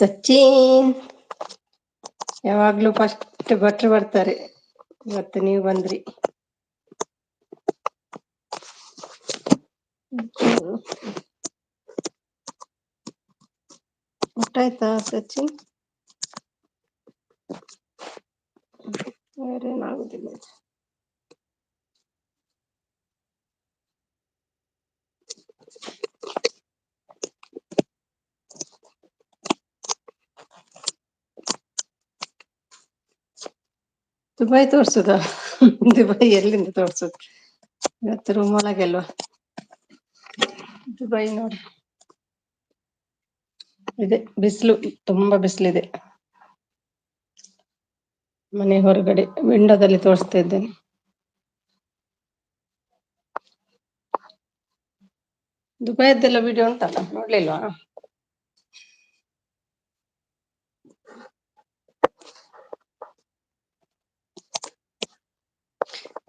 ಸಚಿನ್ ಯಾವಾಗ್ಲೂ ಫಸ್ಟ್ ಭಟ್ರು ಬರ್ತಾರೆ. ಇವತ್ತು ನೀವು ಬಂದ್ರಿ. ಊಟ ಆಯ್ತಾ ಸಚಿನ್? ಬೇರೇನಾಗುದಿಲ್ಲ. ದುಬೈ ತೋರ್ಸುದ? ದುಬೈ ಎಲ್ಲಿಂದ ತೋರ್ಸುದು? ಇವತ್ತು ರೂಮ್ ಒಳಗೆ ಅಲ್ವಾ. ದುಬೈ ನೋಡಿ ಇದೆ, ಬಿಸಿಲು ತುಂಬಾ ಬಿಸಿಲಿದೆ. ಮನೆ ಹೊರಗಡೆ ವಿಂಡೋದಲ್ಲಿ ತೋರಿಸ್ತಾ ಇದ್ದೇನೆ. ದುಬೈದ್ದೆಲ್ಲ ವಿಡಿಯೋ ಉಂಟಲ್ಲ, ನೋಡ್ಲಿಲ್ವಾ?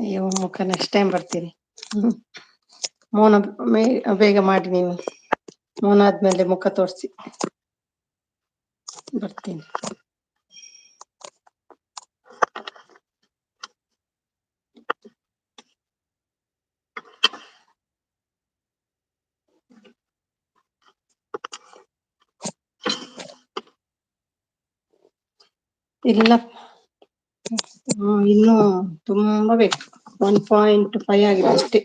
ಅಯ್ಯೋ ಮುಖ ನೆಕ್ಸ್ಟ್ ಟೈಮ್ ಬರ್ತೀನಿ. ಮೌನ ಬೇಗ ಮಾಡಿ ನೀವು. ಮೌನ ಆದ್ಮೇಲೆ ಮುಖ ತೋರಿಸಿ ಬರ್ತೀನಿ. ಇಲ್ಲ, ಇನ್ನು ತುಂಬಾ ಬೇಕು. 1.5 ಆಗಿದೆ ಅಷ್ಟೇ.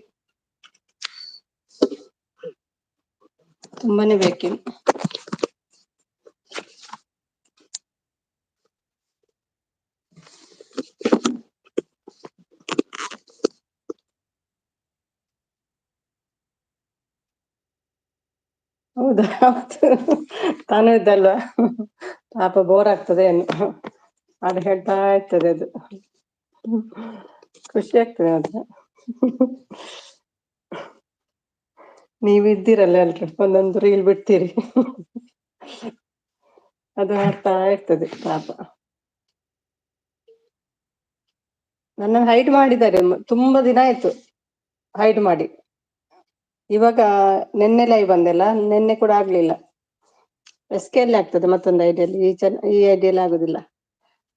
ತುಂಬಾನೇ ಬೇಕಿನ್ನು. ಹೌದಾ? ತಾನು ಇದ್ದಲ್ವಾ, ಪಾಪ ಬೋರ್ ಆಗ್ತದೆ ಏನು, ಅದು ಹೇಳ್ತಾ ಇರ್ತದೆ. ಅದು ಖುಷಿ ಆಗ್ತದೆ ಮಾತ್ರ. ನೀವ್ ಇದ್ದೀರಲ್ಲ ಎಲ್ರು, ಒಂದೊಂದು ರೀಲ್ ಬಿಡ್ತೀರಿ. ಅದು ಹೇಳ್ತಾ ಇರ್ತದೆ ಪಾಪ. ನನ್ನ ಹೈಡ್ ಮಾಡಿದ್ದಾರೆ, ತುಂಬಾ ದಿನ ಆಯ್ತು ಹೈಡ್ ಮಾಡಿ. ಇವಾಗ ನಿನ್ನೆ ಲೈವ್ ಬಂದೆಲ್ಲ, ನಿನ್ನೆ ಕೂಡ ಆಗ್ಲಿಲ್ಲ. ಎಸ್ಕೆ ಅಲ್ಲಿ ಆಗ್ತದೆ ಮತ್ತೊಂದು ಐಡಿಯಲ್ಲಿ, ಈ ಐಡಿಯಲ್ಲಿ ಆಗುದಿಲ್ಲ.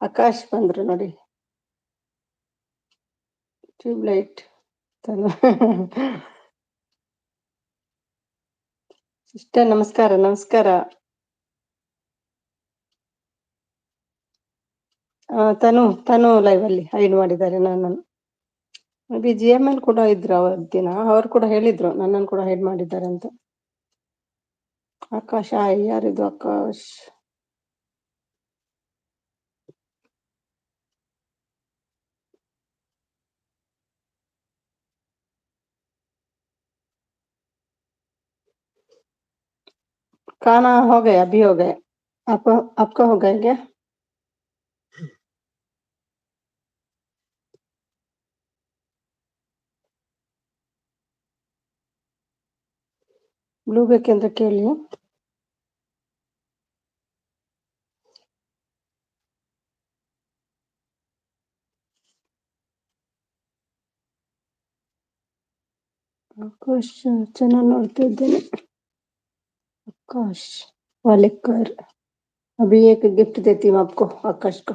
ಆಕಾಶ್ ಬಂದ್ರು ನೋಡಿ, ಟ್ಯೂಬ್ಲೈಟ್. ಸಿಸ್ಟರ್ ನಮಸ್ಕಾರ. ನಮಸ್ಕಾರ. ತನು ಲೈವ್ ಅಲ್ಲಿ ಹೈಡ್ ಮಾಡಿದ್ದಾರೆ ನನ್ನನ್ನು. GML ಕೂಡ ಇದ್ರು ಅವತ್ತು ದಿನ, ಅವ್ರು ಕೂಡ ಹೇಳಿದ್ರು ನನ್ನನ್ನು ಕೂಡ ಹೈಡ್ ಮಾಡಿದ್ದಾರೆ ಅಂತ. ಆಕಾಶ್ ಯಾರಿದು ಆಕಾಶ್? खाना हो गया, अभी हो गया। आपका हो गया क्या? ब्लू ಬೇಕೆಂದ್ರೆ ಕೇಳಿ. आकाश ಚೆನ್ನಾಗಿ ನೋಡ್ತಾ इದ್ದೇನೆ. आकाश वालेकर, अभी एक गिफ्ट देती हूँ आपको, आकाश को।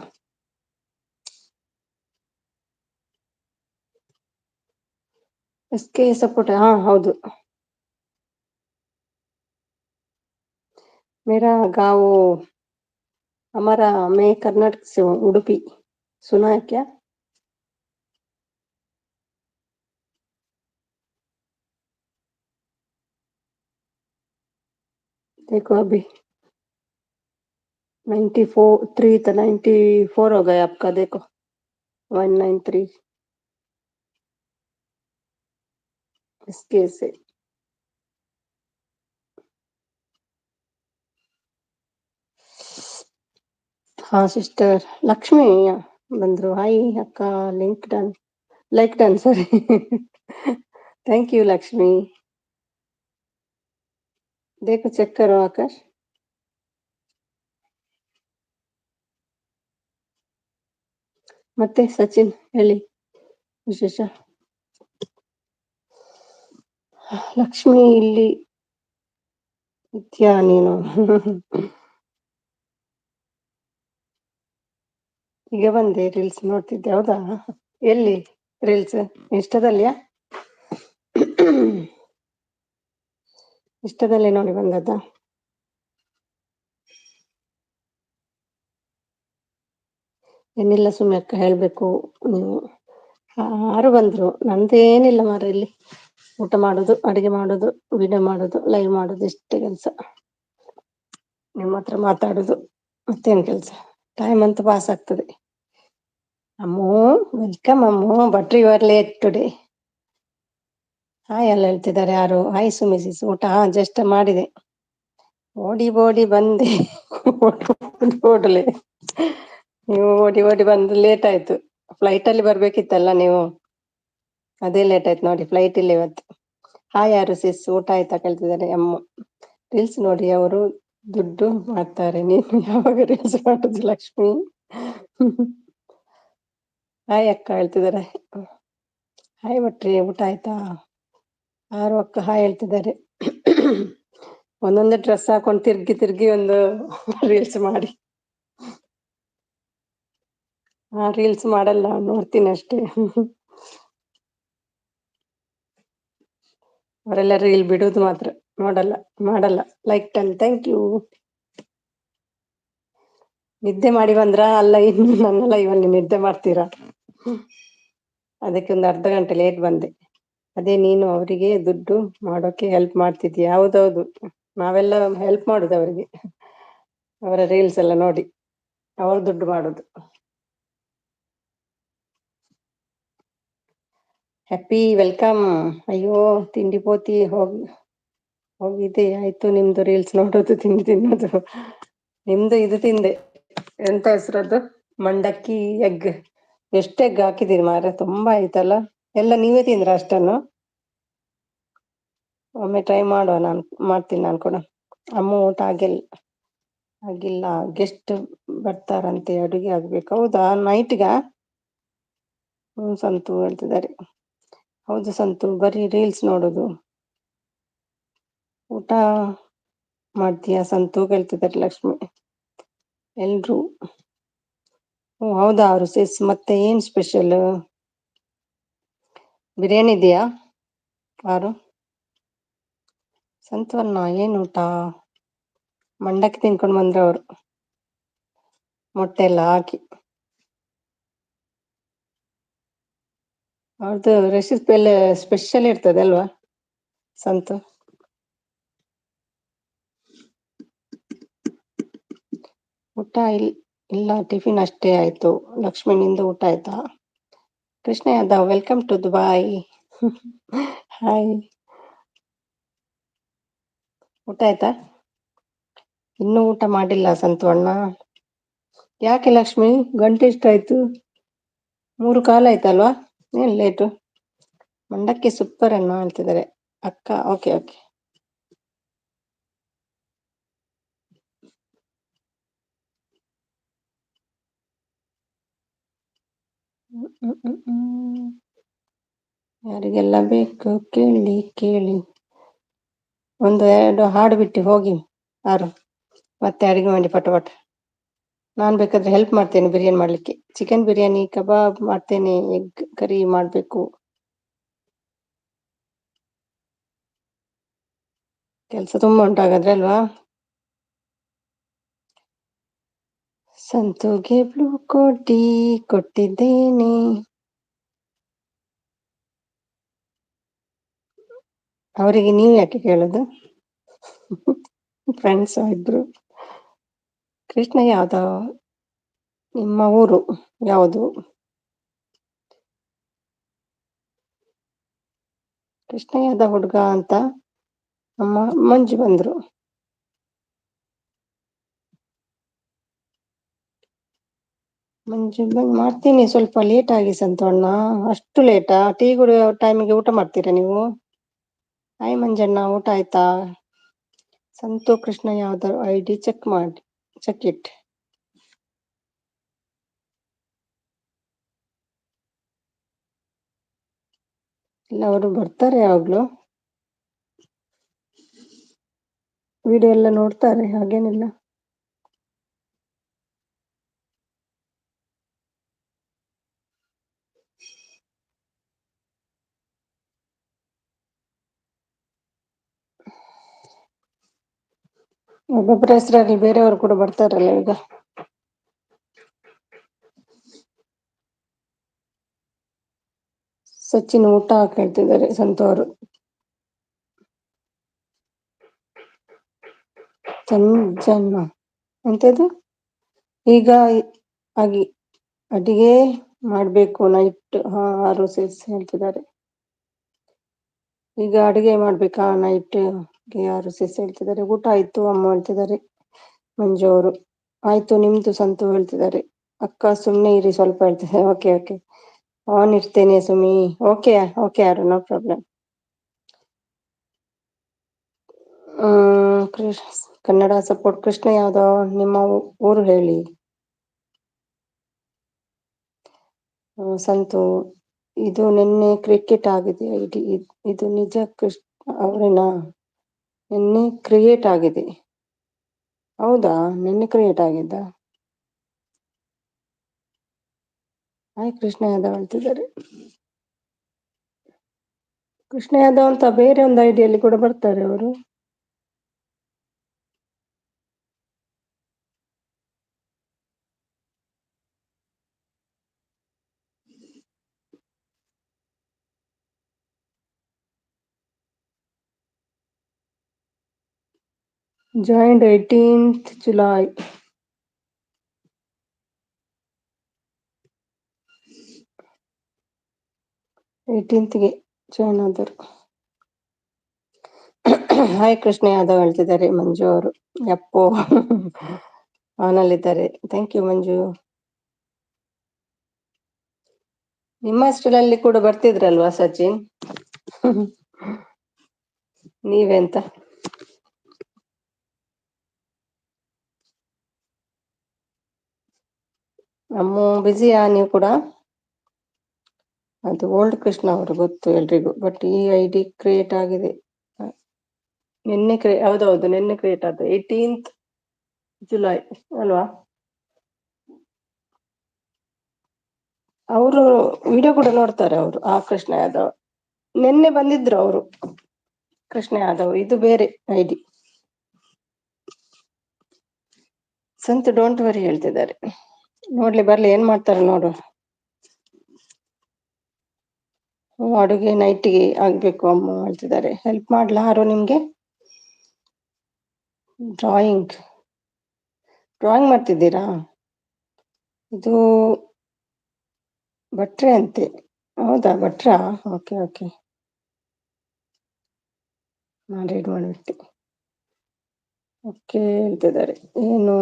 इसके सपोर्ट है। हाँ हौದು, मेरा गाँव, हमारा, मैं कर्नाटक से हूँ, उडुपी। सुना है क्या? देखो अभी 94 था, 94 हो गया आपका, देखो 193 इसके से। हाँ ಸಿಸ್ಟರ್ ಲಕ್ಷ್ಮಿ ಬಂದ್ರು. ಹಾಯ್ ಅಕ್ಕ, like done sorry. Thank you Lakshmi. देखो ಚೆಕ್ करो ಆಕಾಶ್. ಮತ್ತೆ ಸಚಿನ್ ಹೇಳಿ ವಿಶೇಷ. ಲಕ್ಷ್ಮಿ ಇಲ್ಲಿ ಇದ್ಯಾ ನೀನು? ಈಗ ಬಂದೆ ರೀಲ್ಸ್ ನೋಡ್ತಿದ್ದೆ. ಹೌದಾ? ಎಲ್ಲಿ ರೀಲ್ಸ್? ಇಷ್ಟದಲ್ಲಿಯಾ? ಇಷ್ಟದಲ್ಲಿ ನೋಡಿ ಬಂದದ್ದ? ಏನಿಲ್ಲ ಸುಮ್ಮನೆ ಅಕ್ಕ ಹೇಳ್ಬೇಕು ನೀವು. ಯಾರು ಬಂದ್ರು, ನಂದೇನಿಲ್ಲ ಮಾರ್ರೆ. ಇಲ್ಲಿ ಊಟ ಮಾಡೋದು, ಅಡಿಗೆ ಮಾಡೋದು, ವಿಡಿಯೋ ಮಾಡೋದು, ಲೈವ್ ಮಾಡೋದು, ಇಷ್ಟೇ ಕೆಲ್ಸ. ನಿಮ್ಮ ಹತ್ರ ಮಾತಾಡುದು, ಮತ್ತೇನ್ ಕೆಲ್ಸ. ಟೈಮ್ ಅಂತೂ ಪಾಸ್ ಆಗ್ತದೆ. Ammu, welcome Ammu, but you are late today. Hi ಎಲ್ಲ ಹೇಳ್ತಿದ್ದಾರೆ ಯಾರು? ಹಾಯ್ ಸುಮಿಸಿಸ್, ಊಟ ಜಸ್ಟ್ ಮಾಡಿದೆ. ಓಡಿ ಓಡಿ ಬಂದೆ. ಓಡಲೆ ನೀವು ಓಡಿ ಓಡಿ ಬಂದು ಲೇಟ್ ಆಯ್ತು. ಫ್ಲೈಟ್ ಅಲ್ಲಿ ಬರ್ಬೇಕಿತ್ತಲ್ಲ ನೀವು, ಅದೇ ಲೇಟ್ ಆಯ್ತು ನೋಡಿ. ಫ್ಲೈಟ್ ಇಲ್ಲ ಇವತ್ತು. ಹಾಯ್ ಯಾರು ಸಿಸ್, ಊಟ ಆಯ್ತಾ ಕೇಳ್ತಿದ್ದಾರೆ ಅಮ್ಮ. ರೀಲ್ಸ್ ನೋಡಿ ಅವರು ದುಡ್ಡು ಮಾಡ್ತಾರೆ, ನೀನು ಯಾವಾಗ ರೀಲ್ಸ್ ಮಾಡುದು ಲಕ್ಷ್ಮಿ? ಹಾಯ್ ಅಕ್ಕ ಹೇಳ್ತಿದ್ದಾರೆ. ಹಾಯ್ ಭಟ್ರಿ, ಊಟ ಆಯ್ತಾ? ಯಾರು ಅಕ್ಕ ಹಾಯ್ ಹೇಳ್ತಿದ್ದಾರೆ. ಒಂದೊಂದೇ ಡ್ರೆಸ್ ಹಾಕೊಂಡು ತಿರ್ಗಿ ತಿರ್ಗಿ ಒಂದು ರೀಲ್ಸ್ ಮಾಡಿ. ರೀಲ್ಸ್ ಮಾಡಲ್ಲ, ನೋಡ್ತೀನಿ ಅಷ್ಟೇ. ಅವರೆಲ್ಲ ರೀಲ್ ಬಿಡುದು ಮಾತ್ರ, ನೋಡಲ್ಲ ಮಾಡಲ್ಲ. Like 10, thank you. ನಿದ್ದೆ ಮಾಡಿ ಬಂದ್ರ? ಅಲ್ಲ, ಇನ್ನು ನನ್ನ ಲೈವಲ್ಲಿ ನಿದ್ದೆ ಮಾಡ್ತೀರಾ? ಅದಕ್ಕೆ ಒಂದು ಅರ್ಧ ಗಂಟೆ ಲೇಟ್ ಬಂದೆ. ಅದೇ ನೀನು ಅವರಿಗೆ ದುಡ್ಡು ಮಾಡೋಕೆ ಹೆಲ್ಪ್ ಮಾಡ್ತಿದ್ದೀಯ? ಹೌದೌದು, ನಾವೆಲ್ಲ ಹೆಲ್ಪ್ ಮಾಡುದು ಅವರಿಗೆ, ಅವರ ರೀಲ್ಸ್ ಎಲ್ಲ ನೋಡಿ ಅವರು ದುಡ್ಡು ಮಾಡುದು. Happy welcome. ಅಯ್ಯೋ ತಿಂಡಿ ಪೋತಿ ಹೋಗಿದೆ ಆಯ್ತು ನಿಮ್ದು ರೀಲ್ಸ್ ನೋಡೋದು, ತಿಂಡಿ ತಿನ್ನೋದು. ನಿಮ್ದು ಇದು ತಿಂದೆ, ಎಂತ ಹೆಸರದ್ದು? ಮಂಡಕ್ಕಿ ಎಗ್. ಎಷ್ಟು ಎಗ್ ಹಾಕಿದೀರಿ ಮಾರ್ರೆ, ತುಂಬಾ ಆಯ್ತಲ್ಲ. ಎಲ್ಲ ನೀವೇ ತಿಂದ್ರ ಅಷ್ಟನ್ನು? ಒಮ್ಮೆ ಟ್ರೈ ಮಾಡುವ, ನಾನು ಮಾಡ್ತೀನಿ ನಾನು ಕೂಡ. ಅಮ್ಮ ಊಟ ಆಗಿಲ್ಲ, ಗೆಸ್ಟ್ ಬರ್ತಾರಂತೆ, ಅಡುಗೆ ಆಗ್ಬೇಕು. ಹೌದಾ, ನೈಟ್ಗ? ಸಂತು ಹೇಳ್ತಿದ್ದಾರೆ. ಹೌದು ಸಂತು, ಬರೀ ರೀಲ್ಸ್ ನೋಡುದು. ಊಟ ಮಾಡ್ತೀಯಾ ಸಂತು ಕೇಳ್ತಿದ್ದಾರೆ ಲಕ್ಷ್ಮಿ. ಎಲ್ರು ಹೌದಾ ಅವರು ಸಿಸ್, ಮತ್ತೆ ಏನ್ ಸ್ಪೆಷಲ್? ಬಿರಿಯಾನಿ ಇದೆಯಾ? ಯಾರು? ಸಂತುವನ್ನ ಏನ್ ಊಟ? ಮಂಡಕ್ಕಿ ತಿನ್ಕೊಂಡ್ ಬಂದ್ರ ಅವರು, ಮೊಟ್ಟೆ ಎಲ್ಲ ಹಾಕಿ. ಅವ್ರದ್ದು ರೆಸಿಪಿ ಎಲ್ಲ ಸ್ಪೆಷಲ್ ಇರ್ತದೆ ಅಲ್ವಾ ಸಂತು? ಊಟ ಇಲ್ಲ, ಟಿಫಿನ್ ಅಷ್ಟೇ ಆಯ್ತು. ಲಕ್ಷ್ಮಿ, ನಿಂದು ಊಟ ಆಯ್ತಾ? Krishna Yadav, welcome to Dubai. Hi. ಊಟ ಆಯ್ತಾ? ಇನ್ನೂ ಊಟ ಮಾಡಿಲ್ಲ ಸಂತು ಅಣ್ಣ. ಯಾಕೆ ಲಕ್ಷ್ಮಿ, ಗಂಟೆ ಎಷ್ಟಾಯ್ತು? 3 ಕಾಲ್ ಆಯ್ತಲ್ವಾ? ಏನ್ ಲೇಟು? ಮಂಡಕ್ಕಿ ಸೂಪರ್ ಅನ್ನ ಹೇಳ್ತಿದ್ದಾರೆ ಅಕ್ಕ. Okay okay. ಯಾರಿಗೆಲ್ಲ ಬೇಕು ಕೇಳಿ ಕೇಳಿ. 1-2 ಹಾಡು ಬಿಟ್ಟು ಹೋಗಿ ಯಾರು, ಮತ್ತೆ ಅಡಿಗೆ ಮಾಡಿ ಪಟ ಪಟ. ನಾನು ಬೇಕಾದ್ರೆ ಹೆಲ್ಪ್ ಮಾಡ್ತೇನೆ ಬಿರಿಯಾನಿ ಮಾಡ್ಲಿಕ್ಕೆ. ಚಿಕನ್ ಬಿರಿಯಾನಿ, ಕಬಾಬ್ ಮಾಡ್ತೇನೆ, ಎಗ್ ಕರಿ ಮಾಡ್ಬೇಕು. ಕೆಲಸ ತುಂಬಾ ಉಂಟಾಗಾದ್ರೆ ಅಲ್ವಾ? ಸಂತುಗೆ ಬ್ಲೂ ಕೋಟಿ ಕೊಟ್ಟಿದ್ದೇನೆ. ಅವರಿಗೆ ನೀವು ಯಾಕೆ ಕೇಳುದು? ಫ್ರೆಂಡ್ಸ್ ಇಬ್ರು. ಕೃಷ್ಣ ಯಾದವ್, ನಿಮ್ಮ ಊರು ಯಾವುದು? ಕೃಷ್ಣ ಯಾದವ್ ಹುಡ್ಗ ಅಂತ ಅಮ್ಮ ಮಂಜು ಬಂದ್ರು. ಮಂಜು ಮಾಡ್ತೀನಿ ಸ್ವಲ್ಪ ಲೇಟ್ ಆಗಿ ಸಂತು ಅಣ್ಣ. ಅಷ್ಟು ಲೇಟಾ? ಟೀ ಕುಡಿಯೋ ಟೈಮಿಗೆ ಊಟ ಮಾಡ್ತೀರಾ ನೀವು? ಹಾಯ್ ಮಂಜಣ್ಣ, ಊಟ ಆಯ್ತಾ? ಸಂತು ಕೃಷ್ಣ ಯಾದವ್ ID ಚೆಕ್ ಮಾಡಿ, ಚೆಕ್ ಇಟ್. ಇಲ್ಲ, ಅವರು ಬರ್ತಾರೆ ಯಾವಾಗ್ಲೂ, ವಿಡಿಯೋ ಎಲ್ಲ ನೋಡ್ತಾರೆ, ಹಾಗೇನಿಲ್ಲ. ಒಬ್ಬೊಬ್ಬರ ಹೆಸರಲ್ಲಿ ಬೇರೆಯವರು ಕೂಡ ಬರ್ತಾರಲ್ಲ ಈಗ. ಸಚಿನ್ ಊಟ ಕೇಳ್ತಿದ್ದಾರೆ ಸಂತು ಅವರು. ಸಂಜನಾ ಎಂತದು ಈಗ ಆಗಿ ಅಡಿಗೆ ಮಾಡ್ಬೇಕು ನೈಟ್. ಆರು ಸೇರಿಸಿ ಹೇಳ್ತಿದ್ದಾರೆ. ಈಗ ಅಡುಗೆ ಮಾಡ್ಬೇಕಾ ನೈಟ್ ಯಾರು ಸೇರಿಸಿ ಹೇಳ್ತಿದ್ದಾರೆ. ಊಟ ಆಯ್ತು ಅಮ್ಮ ಹೇಳ್ತಿದ್ದಾರೆ ಮಂಜು ಅವರು. ಆಯ್ತು ನಿಮ್ದು ಸಂತು ಹೇಳ್ತಿದ್ದಾರೆ. ಅಕ್ಕ ಸುಮ್ನೆ ಇರಿ ಸ್ವಲ್ಪ ಹೇಳ್ತಿದ್ದಾರೆ. ಓಕೆ ಓಕೆ ಆನ್ ಇರ್ತೇನೆ ಸುಮಿ. ಓಕೆ ಓಕೆ ಯಾರು no problem. Kannada support Krishna Yadav ನಿಮ್ಮ ಊರು ಹೇಳಿ. ಸಂತು ಇದು ನಿನ್ನೆ ಕ್ರಿಕೆಟ್ ಆಗಿದೆ ಇದು ನಿಜ ಕೃಷ್ಣ ಅವರೇನಾ. ನಿನ್ನೆ ಕ್ರಿಯೇಟ್ ಆಗಿದೆ. ಹೌದಾ ನಿನ್ನೆ ಕ್ರಿಯೇಟ್ ಆಗಿದ್ದ. ಹಾಯ್ ಕೃಷ್ಣ ಯಾದವ್ ಹೇಳ್ತಿದ್ದಾರೆ. ಕೃಷ್ಣ ಯಾದವ್ ಅಂತ ಬೇರೆ ಒಂದು ಐಡಿಯಲ್ಲಿ ಕೂಡ ಬರ್ತಾರೆ ಅವರು. Joined 18th July. 18th join ಆದರು. ಹಾಯ್ ಕೃಷ್ಣ ಯಾದವ್ ಹೇಳ್ತಿದ್ದಾರೆ ಮಂಜು ಅವರು. ಯಪ್ಪೋ ಆನಲ್ಲಿದ್ದಾರೆ. ಥ್ಯಾಂಕ್ ಯು ಮಂಜು. ನಿಮ್ಮ ಹೆಸರಲ್ಲಿ ಕೂಡ ಬರ್ತಿದ್ರಲ್ವಾ ಸಚಿನ್. ನೀವೆಂತ ನಮ್ಮ ಬಿಸಿಯಾ ನೀವು ಕೂಡ. ಅದು ಓಲ್ಡ್ ಕೃಷ್ಣ ಅವರು ಗೊತ್ತು ಎಲ್ರಿಗೂ. ಬಟ್ ಈ ಐಡಿ ಕ್ರಿಯೇಟ್ ಆಗಿದೆ ನಿನ್ನೆ. ಹೌದೌದು ನಿನ್ನೆ ಕ್ರಿಯೇಟ್ ಆದ 18th July ಅಲ್ವಾ. ಅವರು ವಿಡಿಯೋ ಕೂಡ ನೋಡ್ತಾರೆ ಅವರು. ಆ ಕೃಷ್ಣ ಯಾದವ್ ನಿನ್ನೆ ಬಂದಿದ್ರು ಅವರು. ಕೃಷ್ಣ ಯಾದವ್ ಇದು ಬೇರೆ ಐಡಿ. ಸಂತು ಡೋಂಟ್ ವರಿ ಹೇಳ್ತಿದ್ದಾರೆ. ನೋಡ್ಲಿ ಬರ್ಲಿ ಏನ್ ಮಾಡ್ತಾರೆ ನೋಡು. ಅಡುಗೆ ನೈಟಿಗೆ ಆಗ್ಬೇಕು ಅಮ್ಮ ಹೇಳ್ತಿದ್ದಾರೆ. ಹೆಲ್ಪ್ ಮಾಡ್ಲಾ ಯಾರು ನಿಮ್ಗೆ. ಡ್ರಾಯಿಂಗ್ ಮಾಡ್ತಿದ್ದೀರಾ. ಇದು ಭಟ್ರೆ ಅಂತೆ. ಹೌದಾ ಭಟ್ರಾ. ಓಕೆ ಓಕೆ ನಾನು ರೀಡ್ ಮಾಡ್ಬಿಟ್ಟೆ. ಓಕೆ ಹೇಳ್ತಿದ್ದಾರೆ. ಏನು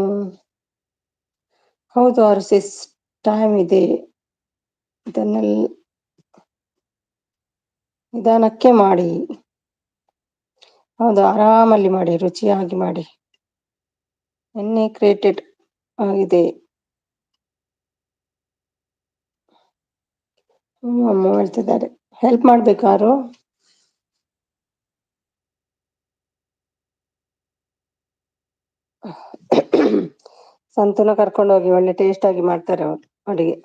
ಹೌದು ಅವ್ರ ಸಿಸ್ ಟೈಮ್ ಇದೆ. ಇದನ್ನೆಲ್ಲ ನಿಧಾನಕ್ಕೆ ಮಾಡಿ. ಹೌದು ಆರಾಮಲ್ಲಿ ಮಾಡಿ ರುಚಿಯಾಗಿ ಮಾಡಿ. ಎಣ್ಣೆ ಕ್ರಿಯೇಟೆಡ್ ಆಗಿದೆ. ಅಮ್ಮ ಹೇಳ್ತಿದ್ದಾರೆ. ಹೆಲ್ಪ್ ಮಾಡ್ಬೇಕಾರು. ಸಂತುನ ಕರ್ಕೊಂಡು ಹೋಗಿ ಒಳ್ಳೆ ಟೇಸ್ಟ್ ಆಗಿ ಮಾಡ್ತಾರೆ ಅವರು ಅಡಿಗೆ.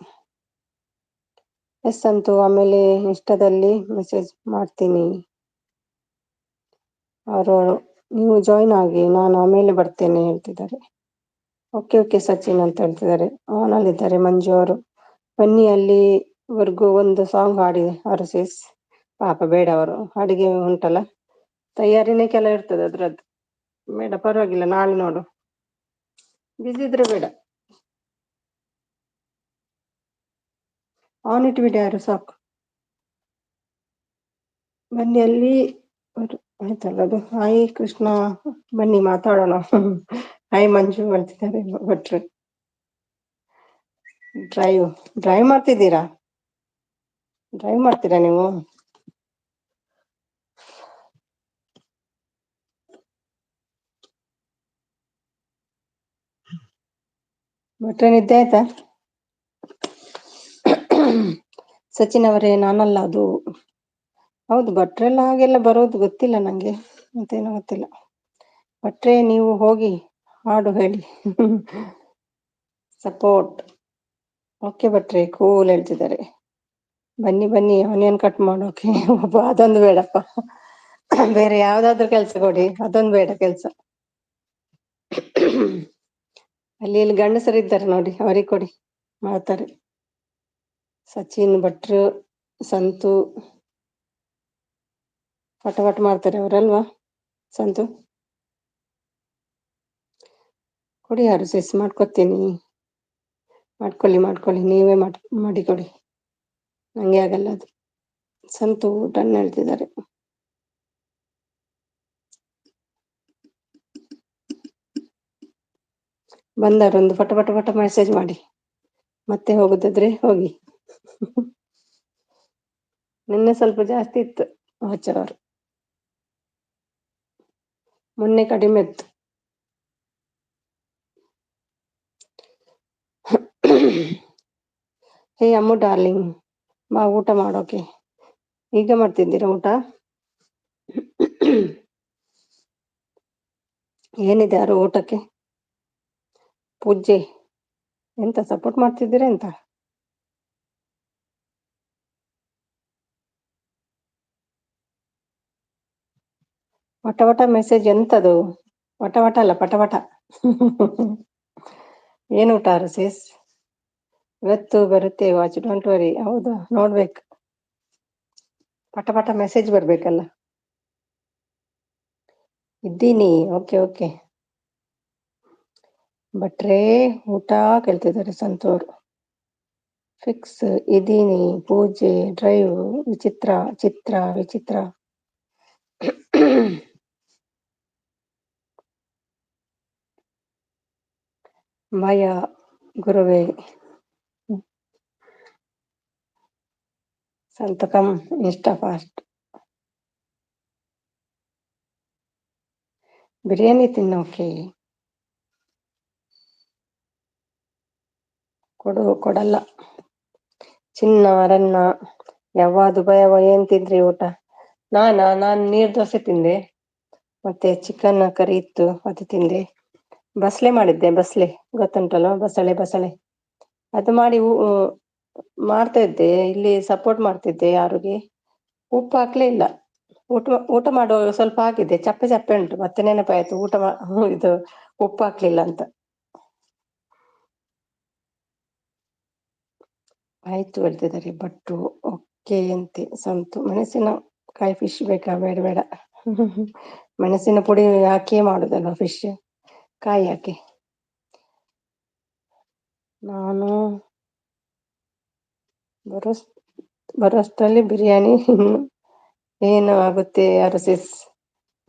ಎಸ್ ಸಂತು ಆಮೇಲೆ ಇನ್ಸ್ಟಾದಲ್ಲಿ ಮೆಸೇಜ್ ಮಾಡ್ತೀನಿ. ಅವರು ನೀವು ಜಾಯಿನ್ ಆಗಿ ನಾನು ಆಮೇಲೆ ಬರ್ತೇನೆ ಹೇಳ್ತಿದ್ದಾರೆ. ಓಕೆ ಓಕೆ ಸಚಿನ್ ಅಂತ ಹೇಳ್ತಿದ್ದಾರೆ. ಆನಲ್ಲಿದ್ದಾರೆ ಮಂಜು ಅವರು. ಬನ್ನಿ ಅಲ್ಲಿವರೆಗೂ ಒಂದು ಸಾಂಗ್ ಹಾಡಿ ಅರಸಿಸ್. ಪಾಪ ಬೇಡ ಅವರು ಅಡಿಗೆ ಉಂಟಲ್ಲ ತಯಾರಿನೇ ಕೆಲ ಇರ್ತದೆ ಅದ್ರದ್ದು. ಬೇಡ ಪರವಾಗಿಲ್ಲ ನಾಳೆ ನೋಡು. ಬಿಸಿ ಇದ್ರೆ ಬೇಡ. ಆನ್ ಇಟ್ಬಿಡಿ ಯಾರು ಸಾಕು. ಬನ್ನಿ ಅಲ್ಲಿ ಆಯ್ತಲ್ಲ ಅದು. ಹಾಯ್ ಕೃಷ್ಣ ಬನ್ನಿ ಮಾತಾಡೋಣ. ಹಾಯ್ ಮಂಜು ಹೇಳ್ತಿದ್ದಾರೆ ಭಟ್ರು. ಡ್ರೈವ್ ಮಾಡ್ತಿದ್ದೀರಾ. ಡ್ರೈವ್ ಮಾಡ್ತೀರಾ ನೀವು. ಭಟ್ರೆ ನಿದ್ದೆ ಆಯ್ತಾ. ಸಚಿನ್ ಅವರೇ ನಾನಲ್ಲ ಅದು. ಹೌದು ಭಟ್ರೆಲ್ಲ ಹಾಗೆಲ್ಲ ಬರೋದು ಗೊತ್ತಿಲ್ಲ ನಂಗೆ. ಮತ್ತೇನೋ ಗೊತ್ತಿಲ್ಲ. ಭಟ್ರೆ ನೀವು ಹೋಗಿ ಹಾಡು ಹೇಳಿ. ಸಪೋರ್ಟ್. ಓಕೆ ಭಟ್ರೆ ಕೂಲ್ ಹೇಳ್ತಿದ್ದಾರೆ. ಬನ್ನಿ ಬನ್ನಿ ಆನಿಯನ್ ಕಟ್ ಮಾಡೋಕೆ. ಅದೊಂದು ಬೇಡಪ್ಪ. ಬೇರೆ ಯಾವ್ದಾದ್ರು ಕೆಲ್ಸ ಕೊಡಿ. ಅದೊಂದು ಬೇಡ ಕೆಲ್ಸ. ಅಲ್ಲಿ ಇಲ್ಲಿ ಗಂಡಸರು ಇದ್ದಾರೆ ನೋಡಿ, ಅವರಿಗೆ ಕೊಡಿ, ಮಾಡ್ತಾರೆ. ಸಚಿನ್ ಭಟ್ರು, ಸಂತು ಪಟ ಮಾಡ್ತಾರೆ ಅವರಲ್ವಾ? ಸಂತು ಕೊಡಿ, ಯಾರು ಸೆಸ್ ಮಾಡ್ಕೊತೀನಿ. ಮಾಡ್ಕೊಳ್ಳಿ, ನೀವೇ ಮಾಡಿ ಕೊಡಿ, ನಂಗೆ ಆಗಲ್ಲ ಅದು. ಸಂತು ಡನ್ ಹೇಳ್ತಿದ್ದಾರೆ. ಬಂದವರೊಂದು ಪಟ ಮೆಸೇಜ್ ಮಾಡಿ, ಮತ್ತೆ ಹೋಗುದಾದ್ರೆ ಹೋಗಿ. ನಿನ್ನೆ ಸ್ವಲ್ಪ ಜಾಸ್ತಿ ಇತ್ತು ವಾಚರ್, ಮೊನ್ನೆ ಕಡಿಮೆ ಇತ್ತು. ಹೇ ಅಮ್ಮು ಡಾರ್ಲಿಂಗ್, ಬಾ ಊಟ ಮಾಡೋಕೆ. ಈಗ ಮಾಡ್ತಿದ್ದೀರಾ ಊಟ? ಏನಿದೆ ಯಾರು ಊಟಕ್ಕೆ? ಪೂಜೆ ಎಂತ ಸಪೋರ್ಟ್ ಮಾಡ್ತಿದ್ದೀರಾ ಎಂತ? ವಟ ಮೆಸೇಜ್ ಎಂತದು? ವಟ ಅಲ್ಲ, ಪಟ. ಏನು ಊಟ ರಸೇಸ್? ಇವತ್ತು ಬರುತ್ತೆ ವಾಚ್, ಡೋಂಟ್ ವರಿ. ಹೌದಾ, ನೋಡ್ಬೇಕು. ಪಟ ಮೆಸೇಜ್ ಬರ್ಬೇಕಲ್ಲ. ಇದ್ದೀನಿ, ಓಕೆ. ಭಟ್ರೇ ಊಟ ಕೇಳ್ತಿದ್ದಾರೆ ಸಂತೋರು. ಫಿಕ್ಸ್ ಇದೀನಿ. ಪೂಜೆ ಡ್ರೈವ್ ವಿಚಿತ್ರ. ಭಯ ಗುರುವೇ. ಸಂತಕಂ ಇನ್ಸ್ಟಾ ಫಾಸ್ಟ್. ಬಿರಿಯಾನಿ ತಿನ್ನೋಕೆ ಕೊಡಲ್ಲ. ಚಿನ್ನ ಯಾವಾದು ಭಯವ. ಏನ್ ತಿಂದ್ರಿ ಊಟ? ನಾನ್ ನೀರ್ ದೋಸೆ ತಿಂದೆ, ಮತ್ತೆ ಚಿಕನ್ ಕರಿ ಇತ್ತು ಅದು ತಿಂದೆ. ಬಸ್ಲೆ ಮಾಡಿದ್ದೆ, ಗೊತ್ತುಂಟಲ್ಲ, ಬಸಳೆ ಅದು ಮಾಡಿ ಮಾಡ್ತಾ ಇದ್ದೆ. ಇಲ್ಲಿ ಸಪೋರ್ಟ್ ಮಾಡ್ತಿದ್ದೆ ಯಾರಿಗೆ, ಉಪ್ಪು ಹಾಕ್ಲೇ ಇಲ್ಲ. ಊಟ ಮಾಡುವಾಗ ಸ್ವಲ್ಪ ಹಾಕಿದ್ದೆ, ಚಪ್ಪೆ ಉಂಟು. ಮತ್ತೆ ನೆನಪಾಯ್ತು ಇದು ಉಪ್ಪು ಹಾಕ್ಲಿಲ್ಲ ಅಂತ. ಆಯ್ತು ಹೇಳ್ತಿದ್ದಾರೆ ಭಟ್ರು. ಓಕೆ ಅಂತೆ ಸಂತು. ಮೆಣಸಿನಕಾಯಿ ಫಿಶ್ ಬೇಕಾ? ಬೇಡ. ಮೆಣಸಿನ ಪುಡಿ ಹಾಕಿ ಮಾಡುದಲ್ವಾ ಫಿಶ್, ಕಾಯಿ ಹಾಕಿ. ನಾನು ಬರೋಷ್ಟರಲ್ಲಿ ಬಿರಿಯಾನಿ ಏನು ಆಗುತ್ತೆ ಯಾರು ಸಿಸ್?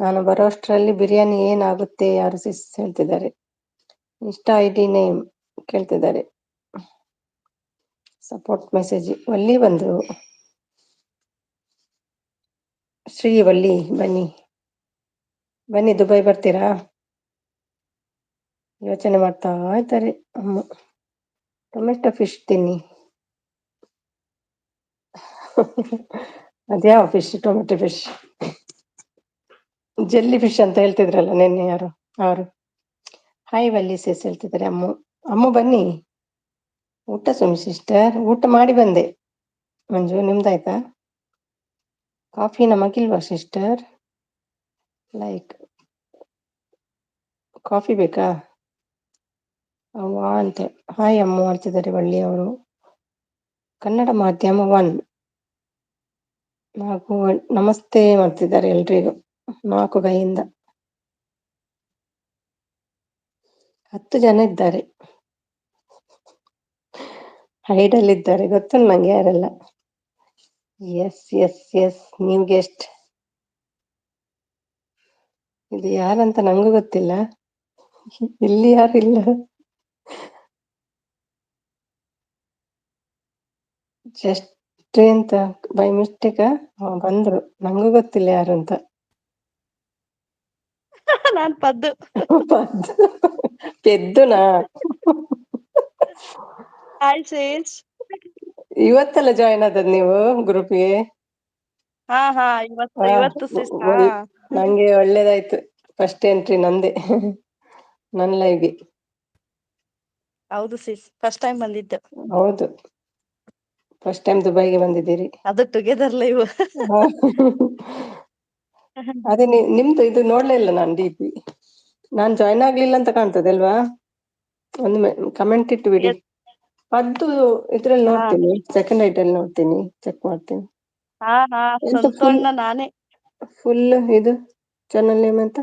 ನಾನು ಬರೋಷ್ಟರಲ್ಲಿ ಬಿರಿಯಾನಿ ಏನಾಗುತ್ತೆ ಯಾರು ಸಿಸ್ ಹೇಳ್ತಿದ್ದಾರೆ. ಇನ್ಸ್ಟಾ ID ನೇಮ್ ಕೇಳ್ತಿದ್ದಾರೆ. ಸಪೋರ್ಟ್ ಮೆಸೇಜ್ ವಲ್ಲಿ ಬಂದ್ರು. ಶ್ರೀವಲ್ಲಿ ಬನ್ನಿ ದುಬೈ ಬರ್ತೀರಾ? ಯೋಚನೆ ಮಾಡ್ತಾ ಇದ್ದಾರೆ ಅಮ್ಮ. ಟೊಮೆಟೊ ಫಿಶ್ ತಿನ್ನಿ. ಅದ್ಯಾವ fish? Tomato fish, jelly fish ಅಂತ ಹೇಳ್ತಿದ್ರಲ್ಲ ನಿನ್ನೆ ಯಾರು ಅವರು. ಹಾಯ್ ವಲ್ಲಿ ಸೇಸ್ ಹೇಳ್ತಿದ್ದಾರೆ ಅಮ್ಮು ಬನ್ನಿ. ಊಟ ಸುಮಿ ಸಿಸ್ಟರ್, ಊಟ ಮಾಡಿ ಬಂದೆ. ಮಂಜು ನಿಮ್ದಾಯ್ತಾ? ಕಾಫಿ ನಮಗಿಲ್ವಾ ಸಿಸ್ಟರ್? ಲೈಕ್ ಕಾಫಿ ಬೇಕಾ? ಅವ್ವ ಅಂತೆ. ಹಾಯ್ ಅಮ್ಮು ಹೇಳ್ತಿದ್ದಾರೆ ವಳ್ಳಿ ಅವರು. ಕನ್ನಡ ಮಾಧ್ಯಮ 1 ನಮಸ್ತೆ ಮಾಡ್ತಿದ್ದಾರೆ ಎಲ್ರಿಗೂ 4 ಕೈಯಿಂದ. 10 ಜನ ಇದ್ದಾರೆ. ಹೈಡಲ್ಲಿ ಇದ್ದಾರೆ, ಗೊತ್ತು ನಂಗೆ ಯಾರೆಲ್ಲ. ಎಸ್ ನೀವು ಗೆಸ್ಟ್. ಇದು ಯಾರಂತ ನಂಗೂ ಗೊತ್ತಿಲ್ಲ. ಇಲ್ಲಿ ಯಾರು ಇಲ್ಲ. ಜಸ್ಟ್ ಅಂತ ಬೈ ಮಿಸ್ಟೇಕ್ ಬಂದ್ರು, ನಂಗೂ ಗೊತ್ತಿಲ್ಲ ಯಾರು ಅಂತ. ನಾನ್ ಪದ್ದು. ಪೆದ್ದುನಾ? ಹಾಯ್ ಸೇಸ್. ಇವತ್ತೆಲ್ಲ ಜಾಯಿನ್ ಆದದ್ ನೀವು ಗ್ರೂಪ್ಗೆ? ಹಾ ಇವತ್ತು ಸಿಸ್. ನಂಗೆ ಒಳ್ಳೇದಾಯ್ತು, ಫಸ್ಟ್ ಎಂಟ್ರಿ ನಂದೆ ನನ್ ಲೈವ್ಗೆ. ಹೌದು ಸಿಸ್, ಫಸ್ಟ್ ಟೈಮ್ ಬಂದಿದ್ದು. ಹೌದು, ಫಸ್ಟ್ ಟೈಮ್ ದುಬೈಗೆ ಬಂದಿದ್ದೀರಿ. ಅದು ಟುಗೆದರ್ ಲೈವ್. ಅದೇ ನಿಮ್ದು ಇದು ನೋಡ್ಲೇ ಇಲ್ಲ ನಾನು DP. ನಾನ್ ಜಾಯ್ನ್ ಆಗ್ಲಿಲ್ಲ ಅಂತ ಕಾಣ್ತದೆ ಅಲ್ವಾ? ಒಂದು ಕಮೆಂಟ್ ಇಟ್ಟು ಬಿಡಿ. ಪದ್ದು ಇದ್ರಲ್ಲಿ ಹಾ ನೋಡ್ತೀನಿ, ಸೆಕೆಂಡ್ ಐಟ್ ಅಲ್ಲಿ ನೋಡ್ತೀನಿ, ಚೆಕ್ ಮಾಡ್ತೀನಿ. ಹಾ ಹಾ ಎಂತ ಸಂತೋಣ್ಣ ನಾನೇ. ಫುಲ್ ಇದು ಚಾನಲ್ ನೇಮ್ ಅಂತ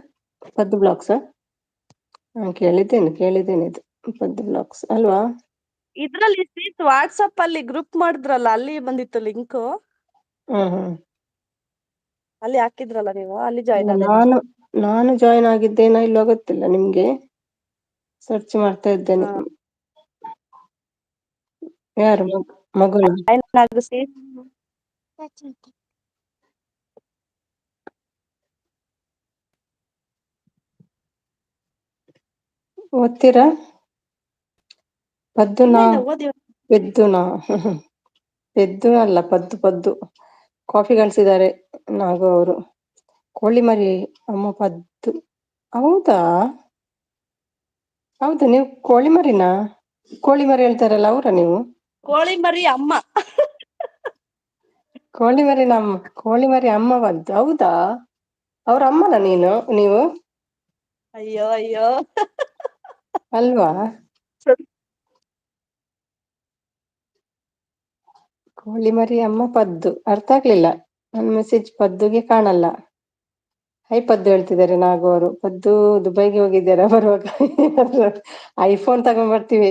ಪದ್ದು ಬ್ಲಾಗ್ಸ್. ಹಾ ಕೇಳಿದ್ದೇನೆ ಇದು ಪದ್ದು ಬ್ಲಾಗ್ಸ್ ಅಲ್ವಾ? ಇದ್ರಲ್ಲಿ ವಾಟ್ಸಪ್ ಅಲ್ಲಿ ಗ್ರೂಪ್ ಮಾಡಿದ್ರಲ್ಲ, ಅಲ್ಲಿ ಬಂದಿತ್ತು ಲಿಂಕ್. ಹ್ಮ್. ಅಲ್ಲಿ ಹಾಕಿದ್ರಲ್ಲ ನೀವು, ಅಲ್ಲಿ ಜಾಯ್ನ್ ಆದೆ ನಾನು ಜಾಯ್ನ್ ಆಗಿದ್ದೇನೋ ಇಲ್ವೋ ಗೊತ್ತಿಲ್ಲ. ನಿಮ್ಗೆ ಸರ್ಚ್ ಮಾಡ್ತಾ ಇದ್ದೇನೆ. ಹಾ ಯಾರು ಮಗುನ? ಓದ್ತೀರಾ? ಇಲ್ಲ ಪದ್ದುನಾ ಇಲ್ಲ ಓದಿ. ಪೆದ್ದುನಾ? ಪೆದ್ದು ಅಲ್ಲ, ಪದ್ದು. ಕಾಫಿ ಕಳ್ಸಿದ್ದಾರೆ ನಾಗು ಅವರು. ಕೋಳಿ ಮರಿ ಅಮ್ಮ ಪದ್ದು. ಹೌದಾ ನೀವು ಕೋಳಿ ಮರಿನಾ? ಕೋಳಿ ಮರಿ ಹೇಳ್ತಾರಲ್ಲ ಅವರಾ ನೀವು? ಕೋಳಿ ಮರಿ ಅಮ್ಮ. ಕೋಳಿ ಮರಿ ಅಮ್ಮ ಪದ್ದು. ಹೌದಾ, ಅವ್ರ ಅಮ್ಮನ ನೀವು? ಅಯ್ಯೋ ಅಲ್ವಾ? ಕೋಳಿ ಮರಿ ಅಮ್ಮ ಪದ್ದು. ಅರ್ಥ ಆಗ್ಲಿಲ್ಲ ನನ್ ಮೆಸೇಜ್. ಪದ್ದುಗೆ ಕಾಣಲ್ಲ. ಹೈ ಪದ್ದು ಹೇಳ್ತಿದ್ದಾರೆ ನಾಗು ಅವರು. ಪದ್ದು ದುಬೈಗೆ ಹೋಗಿದ್ದಾರ, ಬರುವಾಗ ಐಫೋನ್ ತಗೊಂಡ್ ಬರ್ತೀವಿ.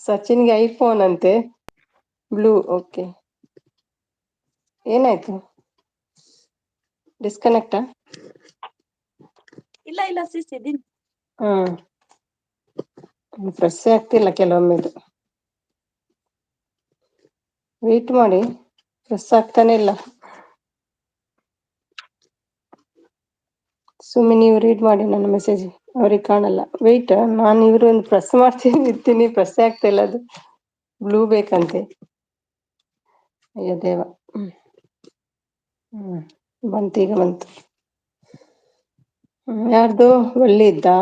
ಸಚಿನ್ಗೆ ಐಫೋನ್ ಅಂತೆ, ಬ್ಲೂ. ಓಕೆ, ಏನಾಯ್ತು? ಡಿಸ್ಕನೆಕ್ಟಾ? ಇಲ್ಲ ಸಿಸ್ ಇದೀನಿ. ಪ್ರೆಸ್ಸೇ ಆಗ್ತಿಲ್ಲ ಕೆಲವೊಮ್ಮೆದು. ವೇಟ್ ಮಾಡಿ, ಪ್ರೆಸ್ ಆಗ್ತಾನೆ ಇಲ್ಲ. ಸುಮ್ಮನೆ ನೀವು ರೀಡ್ ಮಾಡಿ ನನ್ನ ಮೆಸೇಜ್. ಅವ್ರಿಗೆ ಕಾಣಲ್ಲ. ವೆಯ್ಟ್, ನಾನು ಒಂದು ಪ್ರೆಸ್ ಮಾಡ್ತೀನಿ, ಪ್ರೆಸ್ಸೇ ಆಗ್ತಾ ಇಲ್ಲ ಅದು. ಬ್ಲೂ ಬೇಕಂತೆ. ಅಯ್ಯೋ ದೇವ. ಈಗ ಬಂತು. ಯಾರ್ದು ಒಳ್ಳಿ ಇದ್ದಾ?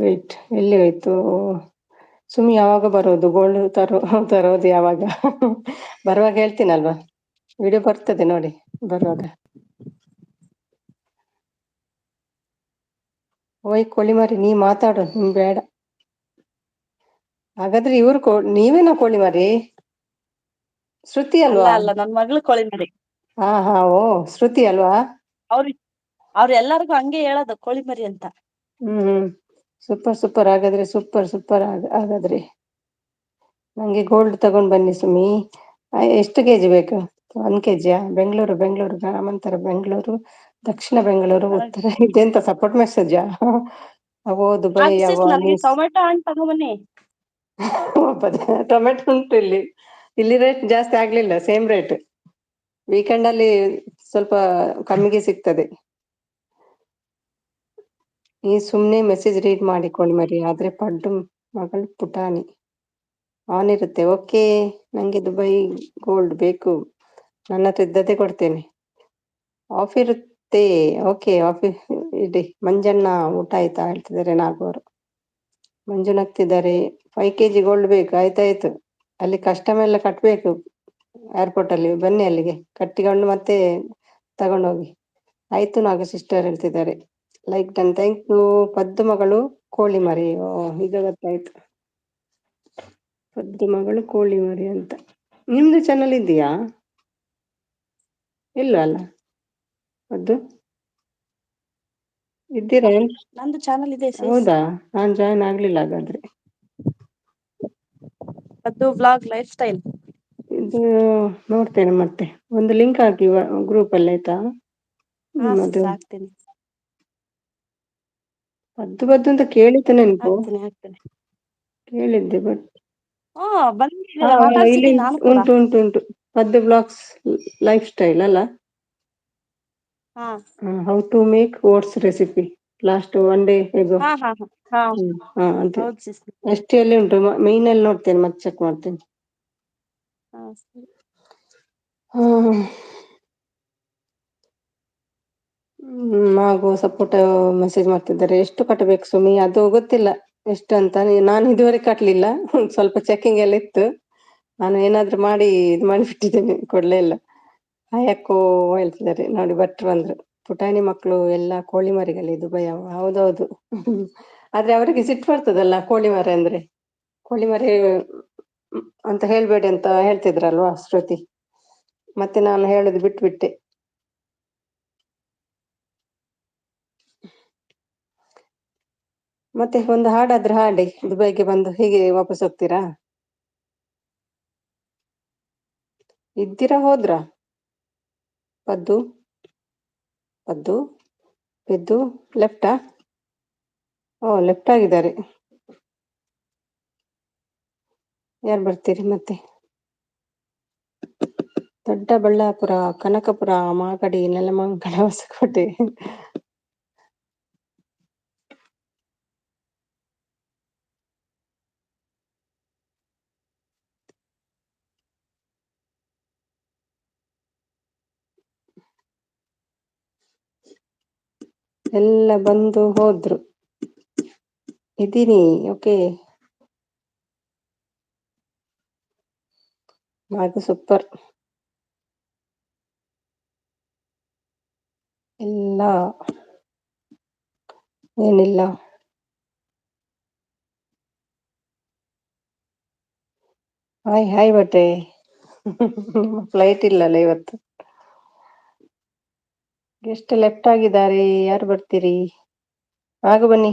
ವೇಟ್, ಎಲ್ಲಿ ಹೋಯ್ತು? ಸುಮ್ಮನೆ ಯಾವಾಗ ಬರೋದು? ಗೋಲ್ಡ್ ತರೋದು ಯಾವಾಗ? ಬರುವಾಗ ಹೇಳ್ತೀನಲ್ವಾ, ವಿಡಿಯೋ ಬರ್ತದೆ ನೋಡಿ ಬರುವಾಗ. ಓಯ್ ಕೋಳಿ ಮರಿ, ನೀ ಮಾತಾಡು, ಬೇಡ. ಹಾಗಾದ್ರೆ ನೀವೇನಾ ಕೋಳಿ ಮರಿ? ಶ್ರುತಿ ಅಲ್ಲ ಅಲ್ವಾ? ನನ್ ಮಗಳು ಕೋಳಿ ಮರಿ. ಹಾ ಓ, ಶ್ರುತಿ ಅಲ್ವಾ? ಅವ್ರ ಎಲ್ಲರಿಗೂ ಹಂಗೆ ಹೇಳೋದು, ಕೋಳಿ ಮರಿ ಅಂತ. ಸೂಪರ್ ಹಾಗಾದ್ರೆ, ಸೂಪರ್ ಹಾಗಾದ್ರೆ. ನಂಗೆ ಗೋಲ್ಡ್ ತಗೊಂಡ್ ಬನ್ನಿ ಸುಮಿ. ಎಷ್ಟು ಕೆಜಿ ಬೇಕು? 1 ಕೆಜಿಯಾ? ಬೆಂಗಳೂರು ಗ್ರಾಮಾಂತರ ಬೆಂಗಳೂರು, ದಕ್ಷಿಣ ಬೆಂಗಳೂರು, ನನಗ್ ಉತ್ತರ. ಇದೆಂತ ಸಪೋರ್ಟ್ ಮೆಸೇಜಾ? ಅವೋ ದುಬೈ, ಅದು ಸಿಸ್ ಅವೋ ನನಗೆ ನ್ಯೂಸ್. ಟೊಮೆಟೊ ಹಣ್ಣು ತಗೊಂಬನ್ನಿ. ಟೊಮೆಟೊ ಉಂಟು ಇಲ್ಲಿ ರೇಟ್ ಜಾಸ್ತಿ ಆಗ್ಲಿಲ್ಲ, ಸೇಮ್ ರೇಟ್. ವೀಕೆಂಡ್ ಅಲ್ಲಿ ಸ್ವಲ್ಪ ಕಮ್ಮಿಗೆ ಸಿಗ್ತದೆ. ಈ ಸುಮ್ನೆ ಮೆಸೇಜ್ ರೀಡ್ ಮಾಡಿ ಕೋಳಿ ಮರಿ. ಆದ್ರೆ ಪಡ್ಡು ಮಗಳು ಪುಟಾಣಿ ಆನ್ ಇರುತ್ತೆ. ಓಕೆ, ನಂಗೆ ದುಬೈ ಗೋಲ್ಡ್ ಬೇಕು. ನನ್ನ ಹತ್ರ ಇದ್ದದ್ದೇ ಕೊಡ್ತೇನೆ. ಆಫ್ ಇರುತ್ತೆ. ಓಕೆ, ಆಫ್ ಇಡಿ. ಮಂಜಣ್ಣ ಊಟ ಆಯ್ತಾ ಹೇಳ್ತಿದ್ದಾರೆ ನಾಗವರು. ಮಂಜು ನಗ್ತಿದ್ದಾರೆ. 5 kg ಗೋಲ್ಡ್ ಬೇಕು. ಆಯ್ತಾಯ್ತು, ಅಲ್ಲಿ ಕಸ್ಟಮ್ ಎಲ್ಲ ಕಟ್ಬೇಕು. ಏರ್ಪೋರ್ಟ್ ಅಲ್ಲಿ ಬನ್ನಿ, ಅಲ್ಲಿಗೆ ಕಟ್ಟಿಕೊಂಡು ಮತ್ತೆ ತಗೊಂಡೋಗಿ. ಆಯ್ತು, ನಾಗ ಸಿಸ್ಟರ್ ಹೇಳ್ತಿದ್ದಾರೆ. Like done, thank you. Paddu ಮಗಳು ಕೋಳಿ ಮರಿ. ಈಗ ಗೊತ್ತಾಯ್ತು, ಪದ್ದು ಮಗಳು ಕೋಳಿ ಮರಿ ಅಂತ. ನಿಮ್ದು ಚಾನಲ್ ಇದೆಯಾ? ಇಲ್ಲ ಅಲ್ಲ ಪದ್ದು? ಇದ್ದೀರಾ? ನಂದು ಚಾನಲ್ ಇದೆ ಸಿಸ್. ಹೌದಾ, ನಾನ್ ಜಾಯ್ನ್ ಆಗ್ಲಿಲ್ಲ ಹಾಗಾದ್ರೆ. Paddu vlog life style. ಇದು ನೋಡ್ತೇನೆ ಮತ್ತೆ. ಒಂದು ಲಿಂಕ್ ಹಾಕಿ ಗ್ರೂಪ್ ಅಲ್ಲಿ, ಆಯ್ತಾ? ಹಾ ನಿಮ್ಮದು ಸಿಸ್ ಹಾಕ್ತೀನಿ. ಪದ್ದು ಅಂತ ಕೇಳಿತ್ತು, ನೆನಪು ಹಾಕ್ತೀನಿ. ಕೇಳಿದ್ದೆ. ಬಟ್ ಬನ್ನಿ, ಇಲ್ಲಿ ಮಾತಾಡ್ಸಿದೀನಿ ನಾನು ಕೂಡ. ಉಂಟು. ಪದ್ದು ಬ್ಲಾಗ್ಸ್ ಲೈಫ್ ಸ್ಟೈಲ್ ಅಲ್ಲ? ಹಾ how to make oats recipe last 1 day ಹೇಗೋ. ಹಾ ಹಾ ಹಾ ಅದೇ ಹೌದು ಸಿಸ್. ಎಷ್ಟಲ್ಲಿ ಉಂಟು. ಮೈನ್ ಅಲ್ಲಿ ನೋಡ್ತೇನೆ, ಮತ್ತೆ ಚೆಕ್ ಮಾಡ್ತೇನೆ. ಹಾ ಸರಿ. ಹಾಗೂ ಸಪೋರ್ಟ್ ಮೆಸೇಜ್ ಮಾಡ್ತಿದ್ದಾರೆ. ಎಷ್ಟು ಕಟ್ಟಬೇಕು ಸುಮಿ? ಅದು ಗೊತ್ತಿಲ್ಲ ಎಷ್ಟು ಅಂತ. ನಾನು ಇದುವರೆಗೆ ಕಟ್ಲಿಲ್ಲ. ಸ್ವಲ್ಪ ಚೆಕಿಂಗ್ ಎಲ್ಲ ಇತ್ತು. ನಾನು ಏನಾದ್ರು ಮಾಡಿ ಇದು ಮಾಡಿಬಿಟ್ಟಿದ್ದೇನೆ, ಕೊಡ್ಲೇ ಇಲ್ಲ. ಹಾಯಕ್ಕೋ ಹೇಳ್ತಿದ್ದಾರೆ ನೋಡಿ, ಭಟ್ರು ಬಂದ್ರು. ಪುಟಾಣಿ ಮಕ್ಕಳು ಎಲ್ಲ ಕೋಳಿ ಮರಿಗಳಿದ್ದು ಭಯ. ಹೌದೌದು. ಆದ್ರೆ ಅವರಿಗೆ ಸಿಟ್ಟು ಬರ್ತದಲ್ಲ ಕೋಳಿ ಮರಿ ಅಂದ್ರೆ. ಕೋಳಿ ಮರಿ ಅಂತ ಹೇಳ್ಬೇಡಿ ಅಂತ ಹೇಳ್ತಿದ್ರಲ್ವಾ ಶ್ರುತಿ. ಮತ್ತೆ ನಾನು ಹೇಳುದು ಬಿಟ್ಬಿಟ್ಟೆ. ಮತ್ತೆ ಒಂದು ಹಾಡಾದ್ರೆ ಹಾಡಿ, ದುಬೈಗೆ ಬಂದು ಹೀಗೆ ವಾಪಸ್ ಹೋಗ್ತೀರಾ? ಇದ್ದೀರಾ ಹೋದ್ರಾ? ಪದ್ದು ಪದ್ದು ಪೆದ್ದು ಲೆಫ್ಟಾ? ಓ, ಲೆಫ್ಟ್ ಆಗಿದ್ದಾರೆ. ಯಾರು ಬರ್ತೀರಿ ಮತ್ತೆ? ದೊಡ್ಡಬಳ್ಳಾಪುರ, ಕನಕಪುರ, ಮಾಗಡಿ, ನೆಲಮಂಗಲ, ಹೊಸಕೋಟೆ. ಎಲ್ಲ ಬಂದು ಹೋದ್ರು. ಇದ್ದೀನಿ, ಓಕೆ. ಹಾಗೆ ಸೂಪರ್. ಇಲ್ಲ, ಏನಿಲ್ಲ. ಹಾಯ್ ಹಾಯ್ ಬಟ್ಟೆ. ಫ್ಲೈಟ್ ಇಲ್ಲಲ್ಲ ಇವತ್ತು. ಗೆಸ್ಟ್ ಲೆಫ್ಟ್ ಆಗಿದ್ದಾರೆ. ಯಾರು ಬರ್ತೀರಿ? ಆಗ ಬನ್ನಿ.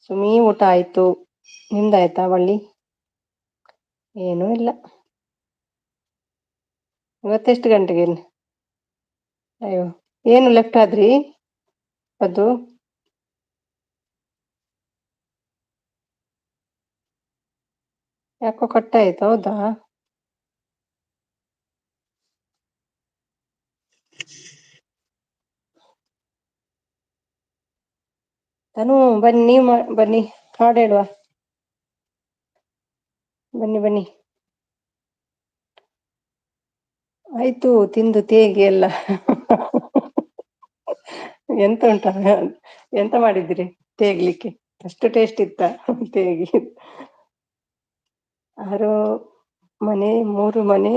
ಸುಮಿ, ಊಟ ಆಯ್ತು. ನಿಮ್ದಾಯ್ತಾ ಬಳ್ಳಿ? ಏನೂ ಇಲ್ಲ. ಇವತ್ತೆಷ್ಟು ಗಂಟೆಗೆ? ಅಯ್ಯೋ, ಏನು ಲೆಫ್ಟ್ ಆದ್ರಿ? ಅದು ಯಾಕೋ ಕಟ್ಟಾಯ್ತು. ಹೌದಾ? ತನು ಬನ್ನಿ, ನೀವು ಬನ್ನಿ, ಹಾಡು ಹೇಳುವ. ಬನ್ನಿ ಬನ್ನಿ. ಆಯ್ತು ತಿಂದು ತೇಗಿ ಎಲ್ಲ. ಎಂತ ಉಂಟ, ಎಂತ ಮಾಡಿದ್ರಿ ತೇಗ್ಲಿಕ್ಕೆ? ಅಷ್ಟು ಟೇಸ್ಟ್ ಇತ್ತ ತೇಗಿ? 6 ಮನೆ, 3 ಮನೆ,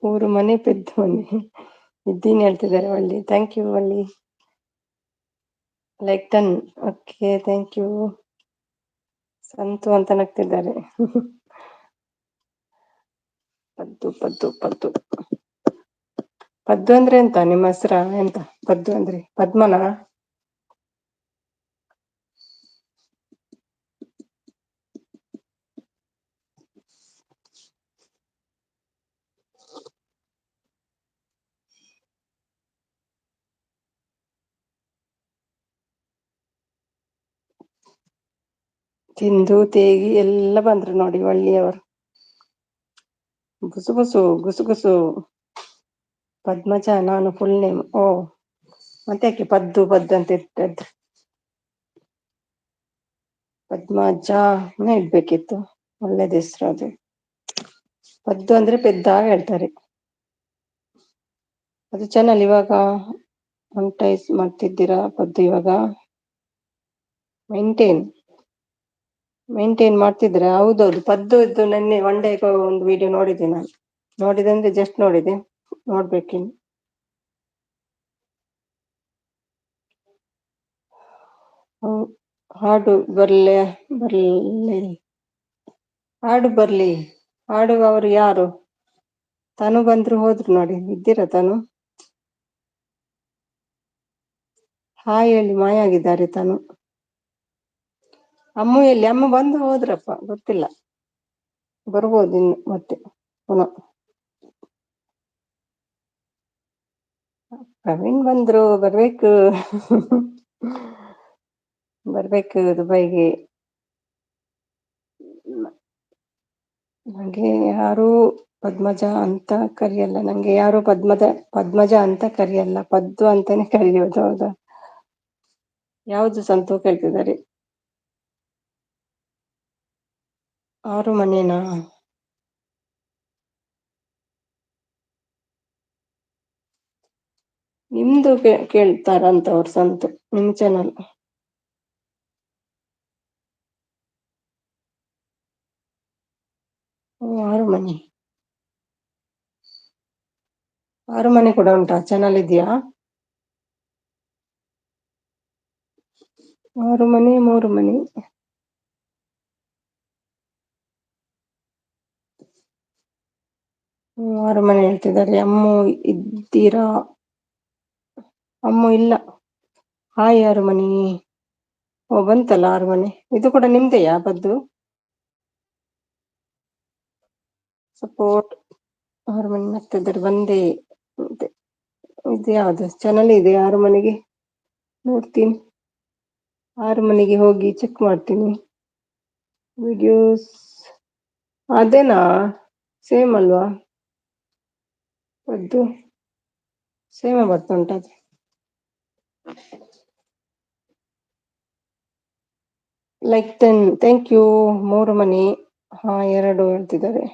3 ಮನೆ, ಪೆದ್ದು ಮನೆ ಇದ್ದೀನಿ ಹೇಳ್ತಿದ್ದಾರೆ Valli. Thank you Valli. Like 10. Okay, thank you. Santu ಅಂತ ನಗ್ತಿದ್ದಾರೆ. ಪದ್ದು ಪದ್ದು ಪದ್ದು ಪದ್ದು ಅಂದ್ರೆ ಎಂತ ನಿಮ್ಮ ಹೆಸರ? ಎಂತ ಪದ್ದು ಅಂದ್ರೆ? ಪದ್ಮನ? ತಿಂದು ತೇಗಿ ಎಲ್ಲ ಬಂದ್ರು ನೋಡಿ ವಳ್ಳಿಯವರು. ಗುಸು ಗುಸು ಗುಸು ಗುಸು. ಪದ್ಮಜ, ನಾನು ಫುಲ್ ನೇಮ್. ಓ, ಮತ್ತೆ ಯಾಕೆ ಪದ್ದು ಪದ್ದು ಅಂತ ಇಟ್ಟದ್ದು? ಪದ್ಮಜನೇ ಇಡ್ಬೇಕಿತ್ತು, ಒಳ್ಳೇದ ಹೆಸರು ಅದು. ಪದ್ದು ಅಂದ್ರೆ ಪೆದ್ದ ಹೇಳ್ತಾರೆ. ಅದು ಚಾನಲ್ ಇವಾಗ ಮಾನಿಟೈಸ್ ಮಾಡ್ತಿದ್ದೀರಾ ಪದ್ದು? ಇವಾಗ ಮೇಂಟೈನ್ ಮಾಡ್ತಿದ್ರೆ? ಹೌದೌದು, ಪದ್ದು ಇದ್ದು ನೆನ್ನೆ ಒನ್ ಡೇ ಒಂದು ವಿಡಿಯೋ ನೋಡಿದೆ ನಾನು. ನೋಡಿದೆ ಅಂದ್ರೆ ಜಸ್ಟ್ ನೋಡಿದೆ, ನೋಡ್ಬೇಕಿನ್ನು. ಹಾಡು ಬರ್ಲಿ ಹಾಡು ಬರ್ಲಿ. ಹಾಡುವವರು ಯಾರು? ತನು ಬಂದ್ರು ಹೋದ್ರು ನೋಡಿ. ಇದ್ದೀರಾ ತನು? ಹಾಯ್ ಹೇಳಿ ಮಾಯ ಆಗಿದ್ದಾರೆ ತನು. ಅಮ್ಮು ಎಲ್ಲಿ? ಅಮ್ಮ ಬಂದು ಹೋದ್ರಪ್ಪ, ಗೊತ್ತಿಲ್ಲ. ಬರ್ಬೋದು ಇನ್ನು ಮತ್ತೆ ಪುನಃ. ಪ್ರವೀಣ್ ಬಂದ್ರು, ಬರ್ಬೇಕು. ಬರ್ಬೇಕು ದುಬೈಗೆ. ನಂಗೆ ಯಾರು ಪದ್ಮಜ ಅಂತ ಕರಿಯಲ್ಲ. ನಂಗೆ ಯಾರು ಪದ್ಮಜ ಅಂತ ಕರಿಯಲ್ಲ, ಪದ್ದು ಅಂತಾನೆ ಕರಿಯೋದು. ಹೌದಾ? ಯಾವ್ದು ಸಂತು ಕೇಳ್ತಿದ್ದಾರೆ? 6 ಮನೇನಾ? ನಿಮ್ದು ಕೇಳ್ತಾರಂತ ಅವ್ರು ಸಂತು, ನಿಮ್ ಚಾನಲ್. 6 ಮನೆ. ಆರು ಮನೆ ಕೂಡ ಉಂಟಾ? ಚಾನಲ್ ಇದೆಯಾ? ಆರು ಮನೆ, ಮೂರು ಮನೆ. ಆರು ಮನೆ ಹೇಳ್ತಿದ್ದಾರೆ. ಅಮ್ಮು ಇದ್ದೀರಾ? ಅಮ್ಮು ಇಲ್ಲ. ಹಾಯ್ ಆರು ಮನೆ. ಓ, ಬಂತಲ್ಲ ಆರು ಮನೆ. ಇದು ಕೂಡ ನಿಮ್ದೆಯಾ ಪದ್ದು? ಸಪೋರ್ಟ್. ಆರು ಮನೆ ನಗ್ತಿದ್ದಾರೆ. ಬಂದೆ. ಇದು ಯಾವ್ದು ಚಾನಲ್ ಇದೆ ಆರು ಮನೆಗೆ? ನೋಡ್ತೀನಿ. ಆರು ಮನೆಗೆ ಹೋಗಿ ಚೆಕ್ ಮಾಡ್ತೀನಿ. ವಿಡಿಯೋಸ್ ಅದೇನಾ? ಸೇಮ್ ಅಲ್ವಾ? ಅದು ಸೇಮ್ ಬರ್ತಾ ಉಂಟದು. ಲೈಕ್ 10. Thank you. ಮೂರು ಮನೆ. ಹಾ, 2 ಹೇಳ್ತಿದ್ದಾರೆ.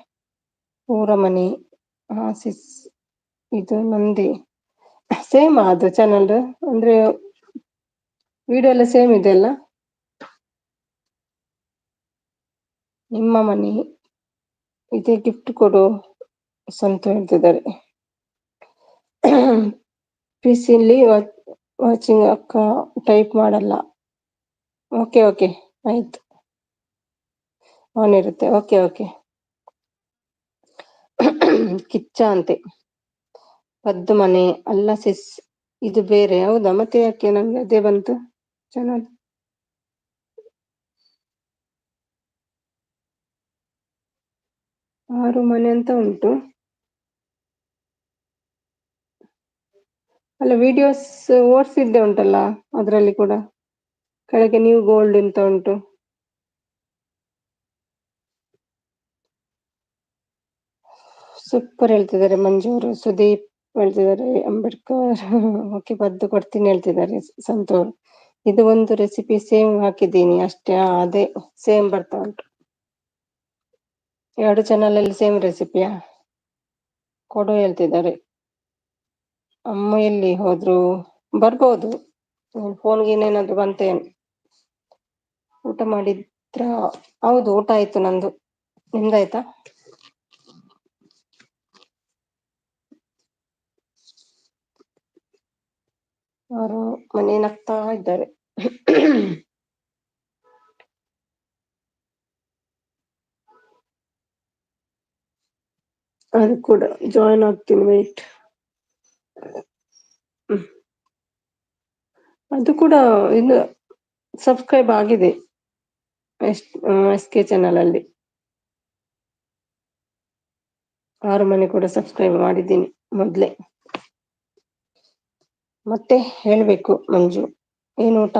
ಮೂರ ಮನೆ. ಹಾ ಸಿಸ್. ಇದು ನಂದೇ. ಸೇಮ್ ಅದು ಚಾನಲ್ ಅಂದ್ರೆ ವಿಡಿಯೋ ಎಲ್ಲ ಸೇಮ್ ಇದೆ ಅಲ್ಲ? ನಿಮ್ಮ ಮನೆ. ಇದೇ ಗಿಫ್ಟ್ ಕೊಡು ಸಂತ ಹೇಳ್ತಿದ್ದಾರೆ. ಪಿಸಿಲಿ ವಾಚಿಂಗ್ ಅಕ್ಕ ಟೈಪ್ ಮಾಡಲ್ಲ. ಓಕೆ ಓಕೆ ಆಯ್ತು. ಆನ್ ಇರುತ್ತೆ. Okay okay. ಕಿಚ್ಚ ಅಂತೆ. ಪದ್ದು ಮನೆ ಅಲ್ಲ ಸಿಸ್, ಇದು ಬೇರೆ. ಹೌದಾ, ಮತ್ತೆ ಯಾಕೆ ನಂಗೆ ಅದೇ ಬಂತು ಚಾನಲ್? ಆರು ಮನೆ ಅಂತ ಉಂಟು. ಅಲ್ಲ, ವಿಡಿಯೋಸ್ ಓಡಿಸಿದ್ದೆ ಉಂಟಲ್ಲ ಅದರಲ್ಲಿ ಕೂಡ. ಕೆಳಗೆ ನ್ಯೂ ಗೋಲ್ಡ್ ಅಂತ ಉಂಟು. ಸೂಪರ್ ಹೇಳ್ತಿದ್ದಾರೆ ಮಂಜು ಅವರು. ಸುದೀಪ್ ಹೇಳ್ತಿದ್ದಾರೆ ಅಂಬೇಡ್ಕರ್. ಓಕೆ, ಪದ್ದು ಕೊಡ್ತೀನಿ ಹೇಳ್ತಿದ್ದಾರೆ ಸಂತೋರ್. ಇದು ಒಂದು ರೆಸಿಪಿ ಸೇಮ್ ಹಾಕಿದ್ದೀನಿ ಅಷ್ಟೇ. ಅದೇ ಸೇಮ್ ಬರ್ತಾ ಉಂಟು. 2 ಚಾನಲ್ ಅಲ್ಲಿ ಸೇಮ್ ರೆಸಿಪಿಯಾ? ಕೊಡು ಹೇಳ್ತಿದ್ದಾರೆ. ಅಮ್ಮ ಎಲ್ಲಿ ಹೋದ್ರು? ಬರ್ಬೋದು. ಫೋನ್ಗೆ ಏನೇನಾದ್ರು ಬಂತೇನು? ಊಟ ಮಾಡಿದ್ರ? ಹೌದು, ಊಟ ಆಯ್ತು ನಂದು. ನಿಮ್ದಾಯ್ತಾ? ಅವರು ಮನೆ ನಗ್ತಾ ಇದ್ದಾರೆ. ಅದು ಕೂಡ ಜಾಯಿನ್ ಆಗ್ತೀನಿ, ವೇಟ್. ಅದು ಕೂಡ ಇನ್ನು ಸಬ್ಸ್ಕ್ರೈಬ್ ಆಗಿದೆ SK ಚಾನಲ್ ಅಲ್ಲಿ. ಆರು ಮನೆ ಕೂಡ ಸಬ್ಸ್ಕ್ರೈಬ್ ಮಾಡಿದ್ದೀನಿ ಮೊದ್ಲೇ. ಮತ್ತೆ ಹೇಳ್ಬೇಕು ಮಂಜು, ಏನು ಊಟ?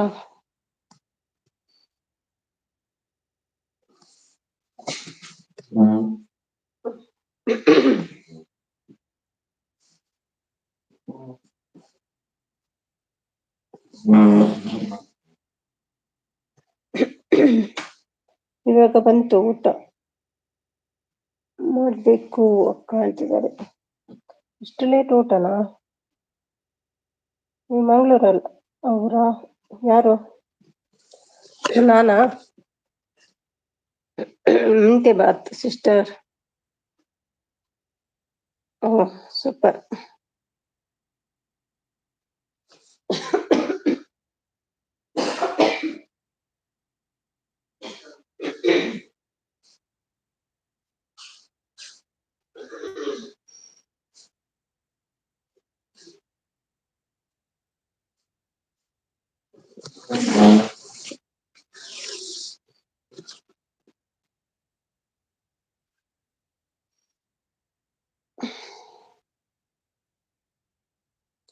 ಇವಾಗ ಬಂತು ಊಟ, ಮಾಡ್ಬೇಕು ಅಕ್ಕ ಹೇಳ್ತಿದ್ದಾರೆ. ಇಷ್ಟು ಲೇಟ್ ಊಟನಾ? ನೀವು ಮಂಗಳೂರಲ್ಲ? ಅವರಾ? ಯಾರು? ನಾನಾ? ಮೆಂತೆ ಬಾತ್ ಸಿಸ್ಟರ್. ಓಹ್ ಸೂಪರ್.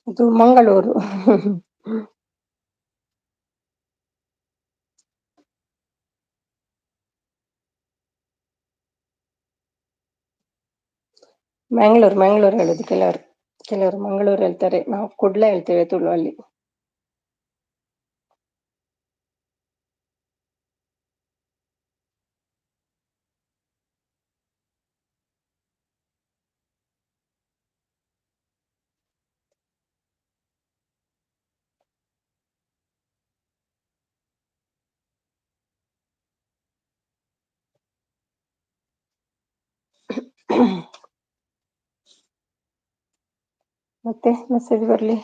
ಇದು ಮಂಗಳೂರು. ಮ್ಯಾಂಗ್ಳೂರ್ ಹೇಳುದು ಕೆಲವರು ಮಂಗಳೂರು ಹೇಳ್ತಾರೆ. ನಾವು ಕುಡ್ಲ ಹೇಳ್ತೇವೆ ತುಳುವಲ್ಲಿ. ಮತ್ತೆ ಮೆಸೇಜ್ ಬರ್ಲಿ.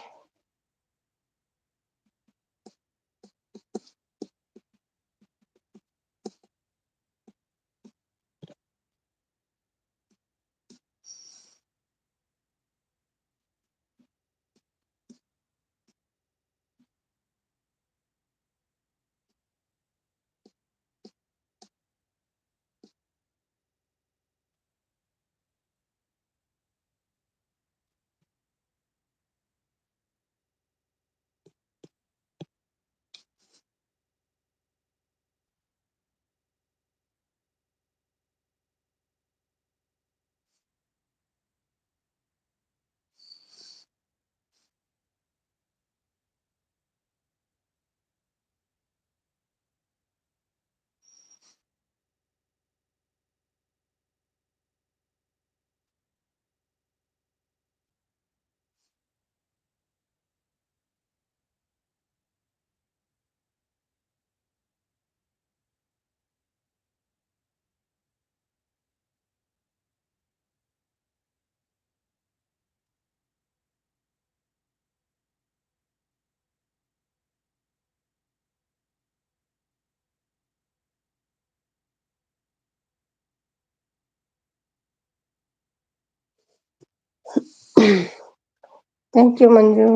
Thank you Manju.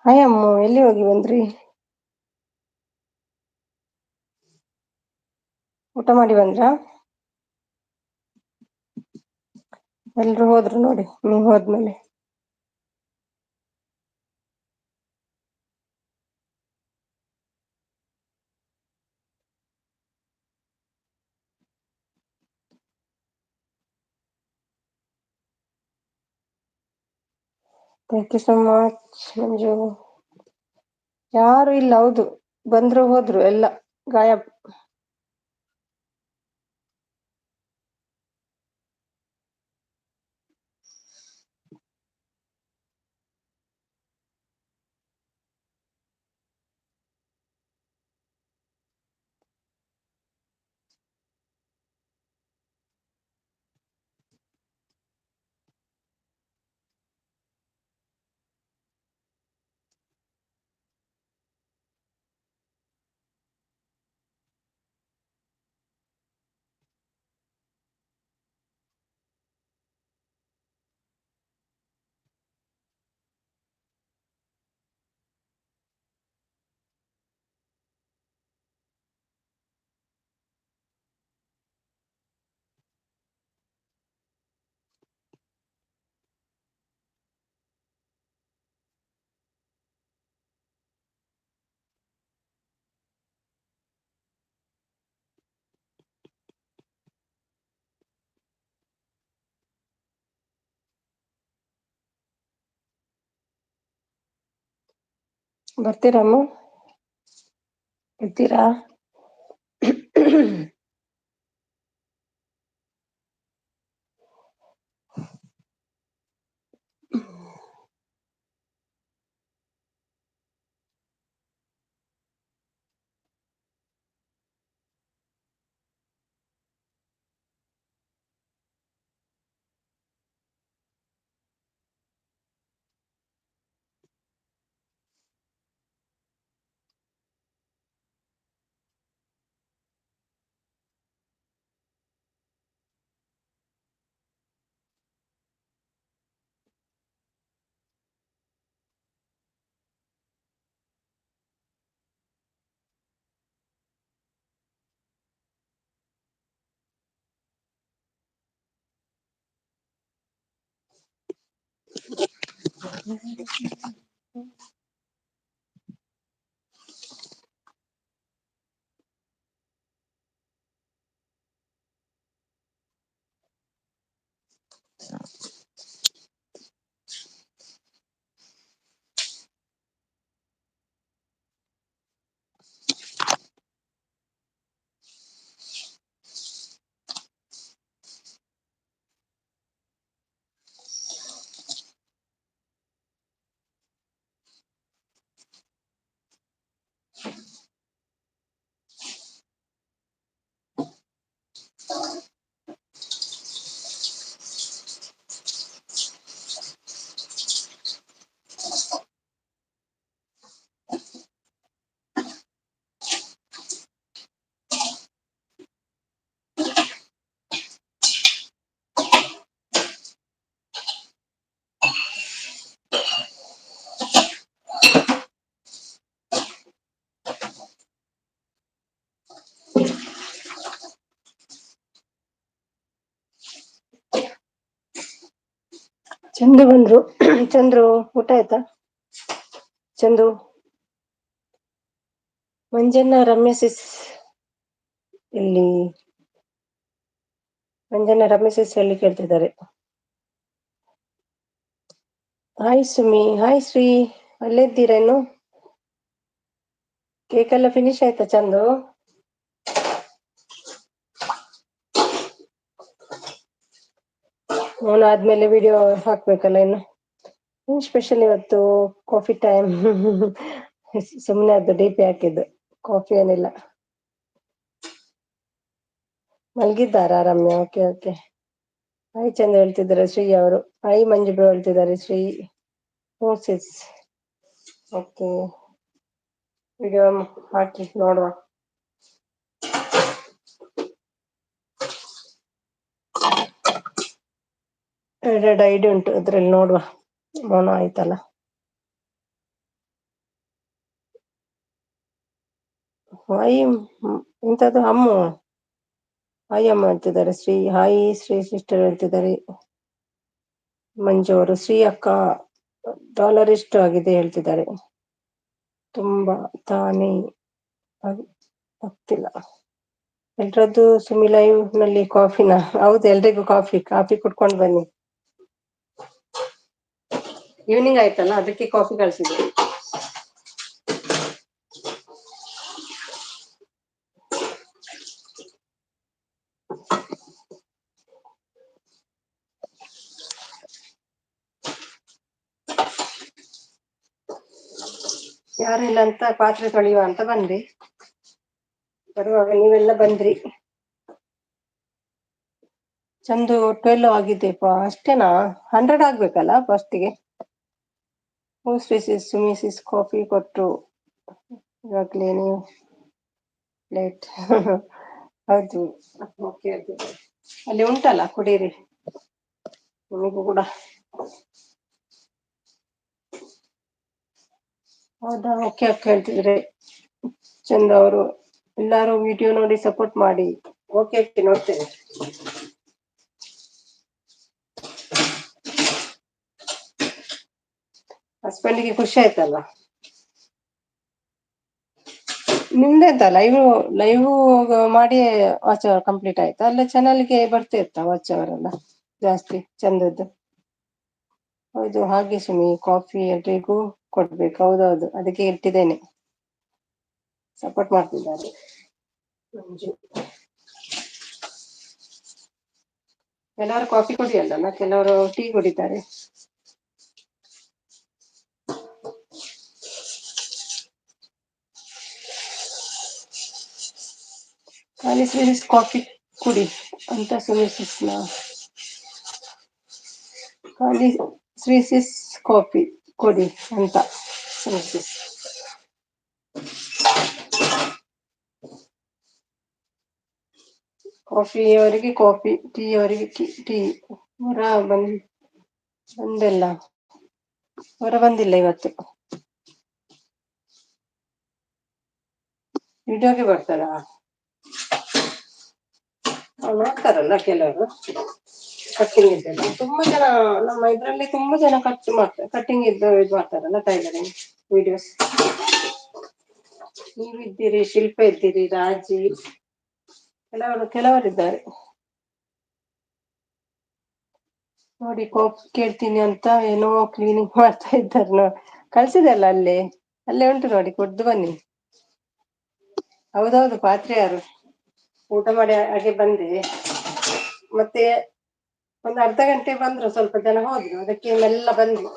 ಹಾಯ್ ಅಮ್ಮ, ಎಲ್ಲಿ ಹೋಗಿ ಬಂದ್ರಿ? ಊಟ ಮಾಡಿ ಬಂದ್ರಾ? ಎಲ್ರು ಹೋದ್ರು ನೋಡಿ ನೀವ್ ಹೋದ್ಮೇಲೆ. ಥ್ಯಾಂಕ್ ಯು ಸೊ ಮಚ್ ಮಂಜು. ಯಾರು ಇಲ್ಲ, ಹೌದು, ಬಂದ್ರು ಹೋದ್ರು ಎಲ್ಲ ಗಾಯಬ್. ಬರ್ತೀರಮ್ಮ? ಇರ್ತೀರಾ? ಚಂದ್ರು ಬಂದ್ರು. ಚಂದ್ರು ಊಟ ಆಯ್ತಾ? ಚಂದು ಮಂಜಣ್ಣ ರಮ್ಯ ಸಿಸ್ ಇಲ್ಲಿ ಮಂಜಣ್ಣ ರಮ್ಯ ಸಿಸ್ ಹೇಳಿ ಕೇಳ್ತಿದ್ದಾರೆ. ಹಾಯ್ ಸುಮಿ, ಹಾಯ್ ಶ್ರೀ, ಅಲ್ಲೇ ಇದ್ದೀರೇನು? ಕೇಕ್ ಎಲ್ಲ ಫಿನಿಶ್ ಆಯ್ತಾ ಚಂದು? ಅವನು ಆದ್ಮೇಲೆ ವಿಡಿಯೋ ಹಾಕ್ಬೇಕಲ್ಲ ಇನ್ನು. ಏನ್ ಸ್ಪೆಷಲ್ ಇವತ್ತು? Coffee time. ಸುಮ್ನೆ ಅದು ಡಿ ಪಿ ಹಾಕಿದ್ದು, ಕಾಫಿ ಏನಿಲ್ಲ. ಮಲ್ಗಿದ್ದಾರಾ ರಮ್ಯಾ? Okay okay. ಹಾಯ್ ಚಂದ ಹೇಳ್ತಿದ್ದಾರೆ ಶ್ರೀ ಅವರು. ಹಾಯ್ ಮಂಜು ಬ್ರೋ ಹೇಳ್ತಿದ್ದಾರೆ ಶ್ರೀ. ಸಿಸ್ ಓಕೆ, ವಿಡಿಯೋ ಹಾಕಿ ನೋಡುವ. ಎರಡೆರಡು ಐಡಿ ಉಂಟು, ಅದ್ರಲ್ಲಿ ನೋಡುವ. ಮೌನ ಆಯ್ತಲ್ಲ. ಹಾಯ್ ಎಂತದ್ದು ಅಮ್ಮು? ಹಾಯ್ ಅಮ್ಮ ಹೇಳ್ತಿದ್ದಾರೆ ಶ್ರೀ. ಹಾಯ್ ಶ್ರೀ ಸಿಸ್ಟರ್ ಹೇಳ್ತಿದ್ದಾರೆ ಮಂಜು ಅವರು. ಶ್ರೀ ಅಕ್ಕ ಡಾಲರ್ ಎಷ್ಟು ಆಗಿದೆ ಹೇಳ್ತಿದ್ದಾರೆ. ತುಂಬಾ ತಾನೇ ಆಗ್ತಿಲ್ಲ. ಎಲ್ರದ್ದು ಸುಮಿ ಲೈವ್ ನಲ್ಲಿ ಕಾಫಿನ? ಹೌದು, ಎಲ್ರಿಗೂ ಕಾಫಿ ಕುಡ್ಕೊಂಡು ಬನ್ನಿ. ಈವ್ನಿಂಗ್ ಆಯ್ತಲ್ಲ, ಅದಕ್ಕೆ ಕಾಫಿ ಕಳ್ಸಿದ್ದೆ. ಯಾರಿಲ್ಲ ಅಂತ ಪಾತ್ರೆ ತೊಳೆಯುವ ಅಂತ ಬಂದ್ರಿ. ಬರುವಾಗ ನೀವೆಲ್ಲ ಬಂದ್ರಿ. ಚಂದು 12 ಆಗಿದೆಪ್ಪ, ಅಷ್ಟೇನಾ? 100 ಆಗ್ಬೇಕಲ್ಲ ಫಸ್ಟಿಗೆ. ಸುಮಿ ಸಿಸ್ ಕಾಫಿ ಕೊಟ್ರು ಇವಾಗ್ಲೇ, ನೀವು ಲೇಟ್. ಹೌದು, ಓಕೆ ಓಕೆ. ಅಲ್ಲಿ ಉಂಟಲ್ಲ ಕುಡೀರಿ, ನಿಮಗೂ ಕೂಡ. ಹೌದಾ, ಓಕೆ ಓಕೆ ಹೇಳ್ತಿದ್ರೆ ಚಂದ ಅವರು. ಎಲ್ಲಾರು ವಿಡಿಯೋ ನೋಡಿ ಸಪೋರ್ಟ್ ಮಾಡಿ. ಓಕೆ ಓಕೆ, ನೋಡ್ತೇನೆ. ಹಸ್ಬೆಂಡಿಗೆ ಖುಷಿ ಆಯ್ತಲ್ಲ? ನಿಮ್ದೆಂತ ಲೈವ್ ಮಾಡಿ ವಾಚ್ ಅವರ್ ಕಂಪ್ಲೀಟ್ ಆಯ್ತಾ? ಅಲ್ಲ ಚಾನಲ್ಗೆ ಬರ್ತಿರ್ತಾ ವಾಚ್ ಅವರ್ ಎಲ್ಲ ಜಾಸ್ತಿ ಚಂದದ್ದು? ಹೌದು, ಹಾಗೆ ಸುಮಿ ಕಾಫಿ ಎಲ್ರಿಗೂ ಕೊಡ್ಬೇಕು. ಹೌದೌದು, ಅದಕ್ಕೆ ಇಟ್ಟಿದ್ದೇನೆ. ಸಪೋರ್ಟ್ ಮಾಡ್ತಿದ್ದಾರೆ ಮಂಜು. ಕೆಲವರು ಕಾಫಿ ಕುಡಿಯಲ್ಲ, ಕೆಲವರು ಟೀ ಕುಡಿತಾರೆ. ಖಾಲಿ ಸ್ವೀಟ್ಸ್ ಕಾಫಿ ಕುಡಿ ಅಂತ ಸುಮಿಸಿಸ್ನ. ಖಾಲಿ ಸ್ವೀಟ್ಸ್ ಕಾಫಿ ಕುಡಿ ಅಂತ ಸುಮಿಸಿಸ್. ಕಾಫಿ ಅವರಿಗೆ ಕಾಫಿ, ಟೀ ಅವರಿಗೆ ಟೀ. ಹೊರ ಬಂದಿಲ್ಲ, ಹೊರ ಬಂದಿಲ್ಲ ಇವತ್ತು. ವಿಡಿಯೋಗೆ ಬರ್ತಾರಾ? ನೋಡ್ತಾರಲ್ಲ ಕೆಲವರು. ಕಟ್ಟಿಂಗ್ ಇದ್ದಲ್ಲ ತುಂಬಾ ಜನ, ನಮ್ಮ ಇದ್ರಲ್ಲಿ ತುಂಬಾ ಜನ ಕಟ್ಟಿಂಗ್ ಇದ್ದು ಇದು ಮಾಡ್ತಾರಲ್ಲ ಟೈಲರಿಂಗ್ ವಿಡಿಯೋಸ್. ನೀವಿದ್ದೀರಿ, ಶಿಲ್ಪ ಇದ್ದೀರಿ, ರಾಜಿ, ಕೆಲವರಿದ್ದಾರೆ ನೋಡಿ. ಕಾಫಿ ಕೇಳ್ತೀನಿ ಅಂತ ಏನೋ ಕ್ಲೀನಿಂಗ್ ಮಾಡ್ತಾ ಇದ್ದಾರೆ. ಕಳ್ಸಿದೆ ಅಲ್ಲ, ಅಲ್ಲೇ ಉಂಟು ನೋಡಿ, ಕುಡ್ದು ಬನ್ನಿ. ಹೌದೌದು, ಪಾತ್ರೆ ಯಾರು? ಊಟ ಮಾಡಿ ಹಾಗೆ ಬಂದೆ, ಮತ್ತೆ ಒಂದು ಅರ್ಧ ಗಂಟೆ ಬಂದ್ರು, ಸ್ವಲ್ಪ ಜನ ಹೋದ್ರು, ಅದಕ್ಕೆ ಮೆಲ್ಲ ಬಂದ್ವಿ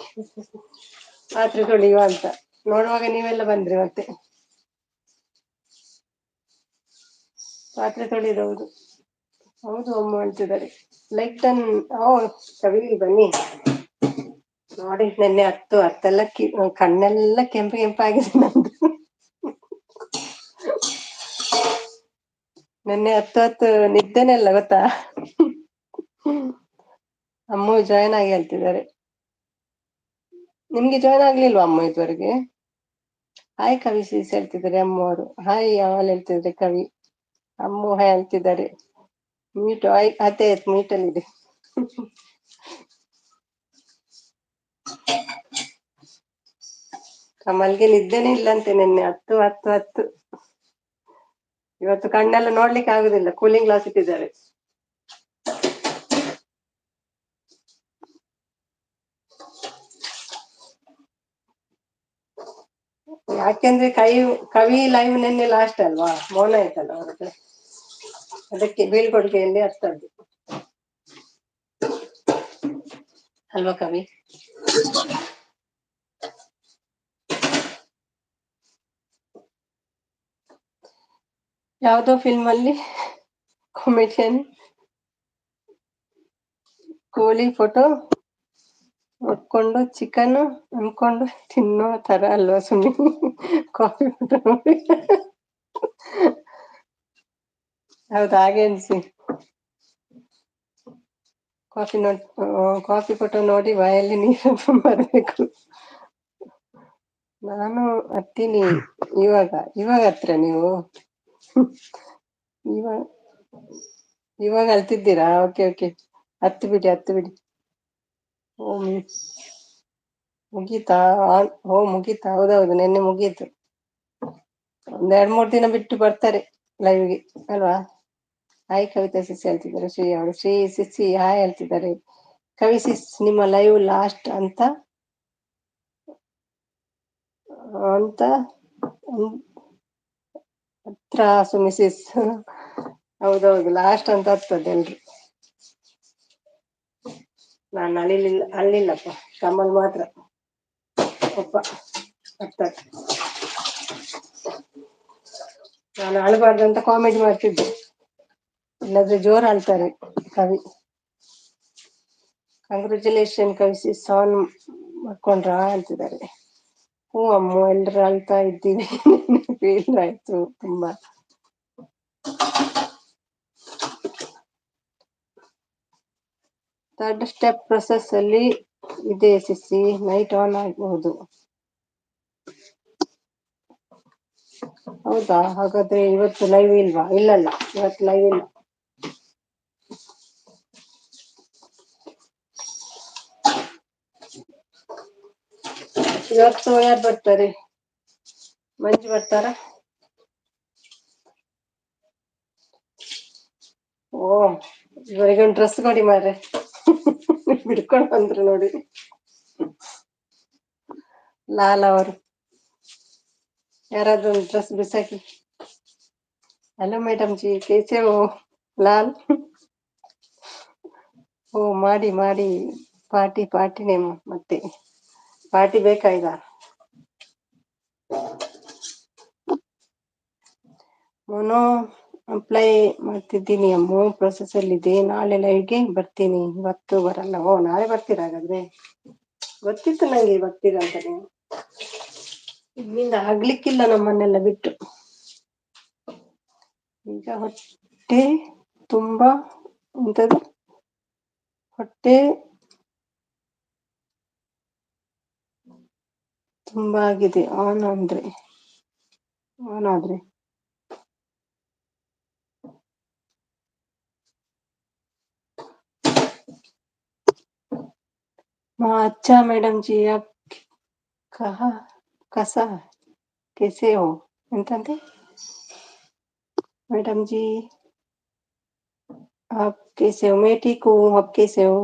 ಪಾತ್ರೆ ತೊಳೆಯುವ ಅಂತ. ನೋಡುವಾಗ ನೀವೆಲ್ಲ ಬಂದ್ರಿ ಮತ್ತೆ. ಪಾತ್ರೆ ತೊಳೆಯುವುದು. ಹೌದು, ಅಮ್ಮ ಹೇಳ್ತಿದ್ದಾರೆ ಲೈಕ್ ಟನ್. ಕವಿ ಬನ್ನಿ ನೋಡಿ. ನಿನ್ನೆ ಹತ್ತೆಲ್ಲ ಕಣ್ಣೆಲ್ಲ ಕೆಂಪಾಗಿದೆ ನಂದು. ನಿನ್ನೆ ಹತ್ತು ನಿದ್ದೆನೆಲ್ಲ ಗೊತ್ತಾ? ಅಮ್ಮ ಜಾಯ್ನ್ ಆಗಿ ಹೇಳ್ತಿದ್ದಾರೆ. ನಿಮ್ಗೆ ಜಾಯ್ನ್ ಆಗ್ಲಿಲ್ವಾ ಅಮ್ಮ ಇದುವರೆಗೆ? ಹಾಯ್ ಕವಿ ಸೀಸ್ ಹೇಳ್ತಿದ್ದಾರೆ ಅಮ್ಮ ಅವರು. ಹಾಯ್ ಯಾವಲ್ ಹೇಳ್ತಿದ್ರೆ ಕವಿ. ಅಮ್ಮ ಹಾಯ್ ಹೇಳ್ತಿದ್ದಾರೆ. ಮೀಟ್ ಅದೇ ಮೀಟಲ್ಲಿದೆ. ಕಮಲ್ಗೆ ನಿದ್ದೆನೇ ಇಲ್ಲಂತೆ ನಿನ್ನೆ 10 ಇವತ್ತು ಕಣ್ಣೆಲ್ಲ ನೋಡ್ಲಿಕ್ಕೆ ಆಗುದಿಲ್ಲ, ಕೂಲಿಂಗ್ ಗ್ಲಾಸ್ ಇಟ್ಟಿದ್ದಾರೆ. ಯಾಕೆಂದ್ರೆ ಕವಿ ಲೈವ್ ನಿನ್ನೆ ಲಾಸ್ಟ್ ಅಲ್ವಾ, ಮೌನ ಆಯ್ತಲ್ಲ ಅವ್ರದ್ದು, ಅದಕ್ಕೆ ಬೀಳ್ಕೊಡುಗೆಯಲ್ಲಿ ಅರ್ಥದ್ದು ಅಲ್ವಾ ಕವಿ. ಯಾವ್ದೋ ಫಿಲ್ಮ್ ಅಲ್ಲಿ ಕಾಮಿಡಿಯನ್ ಕೋಳಿ ಫೋಟೋ ಹೊಡ್ಕೊಂಡು ಚಿಕನ್ ಅನ್ಕೊಂಡು ತಿನ್ನೋ ತರ ಅಲ್ವಾ ಸುಮ್ಮನೆ ಕಾಫಿ ಫೋಟೋ ನೋಡಿ. ಹೌದು, ಹಾಗೆ ಅನ್ಸಿ. ಕಾಫಿ ಫೋಟೋ ನೋಡಿ ಬಾಯಲ್ಲಿ ನೀರು ಬರಬೇಕು. ನಾನು ಹತ್ತೀನಿ ಇವಾಗ ಹತ್ರ ನೀವು ಇವಾಗ ಅಲ್ತಿದ್ದೀರಾ? ಓಕೆ, ಹತ್ತು ಬಿಡಿ. ಓ ಮುಗೀತಾ? ಮುಗೀತಾ? ಹೌದೌದು, ನಿನ್ನೆ ಮುಗೀತು. 2-3 ದಿನ ಬಿಟ್ಟು ಬರ್ತಾರೆ ಲೈವ್ಗೆ ಅಲ್ವಾ? ಹಾಯ್ ಕವಿತಾ ಸಿಸಿ ಹೇಳ್ತಿದ್ದಾರೆ ಶ್ರೀ ಅವರು. ಶ್ರೀ ಸಿಸಿ ಹಾಯ್ ಹೇಳ್ತಿದ್ದಾರೆ. ಕವಿ ಸಿಸ್ ನಿಮ್ಮ ಲೈವ್ ಲಾಸ್ಟ್ ಅಂತ ಹತ್ರ ಮಿಸಿಸ್. ಹೌದೌದು, ಲಾಸ್ಟ್ ಅಂತ ಆಗ್ತದೆ ಎಲ್ರು. ನಾನು ಅಲ್ಲಿಲ್ಲಪ್ಪ, ಕಮಲ್ ಮಾತ್ರ ಒಪ್ಪ ಆಗ್ತದೆ. ನಾನು ಅಳಬಾರ್ದಂತ ಕಾಮಿಡಿ ಮಾಡ್ತಿದ್ದೆ, ಇಲ್ಲಾದ್ರೆ ಜೋರ್ ಅಳ್ತಾರೆ ಕವಿ. ಕಂಗ್ರ್ಯಾಚುಲೇಷನ್ ಕವಿಸಿ, ಸಾನ್ ಮಾಡ್ಕೊಂಡ್ರಾ ಅಂತಿದ್ದಾರೆ. ಹ್ಞೂ ಅಮ್ಮ, ಎಲ್ರು ಅಳ್ತಾ ಇದ್ದೀವಿ. ಫೀಲ್ ಆಯ್ತು ತುಂಬಾ. ಥರ್ಡ್ ಸ್ಟೆಪ್ ಪ್ರೊಸೆಸ್ ಅಲ್ಲಿ ಇದೆ ಸಿಸಿ, ನೈಟ್ ಆನ್ ಆಗಬಹುದು. ಹೌದಾ? ಹಾಗಾದ್ರೆ ಇವತ್ತು ಲೈವ್ ಇಲ್ವಾ? ಇಲ್ಲಲ್ಲ, ಇವತ್ತು ಲೈವ್ ಇಲ್ಲ. ಇವತ್ತು ಯಾರು ಬರ್ತಾರೆ? ಮಂಜು ಬರ್ತಾರ? ಓ, ಇವರಿಗೆ ಒಂದು ಡ್ರೆಸ್ ಕೊಡಿ ಮಾರ್ರೆ. ಬಿಡ್ಕೊಂಡು ಬಂದ್ರು ನೋಡಿ ಲಾಲ್ ಅವರು. ಯಾರಾದ್ರೂ ಒಂದು ಡ್ರೆಸ್ ಬಿಸಾಕಿ. ಹಲೋ ಮೇಡಮ್ ಜಿ, ಕೇಸೆ ಹೋ ಲಾಲ್? ಓ, ಮಾಡಿ ಪಾರ್ಟಿನೇ. ಮತ್ತೆ ಪಾರ್ಟಿ ಬೇಕಾ ಈಗ? ಮೋನೋ ಅಪ್ಲೈ ಮಾಡ್ತಿದ್ದೀನಿ ಅಮ್ಮು, ಪ್ರೊಸೆಸ್ ಅಲ್ಲಿ ಇದೆ. ನಾಳೆ ಲೈವ್ಗೆ ಬರ್ತೀನಿ, ಇವತ್ತು ಬರಲ್ಲ. ಓ, ನಾಳೆ ಬರ್ತೀರಾ? ಹಾಗಾದ್ರೆ ಗೊತ್ತಿತ್ತು ನಂಗೆ ಬರ್ತೀರಾ ಅಂತ. ನೀವು ಇಲ್ಲಿಂದ ಆಗ್ಲಿಕ್ಕಿಲ್ಲ ನಮ್ಮನ್ನೆಲ್ಲ ಬಿಟ್ಟು. ಈಗ ಹೊಟ್ಟೆ ತುಂಬಾ ಎಂತದು, ಹೊಟ್ಟೆ ತುಂಬಾ ಆಗಿದೆ. ಆನ್ ಆದ್ರೆ अच्छा मैडम जी, आप कसा कैसे हो ಎಂತಂತೆ? मैडम जी आप कैसे हो? मैं ठीक हूँ, आप कैसे हो?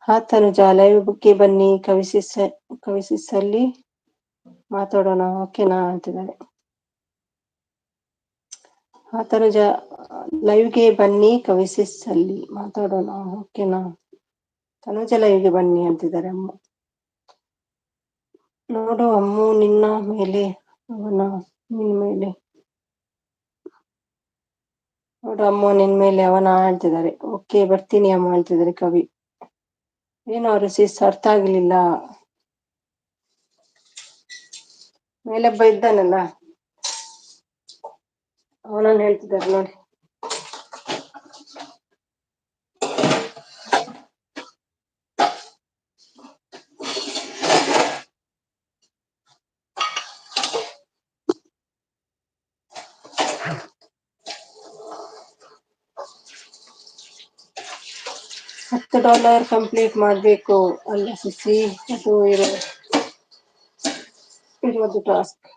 ಹಾ ತನುಜಾ, ಲೈವ್ಗೆ ಬನ್ನಿ, ಕವಿಸಿಸಲ್ಲಿ ಮಾತಾಡೋಣ ಓಕೆನಾ ಅಂತಿದ್ದಾರೆ. ಹಾ ತನುಜಾ, ಲೈವ್ಗೆ ಬನ್ನಿ, ಕವಿಸಿಸಲ್ಲಿ ಮಾತಾಡೋಣ ಓಕೆನಾ? ತನುಜಾ ಲೈವ್ಗೆ ಬನ್ನಿ ಅಂತಿದ್ದಾರೆ ಅಮ್ಮ. ನೋಡು ಅಮ್ಮು, ನಿನ್ನ ಮೇಲೆ ಅವನ ಹೇಳ್ತಿದ್ದಾರೆ. ಓಕೆ ಬರ್ತೀನಿ ಅಮ್ಮ ಹೇಳ್ತಿದ್ದಾರೆ ಕವಿ. ಏನು ಅವರು ಸಿಸ್ ಅರ್ಥ ಆಗ್ಲಿಲ್ಲ. ಮೇಲೊಬ್ಬ ಇದ್ದಾನಲ್ಲ, ಅವನನ್ನು ಹೇಳ್ತಿದ್ದಾರೆ ನೋಡಿ. $10 ಕಂಪ್ಲೀಟ್ ಮಾಡಬೇಕು ಅಲ್ಲ ಸಿಸಿ, ಅದು ಇರೋದು ಟಾಸ್ಕ್.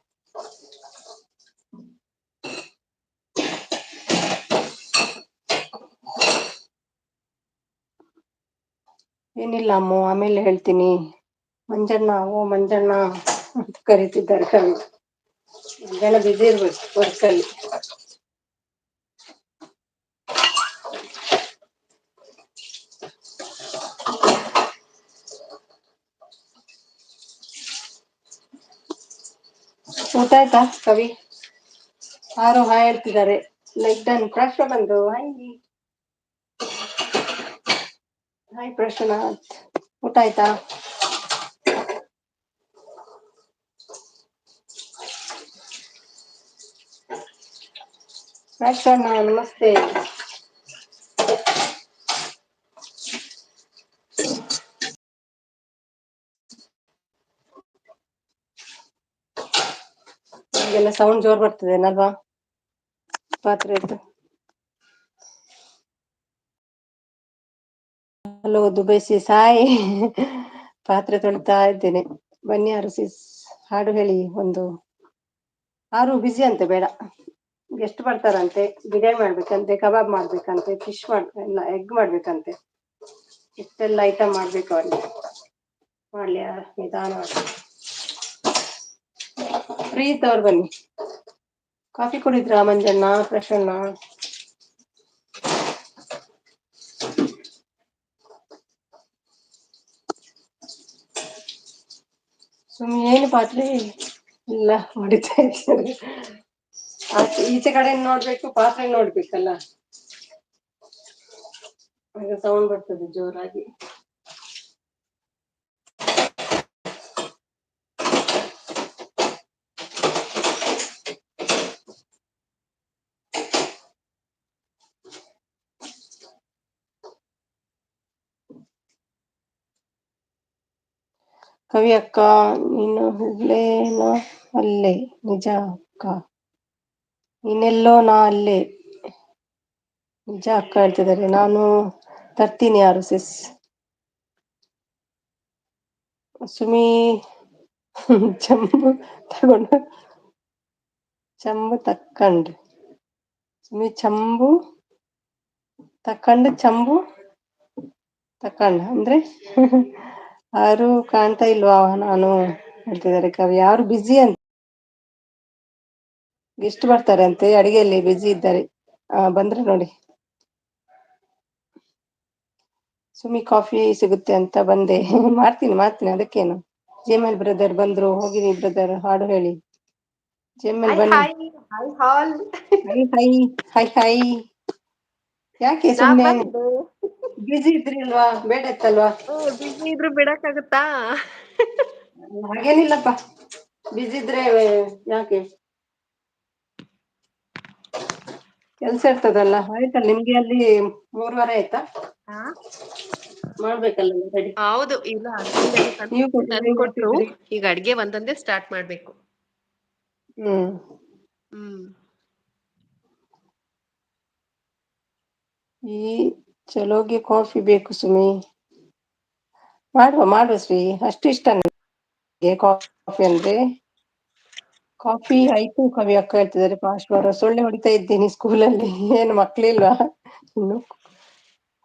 ಏನಿಲ್ಲ ಅಮ್ಮು, ಆಮೇಲೆ ಹೇಳ್ತೀನಿ. ಮಂಜಣ್ಣ, ಓ ಮಂಜಣ್ಣ ಅಂತ ಕರೀತಿದ್ದಾರೆ ಕವಿ. ಮಂಜಣ್ಣ ಬಿಸಿ ಇರ್ಬೇಕು ವರ್ಕಲ್ಲಿ. ಊಟ ಆಯ್ತಾ ಕವಿ? ಯಾರೋ ಹಾಯ್ ಹೇಳ್ತಿದ್ದಾರೆ. Like done. ಪ್ರಶ್ನೆ ಬಂದು ಹಾಯ್ ಪ್ರಶ್ನಾಥ್, ಊಟ ಆಯ್ತಾ? ಪ್ರಶ್ನ ನಮಸ್ತೆ. ಈಗೆಲ್ಲ ಸೌಂಡ್ ಜೋರ್ ಬರ್ತದೇನಲ್ವಾ ಪಾತ್ರೆದ್ದು? Hello Dubai sis, hi. ಪಾತ್ರೆ ತೊಳಿತಾ ಇದ್ದೇನೆ. ಬನ್ನಿ ಯಾರು ಸಿಸ್, ಹಾಡು ಹೇಳಿ ಒಂದು. ಯಾರು ಬಿಸಿ ಅಂತೆ, ಬೇಡ. ಗೆಸ್ಟ್ ಬರ್ತಾರಂತೆ, ಬಿರಿಯಾನಿ ಮಾಡ್ಬೇಕಂತೆ, ಕಬಾಬ್ ಮಾಡ್ಬೇಕಂತೆ, ಫಿಶ್ ಇಲ್ಲ ಎಗ್ ಮಾಡ್ಬೇಕಂತೆ. ಇಷ್ಟೆಲ್ಲ ಐಟಮ್ ಮಾಡ್ಬೇಕು ಅವ್ರಿಗೆ. ಮಾಡ್ಲಿ ನಿಧಾನವಾಗಿ. ಫ್ರೀ ಇದ್ದವ್ರು ಬನ್ನಿ. ಕಾಫಿ ಕುಡಿದ್ರಾ ಮಂಜಣ್ಣ, ಪ್ರಸನ್ನ? ಏನು ಪಾತ್ರೆ ಇಲ್ಲ ಹೊಡಿತಾ ಇದ್ದಾರೆ. ಈಚೆ ಕಡೆ ನೋಡ್ಬೇಕು, ಪಾತ್ರೆ ನೋಡ್ಬೇಕಲ್ಲ, ಆಗ ಸೌಂಡ್ ಬರ್ತದೆ ಜೋರಾಗಿ. ಕವಿ ಅಕ್ಕ, ನೀನು ಇಲ್ಲೇನೋ ಅಲ್ಲೇ, ನಿಜ ಅಕ್ಕ ನೀನೆಲ್ಲೋ ನಾ ಅಲ್ಲೇ. ನಿಜ ಅಕ್ಕ ಹೇಳ್ತಿದ್ದಾರೆ. ನಾನು ತರ್ತೀನಿ ಯಾರು ಸಿಸ್. ಸುಮಿ ಚಂಬು ತಗೊಂಡು ತಕ್ಕಂಡು, ಸುಮಿ ಚಂಬು ಚಂಬು ತಕೊಂಡ ಅಂದ್ರೆ ಯಾರು ಕಾಣ್ತಾ ಇಲ್ವಾ ನಾನು ಹೇಳ್ತಿದ್ದಾರೆ ಕವಿ. ಯಾರು ಬಿಸಿ ಅಂತ, ಗೆಸ್ಟ್ ಬರ್ತಾರೆ ಅಂತೆ, ಅಡಿಗೆಯಲ್ಲಿ ಬಿಸಿ ಇದ್ದಾರೆ. ಬಂದ್ರೆ ನೋಡಿ. ಸುಮಿ ಕಾಫಿ ಸಿಗುತ್ತೆ ಅಂತ ಬಂದೆ. ಮಾಡ್ತೀನಿ ಅದಕ್ಕೇನು. ಜೇಮಲ್ ಬ್ರದರ್ ಬಂದ್ರು, ಹೋಗಿನಿ ಬ್ರದರ್ ಹಾಡು ಹೇಳಿ. ಜೇಮಲ್ ಬನ್ನಿ. ಹೈ. ಯಾಕೆ ನಾ ಸುಮ್ನೆ ಬಂದೆ. ಬಿಸಿ ಇದ್ರಿ ಅಲ್ವಾ, ಬೇಡ ಇತ್ತಲ್ವಾ? ಬಿಸಿ ಇದ್ರು ಬಿಡಕ್ಕಾಗತ್ತಾ? ಹಾಗೇನಿಲ್ಲಪ್ಪ, ಬಿಸಿ ಇದ್ರೆ ಯಾಕೆ, ಕೆಲ್ಸ ಇರ್ತದಲ್ಲ. ಆಯ್ತಲ್ಲ ನಿಮ್ಗೆ ಅಲ್ಲಿ 3:30 ಆಯ್ತಾ? ಮಾಡ್ಬೇಕಲ್ಲ ರೆಡಿ. ಹೌದು, ಇಲ್ಲ ಅಂಗಡಿಯಲ್ಲಿ ನೀವು ತಂದು ಏನ್ ಕೊಟ್ರು. ಮಾಡ್ತಿದ್ರಿ? ಈಗ ಅಡ್ಗೆ ಒಂದೊಂದೇ ಸ್ಟಾರ್ಟ್ ಮಾಡ್ಬೇಕು. ಈ ಚಲೋಗೆ ಕಾಫಿ ಬೇಕು ಸುಮಿ. ಮಾಡುವ ಶ್ರೀ, ಅಷ್ಟು ಇಷ್ಟ ನನಗೆ ಕಾಫಿ ಅಂದ್ರೆ. ಕಾಫಿ ಆಯ್ತು ಕವಿ ಅಕ್ಕ ಹೇಳ್ತಿದ್ದಾರೆ. ಪಾಶ್ವಾರ ಸೊಳ್ಳೆ ಹೊಡಿತಾ ಇದ್ದೀನಿ ಸ್ಕೂಲಲ್ಲಿ. ಏನು ಮಕ್ಳಿಲ್ವಾ ಇನ್ನು?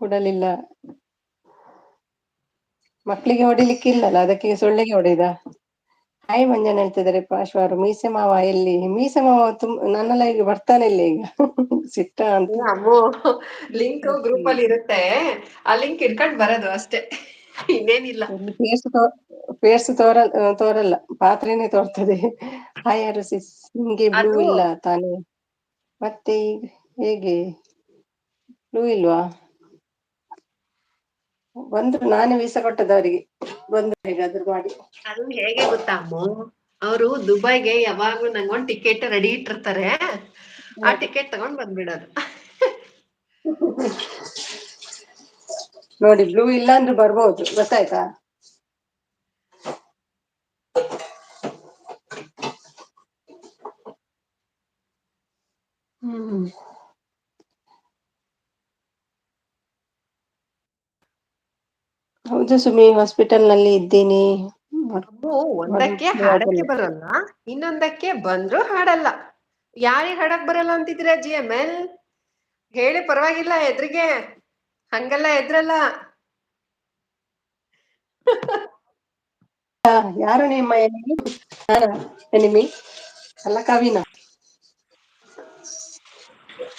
ಕೊಡಲಿಲ್ಲ. ಮಕ್ಳಿಗೆ ಹೊಡಿಲಿಕ್ಕಿಲ್ಲಲ್ಲ, ಅದಕ್ಕೆ ಸೊಳ್ಳೆಗೆ ಹೊಡೆದ. ಹಾಯ್ ಮಂಜನ್ ಹೇಳ್ತಿದ್ದಾರೆ ಪಾಶ್ವಾರು. ಮೀಸೆ ಮಾವ ಎಲ್ಲಿ? ಮೀಸೆ ಮಾವ ನನ್ನ ಲೈವ್ಗೆ ಬರ್ತಾನೆ ಇಲ್ಲ ಈಗ. ಸಿಟ್ಟ ಅಂತ. ಅಮ್ಮೋ, ಲಿಂಕ್ ಗ್ರೂಪ್ ಅಲ್ಲಿ ಇರುತ್ತೆ, ಆ ಲಿಂಕ್ ಇಟ್ಕೊಂಡ್ ಬರೋದು ಅಷ್ಟೇ, ಇನ್ನೇನಿಲ್ಲ. ಫೇಸ್ ತೋರಲ್ಲ, ಪಾತ್ರೆನೇ ತೋರ್ತದೆ. ಹಾಯ್ ಯಾರು ಸಿಸ್, ನಿಮ್ಗೆ ಬ್ಲೂ ಅದು ಇಲ್ಲ ತಾನೇ? ಮತ್ತೆ ಈಗ ಹೇಗೆ ಬ್ಲೂ ಇಲ್ವಾ? ಬಂದ್ರು, ನಾನೇ ವೀಸಾ ಕೊಟ್ಟದ್ದು ಅವರಿಗೆ. ಬಂದ್ರು ಹೇಗಾದ್ರು ಮಾಡಿ. ಅದು ಹೇಗೆ ಗೊತ್ತಾ ಅಮ್ಮು, ಅವರು ದುಬೈಗೆ ಯಾವಾಗ್ಲೂ ನಂಗೊಂದ್ ಟಿಕೆಟ್ ರೆಡಿ ಇಟ್ಟಿರ್ತಾರೆ. ಆ ಟಿಕೆಟ್ ತಗೊಂಡ್ ಬಂದ್ಬಿಡೋದು. ನೋಡಿ, ಬ್ಲೂ ಇಲ್ಲ ಅಂದ್ರೆ ಬರ್ಬೋದು, ಗೊತ್ತಾಯ್ತಾ? ಹೌದು ಸುಮಿ, ಹಾಸ್ಪಿಟಲ್ ನಲ್ಲಿ ಇದ್ದೀನಿ. ಅಮ್ಮು ಒಂದಕ್ಕೆ ಹಾಡಕ್ಕೆ ಬರಲ್ಲ, ಇನ್ನೊಂದಕ್ಕೆ ಬಂದ್ರು ಹಾಡಲ್ಲ. ಯಾರಿಗ್ ಹಾಡಕ್ ಬರಲ್ಲ ಅಂತಿದ್ದೀರಾ GML? ಹೇಳಿ ಪರವಾಗಿಲ್ಲ, ಎದ್ರಿಗೆ ಹಂಗೆಲ್ಲ ಎದ್ರಲ್ಲ. ಯಾರು ನಿಮ್ಮ ಎನಿಮಿ? ಅಲ್ಲ ಕವಿನ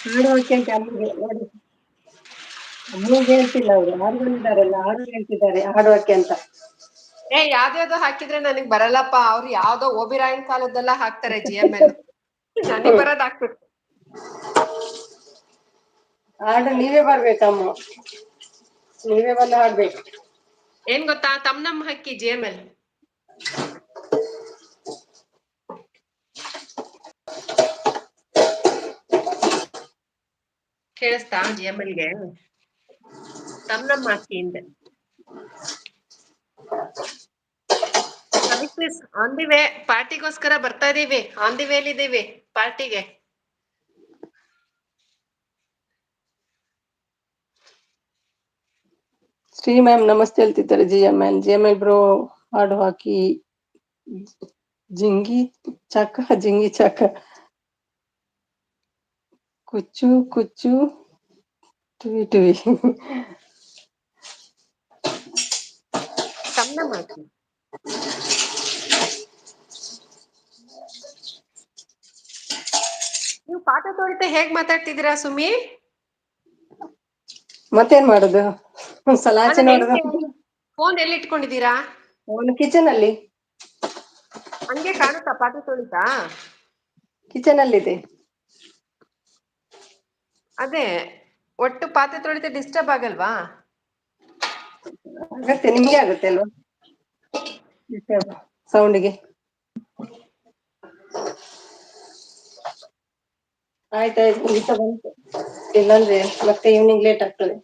ಹಾಡುವಕ್ಕೆ ಅಂತ ಅಮ್ಮಗೆ ಹೇಳ್ತಿಲ್ಲ, ಅವರು ಹಾಡು ಬಂದಿದ್ದಾರಲ್ಲ, ಹಾಡು ಹೇಳ್ತಿದ್ದಾರೆ ಹಾಡುವಕ್ಕೆ ಅಂತ. ಯಾವ್ದ್ಯಾವ್ದೋ ಹಾಕಿದ್ರೆ ನನಗ್ ಬರಲ್ಲಪ್ಪ. ಅವ್ರು ಯಾವ್ದೋ ಓಬಿರಾಯನ್ ಕಾಲದ್ದೆಲ್ಲ ಹಾಕ್ತಾರೆ GML. ನನಗ್ ಬರೋದ್ ಹಾಕ್ಬೇಕು. ಹಾಡು ನೀವೇ ಬರ್ಬೇಕಮ್ಮ, ನೀವೇ ಬಂದು ಹಾಡ್ಬೇಕು. ಏನ್ ಗೊತ್ತಾ, ತಮ್ನಮ್ ಹಾಕಿ GML. ಕೇಳಿಸ್ತಾ GMLಗೆ? ತಮ್ನಮ್ ಹಾಕಿ ಹಿಂದೆ. ಆನ್ ದಿ ವೇ, ಪಾರ್ಟಿಗೋಸ್ಕರ ಬರ್ತಾ ಇದೀವಿ. ಆನ್ ದಿ ವೇಲ್ ಇದೀವಿ ಪಾರ್ಟಿಗೆ. ಶ್ರೀ ಮ್ಯಾಮ್ ನಮಸ್ತೆ ಹೇಳ್ತಿದ್ದಾರೆ. GML ಬ್ರೋ ಹಾಡು ಹಾಕಿ. ಜಿಂಗಿ ಚಕ ಕುಚ್ಚು ಕುಚ್ಚು ಟುವಿ ಟುವಿ. ತಮ್ನಮ್ ಹಾಕಿ. ನೀವು ಪಾತ್ರೆ ತೊಳಿತ ಹೇಗ್ ಮಾತಾಡ್ತಿದ್ದೀರಾ ಸುಮಿ? ಮತ್ತೇನ್ ಮಾಡುದು, ಒಂದ್ಸಲ ಆಚೆ ನೋಡುದು. ಫೋನ್ ಎಲ್ಲಿ ಇಟ್ಕೊಂಡಿದ್ದೀರಾ? ಅವನು ಕಿಚನ್ ಅಲ್ಲಿ. ಹಂಗೆ ಕಾಣುತ್ತಾ ಪಾತ್ರೆ ತೊಳಿತಾ? ಕಿಚನ್ ಅಲ್ಲಿ ಇದೆ. ಅದೇ ಒಟ್ಟು ಪಾತ್ರೆ ತೊಳಿತ ಡಿಸ್ಟರ್ಬ್ ಆಗಲ್ವಾ? ಆಗತ್ತೆ, ನಿಮ್ಗೆ ಆಗುತ್ತೆ ಅಲ್ವಾ ಸೌಂಡಿಗೆ. ಆಯ್ತಾಯ್ತು, ಮುಗಿತಾ ಬಂತು. ಇಲ್ಲಾಂದ್ರೆ ಮತ್ತೆ ಈವ್ನಿಂಗ್ ಲೇಟ್ ಆಗ್ತದೆ.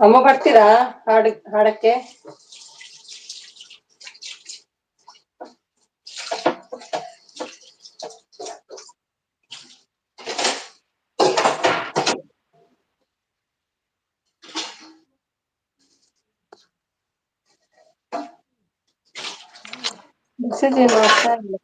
ಅಮ್ಮ ಬರ್ತೀರಾ ಹಾಡಕ್ಕೆ? ಮೆಸೇಜ್ ಏನು ಆಗ್ತಾ ಇಲ್ಲ.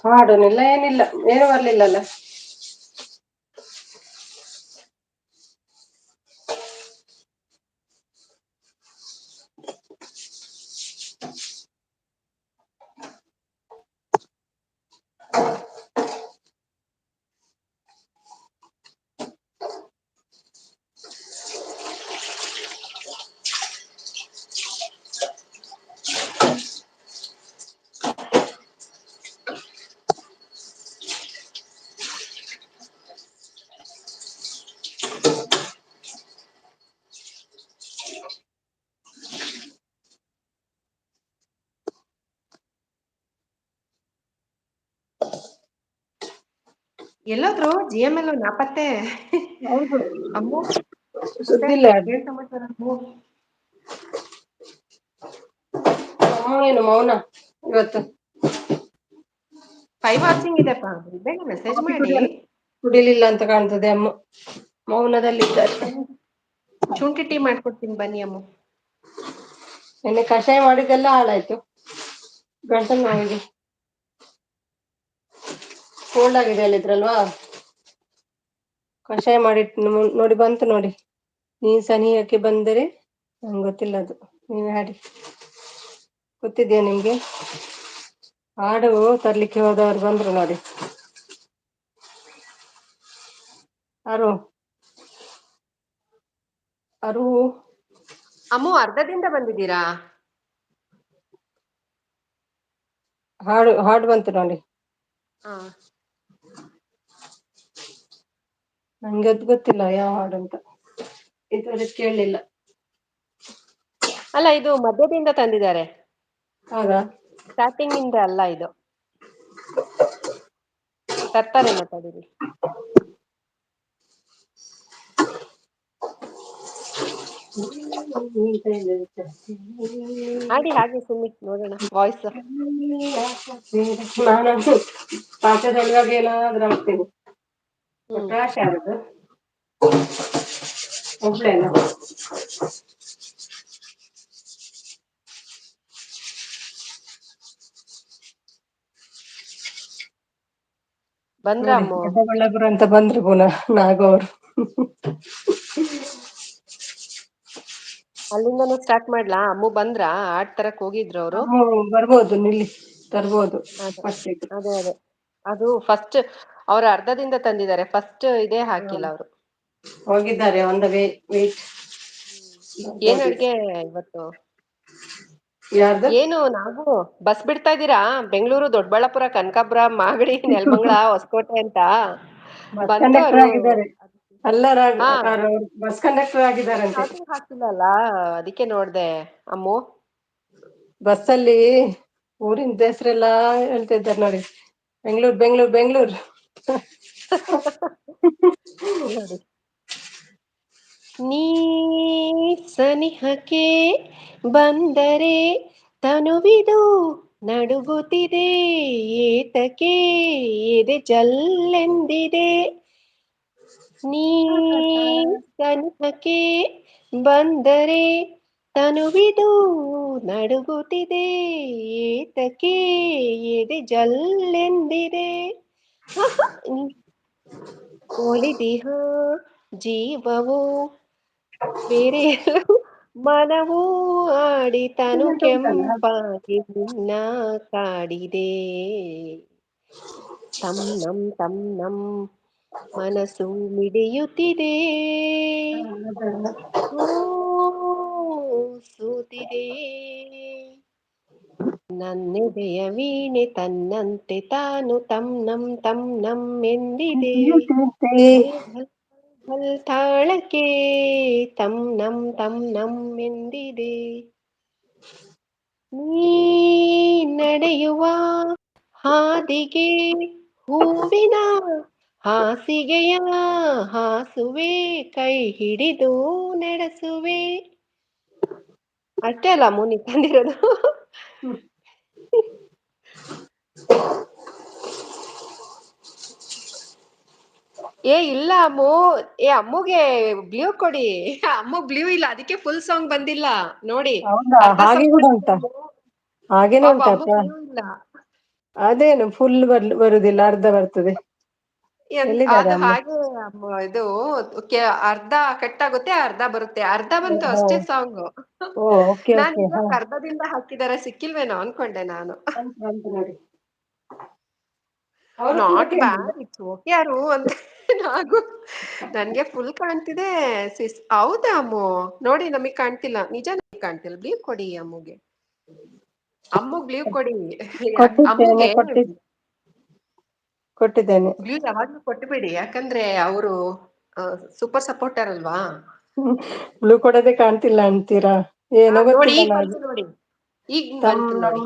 ಹಾಡುನಿಲ್ಲ ಏನಿಲ್ಲ, ಏನು ಬರ್ಲಿಲ್ಲಲ್ಲ. ಎಲ್ಲೋದ್ರು GML ನಾಪತ್ತೆ? ಹೌದು, ಅಮ್ಮು ಮತ್ತೆ ಸುದ್ದಿಲ್ಲ. ಏನ್ ಸಮಾಚಾರ ಅಮ್ಮು? ಏನು ಮೌನ ಇವತ್ತು? 5 ವಾಚಿಂಗ್ ಇದೆಪ್ಪ, ಬೇಗ ಮೆಸೇಜ್ ಕಾಫಿ ಮಾಡಿ. ಕುಡಿಲಿಲ್ಲ ಅಂತ ಕಾಣ್ತದೆ ಅಮ್ಮ, ಮೌನದಲ್ಲಿದ್ದಾರೆ. ಶುಂಠಿ ಟೀ ಮಾಡ್ಕೊಡ್ತೀನಿ ಬನ್ನಿ ಅಮ್ಮು. ನಿನ್ನೆ ಕಷಾಯ ಮಾಡಿದ್ದೆಲ್ಲ ಹಾಳಾಯ್ತು, ಗಂಟಲು ನೋವಿಗೆ. ಕೋಲ್ಡ್ ಆಗಿದೆ ಹೇಳಿದ್ರಲ್ವಾ, ಕಷಾಯ ಮಾಡಿ ನೋಡಿ ಬಂತು ನೋಡಿ. ನೀನ್ ಸನಿಹಕ್ಕೆ ಬಂದರೆ ನಂಗೆ ಗೊತ್ತಿಲ್ಲ, ಅದು ನೀವೇ ಹಾಡಿ. ಗೊತ್ತಿದ್ಯಾ ನಿಮ್ಗೆ? ಹಾಡು ತರ್ಲಿಕ್ಕೆ ಹೋದವ್ರು ಬಂದ್ರು ನೋಡಿ. ಅರು ಅಮ್ಮು ಅರ್ಧದಿಂದ ಬಂದಿದ್ದೀರಾ? ಹಾಡು ಬಂತು ನೋಡಿ. ಹಾ, ನಂಗೆ ಅದು ಗೊತ್ತಿಲ್ಲ ಯಾವ ಹಾಡು ಅಂತ, ಇದುವರೆಗೆ ಕೇಳಲಿಲ್ಲ. ಅಲ್ಲ ಇದು ಮಧ್ಯದಿಂದ ತಂದಿದ್ದಾರೆ, ಹೌದಾ? ಸ್ಟಾರ್ಟಿಂಗ್ ಇಂದ ಅಲ್ಲ ಇದು. ತರ್ತಾರೇನೋ ತಡೀರಿ. ಆಡಿ ಹಾಗೆ ಸುಮ್ಮನೆ ನೋಡೋಣ ವಾಯ್ಸ್. ನಾನು ಪಾಠದೊಳಗಾಗ ಏನಾದ್ರೂ ಆಗ್ತೀನಿ. ಪ್ರಕಾಶ್ ಯಾರದು? ಒಬ್ಳೇನಾ? ಬಂದ್ರ ನೋಡಿ ಅಮ್ಮ? ದೊಡ್ಡಬಳ್ಳಾಪುರ ಅಂತ ಬಂದ್ರು ಪುನಃ ನಾಗವ್ರು. ಅಲ್ಲಿಂದನೂ ಸ್ಟಾರ್ಟ್ ಮಾಡ್ಲಾ? ಅಮ್ಮು ಬಂದ್ರಾ? ಆಡ್ ತರಕ್ ಹೋಗಿದ್ರು ಅವರು. ಬರ್ಬೋದು, ನಿಲ್ಲಿ ತರ್ಬೋದು. ಅದೇ ಅದು ಫಸ್ಟ್ ಅವ್ರ ಅರ್ಧದಿಂದ ತಂದಿದ್ದಾರೆ, ಫಸ್ಟ್ ಇದೇ ಹಾಕಿಲ್ಲ ಅವರು. ಹೋಗಿದ್ದಾರೆ ಆನ್ ದ ವೇಟ್. ಏನ್ ಅಡ್ಗೆ ಇವತ್ತು? ಯಾರ್ದು? ಏನು ನಾವು ಬಸ್ ಬಿಡ್ತಾ ಇದ್ದೀರಾ? ಬೆಂಗಳೂರು, ದೊಡ್ಡಬಳ್ಳಾಪುರ, ಕನಕಾಪುರ, ಮಾಗಡಿ, ನೆಲಮಂಗಲ, ಹೊಸಕೋಟೆ ಅಂತ ಬಸ್ ಬಂತು ಕಂಡಕ್ಟರ್ ಅವರು. ಆಗಿದ್ದಾರೆ. ಅಲ್ಲ ಹಾ, ಬಸ್ ಕಂಡಕ್ಟರ್ ಆಗಿದ್ದಾರಂತೆ. ಅದು ಹಾಕಿಲ್ಲಲ್ಲ, ಅದಕ್ಕೆ ನೋಡ್ದೆ ಅಮ್ಮು. ಬಸ್ಸಲ್ಲಿ ಊರಿನ ಹೆಸರೆಲ್ಲಾ ಹೇಳ್ತಿದ್ದಾರೆ ನೋಡಿ. ಬೆಂಗಳೂರು ಬೆಂಗಳೂರು ಬೆಂಗಳೂರು. ನೋಡಿ, ನೀ ಸನಿಹಕ್ಕೆ ಬಂದರೆ ತನುವಿದು ನಡುಗುತ್ತಿದೆ, ಏತಕ್ಕೆ ಎದೆ ಜಲ್ಲೆಂದಿದೆ. ನೀ ಸನಿಹಕ್ಕೆ ಬಂದರೆ ತನುವಿದು ನಡುಗುತ್ತಿದೆ, ಏತಕ್ಕೆ ಎದೆ ಜಲ್ಲೆಂದಿದೆ. ಒಲಿದಿಹ ಜೀವವು ಬೇರೆ ಮನವೂ ಆಡಿತನು ಕೆಂಪಾಗಿ ನಿನ್ನ ಕಾಡಿದೆ. ತಮ್ ನಮ್ ಮನಸ್ಸು ಮಿಡಿಯುತ್ತಿದೆ, ಓ ಸೋತಿದೆ. ನನ್ನೆದೆಯ ವೀಣೆ ತನ್ನಂತೆ ತಾನು ತಮ್ ನಮ್ ಎಂದಿದೆ. ಘಲ್ ಘಲ್ ತಾಳಕ್ಕೆ ತಮ್ ನಮ್ ಎಂದಿದೆ. ನೀ ನಡೆಯುವ ಹಾದಿಗೆ ಹೂವಿನ ಹಾಸಿಗೆಯ ಹಾಸುವೆ, ಕೈ ಹಿಡಿದು ನಡೆಸುವೆ. ಅಷ್ಟೇ ಅಲ್ಲ ಮುನಿ ತಂದಿರೋದು. ಇಲ್ಲ ಅಮ್ಮು, ಅಮ್ಮುಗೆ ಬ್ಲೂ ಕೊಡಿ. ಅಮ್ಮು ಬ್ಲೂ ಇಲ್ಲ, ಅದಕ್ಕೆ ಫುಲ್ ಸಾಂಗ್ ಬಂದಿಲ್ಲ ನೋಡಿ. ಹೌದಾ? ಅರ್ಧ ಹಾಗೆ ಸಾಂಗ್ ಕೂಡ ಬಂದಿದೆ ಉಂಟಾ? ಅಮ್ಮು. ಹಾಗೇನೆ ಪಾಪ ಅಮ್ಮು ಉಂಟಪ್ಪ. ಬ್ಲೂ ಇಲ್ಲ. ಅದೇನು ಫುಲ್ ಬರುದಿಲ್ಲ, ಅರ್ಧ ಬರ್ತದೆ. ಎಲ್ಲಿದ್ದಾರೆ ಅದು ಅಮ್ಮ? ಹಾಗೆ ಇದು ಅರ್ಧ ಕಟ್ ಆಗುತ್ತೆ, ಅರ್ಧ ಬರುತ್ತೆ. ಅರ್ಧ ಬಂತು ಓಹೋ. ಅಷ್ಟೇ ಸಾಂಗ್. ಓ, ಓಕೆ ನಾನ್ ಓಕೆ. ಇವಾಗ ಅರ್ಧದಿಂದ ಹಾಕಿದಾರೆ ಸಿಕ್ಕಿಲ್ವೇನೋ ಅನ್ಕೊಂಡೆ ನಾನು. ನೋಡಿ, ಅವರು ಕೂಡ ನಾಟ್ ಕೇಳಿದ್ರು. ಬ್ಯಾಡ್, ಇಟ್ಸ್ ಓಕೆ ಯಾರು ಅಂತ ನಾನು. ನನ್ಗೆ ಫುಲ್ ಕಾಣ್ತಿದೆ. ಹೌದಾ ಅಮ್ಮು? ನೋಡಿ, ನಮಗ್ ಕಾಣ್ತಿಲ್ಲ, ನಿಜ ನಮಗ್ ಕಾಣ್ತಿಲ್ಲ. ಬ್ಲೀವ್ ಕೊಡಿ ಅಮ್ಮುಗೆ, ಅಮ್ಮುಗ್ ಬ್ಲೀವ್ ಕೊಡಿ. ಕೊಟ್ಟಿದ್ದೇನೆ ಅಮ್ಮುಗೆ ಕೊಟ್ಟಿದ್ದೇನೆ. ಬ್ಲೂ ಯಾವಾಗ್ಲೂ ಕೊಟ್ಟುಬಿಡಿ, ಯಾಕಂದ್ರೆ ಅವರು ಸೂಪರ್ ಸಪೋರ್ಟರ್ ಅಲ್ವಾ. ಬ್ಲೂ ಕೊಡೋದೇ ಕಾಣ್ತಿಲ್ಲ ಅಂತೀರಾ? ಏನೋ ನೋಡಿ ಗೊತ್ತಿಲ್ಲ ಈಗ ನಾನು. ಬಂತು ನೋಡಿ, ಈಗ ತಮ್ ಬಂತು ನೋಡಿ.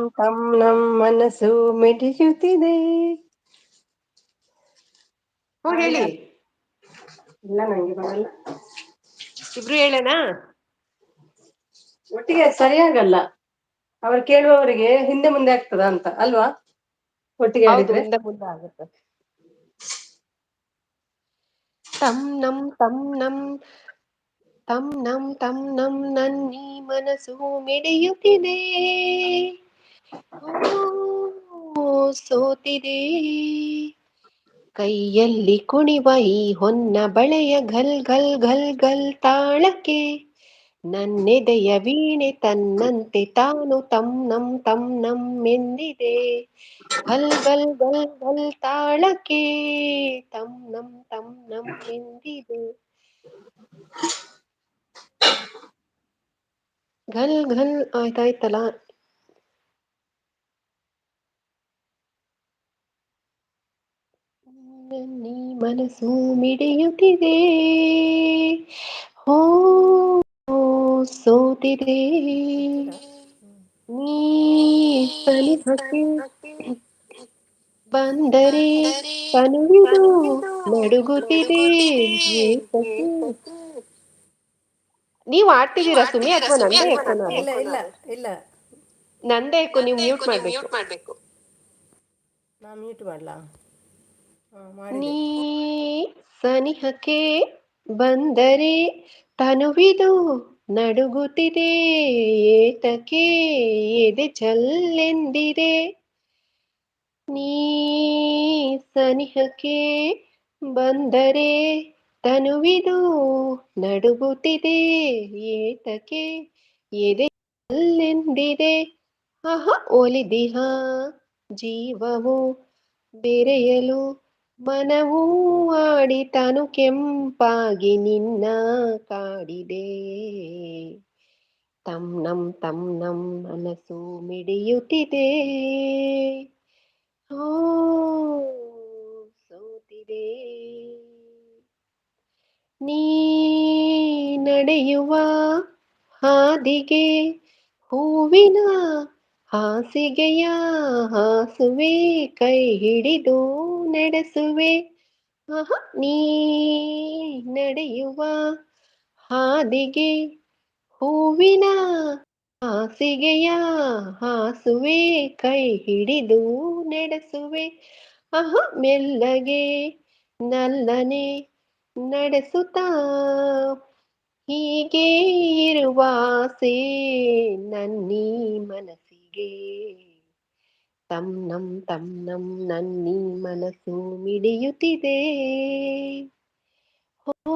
ನಮ್ ಮನಸ್ಸು ಮಿಡಿಯುತ್ತಿದೆ. ಹೇಳಿ. ಇಲ್ಲ, ನಂಗೆ ಬರಲ್ಲ. ಇಬ್ರು ಹೇಳನಾ? ಒಟ್ಟಿಗೆ ಸರಿಯಾಗಲ್ಲ. ಅವ್ರು ಕೇಳುವವರಿಗೆ ಹಿಂದೆ ಮುಂದೆ ಆಗ್ತದ ಅಂತ ಅಲ್ವಾ? ಒಟ್ಟಿಗೆ ಹೌದು, ಆಡಿದ್ರೆ ಹಿಂದೆ ಮುಂದೆ ಆಗುತ್ತೆ. ತಮ್ ನಮ್ ನನ್ನೀ ಮನಸ್ಸು ಮಿಡಿಯುತ್ತಿದೆ, ಓ ಸೋತಿದೆ. ಕೈಯಲ್ಲಿ ಕುಣಿವ ಈ ಹೊನ್ನ ಬಳೆಯ ಘಲ್ ಘಲ್ ಘಲ್ ಘಲ್ ತಾಳಕ್ಕೆ, ನನ್ನೆದೆಯ ವೀಣೆ ತನ್ನಂತೆ ತಾನು ತಮ್ ನಮ್ ಎಂದಿದೆ. ಘಲ್ ಘಲ್ ಘಲ್ ಘಲ್ ತಾಳಕ್ಕೆ ತಮ್ ನಮ್ ಎಂದಿದೆ. ಘಲ್ ಘಲ್ ಆಯ್ತಾಯ್ತಲ್ಲ. ನನ್ನೀ ಮನಸ್ಸು ಮಿಡಿಯುತ್ತಿದೆ, ಹೋ ಸೋತಿದೆ ನೀ ಸನಿಹಕ್ಕೆ ಬಂದರೆ ತನುವಿದು ನಡುಗುತ್ತಿದೆ ಏತಕ್ಕೆ. ನೀವು ಆಡ್ತಿದ್ದೀರಾ ಸುಮ್ಮನೆ ಅಥವಾ ನಂದೇ ಎಕ್ಕೋನ ಅದು? ಇಲ್ಲ ಇಲ್ಲ ಇಲ್ಲ, ನಂದೇ ಎಕ್ಕೋ, ನೀವು ಮ್ಯೂಟ್ ಮಾಡ್ಬೇಕು. ನಾ ಮ್ಯೂಟ್ ಮಾಡಲಾ? ಹಾಂ, ನೀ ಮಾಡಿದೆ. ಸನಿಹಕ್ಕೆ ಬಂದರೆ ತನುವಿದು ನಡುಗುತ್ತಿದೆ ಏತಕ್ಕೆ ಎದೆ ಚಲ್ಲೆಂದಿದೆ. ನೀ ಸನಿಹಕ್ಕೆ ಬಂದರೆ ತನುವಿದು ನಡುಗುತ್ತಿದೆ ಏತಕ್ಕೆ ಎದೆ ಚಲ್ಲೆಂದಿದೆ. ಆಹ ಒಲಿದಿಹ ಜೀವವು ಬೆರೆಯಲು ಮನವೂ ಆಡಿ ತನು ಕೆಂಪಾಗಿ ನಿನ್ನ ಕಾಡಿದೆ. ತಂ ನಂ ಮನಸ್ಸು ಮಿಡಿಯುತ್ತಿದೆ. ಓ ಸೋತಿದೆ ನೀ ನಡೆಯುವ ಹಾದಿಗೆ ಹೂವಿನ ಹಾಸಿಗೆಯ ಹಾಸುವೆ ಕೈ ಹಿಡಿದು ನಡೆಸುವೆ. ಆಹ ನೀ ನಡೆಯುವ ಹಾದಿಗೆ ಹೂವಿನ ಹಾಸಿಗೆಯ ಹಾಸುವೆ ಕೈ ಹಿಡಿದು ನಡೆಸುವೆ. ಆಹ ಮೆಲ್ಲಗೆ ನಲ್ಲನೆ ನಡೆಸುತ್ತಾ ಹೀಗೆ ಇರುವ ಆಸೆ ನನ್ನೀ ಮನಸ್ಸಿಗೆ. ತಂ ನಂ ನನ್ನೀ ಮನಸ್ಸು ಮಿಡಿಯುತ್ತಿದೆ. ಹೋ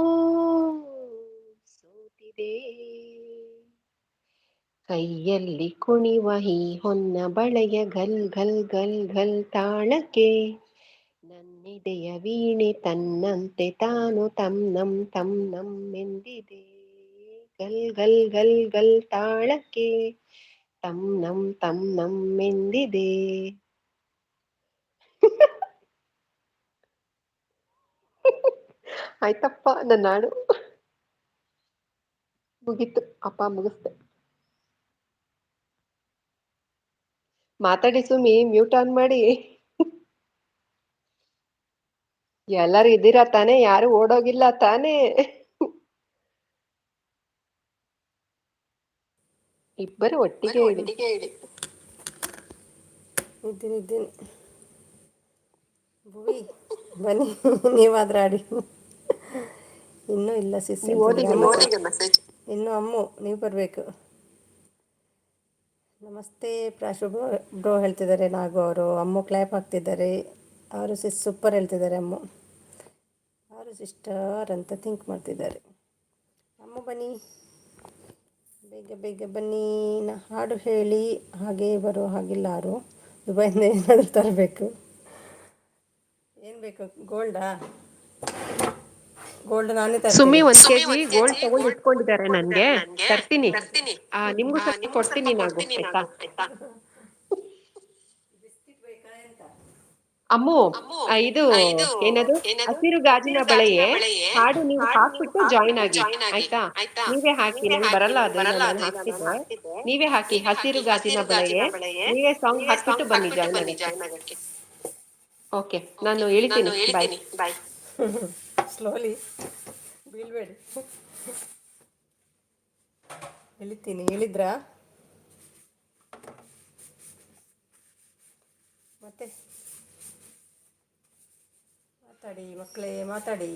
ಸೋತಿದೆ ಕೈಯಲ್ಲಿ ಕುಣಿವ ಈ ಹೊನ್ನ ಬಳೆಯ ಘಲ್ ಘಲ್ ಘಲ್ ಘಲ್ ತಾಳಕ್ಕೆ ನನ್ನಿದೆಯ ವೀಣೆ ತನ್ನಂತೆ ತಾನು ತಂ ನಂ ಎಂದಿದೆ. ಗಲ್ ಗಲ್ ಗಲ್ ಗಲ್ ತಾಳಕ್ಕೆ ತಂ ನಂ ಎಂದಿದೆ. ಆಯ್ತಪ್ಪ ನನ್ನ ಹಾಡು ಮುಗೀತು. ಅಪ್ಪ ಮುಗಿಸ್ದೆ. ಮಾತಾಡಿ ಸುಮಿ, ಮ್ಯೂಟ್ ಆನ್ ಮಾಡಿ. ಎಲ್ಲರೂ ಇದ್ದೀರಾ ತಾನೇ? ಯಾರು ಓಡೋಗಿಲ್ಲ ತಾನೇ? ಇಬ್ಬರು ಒಟ್ಟಿಗೆ ಇಡಿ. ಇದ್ದೀನಿ. ಭುವಿ ಬನ್ನಿ, ನೀವಾದ್ರೂ ಆಡಿ. ಇನ್ನೂ ಇಲ್ಲ ಸಿಸ್ ನೀವು ಹೇಳ್ತಿದ್ದಾರೆ. ಓದಿಗೆ ಮೆಸೇಜ್. ಇನ್ನೂ ಅಮ್ಮು ನೀವು ಬರಬೇಕು. ನಮಸ್ತೆ ಪ್ರಾಶು ಬ್ರೋ ಹೇಳ್ತಿದ್ದಾರೆ ನಾಗು ಅವರು. ಅಮ್ಮು ಕ್ಲ್ಯಾಪ್ ಹಾಕ್ತಿದ್ದಾರೆ. ಅವರು ಸೂಪರ್ ಹೇಳ್ತಿದ್ದಾರೆ ಅಮ್ಮು. ಅವರು ಸಿಸ್ಟರ್ ಅಂತ ಥಿಂಕ್ ಮಾಡ್ತಿದ್ದಾರೆ. ಅಮ್ಮು ಬನ್ನಿ, ಬೇಗ ಬೇಗ ಬನ್ನಿ. ಹಾಡು ಹೇಳಿ. ಹಾಗೆ ಬರೋ ಹಾಗಿಲ್ಲ ಯಾರು. ದುಬೈಯಿಂದ ಏನಾದರೂ ತರಬೇಕು. ಏನು ಬೇಕು? ಗೋಲ್ಡಾ? ಗೋಲ್ಡ್ ನಾನೇ ಸುಮ್ಮಿ ತರ್ತೀನಿ. 1 kg ಗೋಲ್ಡ್ ತಗೊಂಡು ಇಟ್ಕೊಂಡಿದ್ದಾರೆ ನನ್ಗೆ. ತರ್ತೀನಿ. ನಿಮ್ಗೂ ಸಹ ಕೊಡ್ತೀನಿ ನಾವು, ಆಯ್ತಾ? ಬಿಸ್ಕಿಟ್ ಬೇಕಾ ಎಂತ? ಅಮ್ಮು, ಇದು ಏನದು ಹಸಿರು ಗಾಜಿನ ಬಳೆಯೇ ಹಾಡು ನೀವು ಹಾಕ್ಬಿಟ್ಟು ಜಾಯಿನ್ ಆಗಿ, ಆಯ್ತಾ? ನೀವೇ ಹಾಕಿ, ನಂಗೆ ಬರಲ್ಲ ಅದು, ಇಲ್ಲ ನಾನು ಹಾಕ್ತಿದ್ದೆ. ನೀವೇ ಹಾಕಿ ಹಸಿರು ಗಾಜಿನ ಬಳೆಯೇ. ನೀವೇ ಸಾಂಗ್ ಹಾಕ್ಬಿಟ್ಟು ಬನ್ನಿ ಜಾಯಿನ್ ಆಗಕ್ಕೆ. ಓಕೆ, ನಾನು ಇಳಿತೀನಿ. ಬಾಯ್. ಸ್ಲೋಲಿ ಬೀಳ್ಬೇಡಿ. ಇಳಿತೀನಿ. ಇಳಿದ್ರಾ? ಮತ್ತೆ ಮಾತಾಡಿ ಮಕ್ಕಳೇ, ಮಾತಾಡಿ.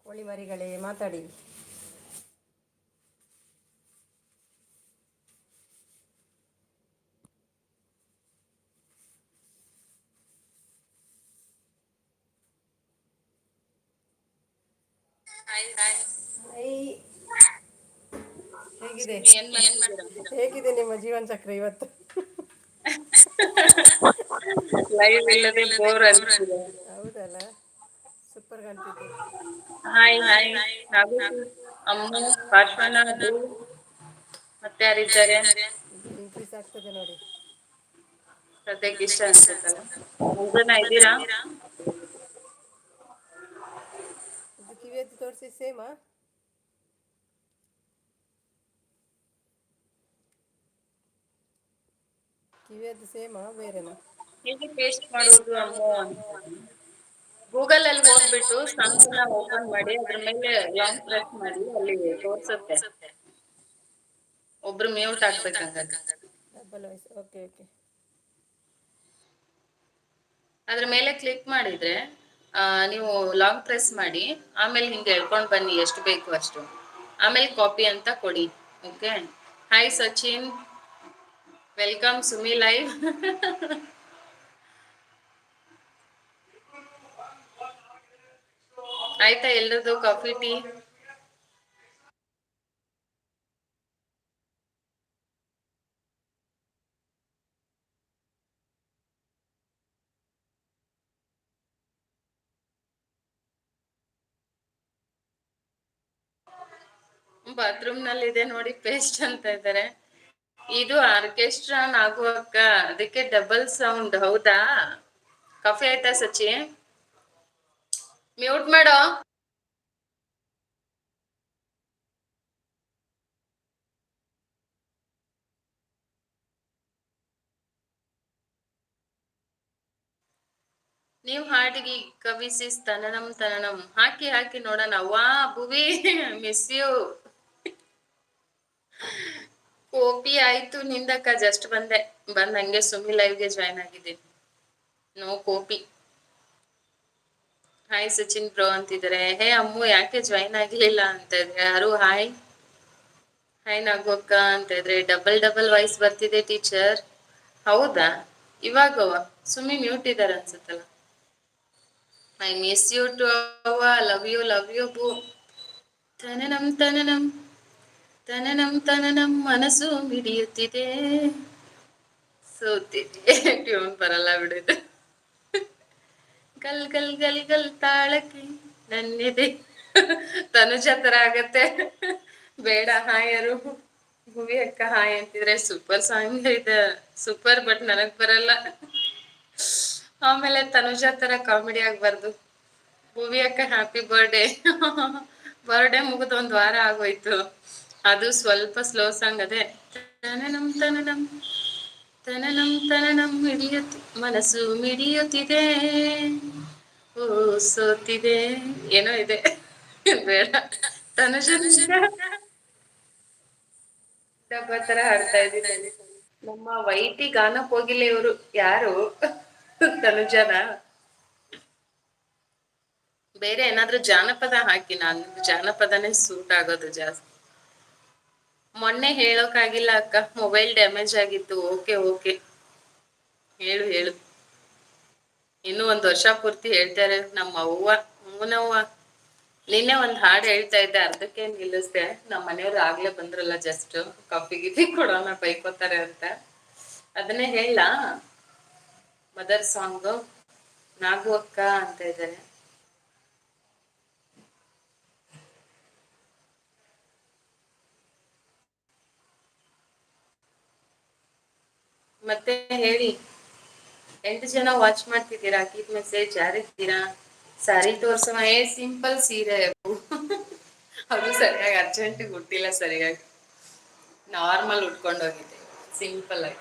ಕೋಳಿ ಮರಿಗಳೇ ಮಾತಾಡಿ. ಐ ಹೇಗಿದೆ? ಹೇಗಿದೆ ನಿಮ್ಮ ಜೀವನ ಚಕ್ರ ಇವತ್ತು? ಲೈವ್ ಇಲ್ಲದೆ ಬೋರ್ ಅನಿಸ್ತಿದೆ. ಹೌದಲ್ಲ, ಸೂಪರ್ ಕಾಣ್ತಿದ್ದೆ. ಹಾಯ್ ನಾಗು, ಅಮ್ಮು, ಪಾರ್ಶ್ವನ, ಅದು ಮತ್ತೆ ಯಾರಿದ್ದಾರೆ? ಇನ್ಕ್ರೀಸ್ ಆಗ್ತದೆ ನೋಡಿ. ಸದ್ಯಕ್ಕೆ ಇಷ್ಟ ಅನ್ಸುತ್ತಲ್ಲ. 3 ಜನ ಇದ್ದೀರಾ? ಇದು ಕಿವಿಯದ್ದು ತೋರಿಸಿ ಸೇಮಾ? ಕಿವಿಯದ್ದು ಸೇಮಾ ಬೇರೆನಾ? ಹೇಗೆ ಪೇಸ್ಟ್ ಮಾಡೋದು ಅಮ್ಮೋ ಅಂತ ಗೂಗಲ್ ಅಲ್ಲಿ ಹೋಗ್ಬಿಟ್ಟು ಸಂಪೂರ್ಣ ಓಪನ್ ಮಾಡಿ ಅದ್ರ ಮೇಲೆ ಲಾಂಗ್ ಪ್ರೆಸ್ ಮಾಡಿ ಅಲ್ಲಿ ತೋರ್ಸುತ್ತೆ. ಒಬ್ರು ಮ್ಯೂಟ್ ಆಗ್ಬೇಕಂಗದು. Double voice, okay okay. ಅದ್ರ ಮೇಲೆ ಕ್ಲಿಕ್ ಮಾಡಿದ್ರೆ ನೀವು ಲಾಂಗ್ ಪ್ರೆಸ್ ಮಾಡಿ ಆಮೇಲೆ ಹಿಂಗೆ ಎಳ್ಕೊಂಡ್ ಬನ್ನಿ ಎಷ್ಟು ಬೇಕು ಅಷ್ಟು, ಆಮೇಲೆ ಕಾಪಿ ಅಂತ ಕೊಡಿ. Okay. Hi Sachin, welcome Sumi live. ಆಯ್ತಾ ಎಲ್ರದ್ದು ಕಾಫಿ ಟೀ? ಬಾತ್ರೂಮ್ ನಲ್ಲಿ ಇದೆ ನೋಡಿ ಪೇಸ್ಟ್ ಅಂತ ಇದ್ದಾರೆ. ಇದು ಆರ್ಕೆಸ್ಟ್ರಾ ಆಗುವಕ್ಕ, ಅದಕ್ಕೆ ಡಬಲ್ ಸೌಂಡ್. ಹೌದಾ? ಕಾಫಿ ಆಯ್ತಾ ಸಚಿ? ಮ್ಯೂಟ್ ಮಾಡೋ. ನೀವು ಹಾಡಿಗೆ ಕವಿಸಿ ತನನಂ ತನನಂ ಹಾಕಿ ಹಾಕಿ ನೋಡೋಣ. ವಾ ಭುವಿ, ಮಿಸ್ ಯು. ಕೋಪಿ ಆಯ್ತು ನಿಂದಕ್ಕ, ಜಸ್ಟ್ ಬಂದ್ ಹಂಗೆ ಸುಮಿ ಲೈವ್ಗೆ ಜಾಯ್ನ್ ಆಗಿದ್ದೀನಿ. ನೋ ಕೋಪಿ. ಹಾಯ್ ಸಚಿನ್ ಬ್ರೋ ಅಂತಿದ್ದಾರೆ. ಹೇ ಅಮ್ಮು ಯಾಕೆ ಜಾಯ್ನ್ ಆಗ್ಲಿಲ್ಲ ಅಂತ ಇದ್ರೆ ಯಾರು ಹಾಯ್ ಹಾಯ್ ನಾಗೋಕ್ಕ ಅಂತ ಇದ್ರೆ ಡಬಲ್ ಡಬಲ್ ವಾಯ್ಸ್ ಬರ್ತಿದೆ ಟೀಚರ್. ಹೌದಾ? ಇವಾಗವ ಸುಮ್ಮಿ ಮ್ಯೂಟ್ ಇದಾರೆ ಅನ್ಸುತ್ತಲ್ಲ. ಐ ಮಿಸ್ ಯು ಟು ಅವ್ವ, ಲವ್ ಯು ಬೂ. ತನನಂ ತನನಂ ತನನಂ ತನನಂ ಮನಸ್ಸು ಮಿಡಿಯುತ್ತಿದೆ. ಸೋತಿದ್ದೆ, ಟ್ಯೂನ್ ಬರಲ್ಲ ಬಿಡಿದು. ಗಲ್ ಗಲ್ ಗಲ್ ಗಲ್ ತಾಳಕ್ಕೆ ನನ್ನಿದೆ. ತನುಜ ತರ ಆಗತ್ತೆ. ಬೇಡ ಹಾಯರು. ಭುವಿ ಅಕ್ಕ ಹಾಯ್ ಅಂತಿದ್ರೆ ಸೂಪರ್ ಸಾಂಗ್ ಇದೆ, ಸೂಪರ್, ಬಟ್ ನನಗ್ ಬರಲ್ಲ. ಆಮೇಲೆ ತನುಜಾ ತರ ಕಾಮಿಡಿ ಆಗ್ಬಾರ್ದು. ಭುವಿ ಅಕ್ಕ ಹ್ಯಾಪಿ ಬರ್ಡೇ. ಬರ್ಡೇ ಮುಗಿದು 1 ವಾರ ಆಗೋಯ್ತು. ಅದು ಸ್ವಲ್ಪ ಸ್ಲೋ ಸಾಂಗ್ ಅದೇ. ತನನಂ ತನನಂ ತನನಂ ತನನಂ ಮನಸ್ಸು ಮಿಡಿಯುತ್ತಿದೆ, ಓ ಸೋತಿದೆ, ಏನೋ ಇದೆ. ಬೇಡ. ತನುಜ ಡಬ್ಬ ತರ ಹಾಡ್ತಾ ಇದ್ದೀನಿ. ನಮ್ಮ ವೈಟಿ ಗಾನಕ್ ಹೋಗಿಲ್ಲ ಇವರು. ಯಾರು? ತನುಜನ? ಬೇರೆ ಏನಾದ್ರೂ ಜಾನಪದ ಹಾಕಿ, ನಾನು ಜಾನಪದನೇ ಸೂಟ್ ಆಗೋದು ಜಾಸ್ತಿ. ಮೊನ್ನೆ ಹೇಳೋಕಾಗಿಲ್ಲ ಅಕ್ಕ, ಮೊಬೈಲ್ ಡ್ಯಾಮೇಜ್ ಆಗಿತ್ತು. ಓಕೆ ಓಕೆ, ಹೇಳು ಹೇಳು. ಇನ್ನು 1 ವರ್ಷ ಪೂರ್ತಿ ಹೇಳ್ತಾರೆ ನಮ್ಮ ಅವ್ವ. ಹೂನವ್ವ. ನಿನ್ನೆ ಒಂದ್ ಹಾಡು ಹೇಳ್ತಾ ಇದ್ದೆ, ಅರ್ಧಕ್ಕೆ ನಿಲ್ಲಿಸ್ದೆ. ನಮ್ಮ ಮನೆಯವ್ರು ಆಗ್ಲೇ ಬಂದ್ರಲ್ಲ, ಜಸ್ಟ್ ಕಾಫಿ ಗಿಫಿ ಕೊಡೋಣ ಬೈಕೋತಾರೆ ಅಂತ. ಅದನ್ನೇ ಹೇಳ. ಮದರ್ ಸಾಂಗ್ ನಾಗು ಅಕ್ಕ ಅಂತ ಇದ್ದಾರೆ. ಮತ್ತೆ ಹೇಳಿ. 8 ಜನ ವಾಚ್ ಮಾಡ್ತಿದ್ದೀರಾ, ಹಾಕಿದ ಮೆಸೇಜ್ ಯಾರಿದ್ದೀರಾ? ಸಾರಿ ತೋರ್ಸವ. ಸಿಂಪಲ್ ಸೀರೆ. ಅದು ಸರಿಯಾಗಿ ಅರ್ಜೆಂಟಿಗೆ ಹುಟ್ಟಿಲ್ಲ, ಸರಿಯಾಗಿ ನಾರ್ಮಲ್ ಉಟ್ಕೊಂಡು ಹೋಗಿದ್ದೆ, ಸಿಂಪಲ್ ಆಗಿ.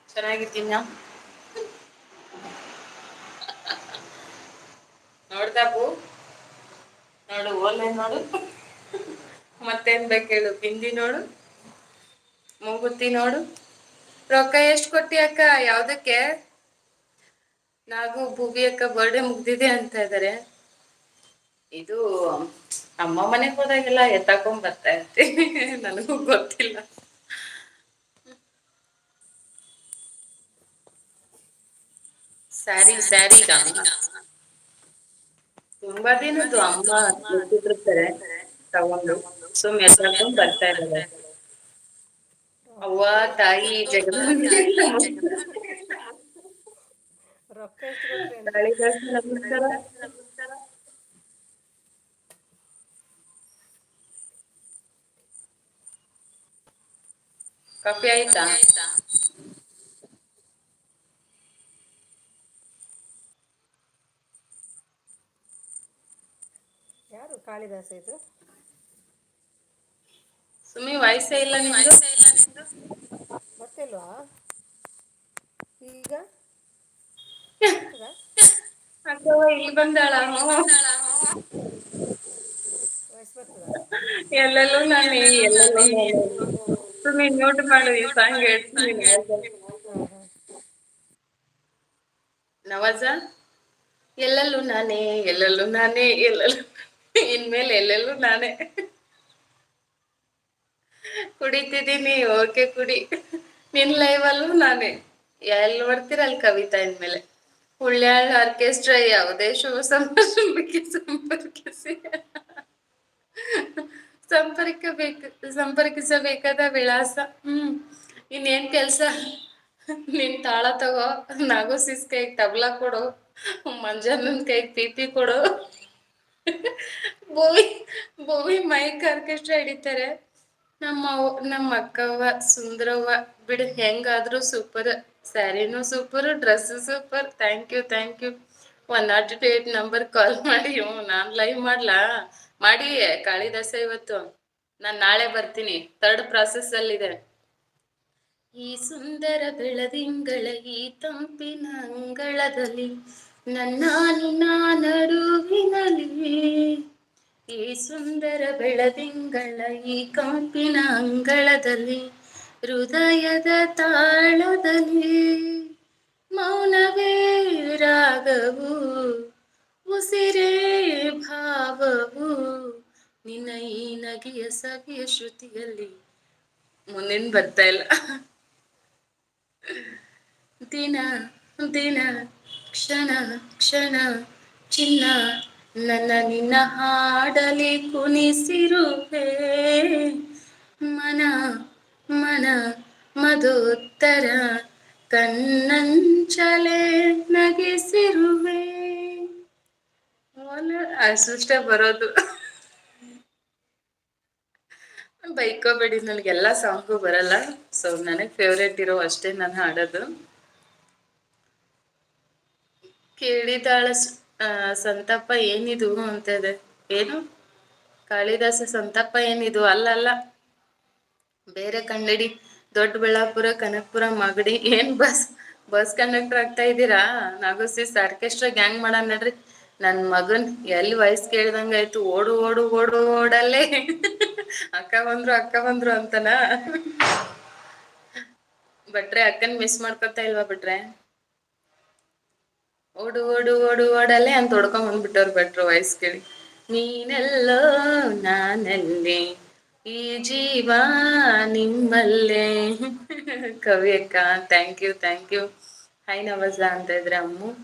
ಚೆನ್ನಾಗಿದ್ದೀನ? ನೋಡ್ದಾಬು ನೋಡು, ಓಲೆ ನೋಡು, ಮತ್ತೇನ್ ಬೇಕು ಹೇಳು. ಬಿಂದಿ ನೋಡು, ಮೂಗುತ್ತಿ ನೋಡು. ರೊಕ್ಕ ಎಷ್ಟು ಕೊಟ್ಟಿ ಅಕ್ಕ? ಯಾವ್ದಕ್ಕೆ? ನಾಗು ಭೂವಿ ಅಕ್ಕ ಬರ್ಡೇ ಮುಗ್ದಿದೆ ಅಂತ ಇದಾರೆ. ಇದು ಅಮ್ಮ ಮನೆಗೆ ಹೋದಾಗೆಲ್ಲ ಎತ್ತಾಕೊಂಡ್ ಬರ್ತಾ ಇರ್ತೀನಿ. ನನಗೂ ಗೊತ್ತಿಲ್ಲ. ಸ್ಯಾರಿ ಸ್ಯಾರಿಗಾ? ತುಂಬಾ ದಿನದ್ದು ಅಮ್ಮ ಎತ್ತಿಟ್ಟಿರ್ತಾರೆ ತಗೊಂಡು, ಸುಮ್ಮನೆ ಎತ್ತಾಕೊಂಡ್ ಬರ್ತಾ ಇದ್ದಾರೆ. ಅವ್ವ ತಾಯಿ ಜಗದಂಬೆ ರೊಕ್ಕ ಎಷ್ಟು ಕೊಟ್ರಿ ಅಂತ? ಕಾಳಿದಾಸ ನಮಸ್ಕಾರ. ಕಾಫಿ ಆಯ್ತಾ? ಯಾರು ಕಾಳಿದಾಸ ಇದು? ಸುಮ್ಮಿ ವಾಯ್ಸೇ ಇಲ್ಲ ನಿಮ್ದು. ಗೊತ್ತಿಲ್ವಾ ಈಗ ಬರ್ತದ ಅಥವಾ ಇಲ್ಲಿ ಬಂದಾಳ ವಾಯ್ಸ್ ಬರ್ತದ ಎಲ್ಲೆಲ್ಲೂ ನಾನು ಎಲ್ಲೆಲ್ಲೂ ನಾನು ನೀನ್ ನೋಟ್ ಮಾಡು ಈ ಸಾಂಗ್ ಹೇಳ್ತೀನಿ ನವಾಜ ಎಲ್ಲೆಲ್ಲೂ ನಾನೇ ಎಲ್ಲೆಲ್ಲೂ ನಾನೇ ಎಲ್ಲೆಲ್ಲೂ ಇನ್ಮೇಲೆ ಎಲ್ಲೆಲ್ಲೂ ನಾನೇ ಕುಡಿತಿದ್ದೀನಿ ಓಕೆ ಕುಡಿ ನಿನ್ ಲೈವಲ್ಲೂ ನಾನೇ ಎಲ್ಲಿ ಬರ್ತೀರ ಅಲ್ಲಿ ಕವಿತಾ ಇನ್ಮೇಲೆ ಹುಳ್ಯಾಳ್ ಆರ್ಕೆಸ್ಟ್ರಾ ಯಾವುದೇ ಶುಭ ಸಮಾರಂಭಕ್ಕೆ ಸಂಪರ್ಕಿಸಿ ಸಂಪರ್ಕಿಸಬೇಕಾದ ವಿಳಾಸ ಇನ್ನೇನ್ ಕೆಲ್ಸ ನಿನ್ ತಾಳ ತಗೋ ನಾಗೋಸಿಸ್ ಕೈಗೆ ತಬ್ಲಾ ಕೊಡು ಮಂಜಣ್ಣನ್ ಕೈಗೆ ಪಿಪಿ ಕೊಡು ಬೋವಿ ಬೋವಿ ಮೈಕ್ ಆರ್ಕೆಸ್ಟ್ರಾ ಹಿಡಿತಾರೆ ನಮ್ಮ ಅಕ್ಕವ್ವ ಸುಂದ್ರವ್ವ ಬಿಡು ಹೆಂಗಾದ್ರೂ ಸೂಪರ್ ಸ್ಯಾರಿನೂ super dress super thank you 108 number call ಮಾಡಿ ನಾನ್ ಲೈವ್ ಮಾಡ್ಲಾ ಮಾಡಿ ಕಾಳಿದಾಸ ಇವತ್ತು ನಾನ್ ನಾಳೆ ಬರ್ತೀನಿ 3rd ಪ್ರಾಸೆಸ್ ಅಲ್ಲಿದೆ ಈ ಸುಂದರ ಬೆಳದಿಂಗಳ ಈ ತಂಪಿನ ಅಂಗಳದಲ್ಲಿ ನನ್ನ ನಿನ್ನ ನಡುವಿನಲ್ಲಿ ಈ ಸುಂದರ ಬೆಳದಿಂಗಳ ಈ ಕಂಪಿನ ಅಂಗಳದಲ್ಲಿ ಹೃದಯದ ತಾಳದಲ್ಲಿ ಮೌನವೇ ರಾಗವು ಉಸಿರೇ ಭಾವವು ನಿನ್ನ ಈ ನಗೆಯ ಸವಿಯ ಶ್ರುತಿಯಲ್ಲಿ ಮುಂದಿನ ಬರ್ತಾ ಇಲ್ಲ ದಿನ ದಿನ ಕ್ಷಣ ಕ್ಷಣ ಚಿನ್ನ ನನ್ನ ನಿನ್ನ ಹಾಡಲಿ ಕುಣಿಸಿರುವೆ ಮನ ಮನ ಮಧುತ್ತರ ಕಣ್ಣಂಚಲೆ ನಗಿಸಿರುವೆ ಅಷ್ಟೇ ಬರೋದು ಬೈಕೋಬೇಡಿ ನನಗೆಲ್ಲ ಸಾಂಗು ಬರಲ್ಲ ಸೊ ನನಗೆ ಫೇವ್ರೇಟ್ ಇರೋ ಅಷ್ಟೇ ನಾನು ಹಾಡೋದು ಕೇಳಿದಾಳ ಸಂತಪ್ಪ ಏನಿದು ಅಂತ ಇದೆ ಏನು ಕಾಳಿದಾಸ ಸಂತಪ್ಪ ಏನಿದು ಅಲ್ಲ ಬೇರೆ ಕನ್ನಡಿ ದೊಡ್ಡಬಳ್ಳಾಪುರ ಕನಕಪುರ ಮಾಗಡಿ ಏನ್ ಬಸ್ ಕಂಡಕ್ಟರ್ ಆಗ್ತಾ ಇದ್ದೀರಾ ನಾಗೋಸಿಸ್ ಆರ್ಕೆಸ್ಟ್ರಾ ಗ್ಯಾಂಗ್ ಮಾಡೋಣ ನಡ್ರಿ ನನ್ ಮಗನ್ ಎಲ್ಲಿ ವಯಸ್ಸು ಕೇಳ್ದಂಗ ಆಯ್ತು ಓಡು ಓಡು ಓಡು ಓಡಲ್ಲೇ ಅಕ್ಕ ಬಂದ್ರು ಅಂತನ ಬಟ್ರೆ ಅಕ್ಕನ್ ಮಿಸ್ ಮಾಡ್ಕೊತಾ ಇಲ್ವಾ ಬಿಟ್ರೆ ಓಡು ಓಡು ಓಡು ಓಡಲ್ಲೇ ಅಂತ ಹೊಡ್ಕೊಂಡ್ ಬಂದ್ಬಿಟ್ಟವ್ರು ಭಟ್ರು ವಯಸ್ಸು ಕೇಳಿ ನೀನೆಲ್ಲೋ ನಾನಲ್ಲಿ ಈ ಜೀವ ನಿಮ್ಮಲ್ಲೇ ಕವಿ ಅಕ್ಕ ಥ್ಯಾಂಕ್ ಯು ಹೈ ನವಾಜ ಅಂತ ಇದ್ರೆ ಅಮ್ಮು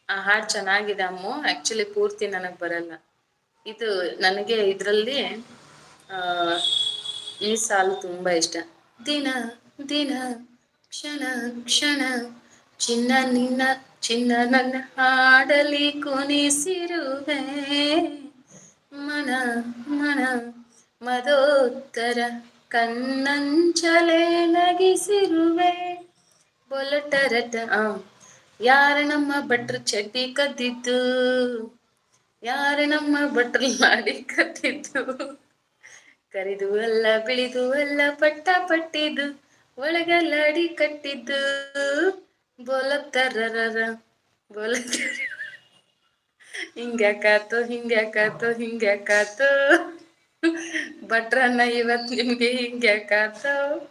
ಆ ಹಾಡು ಚೆನ್ನಾಗಿದೆ ಅಮ್ಮು ಆಕ್ಚುಲಿ ಪೂರ್ತಿ ನನಗ್ ಬರಲ್ಲ ಇದು ನನಗೆ ಇದ್ರಲ್ಲಿ ಈ ಸಾಲು ತುಂಬಾ ಇಷ್ಟ ದಿನ ದಿನ ಕ್ಷಣ ಕ್ಷಣ ಚಿನ್ನ ನನ್ನ ಹಾಡಲಿ ಕುಣಿಸಿರುವೆ ಮನ ಮನ ಮದೋತ್ತರ ಕಣ್ಣಂಚಲೆ ನಗಿಸಿರುವೆ ಬೊಲಟರಟ ಯಾರ ನಮ್ಮ ಭಟ್ರು ಚಡ್ಡಿ ಕದ್ದಿದ್ದು ಯಾರ ನಮ್ಮ ಭಟ್ರು ಲಾಡಿ ಕದ್ದಿದ್ದು ಕರಿದು ಅಲ್ಲ ಬಿಳಿದು ಅಲ್ಲ ಪಟ್ಟ ಪಟ್ಟಿದ್ದು ಒಳಗಲ್ಲಾಡಿ ಕಟ್ಟಿದ್ದು ಬೋಲತ್ತರರ ಹಿಂಗ್ಯಾಕಾತು ಭಟ್ರನ್ನ ಇವತ್ ನಿಮ್ಗೆ ಹಿಂಗ್ಯಾಕಾತು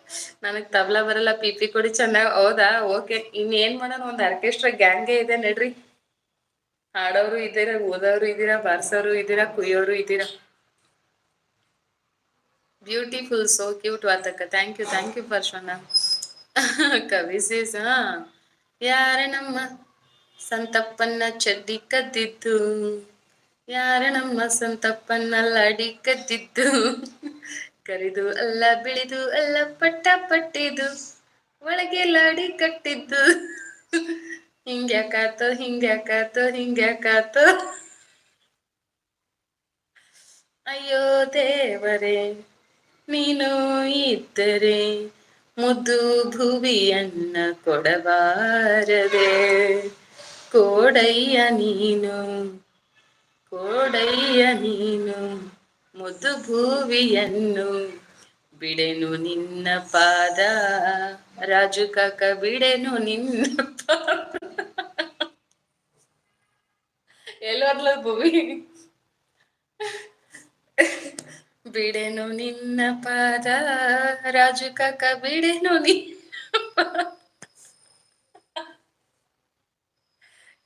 ನನಗ್ ತಬ್ಲಾ ಬರಲ್ಲ ಪಿಪಿ ಕೊಡಿ ಚೆನ್ನಾಗ್ ಹೌದಾ ಓಕೆ ಇನ್ನೇನ್ ಮಾಡೋಣ ಒಂದ್ ಆರ್ಕೆಸ್ಟ್ರಾ ಗ್ಯಾಂಗೇ ಇದೆ ನಡ್ರಿ ಹಾಡೋರು ಇದ್ದೀರಾ ಓದೋರು ಇದ್ದೀರಾ ಬಾರ್ಸೋರು ಇದ್ದೀರಾ ಕುಯ್ಯೋರು ಇದ್ದೀರಾ ಬ್ಯೂಟಿಫುಲ್ ಸೋ ಕ್ಯೂಟ್ ವಾತಕ್ಕ ಥ್ಯಾಂಕ್ ಯು ಪರ್ಶ್ವನ ಕವಿಸಿಸ್ ಯಾರ ನಮ್ಮ ಸಂತಪ್ಪನ್ನ ಚಡ್ಡಿ ಕದ್ದಿದ್ದು ಯಾರ ನಮ್ಮ ಸಂತಪ್ಪನ್ನ ಲಾಡಿ ಕದ್ದಿದ್ದು ಕರಿದು ಅಲ್ಲ ಬಿಳಿದು ಅಲ್ಲ ಪಟ್ಟ ಪಟ್ಟಿದ್ದು ಒಳಗೆ ಲಾಡಿ ಕಟ್ಟಿದ್ದು ಹಿಂಗ್ಯಾಕಾತೋ ಅಯ್ಯೋ ದೇವರೇ ನೀನು ಇದ್ದರೆ ಮುದ್ದು ಭುವಿಯನ್ನ ಕೊಡಬಾರದೆ ಕೋಡಯ್ಯ ನೀನು ಮುದ್ದು ಭುವಿಯನ್ನು ಬಿಡೆನು ನಿನ್ನ ಪಾದ ರಾಜು ಕಾಕ ಬಿಡೆನು ನಿನ್ನ ಪಾದ. ಎಲ್ಲೋರ್ಲ ಭೂಮಿ. ಬಿಡೆನು ನಿನ್ನ ಪಾದ ರಾಜು ಕಾಕ ಬಿಡೆನು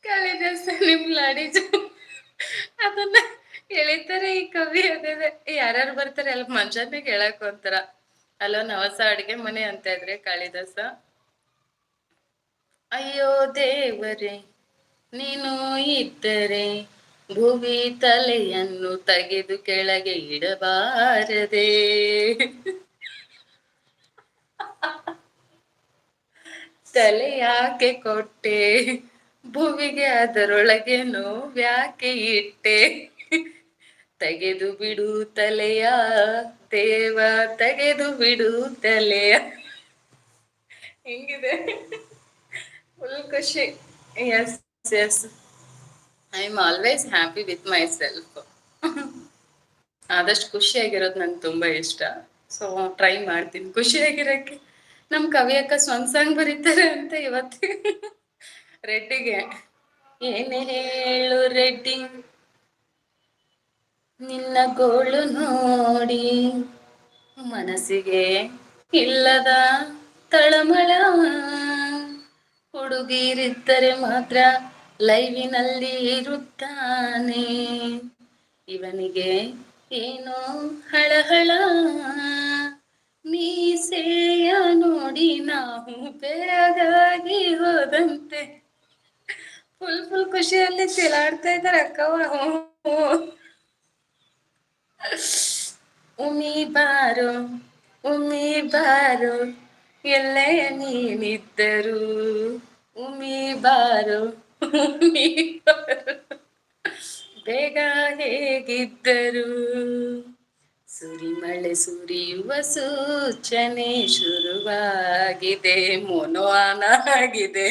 ಕಾಳಿದಾಸ ನಿಮ್ ಲಾಡಿ ಅದನ್ನ ಎಳಿತಾರೆ ಈ ಕವಿ. ಅದೇ ಯಾರ್ಯಾರು ಬರ್ತಾರೆ ಎಲ್ಲ ಮಂಜಾನೆ ಹೇಳಕ್ ಒಂಥರ. ಅಲ್ಲೋ ನವಸ ಅಡ್ಗೆ ಮನೆ ಅಂತ ಇದ್ರೆ ಕಾಳಿದಾಸ. ಅಯ್ಯೋ ದೇವರೇ ನೀನು ಇದ್ದರೆ ಭುವಿ ತಲೆಯನ್ನು ತೆಗೆದು ಕೆಳಗೆ ಇಡಬಾರದೆ. ತಲೆ ಯಾಕೆ ಕೊಟ್ಟೆ ಭುವಿಗೆ ಅದರೊಳಗೆ ನೋವ್ಯಾಕೆ ಇಟ್ಟೆ. ತೆಗೆದು ಬಿಡು ತಲೆಯ ದೇವ ತೆಗೆದು ಬಿಡು ತಲೆಯ. ಹಿಂಗಿದೆ ಫುಲ್ ಖುಷಿ. Yes yes, I am always happy with myself. ಆದಷ್ಟು ಖುಷಿಯಾಗಿರೋದು ನಂಗೆ ತುಂಬಾ ಇಷ್ಟ. ಸೊ ಟ್ರೈ ಮಾಡ್ತೀನಿ ಖುಷಿಯಾಗಿರಕ್ಕೆ. ನಮ್ ಕವಿಯಕ್ಕ ಸ್ವಂತ ಸಾಂಗ್ ಬರೀತಾರೆ ಅಂತ ಇವತ್ತು ರೆಡ್ಡಿಗೆ. ಏನೇ ಹೇಳು ರೆಡ್ಡಿ ನಿನ್ನ ಗೋಳು ನೋಡಿ ಮನಸ್ಸಿಗೆ ಇಲ್ಲದ ತಳಮಳ. ಹುಡುಗಿರಿದ್ದರೆ ಮಾತ್ರ ಲೈವಿನಲ್ಲಿ ಇರುತ್ತಾನೆ, ಇವನಿಗೆ ಏನೋ ಹಳಹಳ. ಮೀಸೆಯ ನೋಡಿ ನಾವು ಬೆರಗಾಗಿ ಹೋದಂತೆ. ಫುಲ್ ಖುಷಿಯಲ್ಲಿ ತಿಲಾಡ್ತಾ ಇದ್ದಾರೆ ಅಕ್ಕವ. ಉಮಿ ಬಾರೋ ಉಮಿ ಬಾರೋ ಎಲ್ಲೆಯ ನೀನಿದ್ದರು, ಉಮಿ ಬಾರೋ ಉಮಿ ಬಾರೋ ಬೇಗ ಹೇಗಿದ್ದರು. ಸುರಿಮಳೆ ಸುರಿಯುವ ಸೂಚನೆ ಶುರುವಾಗಿದೆ, ಮೊನೋವಾನ ಆಗಿದೆ.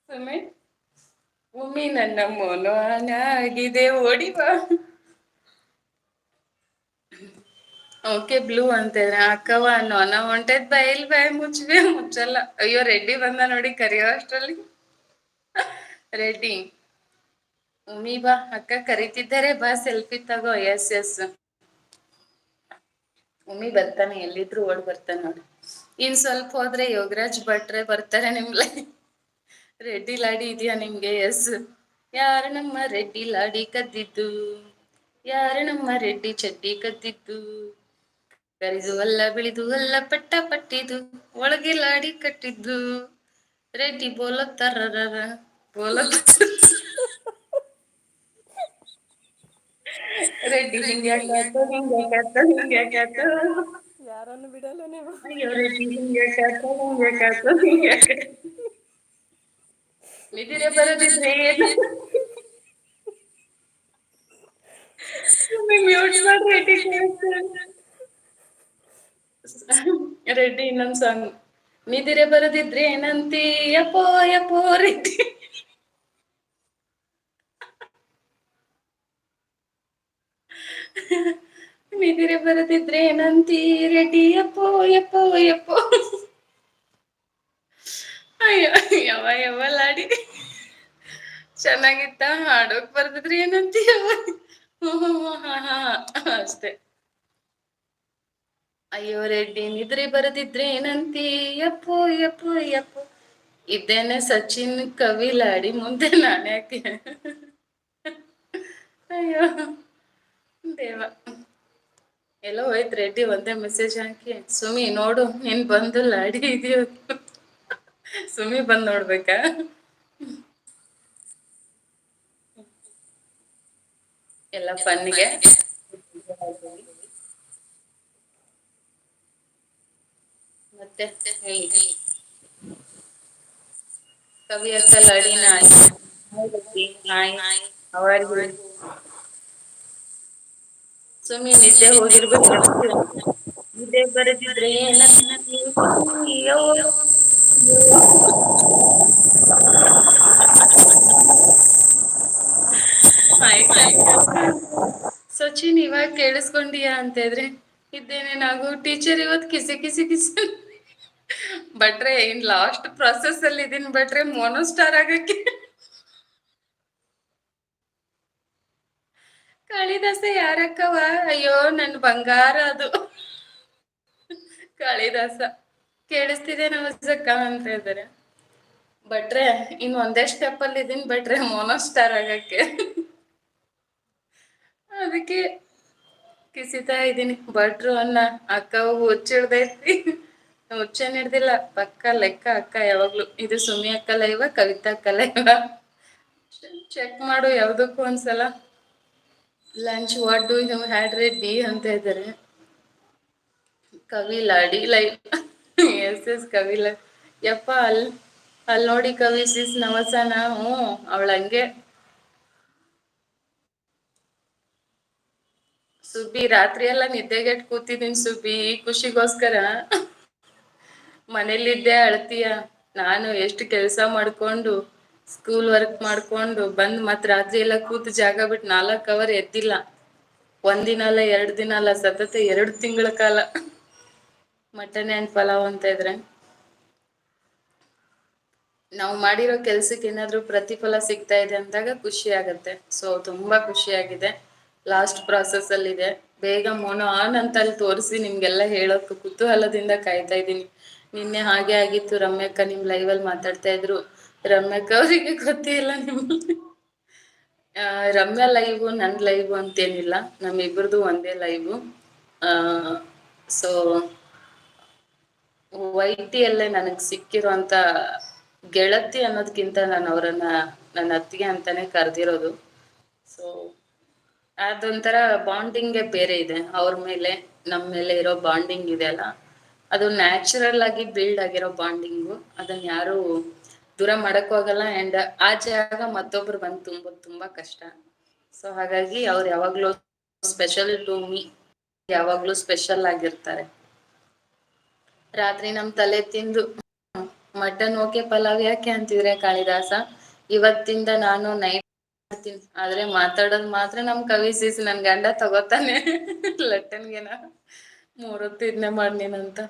ಸುಮ್ಮನೆ ಉಮಿ ನನ್ನ ಮೊನೋವಾನ ಆಗಿದೆ, ಓಡಿವಾ. ಓಕೆ ಬ್ಲೂ ಅಂತಾರೆ ಅಕ್ಕವ. ನೋನ ಹೊಂಟೈತ್ ಬೈಲ್ ಬಾಯ್ ಮುಚ್ಚಲ್ಲ. ಅಯ್ಯೋ ರೆಡ್ಡಿ ಬಂದ ನೋಡಿ ಕರಿಯೋ ಅಷ್ಟ್ರಲ್ಲಿ. ರೆಡ್ಡಿ ಉಮಿ ಬಾ ಅಕ್ಕ ಕರಿತಿದ್ದಾರೆ, ಬಾ ಸೆಲ್ಫಿ ತಗೋ. ಎಸ್ ಎಸ್, ಉಮಿ ಬರ್ತಾನೆ, ಎಲ್ಲಿದ್ರು ಓಡ್ ಬರ್ತಾನೆ ನೋಡಿ. ಇನ್ ಸ್ವಲ್ಪ ಹೋದ್ರೆ ಯೋಗರಾಜ್ ಭಟ್ರೆ ಬರ್ತಾರೆ ನಿಮ್ ರೆಡ್ಡಿ ಲಾಡಿ ಇದೆಯಾ ನಿಮ್ಗೆ? ಎಸ್. ಯಾರು ನಮ್ಮ ರೆಡ್ಡಿ ಲಾಡಿ ಕದ್ದಿದ್ದು, ಯಾರು ನಮ್ಮ ರೆಡ್ಡಿ ಚಡ್ಡಿ ಕದ್ದಿದ್ದು, ಕರಿದು ಅಲ್ಲ ಬಿಳಿದು ಅಲ್ಲ ಪಟ್ಟ ಪಟ್ಟಿದ್ದು, ಒಳಗೆ ಲಾಡಿ ಕಟ್ಟಿದ್ದು. ರೆಡ್ಡಿ ಬೋಲತ್ತಾರ ಬೋಲತ್ತ. ರೆಡ್ಡಿ ಹಿಂಗ್ಯಾಕಾತು ಹಿಂಗ್ಯಾಕಾತು ಹಿಂಗ್ಯಾಕಾತು, ಯಾರನ್ನು ಬಿಡಲ್ಲ ನೀವು. ಅಯ್ಯೋ ರೆಡ್ಡಿ ಹಿಂಗ್ಯಾಕಾತು ಹಿಂಗ್ಯಾಕಾತು ಹಿಂಗ್ಯಾಕಾತು. ನಿಧಿರೆ ಬರೋದಿದ್ರೆ ಏನು ಮ್ಯೂಟ್ ಮಾಡಿ ರೆಡ್ಡಿ ರೆಡ್ಡಿ ಇನ್ನೊಂದ್ ಸಾಂಗ್. ನಿಧಿರೆ ಬರೋದಿದ್ರೆ ಏನಂತಿ ಯಪ್ಪೋ ಯಪ್ಪೋ ರೆಡ್ಡಿ. ನಿಧಿರೆ ಬರೋದಿದ್ರೆ ಏನಂತಿ ರೆಡ್ಡಿ ಯಪ್ಪೋ ಯಪ್ಪೋ ಯಪ್ಪೋ. ಅಯ್ಯೋ ಯವ ಯವ ಲಾಡಿ ಚೆನ್ನಾಗಿತ್ತ. ಹಾಡೋಕ್ ಬರ್ದಿದ್ರಿ ಏನಂತೀಯ? ಅಷ್ಟೇ. ಅಯ್ಯೋ ರೆಡ್ಡಿ ನಿದ್ರೆ ಬರದಿದ್ರೆ ಏನಂತಿ ಯಪ್ಪೋ ಯಪ್ಪೋ ಯಪ್ಪೋ. ಇದ್ದೇನೆ ಸಚಿನ್ ಕವಿ ಲಾಡಿ ಮುಂದೆ ನಾನ್ಯಾಕೆ? ಅಯ್ಯೋ ದೇವ. ಎಲ್ಲೋ ಹೋಯ್ತು ರೆಡ್ಡಿ ಒಂದೇ ಮೆಸೇಜ್ ಹಾಕಿ. ಸುಮಿ ನೋಡು ನೀನ್ ಬಂದು ಲಾಡಿ ಇದೆಯೋ. ಸುಮಿ ಬಂದ್ ನೋಡ್ಬೇಕಾ? ಎಲ್ಲ ಫನ್ಗೆ. ಮತ್ತೆ ಹೇಳಿ ಕವಿ ಅಕ್ಕ ಲಾಡಿನ ಹಾಯ್ ಅವರಿಗೆ ಸುಮ್ಮನೆ ನಿದ್ದೆ ಹೋಗಿರ್ಬೇಕು. ನಿದ್ದೆ ಬರೆದಿದ್ರೆ ಸೊ ಸಚಿನ್ ಇವಾಗ ಕೇಳಿಸ್ಕೊಂಡಿಯಾ ಅಂತ ಇದ್ರೆ ಇದ್ದೇನೆ ನಾವು ಟೀಚರ್ ಇವತ್ತು ಕಿಸಿ ಕಿಸಿ ಕಿಸಿ ಬಟ್ರೆ ಇನ್ ಲಾಸ್ಟ್ ಪ್ರೊಸೆಸ್ ಅಲ್ಲಿ ಇದೀನಿ ಬಟ್ರೆ ಮೋನೋ ಸ್ಟಾರ್ ಆಗಕ್ಕೆ. ಕಾಳಿದಾಸ ಯಾರಕ್ಕವ? ಅಯ್ಯೋ ನನ್ ಬಂಗಾರ ಅದು ಕಾಳಿದಾಸ. ಕೇಳಿಸ್ತಿದೆ ನಮಸ್ಕ ಅಂತ ಇದ್ದಾರೆ ಬಟ್ರೆ ಇನ್ ಒಂದೇ ಸ್ಟೆಪ್ ಅಲ್ಲಿ ಇದೀನಿ ಬಟ್ರೆ ಮೋನೋ ಸ್ಟಾರ್ ಆಗಕ್ಕೆ. ಅದಕ್ಕೆ ಕಿಸಿತಾ ಇದ್ದೀನಿ. ಭಟ್ರು ಅನ್ನ ಅಕ್ಕ ಹುಚ್ಚಿಡ್ದೈತಿ. ಹುಚ್ಚೇನ್ ಹಿಡ್ದಿಲ್ಲ, ಪಕ್ಕ ಲೆಕ್ಕ ಅಕ್ಕ ಯಾವಾಗ್ಲು. ಇದು ಸುಮಿ ಅಕ್ಕ ಲೈವ, ಕವಿತಾ ಅಕ್ಕ ಲೈವ ಚೆಕ್ ಮಾಡು ಯಾವ್ದಕ್ಕೂ ಒಂದ್ಸಲ. Lunch what do you had ready ಅಂತ ಇದ್ದಾರೆ. ಕವಿ ಲಾಡಿ live yes yes Kavi live. ಯಪ್ಪ ಅಲ್ಲಿ ನೋಡಿ ಕವಿ ಸಿಸ್ ನವಸನ. ಹ್ಞೂ ಅವಳಂಗೆ. ಸುಬ್ಬಿ ರಾತ್ರಿ ಎಲ್ಲ ನಿದ್ದೆಗೆಟ್ ಕೂತಿದೀನಿ ಸುಬ್ಬಿ ಈ ಖುಷಿಗೋಸ್ಕರ. ಮನೇಲಿದ್ದೆ ಅಳ್ತೀಯ. ನಾನು ಎಷ್ಟು ಕೆಲಸ ಮಾಡ್ಕೊಂಡು ಸ್ಕೂಲ್ ವರ್ಕ್ ಮಾಡ್ಕೊಂಡು ಬಂದ್ ಮತ್ ರಾತ್ರಿ ಎಲ್ಲ ಕೂತು ಜಾಗ ಬಿಟ್ಟು 4 ಅವರ್ ಎದ್ದಿಲ್ಲ. ಒಂದಿನ ಅಲ್ಲ 2 ದಿನ ಅಲ್ಲ, ಸತತ 2 ತಿಂಗಳ ಕಾಲ ಮಟನ್ ಅಂಡ್ ಪಲಾವ್ ಅಂತ ಇದ್ರೆ. ನಾವು ಮಾಡಿರೋ ಕೆಲ್ಸಕ್ಕೆ ಏನಾದ್ರೂ ಪ್ರತಿಫಲ ಸಿಗ್ತಾ ಇದೆ ಅಂದಾಗ ಖುಷಿ ಆಗತ್ತೆ. ಸೊ ತುಂಬಾ ಖುಷಿ ಆಗಿದೆ. ಲಾಸ್ಟ್ ಪ್ರಾಸೆಸ್ ಅಲ್ಲಿ ಇದೆ. ಬೇಗ ಮೋನೋ ಆನ್ ಅಂತ ಅಲ್ಲಿ ತೋರಿಸಿ ನಿಮ್ಗೆಲ್ಲ ಹೇಳೋಕೆ ಕುತೂಹಲದಿಂದ ಕಾಯ್ತಾ ಇದ್ದೀನಿ. ನಿನ್ನೆ ಹಾಗೆ ಆಗಿತ್ತು. ರಮ್ಯಕ್ಕ ನಿಮ್ ಲೈವ್ ಅಲ್ಲಿ ಮಾತಾಡ್ತಾ ಇದ್ರು. ರಮ್ಯಕ್ಕ ಅವರಿಗೆ ಗೊತ್ತೇ ಇಲ್ಲ ನಿಮ್ ರಮ್ಯಾ ಲೈವ್ ನನ್ ಲೈವ್ ಅಂತೇನಿಲ್ಲ, ನಮ್ಮಿಬ್ರದು ಒಂದೇ ಲೈವ್. ಸೊ ವೈಟಿಯಲ್ಲೇ ನನಗ್ ಸಿಕ್ಕಿರುವಂತ ಗೆಳತಿ ಅನ್ನೋದಕ್ಕಿಂತ ನಾನು ಅವರನ್ನ ನನ್ನ ಅತ್ತಿಗೆ ಅಂತಾನೆ ಕರೆದಿರೋದು. ಸೊ ಅದೊಂಥರ ಬಾಂಡಿಂಗೇ ಬೇರೆ ಇದೆ. ಅವ್ರ ಮೇಲೆ ನಮ್ಮ ಮೇಲೆ ಇರೋ ಬಾಂಡಿಂಗ್ ಇದೆ ಅಲ್ಲ, ಅದು ನ್ಯಾಚುರಲ್ ಆಗಿ ಬಿಲ್ಡ್ ಆಗಿರೋ ಬಾಂಡಿಂಗು. ಅದನ್ನ ಯಾರು ದೂರ ಮಾಡಕ್ ಹೋಗಲ್ಲ. ಅಂಡ್ ಆ ಜಾಗ ಮತ್ತೊಬ್ರು ಬಂದು ತುಂಬೋದು ತುಂಬಾ ಕಷ್ಟ. ಸೊ ಹಾಗಾಗಿ ಅವ್ರು ಯಾವಾಗ್ಲೂ ಸ್ಪೆಷಲ್ ಟು ಮೀ, ಯಾವಾಗ್ಲೂ ಸ್ಪೆಷಲ್ ಆಗಿರ್ತಾರೆ. ರಾತ್ರಿ ನಮ್ ತಲೆ ತಿಂದು ಮಟನ್ ಓಕೆ ಪಲಾವ್ ಯಾಕೆ ಅಂತಿದ್ರೆ ಕಾಳಿದಾಸ. ಇವತ್ತಿಂದ ನಾನು ನೈಟ್ ಮಾಡ್ತೀನಿ, ಆದ್ರೆ ಮಾತಾಡೋದ್ ಮಾತ್ರ ನಮ್ ಕವಿ ಸೀಸ್ ನನ್ ಗಂಡ ತಗೋತಾನೆ ಲಟ್ಟನ್ಗೆನ 3 ಹೊತ್ತು ಇದನ್ನೇ ಮಾಡ್ನೇನಂತ.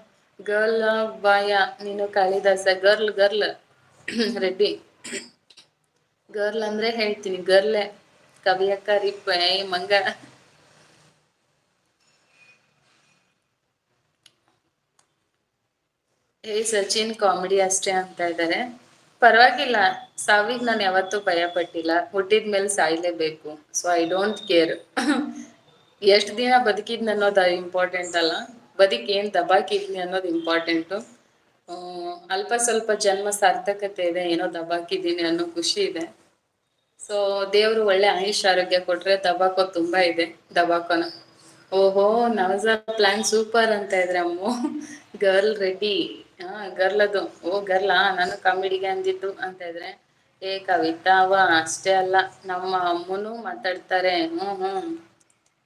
ಗರ್ಲ್ ಬಾಯ ನೀನು Kalidasa. Girl girl Reddy girl ಅಂದ್ರೆ ಹೇಳ್ತೀನಿ, ಗರ್ಲೆ ಕವಿಯಕ್ಕ ರಿಪ್ ಮಂಗ. ಹೇ ಸಚಿನ್ ಕಾಮಿಡಿ ಅಷ್ಟೇ ಅಂತ ಇದ್ದಾರೆ. ಪರವಾಗಿಲ್ಲ, ಸಾವಿಗೆ ನಾನು ಯಾವತ್ತೂ ಭಯ ಪಟ್ಟಿಲ್ಲ. ಹುಟ್ಟಿದ್ಮೇಲೆ ಸಾಯ್ಲೇಬೇಕು. So I don't care. ಎಷ್ಟ್ ದಿನ ಬದುಕಿದ್ನಿ ಅನ್ನೋದು ಇಂಪಾರ್ಟೆಂಟ್ ಅಲ್ಲ, ಏನ್ ದಬಾಕಿದ್ನಿ ಅನ್ನೋದು ಇಂಪಾರ್ಟೆಂಟು. ಅಲ್ಪ ಸ್ವಲ್ಪ ಜನ್ಮ ಸಾರ್ಥಕತೆ ಇದೆ, ಏನೋ ದಬಾಕಿದ್ದೀನಿ ಅನ್ನೋ ಖುಷಿ ಇದೆ. ಸೊ ದೇವ್ರು ಒಳ್ಳೆ ಆಯುಷ್ ಆರೋಗ್ಯ ಕೊಟ್ರೆ ದಬಾಕೋದ್ ತುಂಬಾ ಇದೆ. ದಬಾಕೋನ. ಓಹೋ ನವಜ ಪ್ಲಾನ್ ಸೂಪರ್ ಅಂತ ಇದ್ರೆ ಅಮ್ಮು. Girl ready. ಗರ್ಲ್ ಅದು. ಓ ಗರ್ಲಾ, ನಾನು ಕಾಮಿಡಿಗೆ ಅಂದಿದ್ದು ಅಂತ ಇದ್ರೆ. ಕವಿತಾ ಅವ ಅಷ್ಟೇ ಅಲ್ಲ, ನಮ್ಮ ಅಮ್ಮನೂ ಮಾತಾಡ್ತಾರೆ.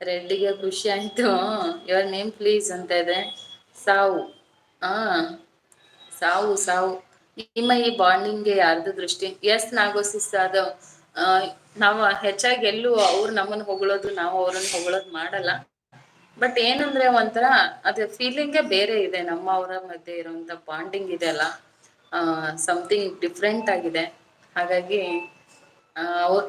ರೆಡ್ಡಿಗೆ ಖುಷಿ ಆಯ್ತು. ಯುವರ್ ನೇಮ್ ಪ್ಲೀಸ್ ಅಂತ ಇದೆ. ಸಾವು. ಸಾವು ಸಾವು. ನಿಮ್ಮ ಈ ಬಾಂಡಿಂಗ್ಗೆ ಯಾರ್ದು ದೃಷ್ಟಿ? ಎಸ್ ನಾಗೋಸಿಸ್ ಅದು. ನಾವು ಹೆಚ್ಚಾಗಿ ಎಲ್ಲೂ ಅವ್ರು ನಮ್ಮನ್ನು ಹೊಗಳೋದು, ನಾವು ಅವ್ರನ್ನ ಹೊಗಳೋದು ಮಾಡಲ್ಲ. ಬಟ್ ಏನಂದ್ರೆ ಒಂಥರ ಅದ್ರ ಫೀಲಿಂಗೇ ಬೇರೆ ಇದೆ. ನಮ್ಮ ಅವರ ಮಧ್ಯೆ ಇರುವಂತ ಬಾಂಡಿಂಗ್ ಇದೆ ಅಲ್ಲ, ಸಮಥಿಂಗ್ ಡಿಫ್ರೆಂಟ್ ಆಗಿದೆ. ಹಾಗಾಗಿ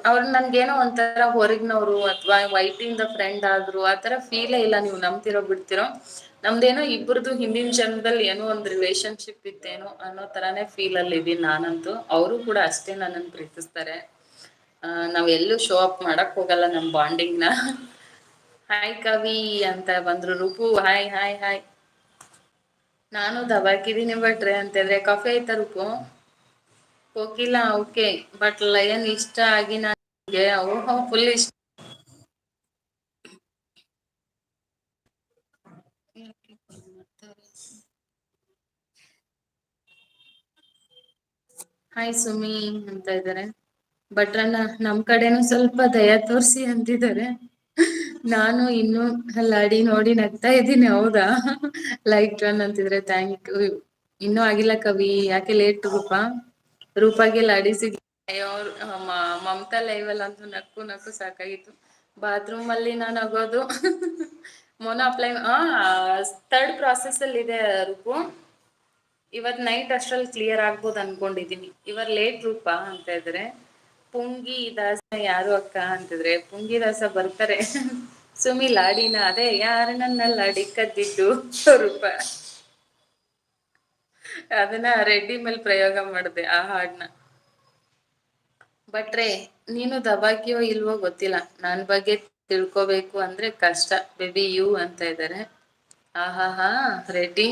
ಅವ್ರು ನನ್ಗೇನೋ ಒಂಥರ ಹೊರಗಿನವರು ಅಥವಾ ವೈಟಿಂದ ಫ್ರೆಂಡ್ ಆದ್ರು ಆ ಥರ ಫೀಲೇ ಇಲ್ಲ. ನೀವು ನಂಬ್ತಿರೋ ಬಿಡ್ತಿರೋ, ನಮ್ದೇನೋ ಇಬ್ಬರದು ಹಿಂದಿನ ಜನ್ಮದಲ್ಲಿ ಏನೋ ಒಂದು ರಿಲೇಶನ್ಶಿಪ್ ಇತ್ತೇನೋ ಅನ್ನೋ ಥರಾನೇ ಫೀಲ್ ಅಲ್ಲಿ ಇದೀನಿ ನಾನಂತೂ. ಅವರು ಕೂಡ ಅಷ್ಟೇ ನನ್ನನ್ನು ಪ್ರೀತಿಸ್ತಾರೆ. ನಾವ್ ಎಲ್ಲೂ ಶೋ ಅಪ್ ಮಾಡಕ್ ಹೋಗಲ್ಲ ನಮ್ ಬಾಂಡಿಂಗ್ನ. ಹಾಯ್ ಕವಿ ಅಂತ ಬಂದ್ರು. ರೂಪು ಹಾಯ್ ಹಾಯ್ ಹಾಯ್. ನಾನು ದಬಾಕಿದೀನಿ ಬಟ್ರೆ ಅಂತಿದ್ರೆ. ಕಾಫಿ ಆಯ್ತಾ ರೂಪು? ಕೋಕಿಲ ಓಕೆ, ಬಟ್ ಲಯನ್ ಇಷ್ಟ ಆಗಿ ನನಗೆ. ಓಹೋ ಫುಲ್ ಇಷ್ಟ. ಹಾಯ್ ಸುಮಿ ಅಂತ ಇದ್ದಾರೆ. ಭಟ್ರನ್ನ ನಮ್ ಕಡೆನೂ ಸ್ವಲ್ಪ ದಯಾ ತೋರಿಸಿ ಅಂತಿದ್ದಾರೆ. ನಾನು ಇನ್ನು ಲಾಡಿ ನೋಡಿ ನಗ್ತಾ ಇದ್ದೀನಿ. ಹೌದಾ, ಲೈಕ್ ರನ್ ಅಂತಿದ್ರೆ ಥ್ಯಾಂಕ್ ಯು. ಇನ್ನೂ ಆಗಿಲ್ಲ ಕವಿ, ಯಾಕೆ ಲೇಟ್ ರೂಪಾಗೆ ಲಾಡಿ ಸಿಗ್. ಮಮತಾ ಲೈವ್ ಅಲ್ಲಿ ಅಂತೂ ನಕ್ಕು ನಕ್ಕು ಸಾಕಾಗಿತ್ತು. ಬಾತ್ರೂಮ್ ಅಲ್ಲಿ ನಾನು ಆಗೋದು ಮೊನ ಅಪ್ಲೈ ಥರ್ಡ್ ಪ್ರಾಸೆಸ್ ಅಲ್ಲಿ ಇದೆ ರೂಪು. ಇವತ್ ನೈಟ್ ಅಷ್ಟ್ರಲ್ಲಿ ಕ್ಲಿಯರ್ ಆಗ್ಬೋದು ಅನ್ಕೊಂಡಿದೀನಿ. ಇವಾಗ ಲೇಟ್ ರೂಪಾ ಅಂತ ಇದ್ರೆ ಪುಂಗಿ ದಾಸ ಯಾರು ಅಕ್ಕ ಅಂತಿದ್ರೆ ಪುಂಗಿ ದಾಸ ಬರ್ತಾರೆ. ಸುಮಿ ಲಾಡಿನ ಅದೇ ಯಾರ ನನ್ನ ಲಾಡಿ ಕದ್ದಿದ್ದು ರೂಪ, ಅದನ್ನ ರೆಡ್ಡಿ ಮೇಲೆ ಪ್ರಯೋಗ ಮಾಡಿದೆ ಆ ಹಾಡ್ನ. ಬಟ್ರೆ ನೀನು ದಬಾಕಿಯೋ ಇಲ್ವೋ ಗೊತ್ತಿಲ್ಲ, ನನ್ ಬಗ್ಗೆ ತಿಳ್ಕೋಬೇಕು ಅಂದ್ರೆ ಕಷ್ಟ ಬೇಬಿ ಯು ಅಂತ ಇದ್ದಾರೆ. ಆಹಾ ರೆಡ್ಡಿ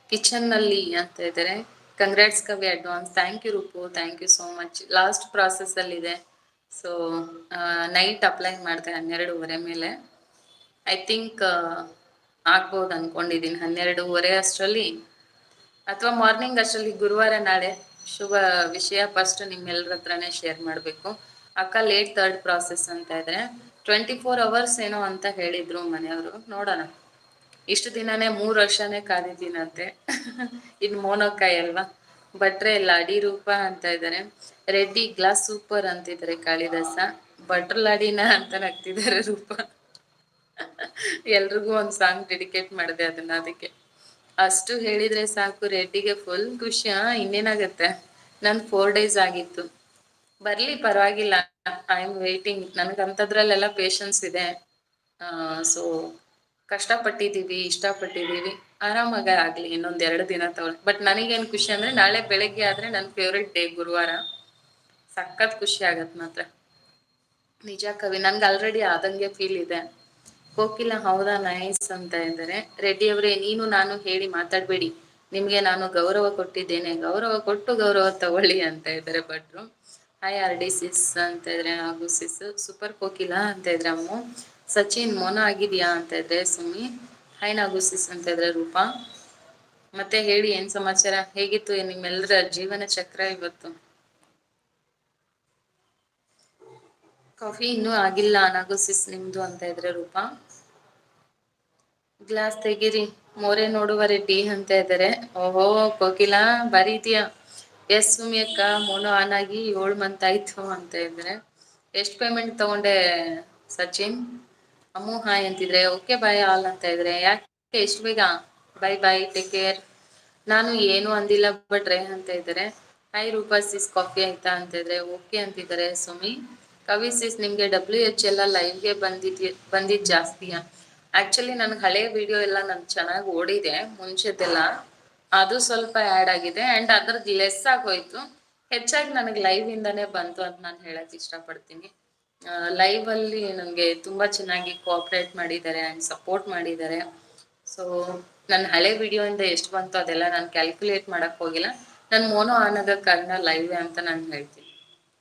ಕಿಚನ್ ನಲ್ಲಿ ಅಂತ ಇದ್ದಾರೆ. Congrats Kavi advance. Thank you Rupu, thank you so much. Last process ಅಲ್ಲಿ ಇದೆ. ಸೊ ನೈಟ್ ಅಪ್ಲೈ ಮಾಡಿದೆ 12:30 ಮೇಲೆ. ಐ ಥಿಂಕ್ ಆಗ್ಬೋದು ಅನ್ಕೊಂಡಿದೀನಿ 12:30 ಅಷ್ಟರಲ್ಲಿ ಅಥವಾ ಮಾರ್ನಿಂಗ್ ಅಷ್ಟರಲ್ಲಿ. ಗುರುವಾರ ನಾಳೆ ಶುಭ ವಿಷಯ ಫಸ್ಟ್ ನಿಮ್ಮೆಲ್ಲರ ಹತ್ರನೇ ಶೇರ್ ಮಾಡಬೇಕು. ಅಕ್ಕ ಲೇಟ್ ಥರ್ಡ್ ಪ್ರಾಸೆಸ್ ಅಂತ ಇದ್ರೆ 24 hours ಏನೋ ಅಂತ ಹೇಳಿದ್ರು ಮನೆಯವರು. ನೋಡೋಣ, ಇಷ್ಟು ದಿನನೇ 3 ವರ್ಷನೇ ಕಾದಿದ್ದೀನಂತೆ. ಇನ್ ಮೋನೋಕಾಯಿ ಅಲ್ವಾ. ಭಟ್ರೆ ಲಾಡಿ ರೂಪ ಅಂತ ಇದ್ದಾರೆ. ರೆಡ್ಡಿ ಗ್ಲಾಸ್ ಸೂಪರ್ ಅಂತಿದ್ದಾರೆ ಕಾಳಿದಾಸ. ಭಟ್ರ ಲಾಡಿನ ಅಂತ ನಗ್ತಿದ್ದಾರೆ ರೂಪ. ಎಲ್ರಿಗೂ ಒಂದ್ ಸಾಂಗ್ ಡೆಡಿಕೇಟ್ ಮಾಡಿದೆ ಅದನ್ನ, ಅದಕ್ಕೆ. ಅಷ್ಟು ಹೇಳಿದ್ರೆ ಸಾಕು ರೆಡ್ಡಿಗೆ ಫುಲ್ ಖುಷಿ. ಇನ್ನೇನಾಗತ್ತೆ, ನನ್ 4 days ಆಗಿತ್ತು. ಬರ್ಲಿ ಪರವಾಗಿಲ್ಲ, ಐ ಆಮ್ ವೇಟಿಂಗ್. ನನ್ಗಂತದ್ರಲ್ಲೆಲ್ಲ ಪೇಶನ್ಸ್ ಇದೆ. ಸೊ ಕಷ್ಟಪಟ್ಟಿದೀವಿ, ಇಷ್ಟಪಟ್ಟಿದೀವಿ, ಆರಾಮಾಗ ಆಗ್ಲಿ. ಇನ್ನೊಂದ್ 2 ದಿನ ತಗೊಳ್ಳಿ. ಬಟ್ ನನಗೇನ್ ಖುಷಿ ಅಂದ್ರೆ ನಾಳೆ ಬೆಳಗ್ಗೆ ಆದ್ರೆ ನನ್ ಫೇವ್ರೆಟ್ ಡೇ ಗುರುವಾರ. ಸಖತ್ ಖುಷಿ ಆಗತ್ ಮಾತ್ರ ನಿಜ ಕವಿ. ನನ್ಗೆ ಆಲ್ರೆಡಿ ಆದಂಗೆ ಫೀಲ್ ಇದೆ. ಕೋಕಿಲ ಹೌದಾ ನೈಸ್ ಅಂತ ಇದ್ದಾರೆ. ರೆಡ್ಡಿ ಅವರೇ ನೀನು ನಾನು ಹೇಳಿ ಮಾತಾಡ್ಬೇಡಿ, ನಿಮ್ಗೆ ನಾನು ಗೌರವ ಕೊಟ್ಟಿದ್ದೇನೆ, ಗೌರವ ಕೊಟ್ಟು ಗೌರವ ತಗೊಳ್ಳಿ ಅಂತ ಇದ್ದಾರೆ ಭಟ್ರು. ಹಾಯ್ ಆರ್ ಡಿ ಸಿಸ್ ಅಂತ ಇದ್ರೆ ಹಾಗೂ ಸಿಸ್ ಸೂಪರ್ ಕೋಕಿಲ ಅಂತ ಇದ್ರೆ ಅಮ್ಮು. ಸಚಿನ್ ಮೋನ ಆಗಿದ್ಯಾ ಅಂತ ಇದ್ರೆ ಸುಮ್ಮಿ. ಹಾಯ್ ನಾಗು ಸಿಸ್ ಅಂತ ಇದ್ರೆ ರೂಪಾ. ಮತ್ತೆ ಹೇಳಿ ಏನ್ ಸಮಾಚಾರ, ಹೇಗಿತ್ತು ನಿಮ್ಮೆಲ್ಲರ ಜೀವನ ಚಕ್ರ ಇವತ್ತು? ಕಾಫಿ ಇನ್ನೂ ಆಗಿಲ್ಲ ನಾಗು ಸಿಸ್ ನಿಮ್ದು ಅಂತ ಇದ್ರೆ ರೂಪಾ. ಗ್ಲಾಸ್ ತೆಗಿರಿ ಮೋರೆ ನೋಡುವ ರೆಡ್ಡಿ ಅಂತ ಇದ್ದಾರೆ. ಓಹೋ ಕೋಕಿಲಾ ಬರೀತಿಯಾ. ಎಸ್ ಸುಮಿ ಅಕ್ಕ ಮೋನೋ ಆನ್ ಆಗಿ 7 month ಆಯ್ತು ಅಂತ ಇದ್ರೆ. ಎಷ್ಟು ಪೇಮೆಂಟ್ ತಗೊಂಡೆ ಸಚಿನ್? ಅಮ್ಮು ಹಾಯ್ ಅಂತಿದ್ರೆ. ಓಕೆ ಬಾಯ್ ಆಲ್ ಅಂತ ಇದ್ರೆ. ಯಾಕೆ ಎಷ್ಟು ಬೇಗ? By bye take care. ನಾನು ಏನು ಅಂದಿಲ್ಲ ಬಟ್ರೆ ಅಂತ ಇದ್ದಾರೆ. ಹಾಯ್ ರೂಪಾ ಸಿಸ್ ಕಾಫಿ ಆಯ್ತಾ ಅಂತ ಇದ್ರೆ. ಓಕೆ ಅಂತಿದ್ದಾರೆ ಸುಮಿ. ಕವಿ ಸಿಸ್ ನಿಮ್ಗೆ WH ಎಲ್ಲ ಲೈವ್ಗೆ ಬಂದಿದ್ ಜಾಸ್ತಿಯಾ? ಆಕ್ಚುಲಿ ನನ್ಗೆ ಹಳೆ ವಿಡಿಯೋ ಎಲ್ಲ ನನ್ಗೆ ಚೆನ್ನಾಗಿ ಓಡಿದೆ ಮುಂಚೆದೆಲ್ಲ, ಅದು ಸ್ವಲ್ಪ ಆ್ಯಡ್ ಆಗಿದೆ ಆ್ಯಂಡ್ ಅದ್ರದ್ದು ಲೆಸ್ ಆಗೋಯ್ತು. ಹೆಚ್ಚಾಗಿ ನನಗೆ ಲೈವ್ ಇಂದಾನೇ ಬಂತು ಅಂತ ನಾನು ಹೇಳಕ್ ಇಷ್ಟಪಡ್ತೀನಿ. ಲೈವ್ ಅಲ್ಲಿ ನನಗೆ ತುಂಬಾ ಚೆನ್ನಾಗಿ ಕೋಆಪ್ರೇಟ್ ಮಾಡಿದ್ದಾರೆ ಆ್ಯಂಡ್ ಸಪೋರ್ಟ್ ಮಾಡಿದ್ದಾರೆ. ಸೊ ನನ್ನ ಹಳೆ ವಿಡಿಯೋಯಿಂದ ಎಷ್ಟು ಬಂತು ಅದೆಲ್ಲ ನಾನು ಕ್ಯಾಲ್ಕುಲೇಟ್ ಮಾಡಕ್ ಹೋಗಿಲ್ಲ. ನಾನು ಮೋನೋ ಆನದ ಕಾರಣ ಲೈವ್ ಅಂತ ನಾನು ಹೇಳ್ತೀನಿ.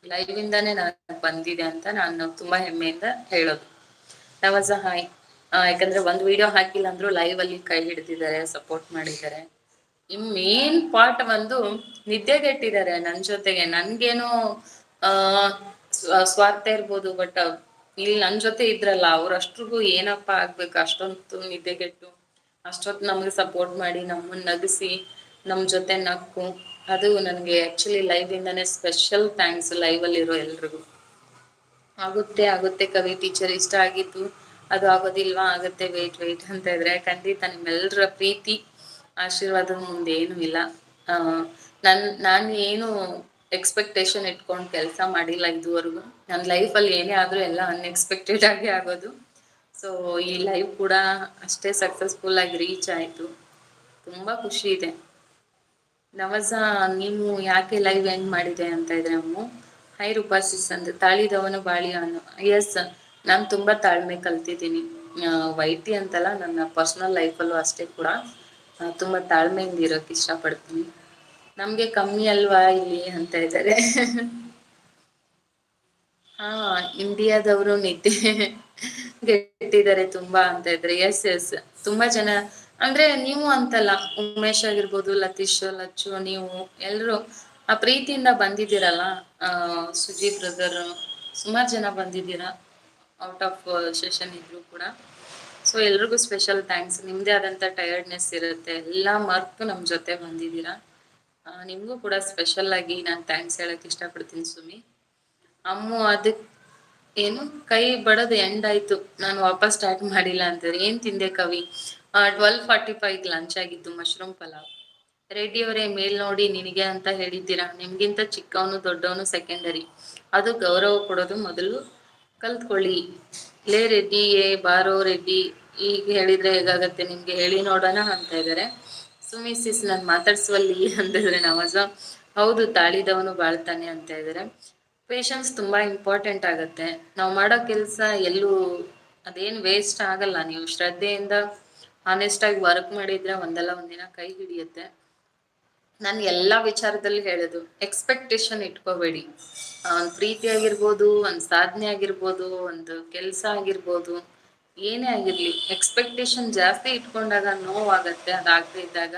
ಲೈವ್ ಇಂದಾನೇ ನಾನು ಬಂದಿದೆ ಅಂತ ನಾನು ತುಂಬಾ ಹೆಮ್ಮೆಯಿಂದ ಹೇಳೋದು. ನವಾಜ ಹಾಯ್. ಯಾಕಂದ್ರೆ ಒಂದ್ ವಿಡಿಯೋ ಹಾಕಿಲ್ಲ ಅಂದ್ರೂ ಲೈವ್ ಅಲ್ಲಿ ಕೈ ಹಿಡಿದಿದ್ದಾರೆ, ಸಪೋರ್ಟ್ ಮಾಡಿದ್ದಾರೆ. ಮೇನ್ ಪಾರ್ಟ್ ಒಂದು ನಿದ್ದೆಗೆಟ್ಟಿದ್ದಾರೆ ನನ್ ಜೊತೆಗೆ. ನನ್ಗೇನೋ ಸ್ವಾರ್ಥ ಇರ್ಬೋದು, ಬಟ್ ಇಲ್ಲಿ ನನ್ ಜೊತೆ ಇದ್ರಲ್ಲ ಅವ್ರಷ್ಟ್ರಿಗೂ ಏನಪ್ಪ ಆಗ್ಬೇಕು, ಅಷ್ಟೊಂದು ನಿದ್ದೆಗೆಟ್ಟು ಅಷ್ಟೊತ್ತು ನಮ್ಗೆ ಸಪೋರ್ಟ್ ಮಾಡಿ ನಮ್ಮನ್ನ ನಗಿಸಿ ನಮ್ ಜೊತೆ ನಕ್ಕು. ಅದು ನನ್ಗೆ ಆಕ್ಚುಲಿ ಲೈವ್ ಇಂದಾನೆ ಸ್ಪೆಷಲ್ ಥ್ಯಾಂಕ್ಸ್ ಲೈವ್ ಅಲ್ಲಿ ಇರೋ ಎಲ್ರಿಗೂ. ಆಗುತ್ತೆ ಕವಿ ಟೀಚರ್ ಇಷ್ಟ ಆಗಿತ್ತು, ಅದು ಆಗೋದಿಲ್ವಾ? ಆಗುತ್ತೆ ವೆಯ್ಟ್ ಅಂತ ಇದ್ರೆ. ಖಂಡಿತ ನಿಮ್ಮೆಲ್ಲರ ಪ್ರೀತಿ ಆಶೀರ್ವಾದದ ಮುಂದೆ ಏನು ಇಲ್ಲ. ನಾನು ಏನು ಎಕ್ಸ್ಪೆಕ್ಟೇಷನ್ ಇಟ್ಕೊಂಡು ಕೆಲಸ ಮಾಡಿಲ್ಲ ಇದುವರೆಗೂ. ನನ್ನ ಲೈಫಲ್ಲಿ ಏನೇ ಆದ್ರೂ ಎಲ್ಲ ಅನ್ಎಕ್ಸ್ಪೆಕ್ಟೆಡ್ ಆಗಿ ಆಗೋದು. ಸೊ ಈ ಲೈವ್ ಕೂಡ ಅಷ್ಟೇ ಸಕ್ಸಸ್ಫುಲ್ ಆಗಿ ರೀಚ್ ಆಯ್ತು. ತುಂಬಾ ಖುಷಿ ಇದೆ. ನವಜ ನೀವು ಯಾಕೆ ಲೈವ್ ಎಂಡ್ ಮಾಡಿದೆ ಅಂತ ಇದ್ರೆ ಅಮ್ಮು. ಹೈ ರೂಪಾಸಿಸ್ ಅಂತ ತಾಳಿದವನು ಬಾಳಿ ಅನ್ನು. ಎಸ್, ನಾನು ತುಂಬಾ ತಾಳ್ಮೆ ಕಲ್ತಿದ್ದೀನಿ. ವೈಟಿ ಅಂತಲ್ಲ, ನನ್ನ ಪರ್ಸನಲ್ ಲೈಫಲ್ಲೂ ಅಷ್ಟೇ ಕೂಡ ತುಂಬಾ ತಾಳ್ಮೆಯಿಂದ ಇರೋಕೆ ಇಷ್ಟಪಡ್ತೀನಿ. ನಮ್ಗೆ ಕಮ್ಮಿ ಅಲ್ವಾ ಇಲ್ಲಿ ಅಂತ ಇದ್ದಾರೆ. ಇಂಡಿಯಾದವರು ನಿದ್ದೆ ಗೆಟ್ಟಿದ್ದಾರೆ ತುಂಬಾ ಅಂತ ಇದ್ರೆ. ಎಸ್ ತುಂಬಾ ಜನ ಅಂದ್ರೆ ನೀವು ಅಂತಲ್ಲ, ಉಮೇಶ್ ಆಗಿರ್ಬೋದು, ಲತೀಶ್, ಲಚ್ಚು, ನೀವು ಎಲ್ರು ಆ ಪ್ರೀತಿಯಿಂದ ಬಂದಿದ್ದೀರಲ್ಲ. ಸುಜೀತ್ ಬ್ರದರ್ ಸುಮಾರು ಜನ ಬಂದಿದ್ದೀರಾ, ಔಟ್ ಆಫ್ ಸೆಷನ್ ಇದ್ರು ಕೂಡ. ಸೊ ಎಲ್ರಿಗೂ ಸ್ಪೆಷಲ್ ಥ್ಯಾಂಕ್ಸ್. ನಿಮ್ದೇ ಆದಂತ ಟಯರ್ಡ್ನೆಸ್ ಇರುತ್ತೆ, ಎಲ್ಲ ಮರ್ತು ನಮ್ ಜೊತೆ ಬಂದಿದ್ದೀರಾ. ನಿಮ್ಗೂ ಕೂಡ ಸ್ಪೆಷಲ್ ಆಗಿ ನಾನು ಥ್ಯಾಂಕ್ಸ್ ಹೇಳಕ್ ಇಷ್ಟಪಡ್ತೀನಿ ಸುಮಿ. ಅಮ್ಮು ಏನು ಕೈ ಬಡದು ಎಂಡ್ ಆಯ್ತು, ನಾನು ವಾಪಸ್ ಸ್ಟಾರ್ಟ್ ಮಾಡಿಲ್ಲ ಅಂತಾರೆ. ಏನ್ ತಿಂದೆ ಕವಿ? 12:45 ಲಂಚ್ ಆಗಿತ್ತು, ಮಶ್ರೂಮ್ ಪಲಾವ್. ರೆಡ್ಡಿ ಅವರೇ, ಮೇಲ್ ನೋಡಿ ನಿನಗೆ ಅಂತ ಹೇಳಿದ್ದೀರಾ, ನಿಮ್ಗಿಂತ ಚಿಕ್ಕವನು ದೊಡ್ಡವನು ಸೆಕೆಂಡರಿ, ಅದು ಗೌರವ ಕೊಡೋದು ಮೊದಲು ಕಲ್ತ್ಕೊಳ್ಳಿ. ಲೇ ರೆಡ್ಡಿ, ಬಾರೋ ರೆಡ್ಡಿ, ಈಗ ಹೇಳಿದ್ರೆ ಹೇಗಾಗತ್ತೆ ನಿಮ್ಗೆ, ಹೇಳಿ ನೋಡೋಣ ಅಂತ ಇದ್ದಾರೆ. ಸುಮಿಸಿಸ್ ನಾನು ಮಾತಾಡ್ಸುವಲ್ಲಿ ಅಂತಿದ್ರೆ ನವಾಜ, ಹೌದು ತಾಳಿದವನು ಬಾಳ್ತಾನೆ ಅಂತ ಇದ್ದಾರೆ. ಪೇಶನ್ಸ್ ತುಂಬಾ ಇಂಪಾರ್ಟೆಂಟ್ ಆಗತ್ತೆ. ನಾವು ಮಾಡೋ ಕೆಲಸ ಎಲ್ಲೂ ಅದೇನು ವೇಸ್ಟ್ ಆಗಲ್ಲ. ನೀವು ಶ್ರದ್ಧೆಯಿಂದ ಆನೆಸ್ಟ್ ಆಗಿ ವರ್ಕ್ ಮಾಡಿದ್ರೆ ಒಂದಲ್ಲ ಒಂದಿನ ಕೈ ಹಿಡಿಯುತ್ತೆ. ನಾನು ಎಲ್ಲಾ ವಿಚಾರದಲ್ಲಿ ಹೇಳೋದು, ಎಕ್ಸ್ಪೆಕ್ಟೇಷನ್ ಇಟ್ಕೋಬೇಡಿ. ಒಂದು ಪ್ರೀತಿ ಆಗಿರ್ಬೋದು, ಒಂದು ಸಾಧನೆ ಆಗಿರ್ಬೋದು, ಒಂದು ಕೆಲಸ ಆಗಿರ್ಬೋದು, ಏನೇ ಆಗಿರ್ಲಿ, ಎಕ್ಸ್ಪೆಕ್ಟೇಷನ್ ಜಾಸ್ತಿ ಇಟ್ಕೊಂಡಾಗ ನೋವಾಗತ್ತೆ ಅದಾಗದೇ ಇದ್ದಾಗ.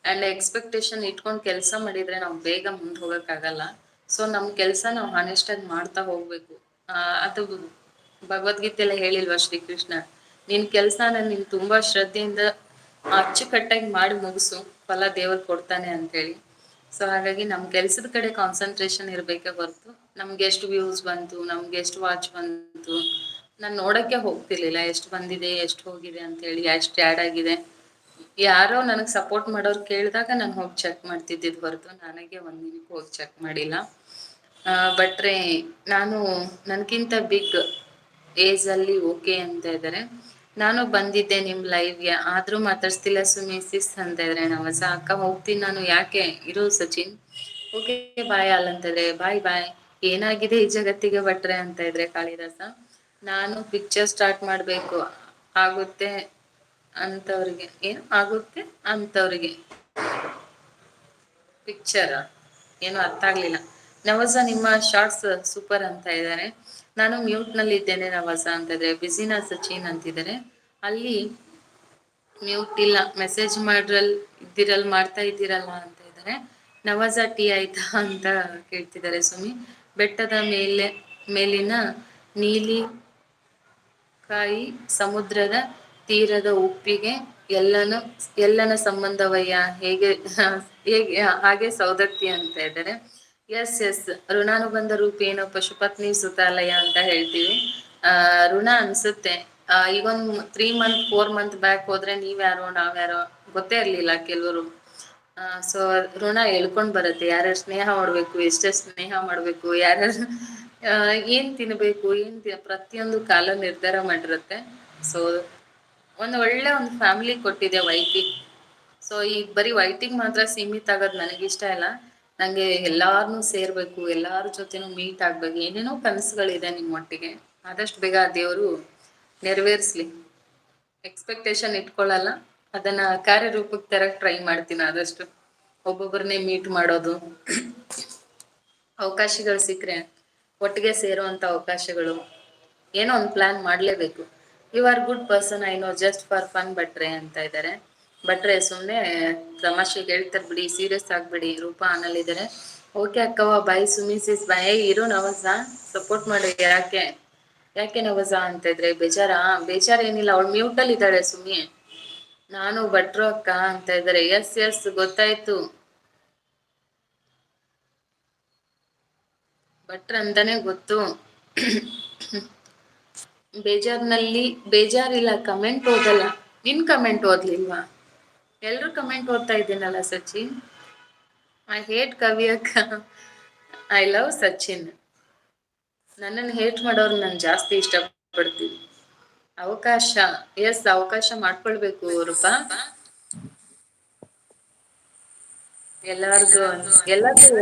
ಆ್ಯಂಡ್ ಎಕ್ಸ್ಪೆಕ್ಟೇಷನ್ ಇಟ್ಕೊಂಡು ಕೆಲಸ ಮಾಡಿದ್ರೆ ನಾವು ಬೇಗ ಮುಂದೆ ಹೋಗೋಕ್ಕಾಗಲ್ಲ. ಸೊ ನಮ್ಮ ಕೆಲಸ ನಾವು ಹಾನೆಸ್ಟಾಗಿ ಮಾಡ್ತಾ ಹೋಗ್ಬೇಕು. ಅದು ಭಗವದ್ಗೀತೆಲ್ಲ ಹೇಳಿಲ್ವಾ ಶ್ರೀಕೃಷ್ಣ, ನಿನ್ನ ಕೆಲಸನ ನೀನು ತುಂಬಾ ಶ್ರದ್ಧೆಯಿಂದ ಅಚ್ಚುಕಟ್ಟಾಗಿ ಮಾಡಿ ಮುಗಿಸು, ಫಲ ದೇವರು ಕೊಡ್ತಾನೆ ಅಂತೇಳಿ. ಸೊ ಹಾಗಾಗಿ ನಮ್ಮ ಕೆಲಸದ ಕಡೆ ಕಾನ್ಸಂಟ್ರೇಷನ್ ಇರಬೇಕೆ ಹೊರತು ನಮ್ಗೆ ಎಷ್ಟು ವ್ಯೂಸ್ ಬಂತು, ನಮ್ಗೆ ಎಷ್ಟು ವಾಚ್ ಬಂತು, ನಾನು ನೋಡೋಕ್ಕೆ ಹೋಗ್ತಿರ್ಲಿಲ್ಲ ಎಷ್ಟು ಬಂದಿದೆ ಎಷ್ಟು ಹೋಗಿದೆ ಅಂತೇಳಿ, ಎಷ್ಟು ಆ್ಯಡ್ ಆಗಿದೆ. ಯಾರೋ ನನಗೆ ಸಪೋರ್ಟ್ ಮಾಡೋರು ಕೇಳಿದಾಗ ನಾನು ಹೋಗಿ ಚೆಕ್ ಮಾಡ್ತಿದ್ದಿದ್ದು ಹೊರತು ನನಗೆ ಒಂದಿನಕ್ಕೂ ಹೋಗಿ ಚೆಕ್ ಮಾಡಿಲ್ಲ. ಬಟ್ರೆ ನಾನು ನನಗಿಂತ ಬಿಗ್ ಏಜಲ್ಲಿ ಓಕೆ ಅಂತ ಇದ್ದಾರೆ. ನಾನು ಬಂದಿದ್ದೆ ನಿಮ್ಮ ಲೈವ್ಗೆ, ಆದರೂ ಮಾತಾಡ್ಸ್ತಿಲ್ಲ ಸುಮಿಸಿಸ್ ಅಂತ ಇದ್ದಾರೆ. ನವಸ ಅಕ್ಕ ಹೋಗ್ತೀನಿ ನಾನು, ಯಾಕೆ ಇರು ಸಚಿನ್, ಓಕೆ ಬಾಯ್ ಅಲ್ಲಂತಿದ್ರೆ ಬಾಯ್ ಬಾಯ್. ಏನಾಗಿದೆ ಈ ಜಗತ್ತಿಗೆ ಬಟ್ರೆ ಅಂತ ಇದ್ರೆ ಕಾಳಿದಾಸ. ನಾನು ಪಿಕ್ಚರ್ ಸ್ಟಾರ್ಟ್ ಮಾಡಬೇಕು, ಆಗುತ್ತೆ ಅಂಥವ್ರಿಗೆ, ಏನು ಆಗುತ್ತೆ ಅಂಥವ್ರಿಗೆ ಪಿಕ್ಚರ್, ಏನು ಅರ್ಥ ಆಗ್ಲಿಲ್ಲ. ನವಾಜ ನಿಮ್ಮ ಶಾರ್ಟ್ಸ್ ಸೂಪರ್ ಅಂತ ಇದ್ದಾರೆ. ನಾನು ಮ್ಯೂಟ್ ನಲ್ಲಿ ಇದ್ದೇನೆ ನವಾಜ ಅಂತ ಇದ್ದಾರೆ. ಬಿಸಿನಾ ಸಚಿನ್ ಅಂತಿದ್ದಾರೆ. ಅಲ್ಲಿ ಮ್ಯೂಟ್ ಇಲ್ಲ, ಮೆಸೇಜ್ ಮಾಡ್ತಾ ಇದ್ದೀರಲ್ಲ ಅಂತ ಇದ್ದಾರೆ. ನವಾಜ ಟೀ ಆಯ್ತಾ ಅಂತ ಕೇಳ್ತಿದ್ದಾರೆ ಸುಮಿ. ಬೆಟ್ಟದ ಮೇಲಿನ ನೀಲಿ ಕಾಯಿ, ಸಮುದ್ರದ ತೀರದ ಉಪ್ಪಿಗೆ, ಎಲ್ಲನ ಸಂಬಂಧವಯ್ಯ, ಹೇಗೆ ಹಾಗೆ ಸೌದತ್ತಿ ಅಂತ ಇದ್ದಾರೆ. ಎಸ್ ಋಣಾನುಬಂಧ ರೂಪೇಣ ಪಶುಪತ್ನಿ ಸುತಾಲಯ ಅಂತ ಹೇಳ್ತೀವಿ. ಋಣ ಅನ್ಸುತ್ತೆ. ಈಗೊಂದು 3 ಮಂತ್ 4 ಮಂತ್ ಬ್ಯಾಕ್ ಹೋದ್ರೆ ನೀವ್ಯಾರೋ ನಾವ್ಯಾರೋ ಗೊತ್ತೇ ಇರ್ಲಿಲ್ಲ ಕೆಲವರು. ಸೊ ಋಣ ಎಳ್ಕೊಂಡ್ ಬರುತ್ತೆ. ಯಾರ್ಯಾರು ಸ್ನೇಹ ಮಾಡ್ಬೇಕು, ಎಷ್ಟೆಷ್ಟು ಸ್ನೇಹ ಮಾಡ್ಬೇಕು, ಯಾರ್ಯಾರು ಏನ್ ತಿನ್ಬೇಕು, ಪ್ರತಿಯೊಂದು ಕಾಲ ನಿರ್ಧಾರ ಮಾಡಿರುತ್ತೆ. ಸೊ ಒಂದು ಫ್ಯಾಮಿಲಿ ಕೊಟ್ಟಿದೆ ವೈಟಿಂಗ್. ಸೊ ಈಗ ಬರೀ ವೈಟಿಂಗ್ ಮಾತ್ರ ಸೀಮಿತ ಆಗೋದು ನನಗಿಷ್ಟ ಇಲ್ಲ. ನಂಗೆ ಎಲ್ಲಾರನ್ನೂ ಸೇರ್ಬೇಕು, ಎಲ್ಲಾರ ಜೊತೆನೂ ಮೀಟ್ ಆಗ್ಬೇಕು, ಏನೇನೋ ಕನಸುಗಳಿದೆ ನಿಮ್ಮ ಒಟ್ಟಿಗೆ. ಆದಷ್ಟು ಬೇಗ ದೇವರು ನೆರವೇರಿಸ್ಲಿ. ಎಕ್ಸ್ಪೆಕ್ಟೇಷನ್ ಇಟ್ಕೊಳ್ಳಲ್ಲ, ಅದನ್ನ ಕಾರ್ಯರೂಪಕ್ಕೆ ತರಕ್ ಟ್ರೈ ಮಾಡ್ತೀನಿ ಆದಷ್ಟು. ಒಬ್ಬೊಬ್ಬರನ್ನೇ ಮೀಟ್ ಮಾಡೋದು, ಅವಕಾಶಗಳು ಸಿಕ್ಕರೆ ಒಟ್ಟಿಗೆ ಸೇರುವಂಥ ಅವಕಾಶಗಳು, ಏನೋ ಒಂದು ಪ್ಲಾನ್ ಮಾಡಲೇಬೇಕು. You are good person, I know, just for fun ಬಟ್ರೆ ಅಂತ ಇದ್ದಾರೆ. ಬಟ್ರೆ ಸುಮ್ಮನೆ ತಮಾಷೆಗೆ ಹೇಳ್ತಾರೆ ಬಿಡಿ, ಸೀರಿಯಸ್ ಆಗ್ಬಿಡಿ. ರೂಪಾ ಅನ್ನಲ್ಲಿದ್ದಾರೆ. ಓಕೆ ಅಕ್ಕವ ಬಾಯ್. ಸುಮಿಸಿಸ್ ಬಾಯ್. ಇರು ನವಸ, ಸಪೋರ್ಟ್ ಮಾಡಿ. ಯಾಕೆ ನವಸ ಅಂತ ಇದ್ರೆ ಬೇಜಾರೇನಿಲ್ಲ, ಅವಳು ಮ್ಯೂಟಲ್ಲಿ ಇದ್ದಾಳೆ ಸುಮ್ಮನೆ. ನಾನು ಭಟ್ರು ಅಕ್ಕ ಅಂತ ಇದ್ದಾರೆ. ಎಸ್ ಗೊತ್ತಾಯ್ತು, ಭಟ್ರ ಅಂತಾನೆ ಗೊತ್ತು. ಬೇಜಾರಿಲ್ಲ, ಕಮೆಂಟ್ ಓದಲ್ಲ. ನಿನ್ ಕಮೆಂಟ್ ಓದ್ಲಿಲ್ವಾ? ಎಲ್ರು ಕಮೆಂಟ್ ಓದ್ತಾ ಇದ್ದೀನಲ್ಲ ಸಚಿನ್. ಐ ಹೇಟ್ ಕವಿ ಅಕ್ಕ, ಐ ಲವ್ ಸಚಿನ್. ನನ್ನನ್ನು ಹೇಟ್ ಮಾಡೋರು ನಾನು ಜಾಸ್ತಿ ಇಷ್ಟಪಡ್ತೀನಿ. ಅವಕಾಶ ಮಾಡ್ಕೊಳ್ಬೇಕು ರೂಪಾ. ಎಲ್ಲಾರ್ದು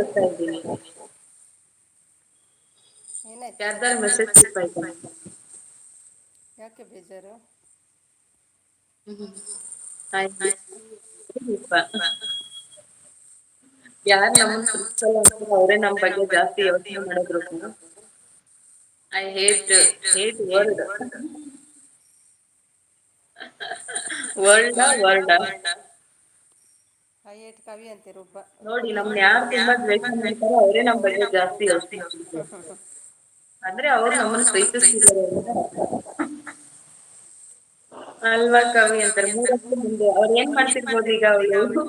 ಓದ್ತಾ ಇದ್ದೀನಿ. ಏನಾಯ್ತು ಯಾರ್ದಾರು ಸಚಿನ್, ಮೆಸೇಜ್ ಸ್ಲಿಪ್ ಆಯ್ತಾ? ಯಾಕೆ ಬೇಜಾರು? ಯಾರು ನಮ್ಮನ್ನ ಪ್ರೀತಿಸಲ್ಲ ಅಂತ ಅವರೇ ನಮ್ಮ ಬಗ್ಗೆ ಜಾಸ್ತಿ ಯೋಚನೆ ಮಾಡಿದ್ರು. I hate word. World I eight ಕವಿ ಅಂತೆ ರೂಪ. ನೋಡಿ, ನಮ್ನ ಯಾರು ತುಂಬಾ ದ್ವೇಷ ಮಾಡ್ತಾರೋ ಅವರೇ ನಮ್ಮ ಬಗ್ಗೆ ಜಾಸ್ತಿ ಯೋಚನೆ ಮಾಡ್ತಾರೆ. ಅಂದ್ರೆ ಅವ್ರು ನಮ್ಮನ್ನ ಪ್ರೀತಿಸ್ತಿದ್ದಾರೆ ಅಲ್ವಾ ಕವಿ ಅಂತಾರೆ. 3 ಹೊತ್ತು ಮುಂದೆ ಅವ್ರು ಏನ್ ಮಾಡ್ತಿರ್ಬೋದು ಈಗ, ಅವಳು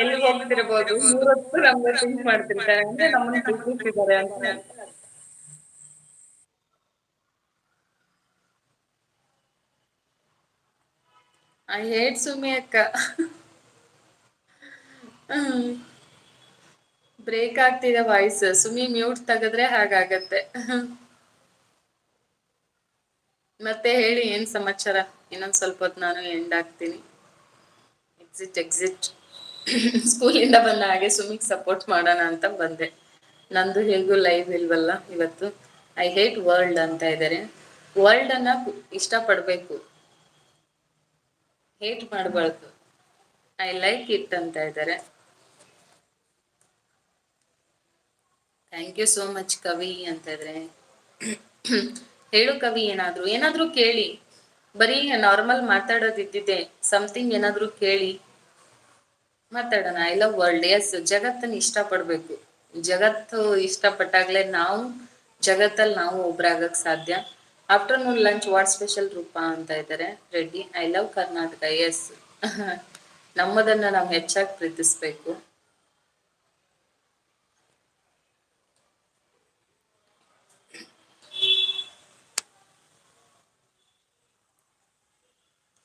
ಎಲ್ಲಿ ಹೋಗ್ತಿರ್ಬೋದು, 3 ಹೊತ್ತು ನಮ್ಗೆ ಥಿಂಕ್ ಮಾಡ್ತಿರ್ತಾರೆ, ಅಂದ್ರೆ ನಮ್ಮನ್ನ ಪ್ರೀತಿಸ್ತಿದ್ದಾರೆ ಅಂತ. ಐ ಹೇಟ್ ಸುಮಿ ಅಕ್ಕ. ಬ್ರೇಕ್ ಆಗ್ತಿದೆ ವಾಯ್ಸ್. ಸುಮಿ ಮ್ಯೂಟ್ ತೆಗೆದ್ರೆ ಹಾಗಾಗತ್ತೆ. ಮತ್ತೆ ಹೇಳಿ ಏನ್ ಸಮಾಚಾರ. ಇನ್ನೊಂದ್ ಸ್ವಲ್ಪ ಹೊತ್ತು ನಾನು ಎಂಡ್ ಆಗ್ತೀನಿ. ಎಕ್ಸಿಟ್ ಸ್ಕೂಲಿಂದ ಬಂದ ಹಾಗೆ ಸುಮಿಗ್ ಸಪೋರ್ಟ್ ಮಾಡೋಣ ಅಂತ ಬಂದೆ. ನಂದು ಹೇಗೂ ಲೈವ್ ಇಲ್ವಲ್ಲ ಇವತ್ತು. ಐ ಹೇಟ್ ವರ್ಲ್ಡ್ ಅಂತ ಇದ್ದಾರೆ. ವರ್ಲ್ಡ್ ಅನ್ನ ಇಷ್ಟ ಪಡ್ಬೇಕು, ಹೇಟ್ ಮಾಡಬಾರ್ದು. ಐ ಲೈಕ್ ಇಟ್ ಅಂತ ಇದ್ದಾರೆ. ಥ್ಯಾಂಕ್ ಯು ಸೋ ಮಚ್ ಕವಿ ಅಂತ ಇದ್ರೆ. ಹೇಳು ಕವಿ, ಏನಾದ್ರೂ ಕೇಳಿ. ಬರೀ ನಾರ್ಮಲ್ ಮಾತಾಡೋದಿದ್ದಿದೆ. ಸಮಥಿಂಗ್ ಏನಾದ್ರೂ ಕೇಳಿ ಮಾತಾಡೋಣ. I love world. ಎಸ್, ಜಗತ್ತನ್ನ ಇಷ್ಟಪಡ್ಬೇಕು. ಜಗತ್ತು ಇಷ್ಟಪಟ್ಟಾಗ್ಲೇ ನಾವು ಜಗತ್ತಲ್ಲಿ ನಾವು ಒಬ್ರಾಗಕ್ ಸಾಧ್ಯ. Afternoon lunch what special Rupa ಅಂತ ಇದ್ದಾರೆ Reddy. I love Karnataka. Yes, ನಮ್ಮದನ್ನ ನಾವು ಹೆಚ್ಚಾಗಿ ಪ್ರೀತಿಸ್ಬೇಕು.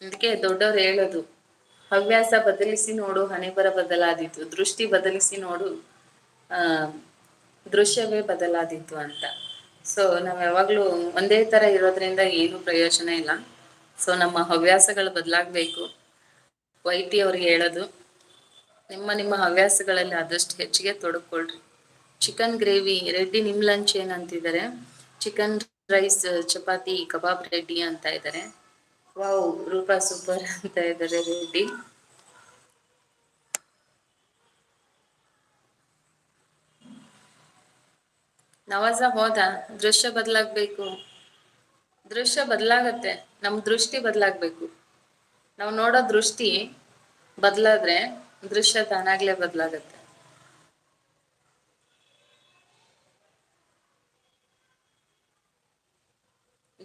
ಅದಕ್ಕೆ ದೊಡ್ಡವ್ರು ಹೇಳೋದು, ಹವ್ಯಾಸ ಬದಲಿಸಿ ನೋಡು ಹಣೆಬರ ಬದಲಾದೀತು, ದೃಷ್ಟಿ ಬದಲಿಸಿ ನೋಡು ದೃಶ್ಯವೇ ಬದಲಾದೀತು ಅಂತ. ಸೊ ನಾವ್ ಯಾವಾಗ್ಲೂ ಒಂದೇ ತರ ಇರೋದ್ರಿಂದ ಏನು ಪ್ರಯೋಜನ ಇಲ್ಲ. ಸೊ ನಮ್ಮ ಹವ್ಯಾಸಗಳು ಬದಲಾಗಬೇಕು. ವೈಟಿ ಅವ್ರಿಗೆ ಹೇಳೋದು, ನಿಮ್ಮ ಹವ್ಯಾಸಗಳಲ್ಲಿ ಆದಷ್ಟು ಹೆಚ್ಚಿಗೆ ತೊಡಕೊಳ್ರಿ. Chicken gravy Reddy. ನಿಮ್ ಲಂಚ್ ಏನಂತಿದ್ದಾರೆ? ಚಿಕನ್ ರೈಸ್, ಚಪಾತಿ, ಕಬಾಬ್ ರೆಡ್ಡಿ ಅಂತ ಇದ್ದಾರೆ. ವಾವ್, ರೂಪಾ ಸೂಪರ್ ಅಂತ ಇದ್ದಾರೆ ರೆಡ್ಡಿ. ನವಾಜ ಹೋದ? ದೃಶ್ಯ ಬದಲಾಗ್ಬೇಕು. ದೃಶ್ಯ ಬದಲಾಗತ್ತೆ, ನಮ್ ದೃಷ್ಟಿ ಬದಲಾಗ್ಬೇಕು. ನಾವು ನೋಡೋ ದೃಷ್ಟಿ ಬದಲಾದ್ರೆ ದೃಶ್ಯ ತಾನಾಗ್ಲೇ ಬದಲಾಗತ್ತೆ.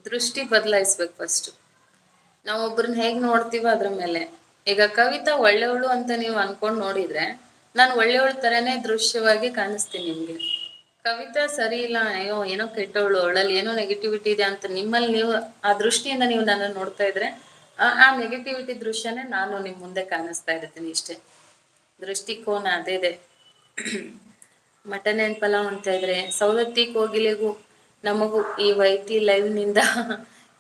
ದೃಷ್ಟಿ ಬದಲಾಯಿಸ್ಬೇಕು ಫಸ್ಟ್. ನಾವು ಒಬ್ರನ್ನ ಹೇಗ್ ನೋಡ್ತೀವೋ ಅದ್ರ ಮೇಲೆ. ಈಗ ಕವಿತಾ ಒಳ್ಳೆವಳು ಅಂತ ನೀವು ಅನ್ಕೊಂಡ್ ನೋಡಿದ್ರೆ ನಾನು ಒಳ್ಳೆಯವಳ ತರನೇ ದೃಶ್ಯವಾಗಿ ಕಾಣಿಸ್ತೀನಿ ನಿಮ್ಗೆ. ಕವಿತಾ ಸರಿ ಇಲ್ಲ, ಅಯ್ಯೋ ಏನೋ ಕೆಟ್ಟವಳು, ಅವಳಲ್ಲಿ ಏನೋ ನೆಗೆಟಿವಿಟಿ ಇದೆ ಅಂತ ನಿಮ್ಮಲ್ಲಿ ನೀವು ಆ ದೃಷ್ಟಿಯಿಂದ ನೀವು ನನ್ನ ನೋಡ್ತಾ ಇದ್ರೆ ಆ ನೆಗೆಟಿವಿಟಿ ದೃಶ್ಯನೇ ನಾನು ನಿಮ್ ಮುಂದೆ ಕಾಣಿಸ್ತಾ ಇರ್ತೀನಿ. ಇಷ್ಟೇ, ದೃಷ್ಟಿಕೋನ ಅದೇ ಇದೆ. ಮಟನ್ ಅಂಡ್ ಪಲಾವ್ ಅಂತ ಇದ್ರೆ ಸವದತ್ತಿ ಕೋಗಿಲೆಗೂ ನಮಗೂ ಈ ವೈಟಿ ಲೈವ್ ನಿಂದ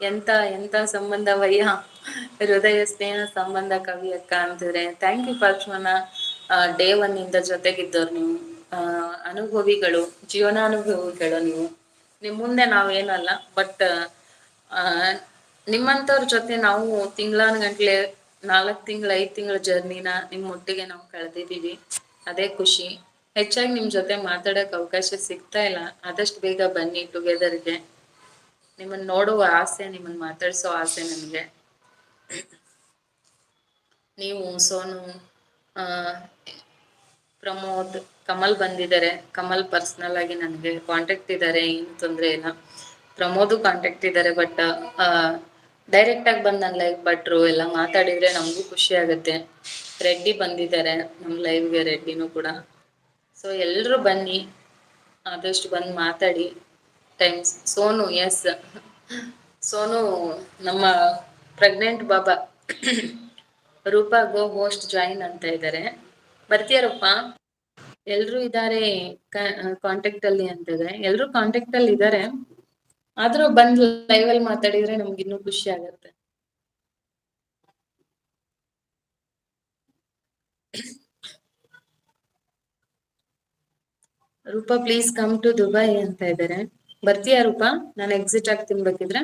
ಎಂತ ಎಂತ ಸಂಬಂಧ ವಯ್ಯ, ಹೃದಯ ಸ್ನೇಹ ಸಂಬಂಧ ಕವಿ ಅಕ್ಕ ಅಂತಿದ್ರೆ. Thank you ಪಾರ್ಶ್ವನ. ಡೇ 1 ಇಂದ ಜೊತೆಗಿದ್ದವ್ರು ನೀವು, ಅನುಭವಿಗಳು, ಜೀವನಾನುಭವಿಗಳು ನೀವು. ನಿಮ್ ಮುಂದೆ ನಾವೇನಲ್ಲ, ಬಟ್ ನಿಮ್ಮಂತವ್ರ ಜೊತೆ ನಾವು ತಿಂಗಳಾನುಗಂಟ್ಲೆ 4 ತಿಂಗಳು 5 ತಿಂಗಳ ಜರ್ನಿನ ನಿಮ್ಮೊಟ್ಟಿಗೆ ನಾವು ಕಳೆದಿದ್ದೀವಿ. ಅದೇ ಖುಷಿ. ಹೆಚ್ಚಾಗಿ ನಿಮ್ ಜೊತೆ ಮಾತಾಡಕ್ ಅವಕಾಶ ಸಿಗ್ತಾ ಇಲ್ಲ. ಆದಷ್ಟು ಬೇಗ ಬನ್ನಿ ಟುಗೆದರ್ಗೆ. ನಿಮ್ಮನ್ನ ನೋಡುವ ಆಸೆ, ನಿಮ್ಮನ್ನ ಮಾತಾಡ್ಸೋ ಆಸೆ ನನಗೆ. ನೀವು, ಸೋನು, ಪ್ರಮೋದ್, ಕಮಲ್ ಬಂದಿದ್ದಾರೆ. ಕಮಲ್ ಪರ್ಸನಲ್ ಆಗಿ ನನಗೆ ಕಾಂಟ್ಯಾಕ್ಟ್ ಇದ್ದಾರೆ, ಏನು ತೊಂದರೆ ಇಲ್ಲ. ಪ್ರಮೋದು ಕಾಂಟ್ಯಾಕ್ಟ್ ಇದ್ದಾರೆ, ಬಟ್ ಡೈರೆಕ್ಟ್ ಆಗಿ ಬಂದು ನನ್ನ ಲೈವ್ ಭಟ್ರು ಎಲ್ಲ ಮಾತಾಡಿದ್ರೆ ನಮಗೂ ಖುಷಿ ಆಗುತ್ತೆ. ರೆಡ್ಡಿ ಬಂದಿದ್ದಾರೆ ನಮ್ಮ ಲೈವ್ಗೆ, ರೆಡ್ಡಿನೂ ಕೂಡ. ಸೊ ಎಲ್ರು ಬನ್ನಿ, ಆದಷ್ಟು ಬಂದು ಮಾತಾಡಿ. ಟೈಮ್ಸ್ ಸೋನು, ಎಸ್ ಸೋನು ನಮ್ಮ ಪ್ರೆಗ್ನೆಂಟ್ ಬಾಬಾ. ರೂಪಾ ಗೋ ಹೋಸ್ಟ್ ಜಾಯಿನ್ ಅಂತ ಇದ್ದಾರೆ. ಬರ್ತೀಯ ರೂಪಾ? ಎಲ್ರು ಇದ್ದಾರೆ ಕಾಂಟ್ಯಾಕ್ಟ್ ಅಲ್ಲಿ ಅಂತಿದ್ರೆ. ಎಲ್ರು ಕಾಂಟ್ಯಾಕ್ಟ್ ಅಲ್ಲಿ ಇದ್ದಾರೆ, ಆದ್ರೂ ಬಂದು ಲೈವ್ ಅಲ್ಲಿ ಮಾತಾಡಿದ್ರೆ ನಮ್ಗೆ ಇನ್ನೂ ಖುಷಿ ಆಗತ್ತೆ. Roopa please come to Dubai ಅಂತ ಇದ್ದಾರೆ. ಬರ್ತೀಯಾ ರೂಪಾ? ನಾನು ಎಕ್ಸಿಟ್ ಆಗ್ತೀನಿ ಬೇಕಿದ್ರೆ.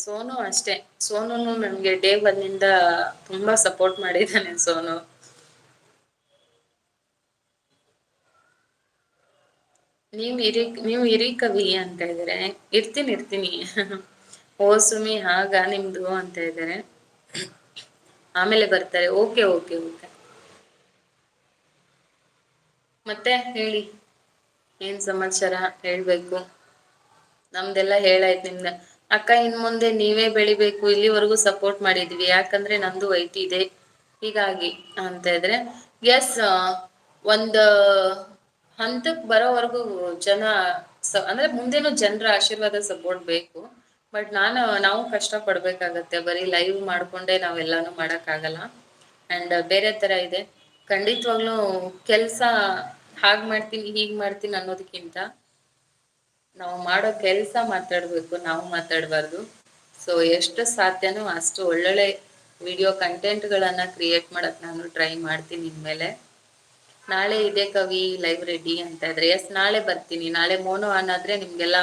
ಸೋನು ಅಷ್ಟೇ. ಸೋನುನು ನನ್ಗೆ ಡೇ 1 ಇಂದ ತುಂಬಾ ಸಪೋರ್ಟ್ ಮಾಡಿದ್ದಾನೆ ಸೋನು. ನೀವು ಇರಿ ಕವಿ ಅಂತ ಇದ್ದಾರೆ. ಇರ್ತೀನಿ. ಓ ಸುಮಿ ಹಾಗ ನಿಮ್ದು ಅಂತ ಇದ್ದಾರೆ. ಆಮೇಲೆ ಬರ್ತಾರೆ. ಓಕೆ. ಮತ್ತೆ ಹೇಳಿ, ಏನ್ ಸಮಾಚಾರ ಹೇಳ್ಬೇಕು. ನಮ್ದೆಲ್ಲ ಹೇಳಾಯ್ತು. ನಿಮ್ದ ಅಕ್ಕ ಇನ್ ಮುಂದೆ ನೀವೇ ಬೆಳಿಬೇಕು. ಇಲ್ಲಿವರೆಗೂ ಸಪೋರ್ಟ್ ಮಾಡಿದ್ವಿ, ಯಾಕಂದ್ರೆ ನಂದು ವೈಟಿ ಇದೆ ಹೀಗಾಗಿ ಅಂತ ಇದ್ರೆ. ಎಸ್, ಒಂದು ಹಂತಕ್ ಬರೋವರೆಗೂ ಜನ ಅಂದ್ರೆ ಮುಂದೇನು ಜನರ ಆಶೀರ್ವಾದ ಸಪೋರ್ಟ್ ಬೇಕು. ಬಟ್ ನಾವು ಕಷ್ಟ ಪಡ್ಬೇಕಾಗತ್ತೆ, ಬರೀ ಲೈವ್ ಮಾಡ್ಕೊಂಡೇ ನಾವೆಲ್ಲಾನು ಮಾಡಕ್ಕಾಗಲ್ಲ. ಅಂಡ್ ಬೇರೆ ತರ ಇದೆ ಖಂಡಿತವಾಗ್ಲೂ. ಕೆಲ್ಸ ಹಾಗ್ ಮಾಡ್ತೀನಿ ಹೀಗ್ ಮಾಡ್ತೀನಿ ಅನ್ನೋದಕ್ಕಿಂತ ನಾವು ಮಾಡೋ ಕೆಲ್ಸ ಮಾತಾಡ್ಬೇಕು, ನಾವು ಮಾತಾಡ್ಬಾರ್ದು. ಸೊ ಎಷ್ಟು ಸಾಧ್ಯನೋ ಅಷ್ಟು ಒಳ್ಳೊಳ್ಳೆ ವಿಡಿಯೋ ಕಂಟೆಂಟ್ಗಳನ್ನ ಕ್ರಿಯೇಟ್ ಮಾಡಕ್ ನಾನು ಟ್ರೈ ಮಾಡ್ತೀನಿ ಇನ್ಮೇಲೆ. ನಾಳೆ ಇದೆ ಕವಿ ಲೈವ್ ರೆಡಿ ಅಂತ ಇದ್ರೆ ಎಸ್ ನಾಳೆ ಬರ್ತೀನಿ. ನಾಳೆ ಮೋನೋ ಆನ್ ಆದ್ರೆ ನಿಮ್ಗೆಲ್ಲ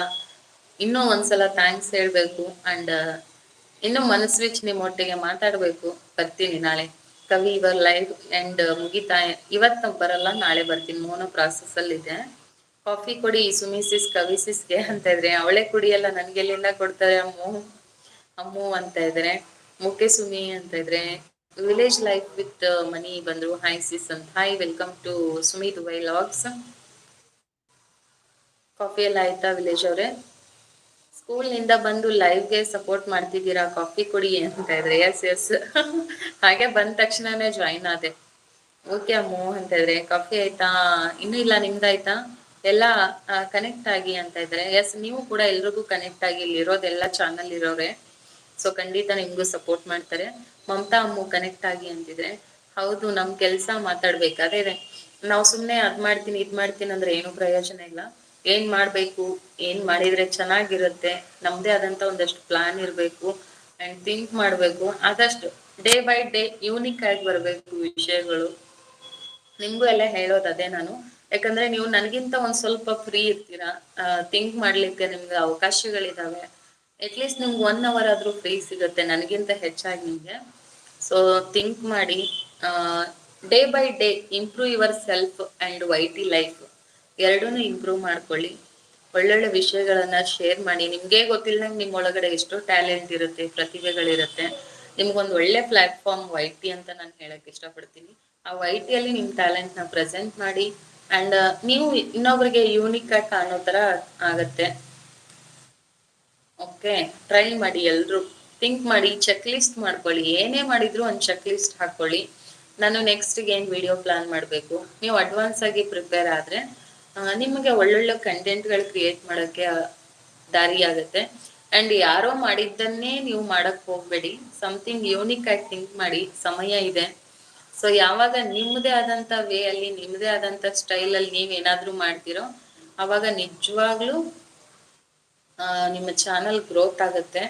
ಇನ್ನೂ ಒಂದ್ಸಲ ಥ್ಯಾಂಕ್ಸ್ ಹೇಳ್ಬೇಕು. ಅಂಡ್ ಇನ್ನು ಮನಸ್ವಿಚ್ ನಿಮ್ಮೊಟ್ಟಿಗೆ ಮಾತಾಡ್ಬೇಕು. ಬರ್ತೀನಿ ನಾಳೆ ಕವಿ ಇವರ್ ಲೈವ್ ಅಂಡ್ ಮುಗಿತಾ. ಇವತ್ತು ಬರಲ್ಲ, ನಾಳೆ ಬರ್ತೀನಿ. ಮೋನೋ ಪ್ರಾಸೆಸ್ ಅಲ್ಲಿ ಇದೆ. ಕಾಫಿ ಕೊಡಿ ಸುಮಿಸಿಸ್ ಕವಿಸಿಸ್ಗೆ ಅಂತ ಇದ್ರೆ ಅವಳೆ ಕುಡಿಯಲ್ಲ ನನ್ಗೆಲ್ಲಿಂದ ಕೊಡ್ತಾರೆ ಅಮ್ಮು ಅಮ್ಮು ಅಂತ ಇದ್ರೆ. ಮುಖೆ ಸುಮಿ ಅಂತ ಇದ್ರೆ ವಿಲೇಜ್ ಲೈಫ್ ವಿತ್ ಮನಿ ಬಂದ್ರು. ಹಾಯ್ ಸಿಸ್ ಅಂತ. Hi welcome to Sumi Dubai logs. Coffee ಎಲ್ಲ ಆಯ್ತಾ ವಿಲೇಜ್ ಅವ್ರೆ? ಸ್ಕೂಲ್ ನಿಂದ ಬಂದು ಲೈವ್ಗೆ ಸಪೋರ್ಟ್ ಮಾಡ್ತಿದ್ದೀರಾ, ಕಾಫಿ ಕೊಡಿ ಅಂತ ಇದ್ರೆ ಎಸ್ ಎಸ್ ಹಾಗೆ ಬಂದ ತಕ್ಷಣನೇ ಜಾಯಿನ್ ಆದೆ. ಓಕೆ ಅಮ್ಮು ಅಂತ ಇದ್ರೆ ಕಾಫಿ ಆಯ್ತಾ? ಇನ್ನೂ ಇಲ್ಲ, ನಿಮ್ದಾಯ್ತಾ? ಎಲ್ಲ ಕನೆಕ್ಟ್ ಆಗಿ ಅಂತ ಇದ್ರೆ ಎಸ್ ನೀವು ಕೂಡ ಎಲ್ರಿಗೂ ಕನೆಕ್ಟ್ ಆಗಿ. ಇಲ್ಲಿ ಇರೋದೆಲ್ಲ ಚಾನಲ್ ಇರೋರೆ, ಸೊ ಖಂಡಿತ ನಿಮ್ಗೂ ಸಪೋರ್ಟ್ ಮಾಡ್ತಾರೆ. ಮಮತಾ ಅಮ್ಮು ಕನೆಕ್ಟ್ ಆಗಿ ಅಂತಿದ್ರೆ ಹೌದು, ನಮ್ ಕೆಲ್ಸ ಮಾತಾಡ್ಬೇಕಾದ್ರೆ ನಾವು ಸುಮ್ನೆ ಅದ್ ಮಾಡ್ತೀನಿ ಇದ್ ಮಾಡ್ತೀನಿ ಅಂದ್ರೆ ಏನು ಪ್ರಯೋಜನ ಇಲ್ಲ. ಏನ್ ಮಾಡ್ಬೇಕು, ಏನ್ ಮಾಡಿದ್ರೆ ಚೆನ್ನಾಗಿರುತ್ತೆ, ನಮ್ದೇ ಆದಂತ ಒಂದಷ್ಟು ಪ್ಲಾನ್ ಇರ್ಬೇಕು ಅಂಡ್ ಥಿಂಕ್ ಮಾಡ್ಬೇಕು. ಆದಷ್ಟು ಡೇ ಬೈ ಡೇ ಯೂನಿಕ್ ಆಗಿ ಬರ್ಬೇಕು ವಿಷಯಗಳು. ನಿಮ್ಗೂ ಎಲ್ಲ ಹೇಳೋದು ಅದೇ ನಾನು. ಯಾಕಂದ್ರೆ ನೀವು ನನ್ಗಿಂತ ಒಂದ್ ಸ್ವಲ್ಪ ಫ್ರೀ ಇರ್ತೀರಾ, ಥಿಂಕ್ ಮಾಡ್ಲಿಕ್ಕೆ ನಿಮ್ಗೆ ಅವಕಾಶಗಳಿದಾವೆ. ಅಟ್ಲೀಸ್ಟ್ ನಿಮ್ಗೆ 1 hour ಆದ್ರೂ ಫ್ರೀ ಸಿಗುತ್ತೆ ನನಗಿಂತ ಹೆಚ್ಚಾಗಿ ನಿಮ್ಗೆ. ಸೊ ಥಿಂಕ್ ಮಾಡಿ, day by day improve yourself and ವೈಟಿ ಲೈಫ್ ಎರಡೂನು ಇಂಪ್ರೂವ್ ಮಾಡ್ಕೊಳ್ಳಿ. ಒಳ್ಳೊಳ್ಳೆ ವಿಷಯಗಳನ್ನ ಶೇರ್ ಮಾಡಿ. ನಿಮ್ಗೆ ಗೊತ್ತಿಲ್ಲದಂಗೆ ನಿಮ್ ಒಳಗಡೆ ಎಷ್ಟೋ ಟ್ಯಾಲೆಂಟ್ ಇರುತ್ತೆ, ಪ್ರತಿಭೆಗಳಿರುತ್ತೆ. ನಿಮ್ಗೊಂದು ಒಳ್ಳೆ ಪ್ಲಾಟ್ಫಾರ್ಮ್ ವೈಟಿ ಅಂತ ನಾನು ಹೇಳಕ್ ಇಷ್ಟಪಡ್ತೀನಿ. ಆ ವೈಟಿಯಲ್ಲಿ ನಿಮ್ ಟ್ಯಾಲೆಂಟ್ ನ ಪ್ರೆಸೆಂಟ್ ಮಾಡಿ ಅಂಡ್ ನೀವು ಇನ್ನೊಬ್ರಿಗೆ ಯೂನಿಕ್ ಆಗಿ ಕಾಣೋ ತರ ಆಗತ್ತೆ. ಓಕೆ, ಟ್ರೈ ಮಾಡಿ ಎಲ್ರು. ಥಿಂಕ್ ಮಾಡಿ, ಚೆಕ್ ಲಿಸ್ಟ್ ಮಾಡ್ಕೊಳ್ಳಿ. ಏನೇ ಮಾಡಿದ್ರು ಒಂದು ಚೆಕ್ ಲಿಸ್ಟ್ ಹಾಕೊಳ್ಳಿ. ನಾನು ನೆಕ್ಸ್ಟ್ಗೆ ಏನ್ ವಿಡಿಯೋ ಪ್ಲಾನ್ ಮಾಡಬೇಕು, ನೀವು ಅಡ್ವಾನ್ಸ್ ಆಗಿ ಪ್ರಿಪೇರ್ ಆದ್ರೆ ನಿಮಗೆ ಒಳ್ಳೊಳ್ಳೆ ಕಂಟೆಂಟ್ಗಳು ಕ್ರಿಯೇಟ್ ಮಾಡೋಕ್ಕೆ ದಾರಿ ಆಗುತ್ತೆ. ಅಂಡ್ ಯಾರೋ ಮಾಡಿದ್ದನ್ನೇ ನೀವು ಮಾಡಕ್ ಹೋಗ್ಬೇಡಿ, ಸಮಥಿಂಗ್ ಯೂನಿಕ್ ಆಗಿ ಥಿಂಕ್ ಮಾಡಿ. ಸಮಯ ಇದೆ. ಸೊ ಯಾವಾಗ ನಿಮ್ಮದೇ ಆದಂತ ವೇ ಅಲ್ಲಿ, ನಿಮ್ಮದೇ ಆದಂತ ಸ್ಟೈಲ್ ಅಲ್ಲಿ ನೀವ್ ಏನಾದ್ರೂ ಮಾಡ್ತಿರೋ ಅವಾಗ ನಿಜವಾಗ್ಲೂ ನಿಮ್ಮ ಚಾನಲ್ ಗ್ರೋತ್ ಆಗುತ್ತೆ.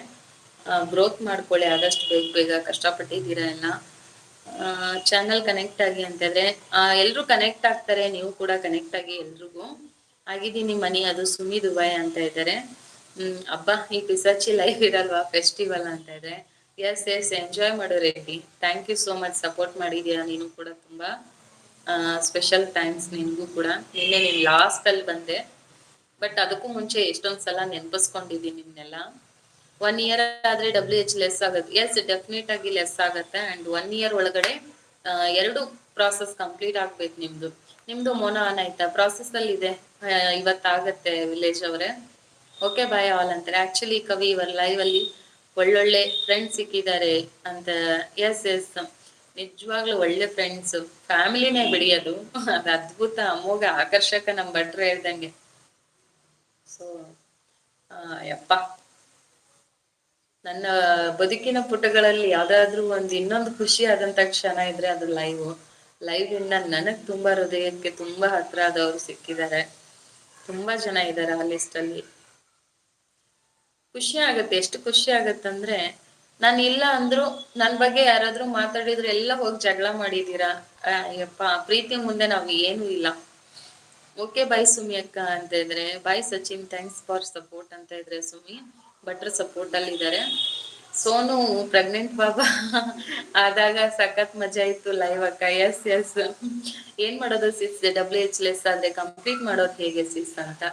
ಗ್ರೋತ್ ಮಾಡ್ಕೊಳ್ಳಿ ಆದಷ್ಟು ಬೇಗ ಬೇಗ. ಕಷ್ಟಪಟ್ಟಿದ್ದೀರಾ ಎಲ್ಲ. ಚಾನಲ್ ಕನೆಕ್ಟ್ ಆಗಿ ಅಂತಂದ್ರೆ ಎಲ್ರು ಕನೆಕ್ಟ್ ಆಗ್ತಾರೆ, ನೀವು ಕೂಡ ಕನೆಕ್ಟ್ ಆಗಿ ಎಲ್ರಿಗೂ. ಆಗಿದ್ದೀನಿ ಮನಿ, ಅದು ಸುಮಿ ದುಬೈ ಅಂತ ಇದ್ದಾರೆ. ಹಬ್ಬ ಈ ಪಿಸಾಚಿ ಲೈಫ್ ಇರಲ್ವಾ, ಫೆಸ್ಟಿವಲ್ ಅಂತ ಇದ್ರೆ ಎಸ್ ಎಸ್ ಎಂಜಾಯ್ ಮಾಡೋ Reddy. Thank you so much, support ಮಾಡಿದೀರಾ ನೀನು ಕೂಡ. ತುಂಬಾ ಸ್ಪೆಷಲ್ ಥ್ಯಾಂಕ್ಸ್ ನಿನ್ಗೂ ಕೂಡ. ನಿನ್ನೆ ನೀನ್ ಲಾಸ್ಟ್ ಅಲ್ಲಿ ಬಂದೆ, ಬಟ್ ಅದಕ್ಕೂ ಮುಂಚೆ ಎಷ್ಟೊಂದ್ ಸಲ ನೆನಪಿಸ್ಕೊಂಡಿದ್ದೀನಿ ನಿಮ್ನೆಲ್ಲ. 1 year ಆದ್ರೆ WH ಲೆಸ್ ಆಗುತ್ತೆ. ಎಸ್ ಡೆಫಿನೆಟ್ ಆಗಿ ಲೆಸ್ ಆಗುತ್ತೆ. ಅಂಡ್ 1 year ಒಳಗಡೆ 2 ಪ್ರಾಸೆಸ್ ಕಂಪ್ಲೀಟ್ ಆಗ್ಬೇಕು ನಿಮ್ದು. ನಿಮ್ದು ಮೋನ ಆನ್ ಆಯ್ತಾ? ಪ್ರಾಸೆಸ್ ಅಲ್ಲಿ ಇದೆ, ಇವತ್ತಾಗತ್ತೆ ವಿಲೇಜ್ ಅವರೇ. ಓಕೆ ಬಾಯ್ ಆಲ್ ಅಂತಾರೆ. ಆಕ್ಚುಲಿ ಕವಿ ಇವರ್ ಲೈವ್ ಅಲ್ಲಿ ಒಳ್ಳೊಳ್ಳೆ ಫ್ರೆಂಡ್ಸ್ ಸಿಕ್ಕಿದ್ದಾರೆ ಅಂತ. ಎಸ್ ಎಸ್ ನಿಜವಾಗ್ಲೂ ಒಳ್ಳೆ ಫ್ರೆಂಡ್ಸ್, ಫ್ಯಾಮಿಲಿನೇ ಬಿಡಿ ಅದು. ಅದು ಅದ್ಭುತ, ಅಮೋಘ, ಆಕರ್ಷಕ, ನಮ್ ಭಟ್ರು ಹೇಳ್ದಂಗೆ. ಸೊ ಯಪ್ಪ, ನನ್ನ ಬದುಕಿನ ಪುಟಗಳಲ್ಲಿ ಯಾವ್ದಾದ್ರು ಇನ್ನೊಂದು ಖುಷಿ ಆದಂತ ಕ್ಷಣ ಇದ್ರೆ ಅದು ಲೈವ್ ಇಂದ ನನಗ್ ತುಂಬಾ ಹೃದಯಕ್ಕೆ ತುಂಬಾ ಹತ್ರ ಆದವ್ರು ಸಿಕ್ಕಿದ್ದಾರೆ. ತುಂಬಾ ಜನ ಇದ್ದಾರೆ ಆ ಲಿಸ್ಟ್ ಅಲ್ಲಿ. ಖುಷಿ ಆಗತ್ತೆ. ಎಷ್ಟು ಖುಷಿ ಆಗತ್ತಂದ್ರೆ, ನಾನು ಇಲ್ಲ ಅಂದ್ರು ನನ್ ಬಗ್ಗೆ ಯಾರಾದ್ರೂ ಮಾತಾಡಿದ್ರು ಎಲ್ಲ ಹೋಗಿ ಜಗಳ ಮಾಡಿದೀರಾ. ಯಪ್ಪ, ಪ್ರೀತಿ ಮುಂದೆ ನಾವ್ ಏನು ಇಲ್ಲ. ಓಕೆ ಬಾಯ್ ಸುಮಿ ಅಕ್ಕ ಅಂತ ಇದ್ರೆ, ಬಾಯ್ ಸಚಿನ್, ಥ್ಯಾಂಕ್ಸ್ ಫಾರ್ ಸಪೋರ್ಟ್ ಅಂತ ಇದ್ರೆ ಸುಮಿ ಭಟ್ರ ಸಪೋರ್ಟ್ ಅಲ್ಲಿ ಇದ್ದಾರೆ. ಸೋನು ಪ್ರೆಗ್ನೆಂಟ್ ಬಾಬಾ ಆದಾಗ ಸಖತ್ ಮಜಾ ಇತ್ತು ಲೈವ್ ಅಕ್ಕ. ಎಸ್ ಎಸ್ ಏನ್ ಮಾಡೋದು ಸಿಸ್, WH ಲೆಸ್ ಆದ್ರೆ ಕಂಪ್ಲೀಟ್ ಮಾಡೋದು ಹೇಗೆ ಸಿಸ್ ಅಂತ.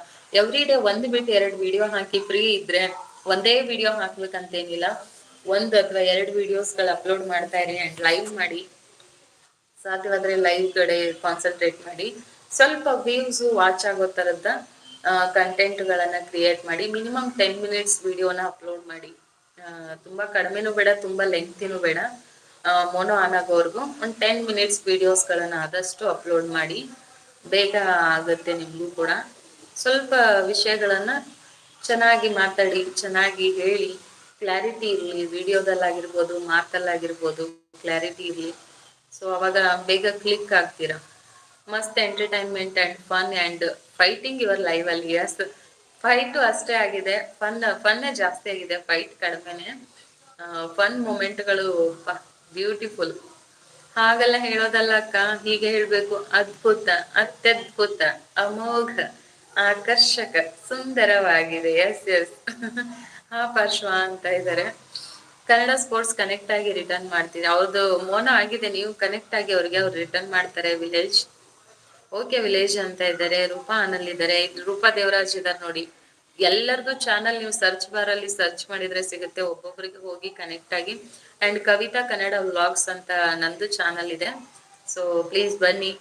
ಎವ್ರಿ ಡೇ 1 ಬಿಟ್ಟು 2 ವಿಡಿಯೋ ಹಾಕಿ. ಫ್ರೀ ಇದ್ರೆ ಒಂದೇ ವಿಡಿಯೋ ಹಾಕ್ಬೇಕಂತೇನಿಲ್ಲ, 1 ಅಥವಾ 2 ವಿಡಿಯೋಸ್ಗಳು ಅಪ್ಲೋಡ್ ಮಾಡ್ತಾ ಇರಿ. ಅಂಡ್ ಲೈವ್ ಮಾಡಿ, ಸಾಧ್ಯವಾದ್ರೆ ಲೈವ್ ಕಡೆ ಕಾನ್ಸಂಟ್ರೇಟ್ ಮಾಡಿ. ಸ್ವಲ್ಪ ವ್ಯೂಸ್ ವಾಚ್ ಆಗೋ ತರದ ಕಂಟೆಂಟ್ಗಳನ್ನ ಕ್ರಿಯೇಟ್ ಮಾಡಿ. ಮಿನಿಮಮ್ 10 minutes ವಿಡಿಯೋನ ಅಪ್ಲೋಡ್ ಮಾಡಿ. ತುಂಬಾ ಕಡಿಮೆನೂ ಬೇಡ, ತುಂಬಾ ಲೆಂತಿನೂ ಬೇಡ. ಮೋನೋ ಆನ್ ಆಗೋವರೆಗೂ ಒಂದು 10 minutes ವಿಡಿಯೋಸ್ಗಳನ್ನ ಆದಷ್ಟು ಅಪ್ಲೋಡ್ ಮಾಡಿ. ಬೇಗ ಆಗುತ್ತೆ ನಿಮಗೂ ಕೂಡ. ಸ್ವಲ್ಪ ವಿಷಯಗಳನ್ನ ಚೆನ್ನಾಗಿ ಮಾತಾಡಿ, ಚೆನ್ನಾಗಿ ಹೇಳಿ, ಕ್ಲಾರಿಟಿ ಇರಲಿ, ವಿಡಿಯೋದಲ್ಲಾಗಿರ್ಬೋದು, ಮಾತಲ್ಲಾಗಿರ್ಬೋದು, ಕ್ಲಾರಿಟಿ ಇರಲಿ. ಸೊ ಅವಾಗ ಬೇಗ ಕ್ಲಿಕ್ ಆಗ್ತೀರಾ. ಮಸ್ತ್ entertainment and fun and fighting your live ಅಲ್ಲಿ. ಎಸ್, ಫೈಟು ಅಷ್ಟೇ ಆಗಿದೆ, ಫನ್ನೇ ಜಾಸ್ತಿ ಆಗಿದೆ, ಫೈಟ್ ಕಡಿಮೆನೆ. ಫನ್ ಮೂಮೆಂಟ್ಗಳು ಬ್ಯೂಟಿಫುಲ್. ಹಾಗೆಲ್ಲ ಹೇಳೋದಲ್ಲ ಅಕ್ಕ, ಹೀಗೆ ಹೇಳ್ಬೇಕು. ಅದ್ಭುತ, ಅತ್ಯದ್ಭುತ, ಅಮೋಘ, ಆಕರ್ಷಕ, ಸುಂದರವಾಗಿದೆ. Yes yes. ಹಾ ಪಾರ್ಶ್ವ ಅಂತ ಇದ್ದಾರೆ. ಕನ್ನಡ ಸ್ಪೋರ್ಟ್ಸ್ ಕನೆಕ್ಟ್ ಆಗಿ ರಿಟರ್ನ್ ಮಾಡ್ತೀರಿ. ಅವ್ರದ್ದು ಮೋನ ಆಗಿದೆ, ನೀವು ಕನೆಕ್ಟ್ ಆಗಿ ಅವ್ರಿಗೆ ಅವ್ರು ರಿಟರ್ನ್ ಮಾಡ್ತಾರೆ. ವಿಲೇಜ್ ಓಕೆ, ವಿಲೇಜ್ ಅಂತ ಇದ್ದಾರೆ. ರೂಪಾ ಅನಲ್ ಇದ್ದಾರೆ. ರೂಪಾ ದೇವರಾಜ್ ಇದಾರೆ ನೋಡಿ. ಎಲ್ಲರದು ಚಾನಲ್ ನೀವು ಸರ್ಚ್ ಬಾರ್ ಅಲ್ಲಿ ಸರ್ಚ್ ಮಾಡಿದ್ರೆ ಸಿಗುತ್ತೆ. ಒಬ್ಬೊಬ್ರಿಗೆ ಹೋಗಿ ಕನೆಕ್ಟ್ ಆಗಿ. ಅಂಡ್ ಕವಿತಾ ಕನ್ನಡ ವ್ಲಾಗ್ಸ್ ಅಂತ ನಂದು ಚಾನಲ್ ಇದೆ. ಸೊ ಪ್ಲೀಸ್ ಬನ್ನಿ,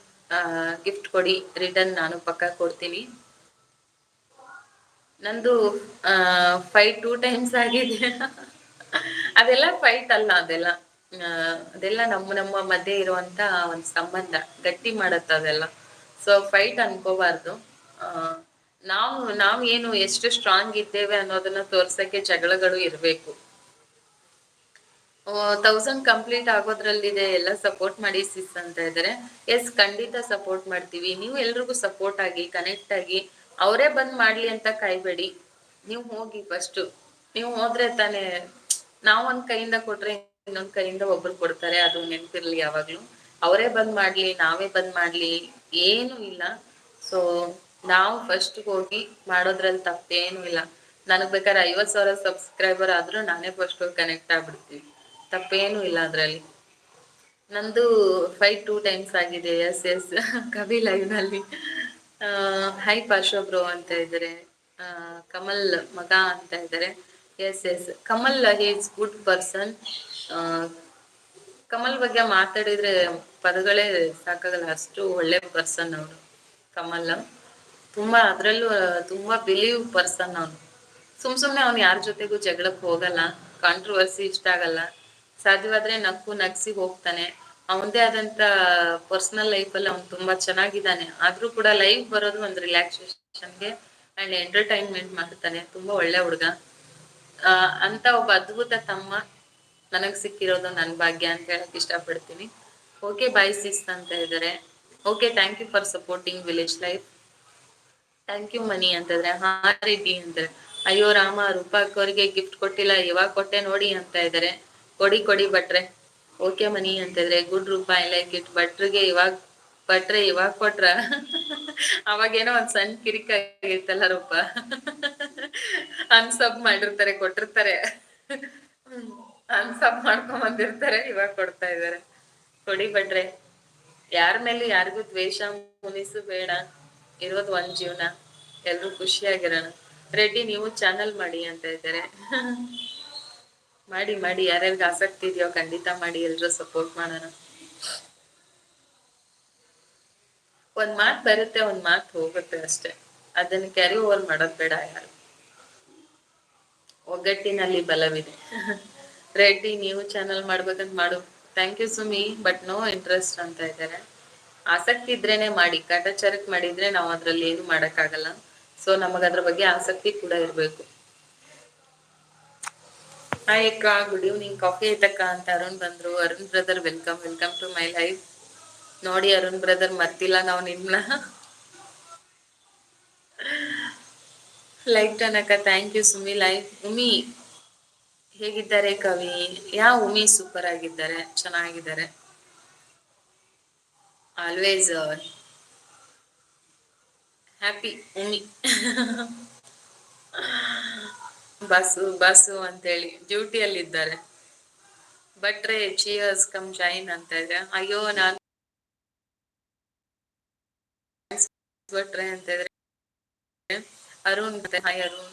ಗಿಫ್ಟ್ ಕೊಡಿ, ರಿಟರ್ನ್ ನಾನು ಪಕ್ಕ ಕೊಡ್ತೀನಿ. ನಂದು ಫೈಟ್ 2 ಟೈಮ್ಸ್ ಆಗಿದೆ. ಅದೆಲ್ಲ ಫೈಟ್ ಅಲ್ಲ, ಅದೆಲ್ಲ ನಮ್ಮ ಮಧ್ಯೆ ಇರುವಂತ ಒಂದು ಸಂಬಂಧ ಗಟ್ಟಿ ಮಾಡತ್ತ ಅದೆಲ್ಲ. ಸೊ ಫೈಟ್ ಅನ್ಕೋಬಾರ್ದು. ನಾವು ಏನು ಎಷ್ಟು ಸ್ಟ್ರಾಂಗ್ ಇದ್ದೇವೆ ಅನ್ನೋದನ್ನ ತೋರ್ಸಕ್ಕೆ ಜಗಳಗಳು ಇರ್ಬೇಕು. 1000 ಕಂಪ್ಲೀಟ್ ಆಗೋದ್ರಲ್ಲಿದೆ. ಎಲ್ಲ ಸಪೋರ್ಟ್ ಮಾಡಿ ಸಿಸ್ ಅಂತ ಇದ್ದಾರೆ. ಎಸ್, ಖಂಡಿತ ಸಪೋರ್ಟ್ ಮಾಡ್ತೀವಿ. ನೀವು ಎಲ್ರಿಗೂ ಸಪೋರ್ಟ್ ಆಗಿ, ಕನೆಕ್ಟ್ ಆಗಿ. ಅವರೇ ಬಂದ್ ಮಾಡ್ಲಿ ಅಂತ ಕಾಯ್ಬೇಡಿ, ನೀವು ಹೋಗಿ ಫಸ್ಟ್. ನೀವು ಹೋದ್ರೆ ತಾನೇ, ನಾವೊಂದ್ ಕೈಯಿಂದ ಕೊಟ್ರೆ ಇನ್ನೊಂದ್ ಕೈಯಿಂದ ಒಬ್ರು ಕೊಡ್ತಾರೆ, ಅದು ನೆನ್ಪಿರ್ಲಿ ಯಾವಾಗ್ಲೂ. ಅವರೇ ಬಂದ್ ಮಾಡ್ಲಿ, ನಾವೇ ಬಂದ್ ಮಾಡ್ಲಿ, ಏನು ಇಲ್ಲ. ಸೊ ನಾವು ಫಸ್ಟ್ ಹೋಗಿ ಮಾಡೋದ್ರಲ್ಲಿ ತಪ್ಪೇನು ಇಲ್ಲ. ನನಗ್ ಬೇಕಾದ್ರೆ 50,000 ಸಬ್ಸ್ಕ್ರೈಬರ್ ಆದ್ರೂ ನಾನೇ ಫಸ್ಟ್ ಹೋಗಿ ಕನೆಕ್ಟ್ ಆಗ್ಬಿಡ್ತೀವಿ, ತಪ್ಪೇನು ಇಲ್ಲ ಅದ್ರಲ್ಲಿ. ನಂದು ಫೈಟ್ 2 ಟೈಮ್ಸ್ ಆಗಿದೆ. Yes yes. ಕವಿ ಲೈವ್ ನಲ್ಲಿ. ಹೈ ಪಾರ್ಶ್ವ ಬ್ರೋ ಅಂತ ಇದ್ದಾರೆ. ಕಮಲ್ ಮಗ ಅಂತ ಇದ್ದಾರೆ. Yes yes, Kamal is good person. Kamal ಬಗ್ಗೆ ಮಾತಾಡಿದ್ರೆ ಪದಗಳೇ ಸಾಕಾಗಲ್ಲ, ಅಷ್ಟು ಒಳ್ಳೆ ಪರ್ಸನ್ ಅವರು. ಕಮಲ್ ತುಂಬಾ, ಅದ್ರಲ್ಲೂ ತುಂಬಾ ಬಿಲೀವ್ ಪರ್ಸನ್ ಅವನು. ಸುಮ್ನೆ ಅವ್ನು ಯಾರ ಜೊತೆಗೂ ಜಗಳಕ್ಕೆ ಹೋಗಲ್ಲ, ಕಾಂಟ್ರವರ್ಸಿ ಇಷ್ಟ ಆಗಲ್ಲ. ಸಾಧ್ಯವಾದ್ರೆ ನಗ್ಸಿ ಹೋಗ್ತಾನೆ. ಅವನದೇ ಆದಂತ ಪರ್ಸನಲ್ ಲೈಫಲ್ಲಿ ಅವ್ನು ತುಂಬಾ ಚೆನ್ನಾಗಿದ್ದಾನೆ. ಆದ್ರೂ ಕೂಡ ಲೈವ್ ಬರೋದು ಒಂದು ರಿಲ್ಯಾಕ್ಸೇಷನ್ಗೆ ಅಂಡ್ ಎಂಟರ್ಟೈನ್ಮೆಂಟ್ ಮಾಡ್ತಾನೆ. ತುಂಬಾ ಒಳ್ಳೆ ಹುಡುಗ. ಅಂತ ಒಬ್ಬ ಅದ್ಭುತ ತಮ್ಮ ನನಗ್ ಸಿಕ್ಕಿರೋದು ನನ್ ಭಾಗ್ಯ ಅಂತ ಹೇಳಕ್ ಇಷ್ಟಪಡ್ತೀನಿ. ಓಕೆ ಬಾಯ್ ಸಿಸ್ ಅಂತ ಇದ್ದಾರೆ. Okay, thank you for supporting village life. Thank you Mani ಅಂತಂದ್ರೆ. ಹಾ ರೆಡ್ಡಿ ಅಂತಾರೆ. ಅಯ್ಯೋ ರಾಮ, ರೂಪಾಕ್ ಅವ್ರಿಗೆ ಗಿಫ್ಟ್ ಕೊಟ್ಟಿಲ್ಲ, ಇವಾಗ ಕೊಟ್ಟೆ ನೋಡಿ ಅಂತ ಇದ್ದಾರೆ. ಕೊಡಿ ಭಟ್ರೆ. ಓಕೆ ಮನಿ ಅಂತಿದ್ರೆ. Good Roopa, I like it. ಭಟ್ರೆ ಇವಾಗ ಕೊಟ್ರ. ಅವಾಗೇನೋ ಒಂದ್ ಸಣ್ಣ ಕಿರಿಕ್ ಆಗಿರ್ತಲ್ಲ ರೂಪ. ಅನ್ಸಬ್ ಮಾಡಿರ್ತಾರೆ, ಕೊಟ್ಟಿರ್ತಾರೆ. ಅನ್ಸಬ್ ಮಾಡ್ಕೊಂಡ್ ಬಂದಿರ್ತಾರೆ, ಇವಾಗ ಕೊಡ್ತಾ ಇದಾರೆ. ಕೊಡಿ ಭಟ್ರೆ. ಯಾರ ಮೇಲೆ ಯಾರಿಗೂ ದ್ವೇಷ ಮುನಿಸು ಬೇಡ. ಇರೋದು ಒಂದ್ ಜೀವನ, ಎಲ್ರು ಖುಷಿಯಾಗಿರೋಣ. ರೆಡ್ಡಿ ನೀವು ಚಾನಲ್ ಮಾಡಿ ಅಂತ ಇದ್ದಾರೆ. ಮಾಡಿ, ಯಾರ್ಯಾರಿಗೆ ಆಸಕ್ತಿ ಇದೆಯೋ ಖಂಡಿತ ಮಾಡಿ, ಎಲ್ರು ಸಪೋರ್ಟ್ ಮಾಡೋಣ. ಒಂದ್ ಮಾತ್ ಬರುತ್ತೆ, ಒಂದ್ ಮಾತ್ ಹೋಗುತ್ತೆ ಅಷ್ಟೇ. ಅದನ್ನ ಕ್ಯಾರಿ ಓವರ್ ಮಾಡೋದ್ ಬೇಡ ಯಾರು. ಒಗ್ಗಟ್ಟಿನಲ್ಲಿ ಬಲವಿದೆ. ರೆಡ್ಡಿ ನೀವು ಚಾನಲ್ ಮಾಡ್ಬೇಕಂತ ಮಾಡು. Thank you Sumi, but no interest ಅಂತ ಇದ್ದಾರೆ. ಆಸಕ್ತಿ ಇದ್ರೇನೆ ಮಾಡಿ, ಕಾಟಾಚಾರಕ್ ಮಾಡಿದ್ರೆ ನಾವು ಅದ್ರಲ್ಲಿ ಏನು ಮಾಡಕ್ಕಾಗಲ್ಲ. ಸೊ ನಮಗ ಅದ್ರ ಬಗ್ಗೆ ಆಸಕ್ತಿ ಕೂಡ ಇರ್ಬೇಕು. ಹಾಯ್ ಅಕ್ಕ, ಗುಡ್ ಈವ್ನಿಂಗ್. ಕಾಫಿ ಐತಕ್ಕ ಅಂತ ಅರುಣ್ ಬಂದ್ರು. Arun brother welcome to my life. ನೋಡಿ ಅರುಣ್ ಬ್ರದರ್, ಮರ್ತಿಲ್ಲ ನಾವು ನಿಮ್ನ. ಲೈಕ್ ಟನಕ, thank you Sumi. Life Umi ಹೇಗಿದ್ದಾರೆ ಕವಿ? ಉಮಿ ಸೂಪರ್ ಆಗಿದ್ದಾರೆ, ಚೆನ್ನಾಗಿದ್ದಾರೆ. Always happy ಉಮಿ. ಬಾಸು ಅಂತೇಳಿ ಡ್ಯೂಟಿಯಲ್ಲಿ ಇದ್ದಾರೆ. ಭಟ್ರೆ ಚಿಯರ್ಸ್ ಕಮ್ ಜಾಯಿನ್ ಅಂತ ಇದೆ. ಅಯ್ಯೋ ನಾನು ಭಟ್ರೆ ಅಂತ ಇದ್ರೆ. ಅರುಣ್ ಹಾಯ್ ಅರುಣ್.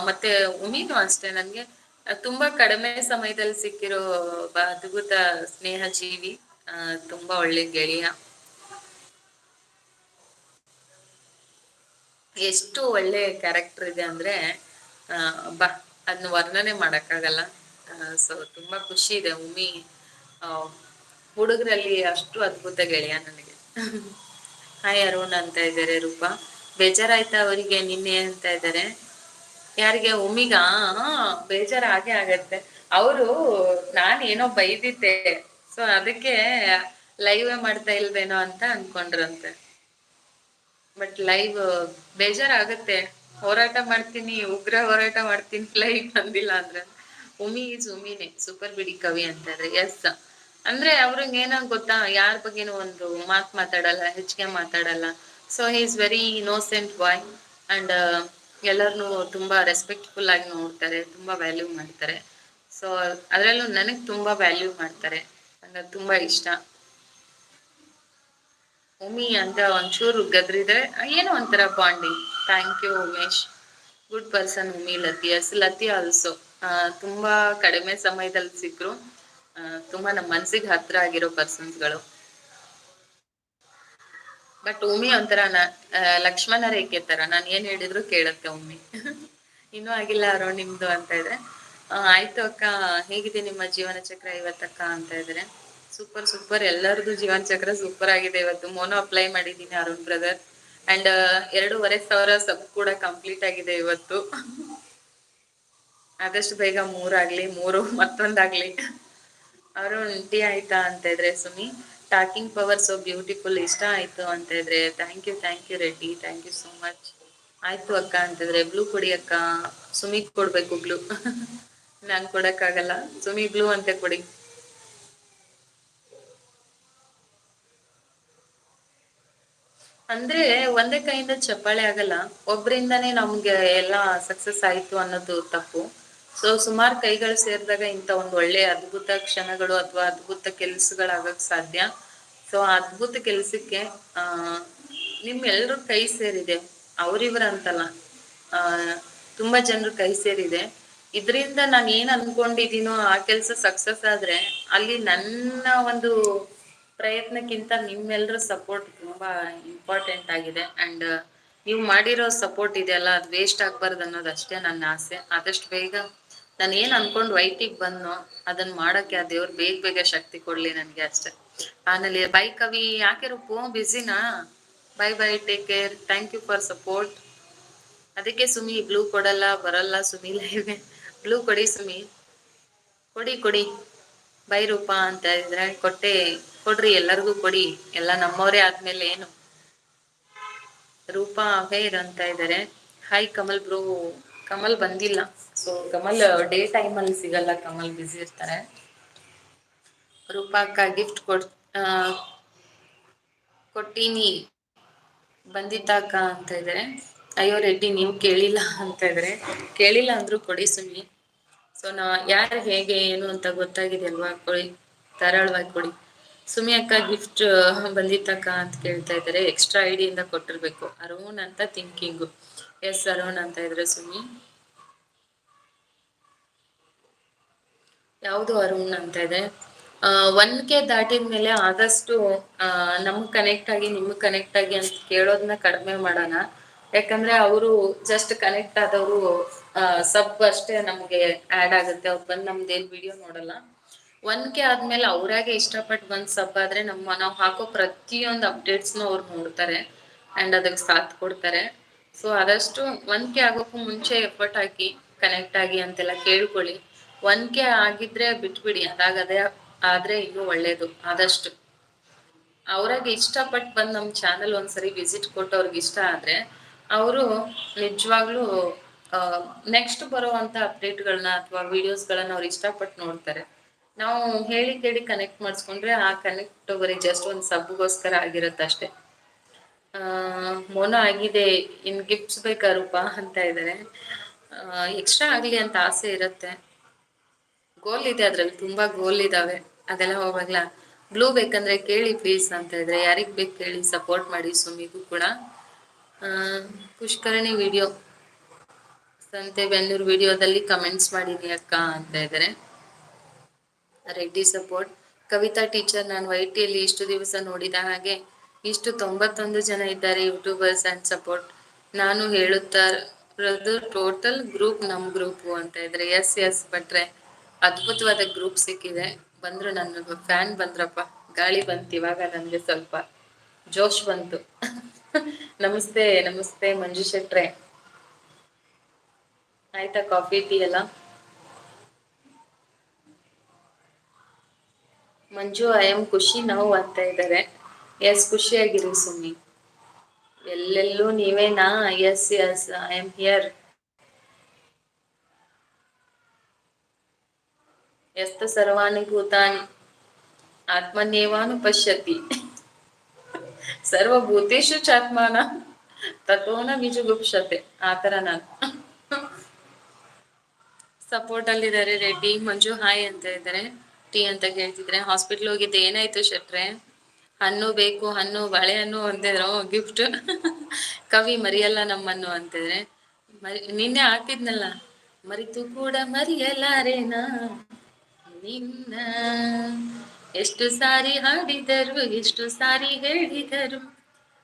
ಮತ್ತೆ ಉಮೀನು ಅಷ್ಟೇ, ನನ್ಗೆ ತುಂಬಾ ಕಡಿಮೆ ಸಮಯದಲ್ಲಿ ಸಿಕ್ಕಿರೋ ಅದ್ಭುತ ಸ್ನೇಹ ಜೀವಿ. ತುಂಬಾ ಒಳ್ಳೆ ಗೆಳೆಯ. ಎಷ್ಟು ಒಳ್ಳೆ ಕ್ಯಾರೆಕ್ಟರ್ ಇದೆ ಅಂದ್ರೆ ಅದನ್ನ ವರ್ಣನೆ ಮಾಡಕ್ಕಾಗಲ್ಲ. ಸೊ ತುಂಬಾ ಖುಷಿ ಇದೆ. ಉಮಿ ಹುಡುಗರಲ್ಲಿ ಅಷ್ಟು ಅದ್ಭುತ ಗೆಳೆಯ ನನಗೆ. ಹಾಯ್ ಅರುಣ್ ಅಂತ ಇದ್ದಾರೆ. ರೂಪಾ ಬೇಜಾರಾಯ್ತಾ ಅವರಿಗೆ ನಿನ್ನೆ ಅಂತ ಇದ್ದಾರೆ. ಯಾರಿಗೆ? ಉಮಿಗ? ಬೇಜಾರ್ ಹಾಗೆ ಆಗತ್ತೆ. ಅವರು ನಾನ್ ಏನೋ ಬೈದಿದ್ದೆ, ಸೊ ಅದಕ್ಕೆ ಲೈವ್ ಮಾಡ್ತಾ ಇಲ್ವೇನೋ ಅಂತ ಅನ್ಕೊಂಡ್ರಂತೆ. But live ಬೇಜಾರಾಗತ್ತೆ. ಹೋರಾಟ ಮಾಡ್ತೀನಿ, ಉಗ್ರ ಹೋರಾಟ ಮಾಡ್ತೀನಿ, ಲೈವ್ ಬಂದಿಲ್ಲ ಅಂದ್ರೆ. ಉಮಿ ಈಸ್ ಉಮಿನೇ, ಸೂಪರ್ ಬಿಡಿ ಕವಿ ಅಂತ ಇದ್ರೆ. ಎಸ್, ಅಂದ್ರೆ ಅವ್ರಿಗೆ ಏನಂಗ್ ಗೊತ್ತಾ, ಯಾರ ಬಗ್ಗೆನೂ ಒಂದು ಮಾತಾಡಲ್ಲ, ಹೆಚ್ಚಿಗೆ ಮಾತಾಡಲ್ಲ. So he is very innocent boy and ಎಲ್ಲರನ್ನು ತುಂಬಾ ರೆಸ್ಪೆಕ್ಟ್ಫುಲ್ ಆಗಿ ನೋಡ್ತಾರೆ, ತುಂಬಾ ವ್ಯಾಲ್ಯೂ ಮಾಡ್ತಾರೆ. ಸೊ ಅದ್ರಲ್ಲೂ ನನಗ್ ತುಂಬಾ ವ್ಯಾಲ್ಯೂ ಮಾಡ್ತಾರೆ, ನಂಗೆ ತುಂಬಾ ಇಷ್ಟ. ಉಮಿ ಅಂತ ಒಂಚೂರು ಗದ್ರಿದ್ರೆ ಏನೋ ಒಂಥರ bonding. Thank you Umesh, good person Umi. Lati, yes Lati also ತುಂಬಾ ಕಡಿಮೆ ಸಮಯದಲ್ಲಿ ಸಿಕ್ಕರು, ತುಂಬಾ ನಮ್ಮ ಮನ್ಸಿಗೆ ಹತ್ರ ಆಗಿರೋ ಪರ್ಸನ್ಸ್ಗಳು. ಬಟ್ ಉಮಿ ಒಂಥರ ಲಕ್ಷ್ಮಣ ರೇಖೆ ತರ, ನಾನು ಏನ್ ಹೇಳಿದ್ರು ಕೇಳತ್ತೆ ಉಮಿ. ಇನ್ನೂ ಆಗಿಲ್ಲ ಅರೋ ನಿಮ್ದು ಅಂತ ಇದ್ರೆ. ಆಯ್ತು ಅಕ್ಕ, ಹೇಗಿದೆ ನಿಮ್ಮ ಜೀವನ ಚಕ್ರ ಇವತ್ತಕ್ಕ ಅಂತ ಇದ್ರೆ. ಸೂಪರ್ ಸೂಪರ್, ಎಲ್ಲರದು ಜೀವನ ಚಕ್ರ ಸೂಪರ್ ಆಗಿದೆ ಇವತ್ತು. ಮೋನೋ ಅಪ್ಲೈ ಮಾಡಿದ್ದೀನಿ ಅರುಣ್ ಬ್ರದರ್, ಅಂಡ್ 2,500 ಸಬ್ ಕೂಡ ಕಂಪ್ಲೀಟ್ ಆಗಿದೆ ಇವತ್ತು. ಆದಷ್ಟು ಬೇಗ 3 ಆಗ್ಲಿ, 3 ಮತ್ತೊಂದಾಗ್ಲಿ. ಅರುಣ್ ಟೀ ಆಯ್ತಾ ಅಂತ ಇದ್ರೆ. Sumi, talking power so beautiful, ಇಷ್ಟ ಆಯ್ತು ಅಂತ ಇದ್ರೆ. Thank you Reddy, thank you so much. ಆಯ್ತು ಅಕ್ಕ ಅಂತಿದ್ರೆ. ಬ್ಲೂ ಕೊಡಿ ಅಕ್ಕ. ಸುಮಿಗ್ ಕೊಡ್ಬೇಕು ಬ್ಲೂ. ನಾನ್ ಕೊಡಕ್ಕಾಗಲ್ಲ, ಸುಮಿ ಬ್ಲೂ ಅಂತ ಕೊಡಿ. ಅಂದ್ರೆ ಒಂದೇ ಕೈಯಿಂದ ಚಪ್ಪಾಳೆ ಆಗಲ್ಲ, ಒಬ್ರಿಂದಾನೇ ನಮ್ಗೆ ಎಲ್ಲಾ ಸಕ್ಸಸ್ ಆಯ್ತು ಅನ್ನೋದು ತಪ್ಪು. ಸೊ ಸುಮಾರು ಕೈಗಳು ಸೇರಿದಾಗ ಇಂಥ ಒಂದು ಒಳ್ಳೆ ಅದ್ಭುತ ಕ್ಷಣಗಳು ಅಥವಾ ಅದ್ಭುತ ಕೆಲ್ಸಗಳಾಗಕ್ ಸಾಧ್ಯ. ಸೊ ಅದ್ಭುತ ಕೆಲ್ಸಕ್ಕೆ ನಿಮ್ಮೆಲ್ರೂ ಕೈ ಸೇರಿದೆ, ಅವ್ರಿವ್ರ ಅಂತಲ್ಲ, ತುಂಬಾ ಜನರು ಕೈ ಸೇರಿದೆ. ಇದರಿಂದ ನಾನು ಏನ್ ಅನ್ಕೊಂಡಿದೀನೋ ಆ ಕೆಲ್ಸ ಸಕ್ಸಸ್ ಆದ್ರೆ ಅಲ್ಲಿ ನನ್ನ ಒಂದು ಪ್ರಯತ್ನಕ್ಕಿಂತ ನಿಮ್ಮೆಲ್ಲರ ಸಪೋರ್ಟ್ ತುಂಬಾ ಇಂಪಾರ್ಟೆಂಟ್ ಆಗಿದೆ. ಅಂಡ್ ನೀವು ಮಾಡಿರೋ ಸಪೋರ್ಟ್ ಇದೆಯಲ್ಲ, ಅದು ವೇಸ್ಟ್ ಆಗ್ಬಾರ್ದು ಅನ್ನೋದು ಅಷ್ಟೇ ನನ್ನ ಆಸೆ. ಆದಷ್ಟು ಬೇಗ ನಾನು ಏನ್ ಅನ್ಕೊಂಡು ವೈಟಿಗೆ ಬಂದ್ನೋ ಅದನ್ನ ಮಾಡಕ್ಕೆ ಆ ದೇವ್ರು ಬೇಗ ಬೇಗ ಶಕ್ತಿ ಕೊಡ್ಲಿ ನನ್ಗೆ, ಅಷ್ಟೇ. ಆಮೇಲೆ ಬೈ ಕವಿ, ಯಾಕೆ ರೂಪು ಬಿಸಿನಾ? Bye bye, take care, thank you for support. ಅದಕ್ಕೆ ಸುಮಿ ಬ್ಲೂ ಕೊಡಲ್ಲ, ಬರಲ್ಲ ಸುಮಿ ಲೈವ್ಗೆ. ಬ್ಲೂ ಕೊಡಿ ಸುಮಿ, ಕೊಡಿ. ಬೈ ರೂಪಾ ಅಂತ ಇದ್ರೆ ಕೊಡ್ರಿ, ಎಲ್ಲರಿಗೂ ಕೊಡಿ, ಎಲ್ಲ ನಮ್ಮವರೇ ಆದ್ಮೇಲೆ ಏನು. ರೂಪಾ ಅವೇರ್ ಅಂತ ಇದ್ದಾರೆ. Hi Kamal bro. ಕಮಲ್ ಬಂದಿಲ್ಲ, ಸೊ ಕಮಲ್ ಡೇ ಟೈಮ್ ಅಲ್ಲಿ ಸಿಗಲ್ಲ, ಕಮಲ್ ಬಿಸಿ ಇರ್ತಾರೆ. ರೂಪಾ ಅಕ್ಕ ಗಿಫ್ಟ್ ಕೊಟ್ಟಿನಿ ಬಂದಿತ್ತಾಕ ಅಂತ ಇದ್ದಾರೆ. ಅಯ್ಯೋ ರೆಡ್ಡಿ, ನೀವು ಕೇಳಿಲ್ಲ ಅಂತ ಇದ್ರೆ. ಕೇಳಿಲ್ಲ ಅಂದ್ರು ಕೊಡಿ ಸುಮ್ಮಿ. ಸೊ ಯಾರು ಹೇಗೆ ಏನು ಅಂತ ಗೊತ್ತಾಗಿದೆ ಅಲ್ವಾ, ಕೊಡಿ, ಧಾರಾಳವಾಗಿ ಕೊಡಿ. ಸುಮಿ ಅಕ್ಕ ಗಿಫ್ಟ್ ಬಂದಿತ್ತಕ್ಕ ಅಂತ ಕೇಳ್ತಾ ಇದ್ದಾರೆ. ಎಕ್ಸ್ಟ್ರಾ ಐಡಿ ಇಂದ ಕೊಟ್ಟಿರ್ಬೇಕು. ಅರುಣ್ ಅಂತ ಥಿಂಕಿಂಗು. ಎಸ್ ಅರುಣ್ ಅಂತ ಇದ್ರೆ ಸುಮಿ. ಯಾವುದು ಅರುಣ್ ಅಂತ ಇದೆ. 1K ದಾಟಿದ ಮೇಲೆ ಆದಷ್ಟು ನಮ್ಗ್ ಕನೆಕ್ಟ್ ಆಗಿ ನಿಮ್ಗ್ ಕನೆಕ್ಟ್ ಆಗಿ ಅಂತ ಕೇಳೋದನ್ನ ಕಡಿಮೆ ಮಾಡೋಣ. ಯಾಕಂದ್ರೆ ಅವರು ಜಸ್ಟ್ ಕನೆಕ್ಟ್ ಆದವರು ಸಬ್ ಅಷ್ಟೇ ನಮ್ಗೆ ಆಡ್ ಆಗುತ್ತೆ, ಅವ್ರು ಬಂದು ನಮ್ದೇನ್ ವಿಡಿಯೋ ನೋಡಲ್ಲ. 1K ಆದ್ಮೇಲೆ ಅವ್ರಾಗೆ ಇಷ್ಟಪಟ್ಟು ಬಂದ್ ಸಬ್ ಆದ್ರೆ ನಾವು ಹಾಕೋ ಪ್ರತಿಯೊಂದು ಅಪ್ಡೇಟ್ಸ್ನು ಅವ್ರು ನೋಡ್ತಾರೆ ಅಂಡ್ ಅದಕ್ಕೆ ಸಾಥ್ ಕೊಡ್ತಾರೆ. ಸೊ ಆದಷ್ಟು 1K ಆಗೋಕ್ಕೂ ಮುಂಚೆ ಎಫರ್ಟ್ ಹಾಕಿ ಕನೆಕ್ಟ್ ಆಗಿ ಅಂತೆಲ್ಲ ಕೇಳ್ಕೊಳ್ಳಿ. 1K ಆಗಿದ್ರೆ ಬಿಟ್ಬಿಡಿ, ಅದಾಗದೇ ಆದ್ರೆ ಇನ್ನೂ ಒಳ್ಳೇದು. ಆದಷ್ಟು ಅವ್ರಾಗ ಇಷ್ಟಪಟ್ಟು ಬಂದು ನಮ್ಮ ಚಾನಲ್ ಒಂದ್ಸರಿ ವಿಸಿಟ್ ಕೊಟ್ಟು ಅವ್ರಿಗೆ ಇಷ್ಟ ಆದ್ರೆ ಅವರು ನಿಜವಾಗ್ಲೂ ನೆಕ್ಸ್ಟ್ ಬರೋವಂಥ ಅಪ್ಡೇಟ್ಗಳನ್ನ ಅಥವಾ ವಿಡಿಯೋಸ್ಗಳನ್ನ ಅವ್ರು ಇಷ್ಟಪಟ್ಟು ನೋಡ್ತಾರೆ. ನಾವು ಹೇಳಿ ಕೇಳಿ ಕನೆಕ್ಟ್ ಮಾಡಿಸ್ಕೊಂಡ್ರೆ ಆ ಕನೆಕ್ಟ್ ಬರೀ ಜಸ್ಟ್ ಒಂದು ಸಬ್ಗೋಸ್ಕರ ಆಗಿರುತ್ತೆ ಅಷ್ಟೇ. ಮೋನ ಆಗಿದೆ, ಇನ್ ಗಿಫ್ಟ್ಸ್ ಬೇಕಾ ರೂಪಾ ಅಂತ ಇದ್ದಾರೆ. ಎಕ್ಸ್ಟ್ರಾ ಆಗ್ಲಿ ಅಂತ ಆಸೆ ಇರುತ್ತೆ, ಗೋಲ್ ಇದೆ, ಅದ್ರಲ್ಲಿ ತುಂಬಾ ಗೋಲ್ ಇದಾವೆ, ಅದೆಲ್ಲ ಹೋಗ್ಲ. ಬ್ಲೂ ಬೇಕಂದ್ರೆ ಕೇಳಿ ಪ್ಲೀಸ್ ಅಂತ ಇದ್ರೆ. ಯಾರಿಗ್ ಬೇಕು ಕೇಳಿ, ಸಪೋರ್ಟ್ ಮಾಡಿ ಸುಮಿಗೂ ಕೂಡ. ಪುಷ್ಕರಣಿ ವಿಡಿಯೋ, ಸಂತೆ ಬೆನ್ನೂರು ವಿಡಿಯೋದಲ್ಲಿ ಕಮೆಂಟ್ಸ್ ಮಾಡಿನಿ ಅಕ್ಕ ಅಂತ ಇದ್ದಾರೆ. ರೆಡ್ಡಿ ಸಪೋರ್ಟ್. ಕವಿತಾ ಟೀಚರ್, ನಾನು ವೈಟಿಯಲ್ಲಿ ಇಷ್ಟು ದಿವಸ ನೋಡಿದ ಹಾಗೆ ಇಷ್ಟು 91 ಜನ ಇದ್ದಾರೆ ಯೂಟ್ಯೂಬರ್ಸ್ ಅಂಡ್ ಸಪೋರ್ಟ್. ನಾನು ಹೇಳುತ್ತಾರದು ಟೋಟಲ್ ಗ್ರೂಪ್ ನಮ್ ಗ್ರೂಪು ಅಂತ ಇದ್ರೆ. ಎಸ್ ಬಟ್ರೆ ಅದ್ಭುತವಾದ ಗ್ರೂಪ್ ಸಿಕ್ಕಿದೆ. ಬಂದ್ರು, ನನ್ನ ಫ್ಯಾನ್ ಬಂದ್ರಪ್ಪ, ಗಾಳಿ ಬಂತು ಇವಾಗ ನನ್ಗೆ ಸ್ವಲ್ಪ ಜೋಶ್ ಬಂತು. ನಮಸ್ತೆ ನಮಸ್ತೆ ಮಂಜು ಶೆಟ್ರೆ, ಆಯ್ತಾ ಕಾಫಿ ಟೀ ಎಲ್ಲ? ಮಂಜು ಐ ಆಮ್ ಖುಷಿ ನಾವು ಅಂತ ಇದ್ದಾರೆ. ಎಸ್, ಖುಷಿಯಾಗಿರಿ ಸುಮ್ಮಿ. ಎಲ್ಲೆಲ್ಲೂ ನೀವೇನಾ? Yes yes I am here. ಎಸ್ತು ಸರ್ವಾಣಿ ಭೂತಾನಿ ಆತ್ಮನ್ಯೇವಾನು ಪಶ್ಯತಿ ಸರ್ವಭೂತೇಶು ಚಾತ್ಮಾನ ತಥೋನ ವಿಜುಗುಪ್ಸತೆ. ಆತರ ನಾನು ಸಪೋರ್ಟ್ ಅಲ್ಲಿದ್ದಾರೆ. ರೆಡ್ಡಿ ಮಂಜು ಹಾಯ್ ಅಂತ ಇದ್ದಾರೆ. ಟೀ ಅಂತ ಕೇಳ್ತಿದ್ರೆ. ಹಾಸ್ಪಿಟ್ಲ್ ಹೋಗಿದ್ದೆ, ಏನಾಯ್ತು ಶೆಟ್ರೆ? ಹಣ್ಣು ಬೇಕು, ಹಣ್ಣು ಬಾಳೆಹಣ್ಣು ಅಂತಿದ್ರು. ಗಿಫ್ಟ್ ಕವಿ ಮರಿಯಲ್ಲ ನಮ್ಮನ್ನು ಅಂತಿದ್ರೆ. ನಿನ್ನೆ ಹಾಕಿದ್ನಲ್ಲ, ಮರಿತು ಕೂಡ ಮರಿಯಲಾರೇನಾ ನಿನ್ನ, ಎಷ್ಟು ಸಾರಿ ಹಾಡಿದರು, ಎಷ್ಟು ಸಾರಿ ಹೇಳಿದರು,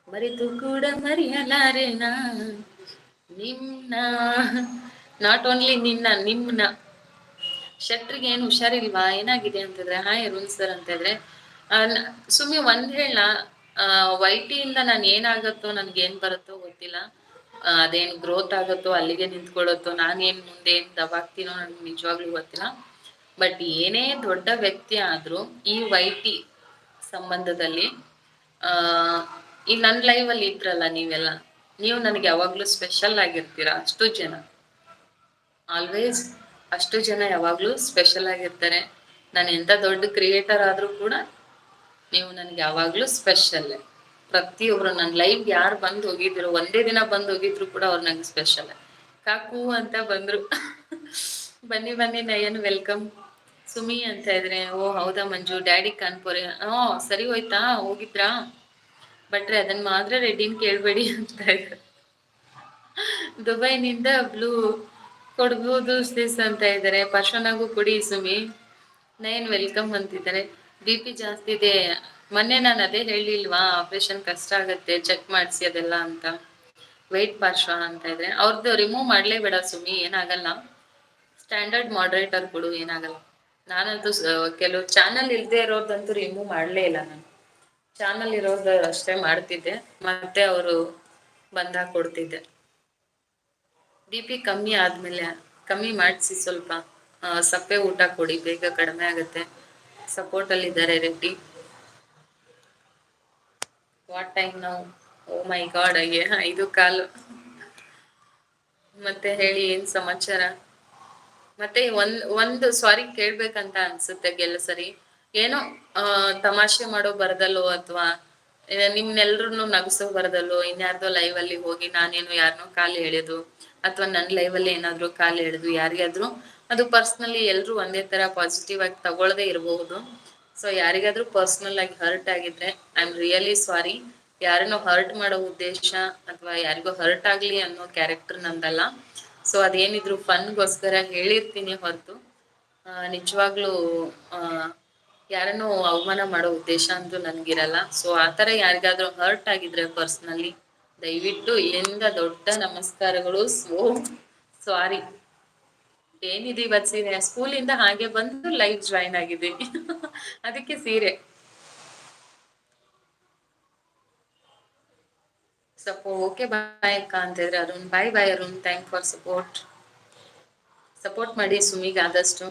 ಮರಿತು ಕೂಡ ಮರಿಯಲಾರೇನಾ ನಿನ್ನ. ನಾಟ್ ಓನ್ಲಿ ನಿನ್ನ, ನಿಮ್ನ. ಶೆಟ್ರಿಗೆ ಏನು ಹುಷಾರಿಲ್ವಾ, ಏನಾಗಿದೆ ಅಂತಿದ್ರೆ. ಹಾಯ್ ಅರುಣ್ ಸರ್ ಅಂತ ಇದ್ರೆ. ಸುಮ್ಮನೆ ಒಂದ್ ಹೇಳ, ವೈಟಿಯಿಂದ ನಾನು ಏನಾಗತ್ತೋ, ನನ್ಗೆ ಏನ್ ಬರುತ್ತೋ ಗೊತ್ತಿಲ್ಲ. ಅದೇನು ಗ್ರೋತ್ ಆಗುತ್ತೋ ಅಲ್ಲಿಗೆ ನಿಂತ್ಕೊಳ್ಳುತ್ತೋ, ನಾನೇನ್ ಮುಂದೆ ಏನ್ ದಬಾಕ್ತೀನೋ ನನ್ಗೆ ನಿಜವಾಗ್ಲೂ ಗೊತ್ತಿಲ್ಲ. ಬಟ್ ಏನೇ ದೊಡ್ಡ ವ್ಯಕ್ತಿ ಆದ್ರೂ ಈ ವೈಟಿ ಸಂಬಂಧದಲ್ಲಿ ಈ ನನ್ನ ಲೈವಲ್ಲಿ ಇದ್ರಲ್ಲ ನೀವೆಲ್ಲ, ನೀವು ನನಗೆ ಯಾವಾಗ್ಲೂ ಸ್ಪೆಷಲ್ ಆಗಿರ್ತೀರಾ. ಅಷ್ಟು ಜನ, ಆಲ್ವೇಸ್ ಅಷ್ಟು ಜನ ಯಾವಾಗ್ಲೂ ಸ್ಪೆಷಲ್ ಆಗಿರ್ತಾರೆ. ನಾನು ಎಂತ ದೊಡ್ಡ ಕ್ರಿಯೇಟರ್ ಆದ್ರೂ ಕೂಡ ನೀವು ನನ್ಗೆ ಯಾವಾಗ್ಲೂ ಸ್ಪೆಷಲ್. ಪ್ರತಿಯೊಬ್ರು ನನ್ನ ಲೈವ್ ಯಾರು ಬಂದು ಹೋಗಿದ್ರು, ಒಂದೇ ದಿನ ಬಂದು ಹೋಗಿದ್ರು ಕೂಡ ಅವ್ರು ನಂಗೆ ಸ್ಪೆಷಲ್. ಕಾಕು ಅಂತ ಬಂದ್ರು. ಬನ್ನಿ ಬನ್ನಿ ನಯನ್, ವೆಲ್ಕಮ್. ಸುಮಿ ಅಂತ ಇದ್ರೆ. ಓ ಹೌದಾ ಮಂಜು, ಡ್ಯಾಡಿ ಕಾನ್ಪುರ. ಸರಿ ಹೋಯ್ತಾ, ಹೋಗಿದ್ರಾ? ಬಟ್ರೆ ಅದನ್ನ ಮಾತ್ರ ರೆಡ್ಡಿನ್ ಕೇಳ್ಬೇಡಿ ಅಂತ ಇದ್ದಾರೆ. ದುಬೈನಿಂದ ಬ್ಲೂ ಕೊಡ್ಬೋದು ಸ್ಟಿಸ್ ಅಂತ ಇದ್ದಾರೆ. ಪರ್ಶನಾಗೂ ಕೊಡಿ ಸುಮಿ. ನಯನ್ ವೆಲ್ಕಮ್ ಅಂತಿದ್ದಾರೆ. BP ಜಾಸ್ತಿ ಇದೆ. ಮೊನ್ನೆ ನಾನು ಅದೇ ಹೇಳಿಲ್ವಾ, ಆಪರೇಷನ್ ಕಷ್ಟ ಆಗತ್ತೆ, ಚೆಕ್ ಮಾಡಿಸಿ ಅದೆಲ್ಲ ಅಂತ. ವೆಯ್ಟ್ ಪಾರ್ಶ್ವ ಅಂತ ಇದ್ರೆ. ಅವ್ರದ್ದು ರಿಮೂವ್ ಮಾಡ್ಲೇಬೇಡ ಸುಮಿ, ಏನಾಗಲ್ಲ. ಸ್ಟ್ಯಾಂಡರ್ಡ್ ಮಾಡ್ರೇಟರ್ ಕೊಡು, ಏನಾಗಲ್ಲ. ನಾನಂತೂ ಕೆಲವು ಚಾನಲ್ ಇಲ್ದೇ ಇರೋದಂತೂ ರಿಮೂವ್ ಮಾಡಲೇ ಇಲ್ಲ. ನಾನು ಚಾನಲ್ ಇರೋದು ಅಷ್ಟೇ ಮಾಡ್ತಿದ್ದೆ, ಮತ್ತೆ ಅವರು ಬಂದಾಗ ಕೊಡ್ತಿದ್ದೆ. BP ಕಮ್ಮಿ ಆದ್ಮೇಲೆ ಕಮ್ಮಿ ಮಾಡಿಸಿ ಸ್ವಲ್ಪ. ಸಪ್ಪೆ ಊಟ ಕೊಡಿ, ಬೇಗ ಕಡಿಮೆ ಆಗುತ್ತೆ. ಸಪೋರ್ಟ್ ಅಲ್ಲಿ ಇದ್ದಾರೆ ರೆಡ್ಡಿ. ವಾಟ್ ಟೈಮ್ ನಾವು? ಓ ಮೈ ಗಾಡ್, 5 ಕಾಲು. ಮತ್ತೆ ಹೇಳಿ, ಏನ್ ಸಮಾಚಾರ? ಮತ್ತೆ ಒಂದು ಸಾರಿ ಕೇಳ್ಬೇಕಂತ ಅನ್ಸುತ್ತೆ ಸರಿ. ಏನೋ ತಮಾಷೆ ಮಾಡೋ ಬರದಲ್ಲೋ, ಅಥವಾ ನಿಮ್ನೆಲ್ರು ನಗಸೋ ಬರದಲ್ಲೋ, ಇನ್ಯಾರ್ದೋ ಲೈವ್ ಅಲ್ಲಿ ಹೋಗಿ ನಾನೇನು ಯಾರನ್ನೋ ಕಾಲು ಎಳೆದು, ಅಥವಾ ನನ್ನ ಲೈವ್ ಅಲ್ಲಿ ಏನಾದ್ರು ಕಾಲು ಎಳೆದು ಯಾರಿಗಾದ್ರು, ಅದು ಪರ್ಸ್ನಲಿ ಎಲ್ರು ಒಂದೇ ತರ ಪಾಸಿಟಿವ್ ಆಗಿ ತಗೊಳ್ಳದೆ ಇರಬಹುದು. ಸೊ ಯಾರಿಗಾದ್ರೂ ಪರ್ಸ್ನಲ್ ಆಗಿ ಹರ್ಟ್ ಆಗಿದ್ರೆ ಐ ಆಮ್ ರಿಯಲಿ ಸಾರಿ. ಯಾರನ್ನೋ ಹರ್ಟ್ ಮಾಡೋ ಉದ್ದೇಶ ಅಥವಾ ಯಾರಿಗೋ ಹರ್ಟ್ ಆಗ್ಲಿ ಅನ್ನೋ ಕ್ಯಾರೆಕ್ಟರ್ ನಂದಲ್ಲ. ಸೊ ಅದೇನಿದ್ರು ಫನ್ಗೋಸ್ಕರ ಹೇಳಿರ್ತೀನಿ ಹೊರತು ನಿಜವಾಗ್ಲೂ ಯಾರನ್ನೋ ಅವಮಾನ ಮಾಡೋ ಉದ್ದೇಶ ಅಂತೂ ನನ್ಗಿರಲ್ಲ. ಸೊ ಆತರ ಯಾರಿಗಾದ್ರೂ ಹರ್ಟ್ ಆಗಿದ್ರೆ ಪರ್ಸ್ನಲಿ, ದಯವಿಟ್ಟು ಇಲ್ಲಿಂದ ದೊಡ್ಡ ನಮಸ್ಕಾರಗಳು. So sorry. ಏನಿದೆ ಇವತ್ತು ಸೀರೆ, ಸ್ಕೂಲಿಂದ ಹಾಗೆ ಬಂದು ಲೈವ್ ಜಾಯಿನ್ ಆಗಿದ್ದೀನಿ. ಅದಕ್ಕೆ ಸೀರೆ. ಓಕೆ ಬಾಯ್ ಅಕ್ಕ ಅಂತ ಇದ್ರೆ ಅರುಣ್. ಬಾಯ್ ಬಾಯ್ ಅರುಣ್, ಥ್ಯಾಂಕ್ ಫಾರ್ ಸಪೋರ್ಟ್ ಮಾಡಿ ಸುಮಿಗೆ ಆದಷ್ಟು.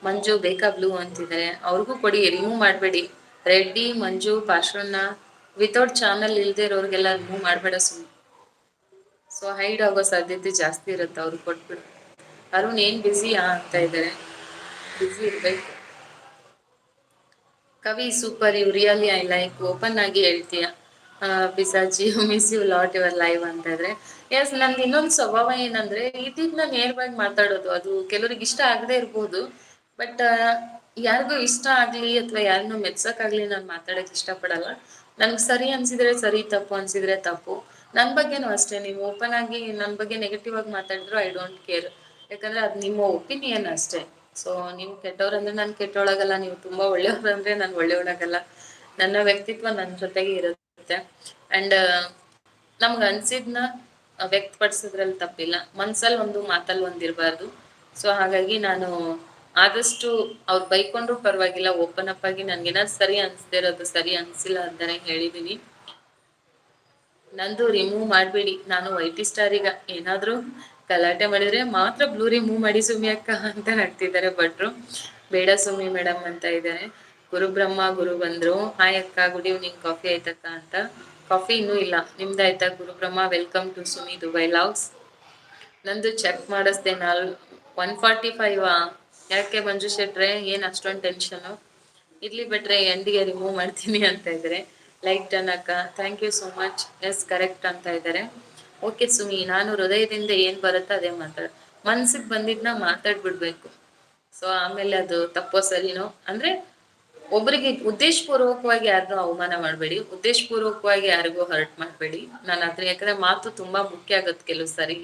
ಮಂಜು ಬೇಕಾ ಬ್ಲೂ ಅಂತಿದ್ದಾರೆ, ಅವ್ರಿಗೂ ಕೊಡಿ, ರಿಮೂವ್ ಮಾಡಬೇಡಿ. ರೆಡ್ಡಿ, ಮಂಜು, ಪಾರ್ಶ್ವಣ್ಣ ವಿತೌಟ್ ಚಾನಲ್ ಇಲ್ದೇ ಇರೋರಿಗೆಲ್ಲ ರಿಮೂವ್ ಮಾಡಬೇಡ ಸುಮ್ಮನೆ. ಸೊ ಹೈಡ್ ಆಗೋ ಸಾಧ್ಯತೆ ಜಾಸ್ತಿ ಇರುತ್ತೆ, ಅವ್ರಿಗೆ ಕೊಟ್ಬಿಡು. ಅರುಣ್ ಏನ್ ಬ್ಯುಸಿಯಾ ಅಂತ ಇದ್ದಾರೆ. ಬ್ಯುಸಿ ಇರ್ಬೇಕು. Kavi super, you really I like. Open ಆಗಿ ಹೇಳ್ತೀಯ ಪಿಸಾಚಿ, miss you lot your live ಅಂತ ಇದ್ರೆ. ಎಸ್, ನಂದು ಇನ್ನೊಂದು ಸ್ವಭಾವ ಏನಂದ್ರೆ, ಇದನ್ನ ನೇರವಾಗಿ ಮಾತಾಡೋದು. ಅದು ಕೆಲವ್ರಿಗೆ ಇಷ್ಟ ಆಗದೆ ಇರ್ಬೋದು, ಬಟ್ ಯಾರಿಗೂ ಇಷ್ಟ ಆಗ್ಲಿ ಅಥವಾ ಯಾರನ್ನೂ ಮೆಚ್ಚಕ್ಕಾಗ್ಲಿ ನಾನು ಮಾತಾಡಕ್ ಇಷ್ಟಪಡಲ್ಲ. ನನ್ಗೆ ಸರಿ ಅನ್ಸಿದ್ರೆ ಸರಿ, ತಪ್ಪು ಅನ್ಸಿದ್ರೆ ತಪ್ಪು. ನನ್ನ ಬಗ್ಗೆನೂ ಅಷ್ಟೇ, ನೀವು ಓಪನ್ ಆಗಿ ನನ್ನ ಬಗ್ಗೆ ನೆಗೆಟಿವ್ ಆಗಿ ಮಾತಾಡಿದ್ರು ಐ ಡೋಂಟ್ ಕೇರ್. ಯಾಕಂದ್ರೆ ಅದು ನಿಮ್ಮ ಒಪಿನಿಯನ್ ಅಷ್ಟೇ. ಸೊ ನೀವು ಕೆಟ್ಟವ್ರಂದ್ರೆ ನಾನು ಕೆಟ್ಟೊಳಗಲ್ಲ, ನೀವು ತುಂಬಾ ಒಳ್ಳೆಯವ್ರಂದ್ರೆ ನಾನು ಒಳ್ಳೆಯವಳಾಗಲ್ಲ. ನನ್ನ ವ್ಯಕ್ತಿತ್ವ ನನ್ನ ಜೊತೆಗೆ ಇರುತ್ತೆ. ಅಂಡ್ ನಮ್ಗೆ ಅನ್ಸಿದ್ನ ವ್ಯಕ್ತಪಡಿಸೋದ್ರಲ್ಲಿ ತಪ್ಪಿಲ್ಲ. ಮನ್ಸಲ್ಲಿ ಒಂದು ಮಾತಲ್ಲಿ ಒಂದಿರಬಾರ್ದು. ಸೊ ಹಾಗಾಗಿ ನಾನು ಆದಷ್ಟು ಅವ್ರು ಬೈಕೊಂಡ್ರು ಪರವಾಗಿಲ್ಲ, ಓಪನ್ ಅಪ್ ಆಗಿ ನನ್ಗೇನಾದ್ರು ಸರಿ ಅನ್ಸ್ದೇ ಇರೋದು, ಸರಿ ಅನ್ಸಿಲ್ಲ ಅಂತಾನೆ ಹೇಳಿದೀನಿ. ನಂದು ರಿಮೂವ್ ಮಾಡಬೇಡಿ, ನಾನು ವೈಟಿ ಸ್ಟಾರ್ ಈಗ ಏನಾದರೂ ಗಲಾಟೆ ಮಾಡಿದ್ರೆ ಮಾತ್ರ ಬ್ಲೂ ರಿಮೂವ್ ಮಾಡಿ ಸುಮಿ ಅಕ್ಕ ಅಂತ ಹಾಕ್ತಿದ್ದಾರೆ ಭಟ್ರು. ಬೇಡ ಸುಮಿ ಮೇಡಮ್ ಅಂತ ಇದ್ದಾರೆ. ಗುರುಬ್ರಹ್ಮ ಗುರು ಬಂದ್ರು. ಹಾಯ್ ಅಕ್ಕ, ಗುಡ್ ಈವ್ನಿಂಗ್, ಕಾಫಿ ಆಯ್ತಕ್ಕ ಅಂತ. ಕಾಫಿ ಇನ್ನೂ ಇಲ್ಲ, ನಿಮ್ದಾಯ್ತಾ? Gurubrahma welcome to Sumi Dubai logs. ನಂದು ಚೆಕ್ ಮಾಡಿಸ್ದೆ 145. ಯಾಕೆ ಮಂಜು ಶೆಟ್ರೆ, ಏನು ಅಷ್ಟೊಂದು ಟೆನ್ಷನು? ಇರ್ಲಿ ಬಿಟ್ರೆ ಎಂಡಿಗೆ ರಿಮೂವ್ ಮಾಡ್ತೀನಿ ಅಂತ ಇದ್ದಾರೆ. ಲೈಕ್ ಡನ್ ಅಕ್ಕ, thank you so much. Yes correct ಅಂತ ಇದ್ದಾರೆ. ಓಕೆ ಸುಮಿ, ನಾನು ಹೃದಯದಿಂದ ಏನು ಬರುತ್ತೋ ಅದೇ ಮನ್ಸಿಗೆ ಬಂದಿದ್ನ ಮಾತಾಡ್ಬಿಡ್ಬೇಕು. ಸೊ ಆಮೇಲೆ ಅದು ತಪ್ಪೋ ಸರಿನೋ ಅಂದ್ರೆ, ಒಬ್ಬರಿಗೆ ಉದ್ದೇಶಪೂರ್ವಕವಾಗಿ ಯಾರನ್ನೂ ಅವಮಾನ ಮಾಡಬೇಡಿ, ಉದ್ದೇಶಪೂರ್ವಕವಾಗಿ ಯಾರಿಗೂ ಹರ್ಟ್ ಮಾಡಬೇಡಿ. ನಾನು ಅದ್ರ ಯಾಕಂದ್ರೆ ಮಾತು ತುಂಬಾ ಮುಖ್ಯ ಆಗತ್ತೆ ಕೆಲವು ಸರಿ.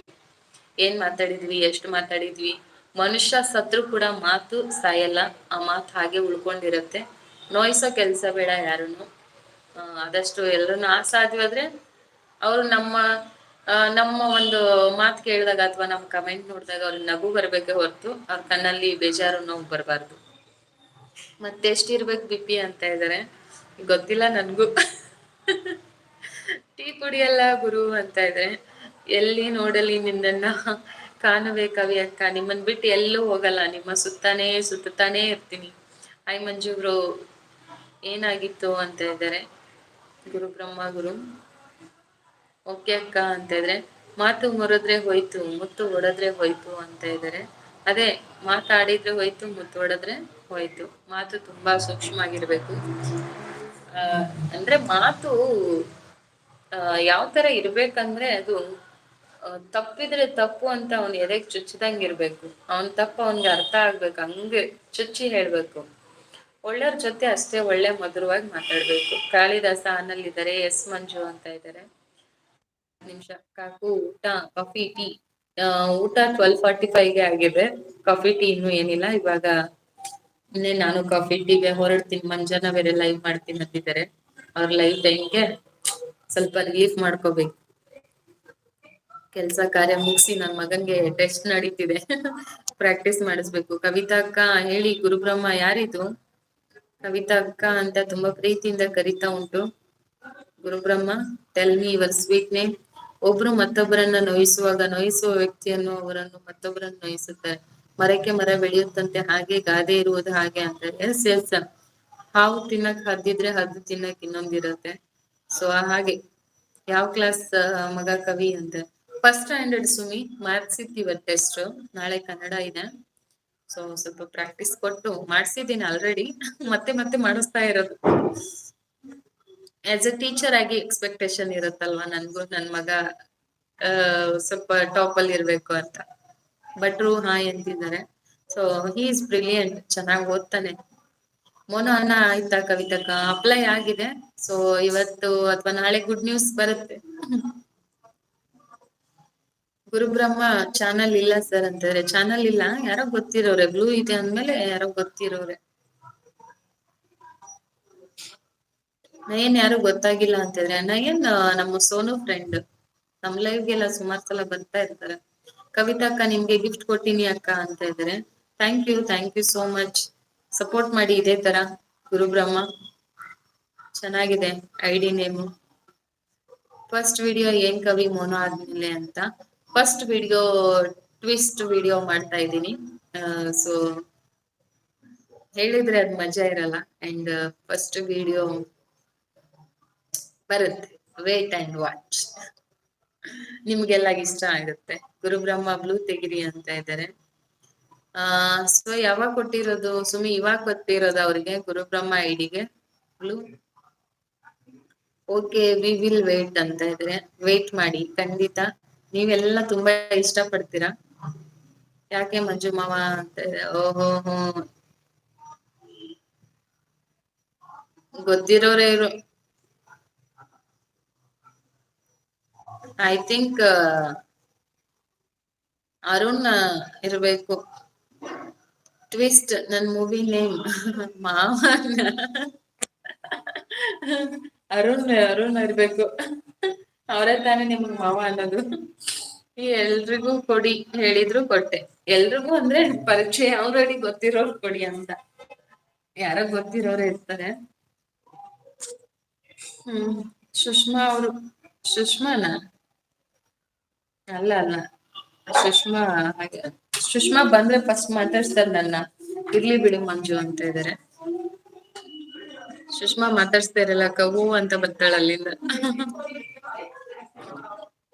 ಏನ್ ಮಾತಾಡಿದ್ವಿ, ಎಷ್ಟು ಮಾತಾಡಿದ್ವಿ, ಮನುಷ್ಯ ಸತ್ರು ಕೂಡ ಮಾತು ಸಾಯಲ್ಲ, ಆ ಮಾತು ಹಾಗೆ ಉಳ್ಕೊಂಡಿರತ್ತೆ. ನೋಯ್ಸೋ ಕೆಲಸ ಬೇಡ ಯಾರನ್ನು. ಆದಷ್ಟು ಎಲ್ಲರನ್ನು ಸಾಧ್ಯವಾದ್ರೆ ಅವರು ನಮ್ಮ ಒಂದು ಮಾತು ಕೇಳಿದಾಗ ಅಥವಾ ನಮ್ಮ ಕಮೆಂಟ್ ನೋಡಿದಾಗ ಅವ್ರಿಗೆ ನಗು ಬರ್ಬೇಕೆ ಹೊರತು ಅವ್ರ ಕಣ್ಣಲ್ಲಿ ಬೇಜಾರು ನೋವು ಬರಬಾರ್ದು. ಮತ್ತೆ ಎಷ್ಟಿರ್ಬೇಕು ಬಿಪಿ ಅಂತ ಇದ್ದಾರೆ, ಗೊತ್ತಿಲ್ಲ ನನ್ಗೂ. ಟೀ ಕುಡಿಯಲ್ಲ ಗುರು ಅಂತ ಇದ್ರೆ, ಎಲ್ಲಿ ನೋಡಲಿ ನಿನ್ನನ್ನ ಕಾಣುವೆ ಕವಿ ಅಕ್ಕ, ನಿಮ್ಮನ್ ಬಿಟ್ಟು ಎಲ್ಲೂ ಹೋಗಲ್ಲ, ನಿಮ್ಮ ಸುತ್ತಾನೇ ಇರ್ತೀನಿ. ಹಾಯ್ ಮಂಜು ಬ್ರೋ, ಏನಾಗಿತ್ತು ಅಂತ ಇದ್ದಾರೆ. ಗುರುಬ್ರಹ್ಮ ಗುರು, ಓಕೆ ಅಕ್ಕ ಅಂತ ಇದ್ರೆ, ಮಾತು ಮುರಿದ್ರೆ ಹೋಯ್ತು, ಮುತ್ತು ಹೊಡೆದ್ರೆ ಹೋಯ್ತು ಅಂತ ಇದ್ದಾರೆ. ಅದೇ, ಮಾತಾಡಿದ್ರೆ ಹೋಯ್ತು, ಮುತ್ತು ಹೊಡೆದ್ರೆ ಹೋಯ್ತು. ಮಾತು ತುಂಬಾ ಸೂಕ್ಷ್ಮ ಆಗಿರ್ಬೇಕು. ಅಂದ್ರೆ ಮಾತು ಯಾವ ತರ ಇರ್ಬೇಕಂದ್ರೆ, ಅದು ತಪ್ಪಿದ್ರೆ ತಪ್ಪು ಅಂತ ಅವ್ನ ಎದೆಗ್ ಚುಚ್ಚಿದಂಗೆ ಇರ್ಬೇಕು. ಅವನ್ ತಪ್ಪು ಅವನ್ಗೆ ಅರ್ಥ ಆಗ್ಬೇಕು, ಹಂಗೆ ಚುಚ್ಚಿ ಹೇಳ್ಬೇಕು. ಒಳ್ಳೆಯವ್ರ ಜೊತೆ ಅಷ್ಟೇ ಒಳ್ಳೆ ಮಧುರವಾಗಿ ಮಾತಾಡ್ಬೇಕು. ಕಾಳಿದಾಸ ಅನ್ನಲ್ಲಿದ್ದಾರೆ. ಎಸ್ ಮಂಜು ಅಂತ ಇದ್ದಾರೆ. ನಿಮಿಷ ಕಾಕು, ಊಟ, ಕಾಫಿ, ಟೀ. ಊಟ 12:45ಗೆ ಆಗಿದೆ. ಕಾಫಿ ಟೀ ಇನ್ನೂ ಏನಿಲ್ಲ. ಇವಾಗ ನಾನು ಕಾಫಿ ಟೀಗೆ ಹೊರಡ್ತೀನಿ. ಮಂಜಾನ ಬೇರೆ ಲೈವ್ ಮಾಡ್ತೀನಿ ಅಂತಿದ್ದಾರೆ. ಅವ್ರ ಲೈವ್ ಟೈಮ್ಗೆ ಸ್ವಲ್ಪ ರಿಲೀಫ್ ಮಾಡ್ಕೋಬೇಕು. ಕೆಲ್ಸ ಕಾರ್ಯ ಮುಗಿಸಿ ನನ್ ಮಗನ್ಗೆ ಟೆಸ್ಟ್ ನಡೀತಿದೆ, ಪ್ರಾಕ್ಟೀಸ್ ಮಾಡಿಸ್ಬೇಕು. ಕವಿತಾ ಅಕ್ಕ ಹೇಳಿ. ಗುರುಬ್ರಹ್ಮ, ಯಾರಿದು? ಕವಿತಾ ಅಕ್ಕ ಅಂತ ತುಂಬಾ ಪ್ರೀತಿಯಿಂದ ಕರಿತಾ ಉಂಟು. Gurubrahma, tell me your sweet name. ಒಬ್ರು ಮತ್ತೊಬ್ಬರನ್ನ ನೋಯಿಸುವ ವ್ಯಕ್ತಿಯನ್ನು ಅವರನ್ನು ಮತ್ತೊಬ್ಬರನ್ನು ನೋಯಿಸುತ್ತಾರೆ. ಮರಕ್ಕೆ ಮರ ಬೆಳೆಯುತ್ತಂತೆ, ಹಾಗೆ ಗಾದೆ ಇರುವುದು ಹಾಗೆ ಅಂತಾರೆ. ಎಸ್ ಎಸ್, ಹಾವು ತಿನ್ನಕ್ ಹದ್ದಿದ್ರೆ ಹದ್ದು ತಿನ್ನಕ್ ಇನ್ನೊಂದಿರತ್ತೆ. ಸೊ ಹಾಗೆ. ಯಾವ ಕ್ಲಾಸ್ ಮಗ ಕವಿ ಅಂತ? First standard Sumi. ಮ್ಯಾಥ್ಸ್ ಇತ್ತು ಇವತ್ತು ಟೆಸ್ಟ್, ನಾಳೆ ಕನ್ನಡ ಇದೆ. ಸೊ ಸ್ವಲ್ಪ ಪ್ರಾಕ್ಟೀಸ್ ಕೊಟ್ಟು ಮಾಡ್ಸಿದ್ದೀನಿ ಆಲ್ರೆಡಿ, ಮತ್ತೆ ಮಾಡಿಸ್ತಾ ಇರೋದು. ಆಸ್ ಎ ಟೀಚರ್ ಆಗಿ ಎಕ್ಸ್ಪೆಕ್ಟೇಷನ್ ಇರುತ್ತಲ್ವಾ ನನ್ಗೂ, ನನ್ ಮಗ ಸ್ವಲ್ಪ ಟಾಪ್ ಅಲ್ಲಿ ಇರ್ಬೇಕು ಅಂತ. ಭಟ್ರು ಹಾಯ್ ಅಂತಿದ್ದಾರೆ. ಸೊ ಹಿ ಇಸ್ ಬ್ರಿಲಿಯಂಟ್, ಚೆನ್ನಾಗಿ ಓದ್ತಾನೆ. ಮೋನ ಅನ್ನ ಆಯ್ತಾ ಕವಿತಕ್ಕ? ಅಪ್ಲೈ ಆಗಿದೆ. ಸೊ ಇವತ್ತು ಅಥವಾ ನಾಳೆ ಗುಡ್ ನ್ಯೂಸ್ ಬರುತ್ತೆ. ಗುರುಬ್ರಹ್ಮ, ಚಾನಲ್ ಇಲ್ಲ ಸರ್ ಅಂತಾರೆ. ಚಾನಲ್ ಇಲ್ಲ, ಯಾರೋ ಗೊತ್ತಿರೋರೆ. ಬ್ಲೂ ಇದೆ ಅಂದ್ಮೇಲೆ ಯಾರೋ ಗೊತ್ತಿರೋರೆ. ನಯನ್ ಯಾರು ಗೊತ್ತಾಗಿಲ್ಲ ಅಂತಿದ್ರೆ, ನಯನ್ ನಮ್ಮ ಸೋನು ಫ್ರೆಂಡ್. ನಮ್ ಲೈವ್ಗೆಲ್ಲ ಸುಮಾರು ಸಲ ಬರ್ತಾ ಇರ್ತಾರೆ. ಕವಿತಾ ಅಕ್ಕ, ನಿಮ್ಗೆ ಗಿಫ್ಟ್ ಕೊಟ್ಟಿನಿ ಅಕ್ಕ ಅಂತ ಇದ್ದಾರೆ. Thank you so much. Support ಮಾಡಿ ಇದೇ ತರ. ಗುರುಬ್ರಹ್ಮ, ಚೆನ್ನಾಗಿದೆ ಐಡಿ ನೇಮು. ಫಸ್ಟ್ ವಿಡಿಯೋ ಏನ್ ಕವಿ ಮೋನೋ ಆದ್ಮೇಲೆ ಅಂತ? ಫಸ್ಟ್ ವಿಡಿಯೋ ಟ್ವಿಸ್ಟ್ ವಿಡಿಯೋ ಮಾಡ್ತಾ ಇದ್ದೀನಿ. ಸೊ ಹೇಳಿದ್ರೆ ಅದ್ ಮಜಾ ಇರಲ್ಲ. ಅಂಡ್ ಫಸ್ಟ್ ವಿಡಿಯೋ ಬರುತ್ತೆ, ವೇಟ್ ಅಂಡ್ ವಾಚ್. ನಿಮ್ಗೆಲ್ಲ ಇಷ್ಟ ಆಗುತ್ತೆ. ಗುರುಬ್ರಹ್ಮ, ಬ್ಲೂ ತೆಗಿರಿ ಅಂತ ಇದ್ದಾರೆ. ಸೊ ಯಾವಾಗ ಕೊಟ್ಟಿರೋದು ಸುಮಿ? ಇವಾಗ ಕೊಟ್ಟಿರೋದು ಅವ್ರಿಗೆ, ಗುರುಬ್ರಹ್ಮ ಐಡಿಗೆ blue. Okay, we will wait ಅಂತ ಇದ್ರೆ, ವೇಟ್ ಮಾಡಿ ಖಂಡಿತ. ನೀವೆಲ್ಲ ತುಂಬಾ ಇಷ್ಟ ಪಡ್ತೀರಾ. ಯಾಕೆ ಮಂಜು ಮಾವ ಅಂತ ಇದೆ. ಓಹೋ ಹೋ, ಗೊತ್ತಿರೋರೇ ಇರು. ಐ ಥಿಂಕ್ ಅರುಣ್ ಇರ್ಬೇಕು. ಟ್ವಿಸ್ಟ್ ನನ್ ಮೂವಿ ನೇಮ್ ಮಾವ. ಅರುಣ್ ಇರ್ಬೇಕು. ಅವರೇ ತಾನೇ ನಿಮ್ಗೆ ಮಾವ ಅನ್ನೋದು. ಎಲ್ರಿಗೂ ಕೊಡಿ ಹೇಳಿದ್ರು ಕೊಟ್ಟೆ. ಎಲ್ರಿಗೂ ಅಂದ್ರೆ ಪರಿಚಯ ಆಲ್ರೆಡಿ ಗೊತ್ತಿರೋರು ಕೊಡಿ ಅಂತ. ಯಾರೋ ಗೊತ್ತಿರೋರು ಇರ್ತಾರೆ. ಸುಷ್ಮಾ ಅವರು, ಸುಷ್ಮಾನ? ಅಲ್ಲ ಅಲ್ಲ, ಸುಷ್ಮಾ ಹಾಗೆ. ಸುಷ್ಮಾ ಬಂದ್ರೆ ಫಸ್ಟ್ ಮಾತಾಡ್ಸ್ತಾರೆ ನನ್ನ. ಇರ್ಲಿ ಬಿಡು ಮಂಜು ಅಂತ ಇದಾರೆ. ಸುಷ್ಮಾ ಮಾತಾಡ್ಸ್ತಾ ಇರಲ್ಲ, ಕವು ಅಂತ ಬರ್ತಾಳ ಅಲ್ಲಿಂದ.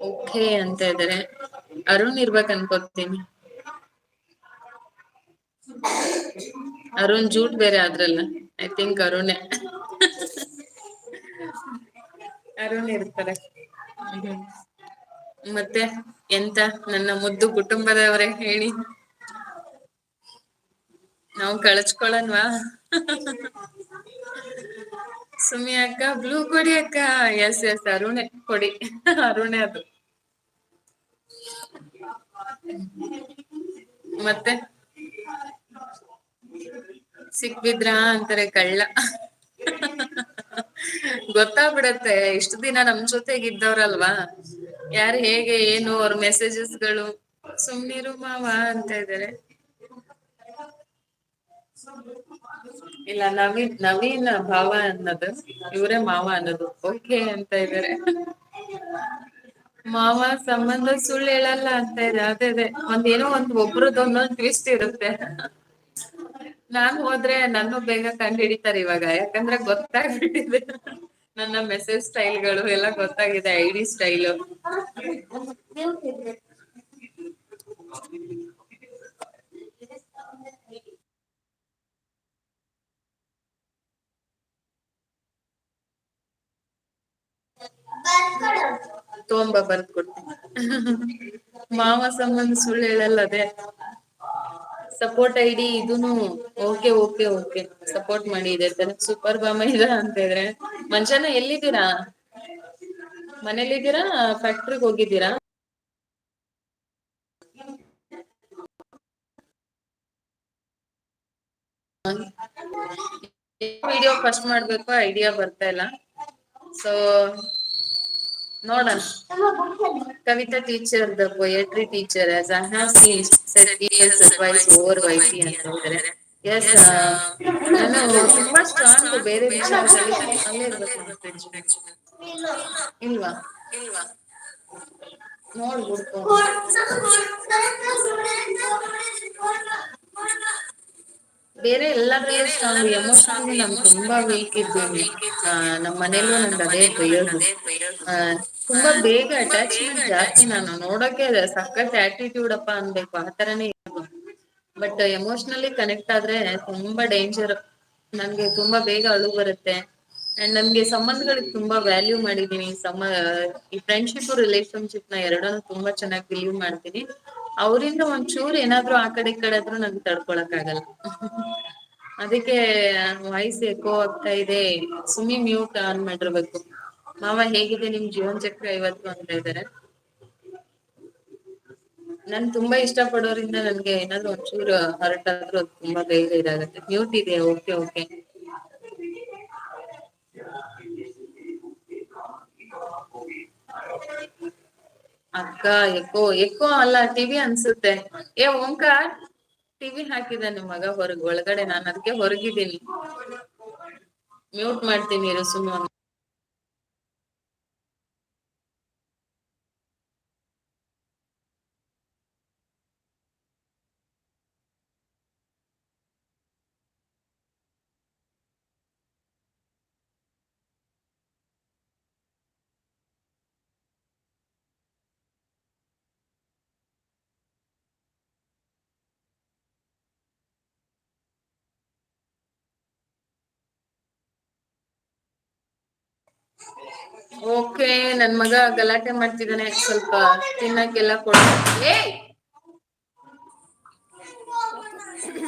ಓಕೆ ಅಂತ ಇದಾರೆ. ಅರುಣ್ ಇರ್ಬೇಕ್ ಅನ್ಕೋತೀನಿ. ಅರುಣ್ ಜೂಟ್ ಬೇರೆ ಆದ್ರಲ್ಲ, ಐ ಥಿಂಕ್ ಅರುಣೇ. ಅರುಣ್ ಇರ್ತಾರೆ. ಮತ್ತೆ ಎಂತ ನನ್ನ ಮುದ್ದು ಕುಟುಂಬದವರೇ ಹೇಳಿ, ನಾವು ಕಳಚ್ಕೊಳನ್ವಾ? ಸುಮಿ ಅಕ್ಕ ಬ್ಲೂ ಕೊಡಿ ಅಕ್ಕ. ಎಸ್ ಎಸ್ ಅರುಣೆ ಕೊಡಿ, ಅರುಣೆ ಅದು. ಮತ್ತೆ ಸಿಕ್ಬಿದ್ರಾ ಅಂತಾರೆ ಕಳ್ಳ. ಗೊತ್ತಾಗ್ಬಿಡತ್ತೆ, ಇಷ್ಟು ದಿನ ನಮ್ ಜೊತೆಗಿದ್ದವ್ರಲ್ವಾ, ಯಾರು ಹೇಗೆ ಏನು ಅವ್ರ ಮೆಸೇಜಸ್ಗಳು. ಸುಮ್ನಿರು ಮಾವ ಅಂತ ಇದ್ದಾರೆ. ಇಲ್ಲ, ನವೀನ್ ನವೀನ್ ಭಾವ ಅನ್ನೋದು, ಇವರೇ ಮಾವ ಅನ್ನೋದು. ಓಕೆ ಅಂತ ಇದ್ದಾರೆ. ಮಾವ ಸಂಬಂಧ ಸುಳ್ಳು ಹೇಳಲ್ಲ ಅಂತ ಇದೆ. ಅದೇ ಅದೇ, ಒಂದೇನೋ ಒಬ್ರದ್ದು ಒಂದೊಂದು ಟ್ವಿಸ್ಟ್ ಇರುತ್ತೆ. ನಾನ್ ಹೋದ್ರೆ ನನ್ನ ಬೇಗ ಕಂಡು ಹಿಡಿತಾರೆ ಇವಾಗ, ಯಾಕಂದ್ರೆ ಗೊತ್ತಾಗ್ಬಿಟ್ಟಿದೆ. ನನ್ನ ಮೆಸೇಜ್ ಸ್ಟೈಲ್ಗಳು ಎಲ್ಲ ಗೊತ್ತಾಗಿದೆ, ಐಡಿ ಸ್ಟೈಲು. ತಗೊಂಬ ಬರ್ದ್ ಕೊಡ್ತೀನಿ. ಮಾವ ಸಂಬಂಧ ಸುಳ್ಳು ಹೇಳಲ್ಲ, ಅದೇ ಸಪೋರ್ಟ್ ಐಡಿ ಇದೂನು. ಓಕೆ ಓಕೆ ಓಕೆ, ಸಪೋರ್ಟ್ ಮಾಡಿ ಇದೆ ತಾನೆ. ಸೂಪರ್ ಬಾಮ ಇದ ಅಂತ ಇದ್ರೆ. ಮಂಜಾನ ಎಲ್ಲಿದ್ದೀರಾ? ಮನೇಲಿದ್ದೀರಾ ಫ್ಯಾಕ್ಟ್ರಿಗೆ ಹೋಗಿದ್ದೀರಾ? ವಿಡಿಯೋ ಫಸ್ಟ್ ಮಾಡ್ಬೇಕು, ಐಡಿಯಾ ಬರ್ತಾ ಇಲ್ಲ. ಸೊ ನೋಡೋಣ. Kavita teacher, the poetry teacher, as I have seen set teachers advice over ವೈಟಿ ಅಂತ ಹೇಳಿದ್ರೆ. ಎಸ್, ನಾನು ತುಂಬಾ ಸ್ಟ್ರಾಂಗ್ ಬೇರೆ ವಿಚಾರದಲ್ಲಿ. ಅಲ್ಲೇ ಇರ್ಬೇಕು ನಮ್ಮ ಫ್ರೆಂಡ್ಸ್. ಇಲ್ವಾ? ನೋಡ್ಬಿಡ್ತು. ಬೇರೆ ಎಲ್ಲದ್ರಲ್ಲೂ ಸ್ಟ್ರಾಂಗ್, ಎಮೋಷನಲಿ ನಾನು ತುಂಬಾ ವೀಕ್ ಇದ್ದೀನಿ. ನಮ್ಮ ಮನೇಲೂ ನಂಗೆ ಅದೇ ಬೈಯೋದು. ತುಂಬಾ ಬೇಗ ಅಟ್ಯಾಚ್ಮೆಂಟ್ ಜಾಸ್ತಿ. ನಾನು ನೋಡೋಕೆ ಸಖತ್ ಆಟಿಟ್ಯೂಡ್ ಅಪ್ಪ ಅನ್ಬೇಕು, ಆ ತರನೇ ಇರೋದು. ಬಟ್ ಎಮೋಷನಲಿ ಕನೆಕ್ಟ್ ಆದ್ರೆ ತುಂಬಾ ಡೇಂಜರ್. ನನ್ಗೆ ತುಂಬಾ ಬೇಗ ಅಳು ಬರುತ್ತೆ. ಅಂಡ್ ನನ್ಗೆ ಸಂಬಂಧಗಳಿಗೆ ತುಂಬಾ ವ್ಯಾಲ್ಯೂ ಮಾಡಿದೀನಿ. ಈ ಫ್ರೆಂಡ್ಶಿಪ್ ರಿಲೇಶನ್ಶಿಪ್ ನ ಎರಡನ್ನೂ ತುಂಬಾ ಚೆನ್ನಾಗಿ ಬಿಲೀವ್ ಮಾಡ್ತೀನಿ. ಅವರಿಂದ ಒಂಚೂರು ಏನಾದ್ರು ಆ ಕಡೆ ಈ ಕಡೆ ಆದ್ರೂ ನಂಗೆ ತಡ್ಕೊಳಕ್ ಆಗಲ್ಲ. ಅದಕ್ಕೆ ವಾಯ್ಸ್ ಎಕೋ ಆಗ್ತಾ ಇದೆ. ಸುಮ್ಮಿ ಮ್ಯೂಟ್ ಆನ್ ಮಾಡಿರ್ಬೇಕು. ಮಾವ ಹೇಗಿದೆ ನಿಮ್ ಜೀವನ ಚಕ್ರ ಇವತ್ತು ಅಂತ ಇದ್ದಾರೆ. ನನ್ ತುಂಬಾ ಇಷ್ಟ ಪಡೋರಿಂದ ನನ್ಗೆ ಏನಾದ್ರು ಒಂಚೂರು ಹರ್ಟ್ ಆದ್ರೂ ಅದು ತುಂಬಾ ಬೇಗ ಇದಾಗತ್ತೆ. ಮ್ಯೂಟ್ ಇದೆ, ಓಕೆ ಓಕೆ. ಅಕ್ಕ ಎಕೋ ಎಕೋ ಅಲ್ಲ, ಟಿವಿ ಅನ್ಸುತ್ತೆ. ಓಂಕಾರ್, ಟಿವಿ ಹಾಕಿದ್ದಾನೆ ಮಗ ಒಳಗಡೆ. ನಾನು ಅದಕ್ಕೆ ಹೊರಗಿದ್ದೀನಿ. ಮ್ಯೂಟ್ ಮಾಡ್ತೀನಿ ಇರು ಸುಮ್ಮನೆ. ಓಕೆ, ನನ್ ಮಗ ಗಲಾಟೆ ಮಾಡ್ತಿದ್ದಾನೆ. ಸ್ವಲ್ಪ ತಿನ್ನಕ್ಕೆಲ್ಲ ಕೊಡ.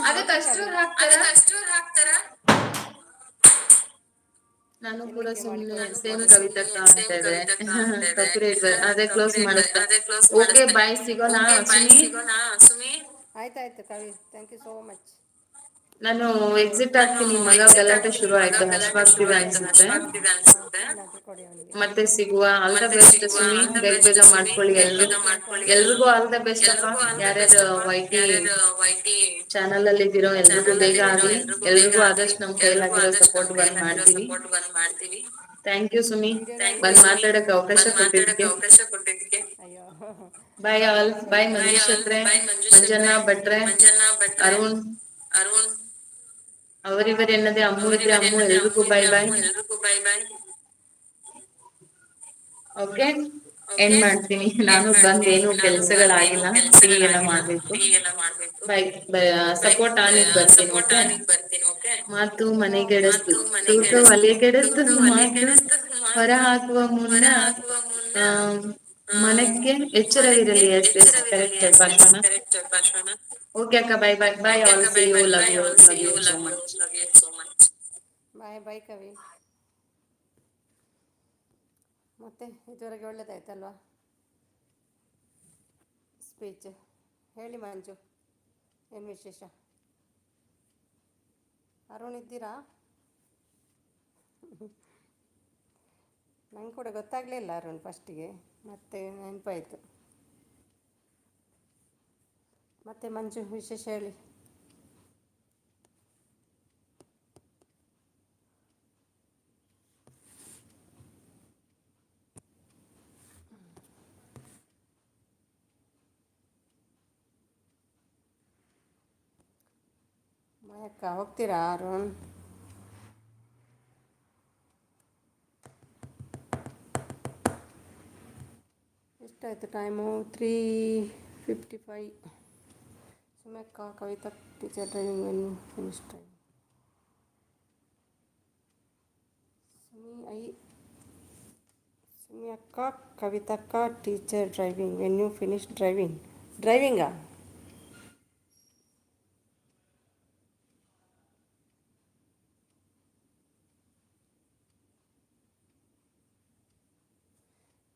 ಅದಕ್ಕೆ ಓಕೆ ಅಷ್ಟು ಕವಿ, ಹಾಕ್ತಾರ. ನಾನು ಕೂಡ ತಿನ್ಲಿಕ್ಕೆ ಸುಮ್ಮನೆ ಮಾಡಿಕೊಡ್ಬೇಕು ಸೇಮ್ ಅದಕ್ಕೆ. ಕವಿತಕ್ಕ ಅಂತ ಇದೆ. ಕಾಪಿರೈಟ್ ಅದೇ ಕ್ಲೋಸ್ ಮಾಡುತ್ತಾ. ಓಕೆ ಬಾಯ್, ಸಿಗೋಣ ಸುಮಿ. ಆಯ್ತಾಯ್ತು ಕವಿ, ಥ್ಯಾಂಕ್ ಯು ಸೋ ಮಚ್. ನಾನು ಎಕ್ಸಿಟ್ ಆಗ್ತೀನಿ. ಮಗ ಗಲಾಟೆ ಶುರು ಆಯ್ತು, ಹಶ್ವಾಗ್ತಿದೆ ಅನ್ಸುತ್ತೆ. ಏನಾದರೂ ಕೊಡಿ ಅವನಿಗೆ. ಮತ್ತೆ ಸಿಗುವ. ಆಲ್ ದ ಬೆಸ್ಟ್ ಸುಮಿ, ಬೇಗ ಬೇಗ ಮಾಡ್ಕೊಳ್ಳಿ ಎಲ್ರು. ಎಲ್ರಿಗೂ ಆಲ್ ದ ಬೆಸ್ಟ್ ಅಪ್ಪ. ಯಾರ್ಯಾರು ವೈಟಿ ಚಾನಲ್ ಅಲ್ಲಿ ಇದ್ದೀರೋ ಎಲ್ರಿಗೂ ಬೇಗ ಆಗ್ಲಿ. ಎಲ್ರಿಗೂ ಆದಷ್ಟು ನಮ್ ಕೈಲಾಗಿರೋ ಸಪೋರ್ಟ್ ಬಂದ್ ಮಾಡ್ತೀವಿ. ಥ್ಯಾಂಕ್ ಯು ಸುಮಿ, ಬಂದ್ ವಿಡಿಯೋದಲ್ಲಿ ಮಾತಾಡಕ್ ಅವಕಾಶ ಕೊಟ್ಟಿದ್ದಕ್ಕೆ. ಅಯ್ಯೋ ಬಾಯ್ ಆಲ್, ಬಾಯ್ ಮಂಜುಷ್ ಹತ್ರೆ, ಮಂಜಣ್ಣ ಭಟ್ರೆ, ಅರುಣ್, ಅವರಿವರ್ ಎನ್ನದೆ ಅಮ್ಮು ಇದ್ರೆ ಅಮ್ಮು, ಎಲ್ರಿಗೂ ಬಾಯ್ ಬಾಯ್. ಓಕೆ, ಎಂಡ್ ಮಾಡ್ತೀನಿ. ನಾನು ಬಂದ್ ಏನು ಕೆಲ್ಸಗಳಾಗಿಲ್ಲ, ಟೀ ಎಲ್ಲ ಮಾಡ್ಬೇಕು. ಬಾಯ್, ಸಪೋರ್ಟ್ ಆನಿಗ್ ಬರ್ತೀನಿ. ಓಕೆ, ಮಾತು ಮನೆಗೆಡಸ್ತು, ತೂಕ ಒಲೆಗೆಡಸ್ತು, ಮಾತು ಹೊರ ಹಾಕುವ ಮುನ್ನ ಆ ಮನಕ್ಕೆ ಎಚ್ಚರವಿರಲಿ. ಎಸ್ ಎಸ್ ಕರೆಕ್ಟ್ ಭಾಷಣ. ಓಕೆ ಅಕ್ಕ, bye bye bye all, see you, love you, love you so much. Bye bye Kavi. ಮತ್ತೆ ಇದುವರೆಗೆ ಒಳ್ಳೇದಾಯ್ತಲ್ವಾ ಸ್ಪೀಚ್? ಹೇಳಿ ಮಂಜು, ಏನು ವಿಶೇಷ? ಅರುಣ್ ಇದ್ದೀರಾ? ನಂಗೆ ಕೂಡ ಗೊತ್ತಾಗಲಿಲ್ಲ ಅರುಣ್ ಫಸ್ಟಿಗೆ, ಮತ್ತೆ ನೆನಪಾಯಿತು. ಮತ್ತೆ ಮಂಜು ವಿಶೇಷ ಹೇಳಿ. ಮಯಕ್ಕ ಹೋಗ್ತೀರಾ ಅರುಣ್? ಎಷ್ಟಾಯಿತು ಟೈಮು? 3:55. ಸುಮಕ್ಕ Kavita teacher driving venue finish driving. Sumi ಅಕ್ಕ ಕವಿತಕ್ಕ ಟೀಚರ್ ಡ್ರೈವಿಂಗ್ ವೆನ್ಯೂ ಫಿನಿಶ್ ಡ್ರೈವಿಂಗಾ?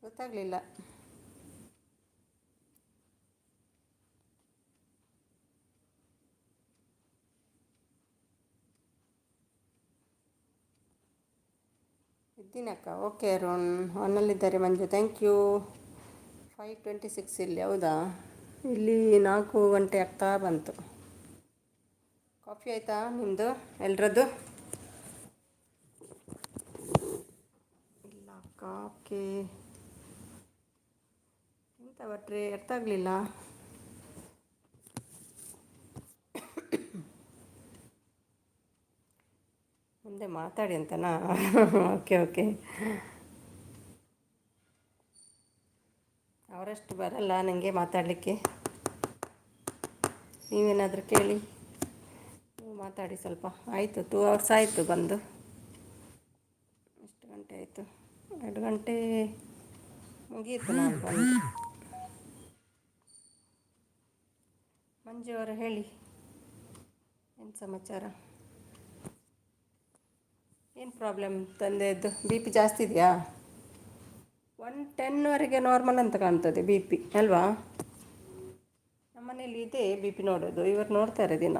ಗೊತ್ತಾಗಲಿಲ್ಲ. ಇದ್ದೀನಕ್ಕ. ಓಕೆ ಅರುಣ್, ಆನಲ್ಲಿದ್ದಾರೆ ಮಂಜು, ಥ್ಯಾಂಕ್ ಯು. 5:26 ಇಲ್ಲಿ, ಹೌದಾ? ಇಲ್ಲಿ 4 ಗಂಟೆ ಆಗ್ತಾ ಬಂತು. ಕಾಫಿ ಆಯಿತಾ ನಿಮ್ಮದು ಎಲ್ಲರದ್ದು? ಇಲ್ಲ ಅಕ್ಕ. ಓಕೆ, ಎಂತ ಭಟ್ರೆ ಅರ್ಥ ಆಗಲಿಲ್ಲ. ಮುಂದೆ ಮಾತಾಡಿ ಅಂತನಾ? Okay okay. ಅವರಷ್ಟು ಬರಲ್ಲ ನನಗೆ ಮಾತಾಡಲಿಕ್ಕೆ. ನೀವೇನಾದರೂ ಕೇಳಿ, ನೀವು ಮಾತಾಡಿ ಸ್ವಲ್ಪ. ಆಯಿತು, 2 hours ಆಯಿತು ಬಂದು. ಎಷ್ಟು ಗಂಟೆ ಆಯಿತು? 2 ಗಂಟೆ ಮುಗಿಯಿತು ನಾನು ಬಂದು. ಮಂಜು ಅವರು ಹೇಳಿ, ಏನು ಸಮಾಚಾರ? ಏನು ಪ್ರಾಬ್ಲಮ್ ತಂದೆಯದ್ದು? ಬಿ ಪಿ ಜಾಸ್ತಿ ಇದೆಯಾ? 110ವರೆಗೆ ನಾರ್ಮಲ್ ಅಂತ ಕಾಣ್ತದೆ ಬಿ ಪಿ ಅಲ್ವಾ? ನಮ್ಮನೇಲಿ ಇದೆ ಬಿ ಪಿ ನೋಡೋದು, ಇವರು ನೋಡ್ತಾರೆ ದಿನ.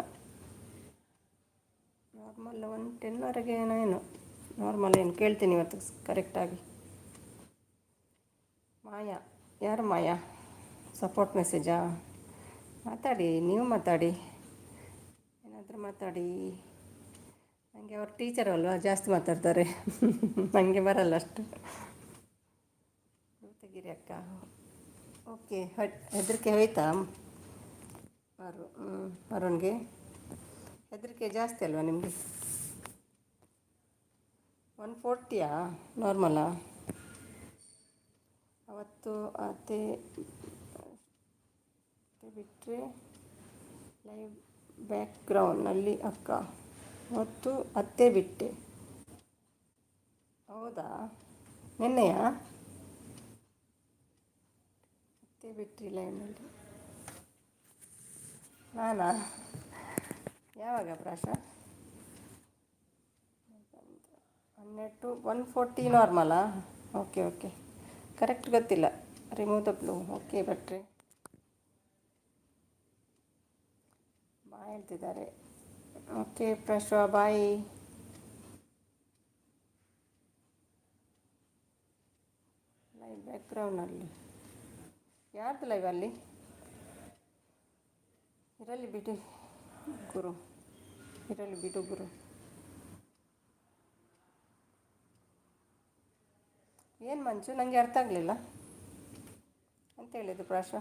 ನಾರ್ಮಲ್ 110ವರೆಗೆ ಏನು ನಾರ್ಮಲ್, ಏನು ಕೇಳ್ತೀನಿ ಇವತ್ತು ಕರೆಕ್ಟಾಗಿ. ಮಾಯಾ, ಯಾರು ಮಾಯಾ? ಸಪೋರ್ಟ್ ಮೆಸೇಜಾ? ಮಾತಾಡಿ, ನೀವು ಮಾತಾಡಿ, ಏನಾದರೂ ಮಾತಾಡಿ. ನನಗೆ ಅವ್ರ ಟೀಚರ್ ಅಲ್ವಾ, ಜಾಸ್ತಿ ಮಾತಾಡ್ತಾರೆ. ನನಗೆ ಬರಲ್ಲ ಅಷ್ಟು. ತೆಗೀರಿ ಅಕ್ಕ. ಓಕೆ, ಹೆದರಿಕೆ ಹೋಯ್ತಾ ಅರುಣ್ಗೆ? ಹೆದರಿಕೆ ಜಾಸ್ತಿ ಅಲ್ವಾ ನಿಮಗೆ? 140ಯಾ ನಾರ್ಮಲಾ? ಅವತ್ತು ಅದೇ ಬಿಟ್ಟರೆ ಲೈವ್ ಬ್ಯಾಕ್ಗ್ರೌಂಡ್ನಲ್ಲಿ ಅಕ್ಕ, ಮತ್ತು ಅತ್ತೆ ಬಿಟ್ಟೆ. ಹೌದಾ, ನಿನ್ನೆಯಾ? ಅತ್ತೆ ಬಿಟ್ಟರಿ ಲೈವ್ನಲ್ಲಿ? ನಾನಾ? ಯಾವಾಗ ಪ್ರಾಶ? 12 140 ನಾರ್ಮಲಾ? ಓಕೆ ಓಕೆ, ಕರೆಕ್ಟ್ ಗೊತ್ತಿಲ್ಲ. Remove the blue. ಓಕೆ ಭಟ್ರೆ ಬಾಯ್ ಹೇಳ್ತಿದ್ದಾರೆ. ಓಕೆ ಪ್ರಶ್ವಾ, ಬಾಯ್. ಲೈವ್ ಬ್ಯಾಕ್ಗ್ರೌಂಡ್ನಲ್ಲಿ ಯಾರ್ದು ಲೈವ್ ಅಲ್ಲಿ? ಇರಲಿ ಬಿಡಿ ಗುರು, ಇರಲಿ ಬಿಡು ಗುರು. ಏನು ಮಂಚು, ನನಗೆ ಅರ್ಥ ಆಗಲಿಲ್ಲ ಅಂತ ಹೇಳಿದ್ದು ಪ್ರಾಶ.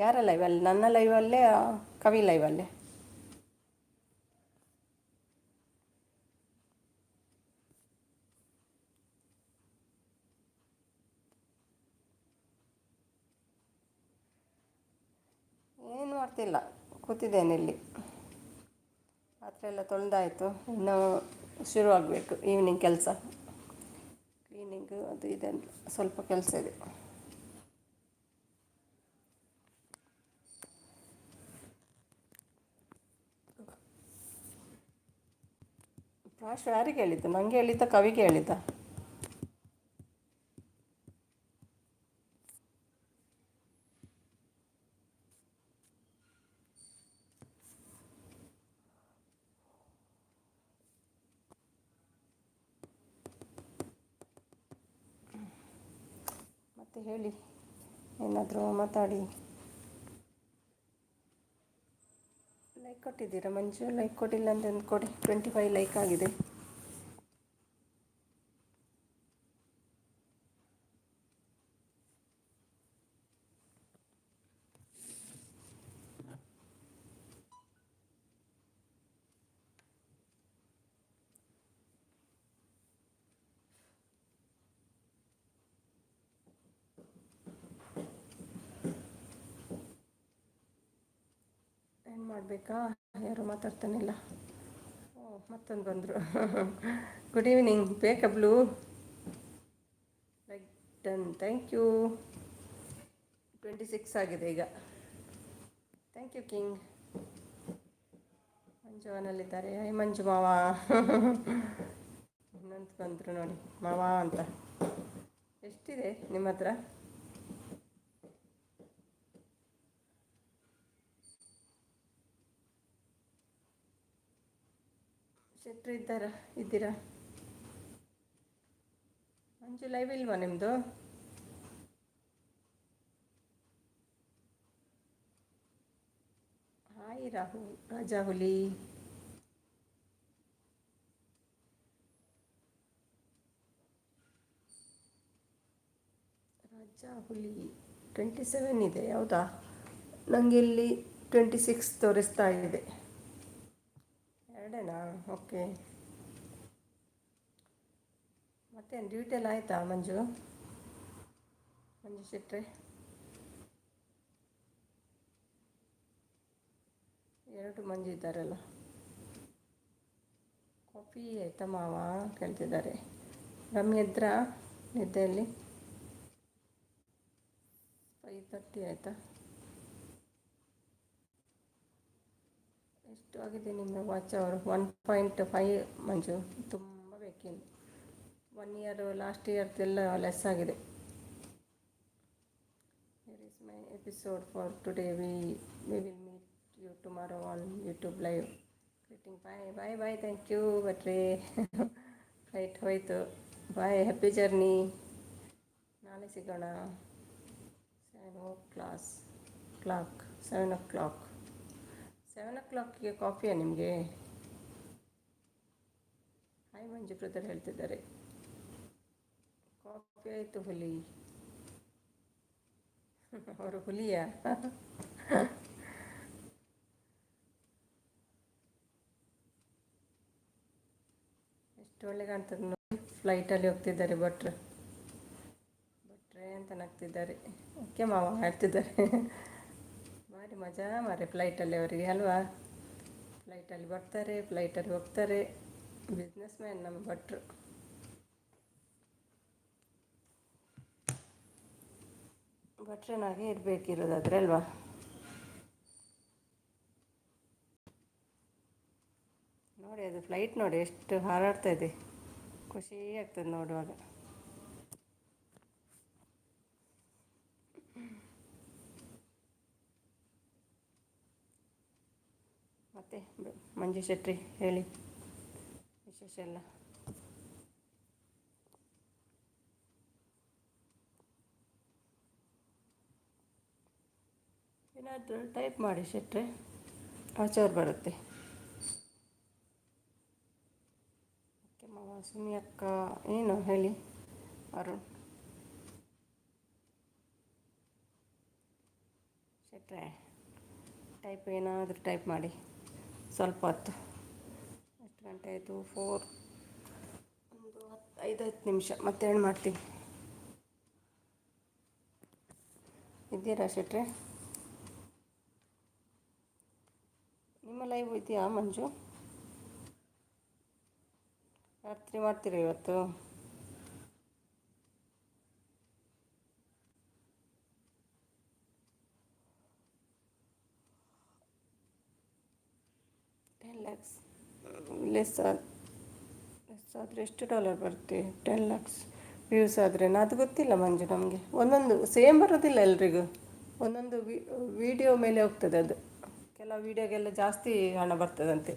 ಯಾರ ಲೈವಲ್ಲಿ? ನನ್ನ ಲೈವಲ್ಲೇ, ಕವಿ ಲೈವಲ್ಲೇ? ಏನು ಮಾಡ್ತಿಲ್ಲ, ಕೂತಿದ್ದೇನೆ ಇಲ್ಲಿ. ಪಾತ್ರೆ ಎಲ್ಲ ತೊಳೆದಾಯಿತು, ಇನ್ನು ಶುರು ಆಗಬೇಕು ಈವ್ನಿಂಗ್ ಕೆಲಸ. ಕ್ಲೀನಿಂಗು ಅದು ಇದೆ, ಸ್ವಲ್ಪ ಕೆಲಸ ಇದೆ. ಪ್ರಾಶ್ ಯಾರಿಗೆ ಹೇಳಿದ್ದು? ನನಗೆ ಹೇಳಿದ್ದ, ಕವಿಗೆ ಹೇಳಿದ್ದ? ಮತ್ತೆ ಹೇಳಿ, ಏನಾದರೂ ಮಾತಾಡಿ. ಲೈಕ್ ಕೊಟ್ಟಿದ್ದೀರಾ ಮಂಜು? ಲೈಕ್ ಕೊಟ್ಟಿಲ್ಲ ಅಂತ ಕೊಡಿ. 25 ಲೈಕ್ ಆಗಿದೆ. ಏನು ಮಾಡಬೇಕಾ? ಯಾರು ಮಾತಾಡ್ತಾನಿಲ್ಲ. ಓ, ಮತ್ತೊಂದು ಬಂದರು. Good evening. ಬೇಕಾ blue? Like done, thank you. 26 ಆಗಿದೆ ಈಗ. Thank you king. ಮಂಜು ಅವನಲ್ಲಿದ್ದಾರೆ. ಐ ಮಂಜು ಮಾವ. ಇನ್ನೊಂದು ಬಂದರು ನೋಡಿ, ಮಾವ ಅಂತ. ಎಷ್ಟಿದೆ ನಿಮ್ಮ ಹತ್ರ? ಶೆಟ್ರು ಇದ್ದೀರಾ? ಮಂಜು ಲೈವ್ ಇಲ್ವಾ ನಿಮ್ಮದು? ಹಾಯ್ ರಾಹುಲ್, ರಾಜಾ ಹುಲಿ. ರಾಜಾ ಹುಲಿ 27 ಇದೆ, ಹೌದಾ? ನನಗೆ ಇಲ್ಲಿ 26 ತೋರಿಸ್ತಾ ಇದೆ. ಎರಡೇನಾ? ಓಕೆ. ಮತ್ತೇನು ಡ್ಯೂಟಿ ಎಲ್ಲ ಆಯಿತಾ ಮಂಜು ಶೆಟ್ರೆ? 2 ಮಂಜು ಇದ್ದಾರಲ್ಲ. ಕಾಫಿ ಆಯಿತಾ ಮಾವ ಕೇಳ್ತಿದ್ದಾರೆ. ರಮ್ಯ ಎದ್ರಾ ನಿದ್ದೆಯಲ್ಲಿ? 5:30 ಆಯಿತಾ? ಎಷ್ಟು ಆಗಿದೆ ನಿಮ್ಮ ವಾಚ್ ಅವರು? 1.5 ಮಂಜು, ತುಂಬ ಬೇಕೇನು. 1 ಇಯರ್ ಲಾಸ್ಟ್ ಇಯರ್ದೆಲ್ಲ ಲೆಸ್ ಆಗಿದೆ. Here is my episode for today. We will meet you tomorrow on YouTube live. Greeting. Bye. Thank you ಭಟ್ರೆ. ಫ್ಲೈಟ್ ಹೋಯಿತು. Bye, happy journey. ನಾಳೆ ಸಿಗೋಣ. 7 o'clock. 7 o'clockಗೆ ಕಾಫಿಯಾ ನಿಮಗೆ? ಹಾಯ್ ಮಂಜು ಬ್ರದರ್ ಹೇಳ್ತಿದ್ದಾರೆ. ಕಾಫಿ ಆಯಿತು ಹುಲಿ. ಅವರು ಹುಲಿಯಾ? ಎಷ್ಟು ಒಳ್ಳೆ ಕಾಣ್ತದೆ ನೋಡಿ. ಫ್ಲೈಟಲ್ಲಿ ಹೋಗ್ತಿದ್ದಾರೆ ಭಟ್ರೆ ಅಂತ ನಗ್ತಿದ್ದಾರೆ. ಓಕೆ ಮಾವ ಹೇಳ್ತಿದ್ದಾರೆ. ಭಾರಿ ಮಜಾ ಮಾರೆ ಫ್ಲೈಟಲ್ಲಿ ಅವರಿಗೆ ಅಲ್ವಾ? ಫ್ಲೈಟಲ್ಲಿ ಬರ್ತಾರೆ, ಫ್ಲೈಟಲ್ಲಿ ಹೋಗ್ತಾರೆ. ಬಿಸ್ನೆಸ್ ಮ್ಯಾನ್ ನಮ್ಮ ಭಟ್ರು. ಭಟ್ರನಾಗೆ ಇರಬೇಕಿರೋದಾದ್ರೆ ಅಲ್ವಾ? ನೋಡಿ ಅದು ಫ್ಲೈಟ್ ನೋಡಿ ಎಷ್ಟು ಹಾರಾಡ್ತಾ ಇದೆ. ಖುಷಿ ಆಗ್ತದೆ ನೋಡುವಾಗ. ಮತ್ತೆ ಮಂಜು ಶೆಟ್ಟಿ ಹೇಳಿ ವಿಶೇಷ ಎಲ್ಲ. ಏನಾದರೂ ಟೈಪ್ ಮಾಡಿ ಶೆಟ್ರೆ, ಆಚರ್ ಬರುತ್ತೆ. ಓಕೆ ಮಾವ. ಸುಮಿ ಅಕ್ಕ ಏನು ಹೇಳಿ? ಅರುಣ್ ಶೆಟ್ರೆ, ಟೈಪ್ ಏನಾದರೂ ಟೈಪ್ ಮಾಡಿ ಸ್ವಲ್ಪ ಹೊತ್ತು. ಎಷ್ಟು ಗಂಟೆ ಆಯಿತು? 4, ಒಂದು 5 ನಿಮಿಷ. ಮತ್ತೆ ಏನು ಮಾಡ್ತೀನಿ? ಇದ್ದೀರಾ ಶೆಟ್ರೆ? ನಿಮ್ಮ ಲೈವ್ ಇದೆಯಾ ಮಂಜು? ರಾತ್ರಿ ಮಾಡ್ತೀರಾ ಇವತ್ತು? $10 ಲೆಸ್ ಆದರೆ ಎಷ್ಟು ಡಾಲರ್ ಬರುತ್ತೆ? $10 ವ್ಯೂಸ್ ಆದ್ರೇನಾ? ಅದು ಗೊತ್ತಿಲ್ಲ ಮಂಜು ನಮಗೆ. ಒಂದೊಂದು ಸೇಮ್ ಬರೋದಿಲ್ಲ ಎಲ್ರಿಗೂ. ಒಂದೊಂದು ವಿಡಿಯೋ ಮೇಲೆ ಹೋಗ್ತದೆ ಅದು. ಕೆಲವು ವೀಡಿಯೋಗೆಲ್ಲ ಜಾಸ್ತಿ ಹಣ ಬರ್ತದಂತೆ,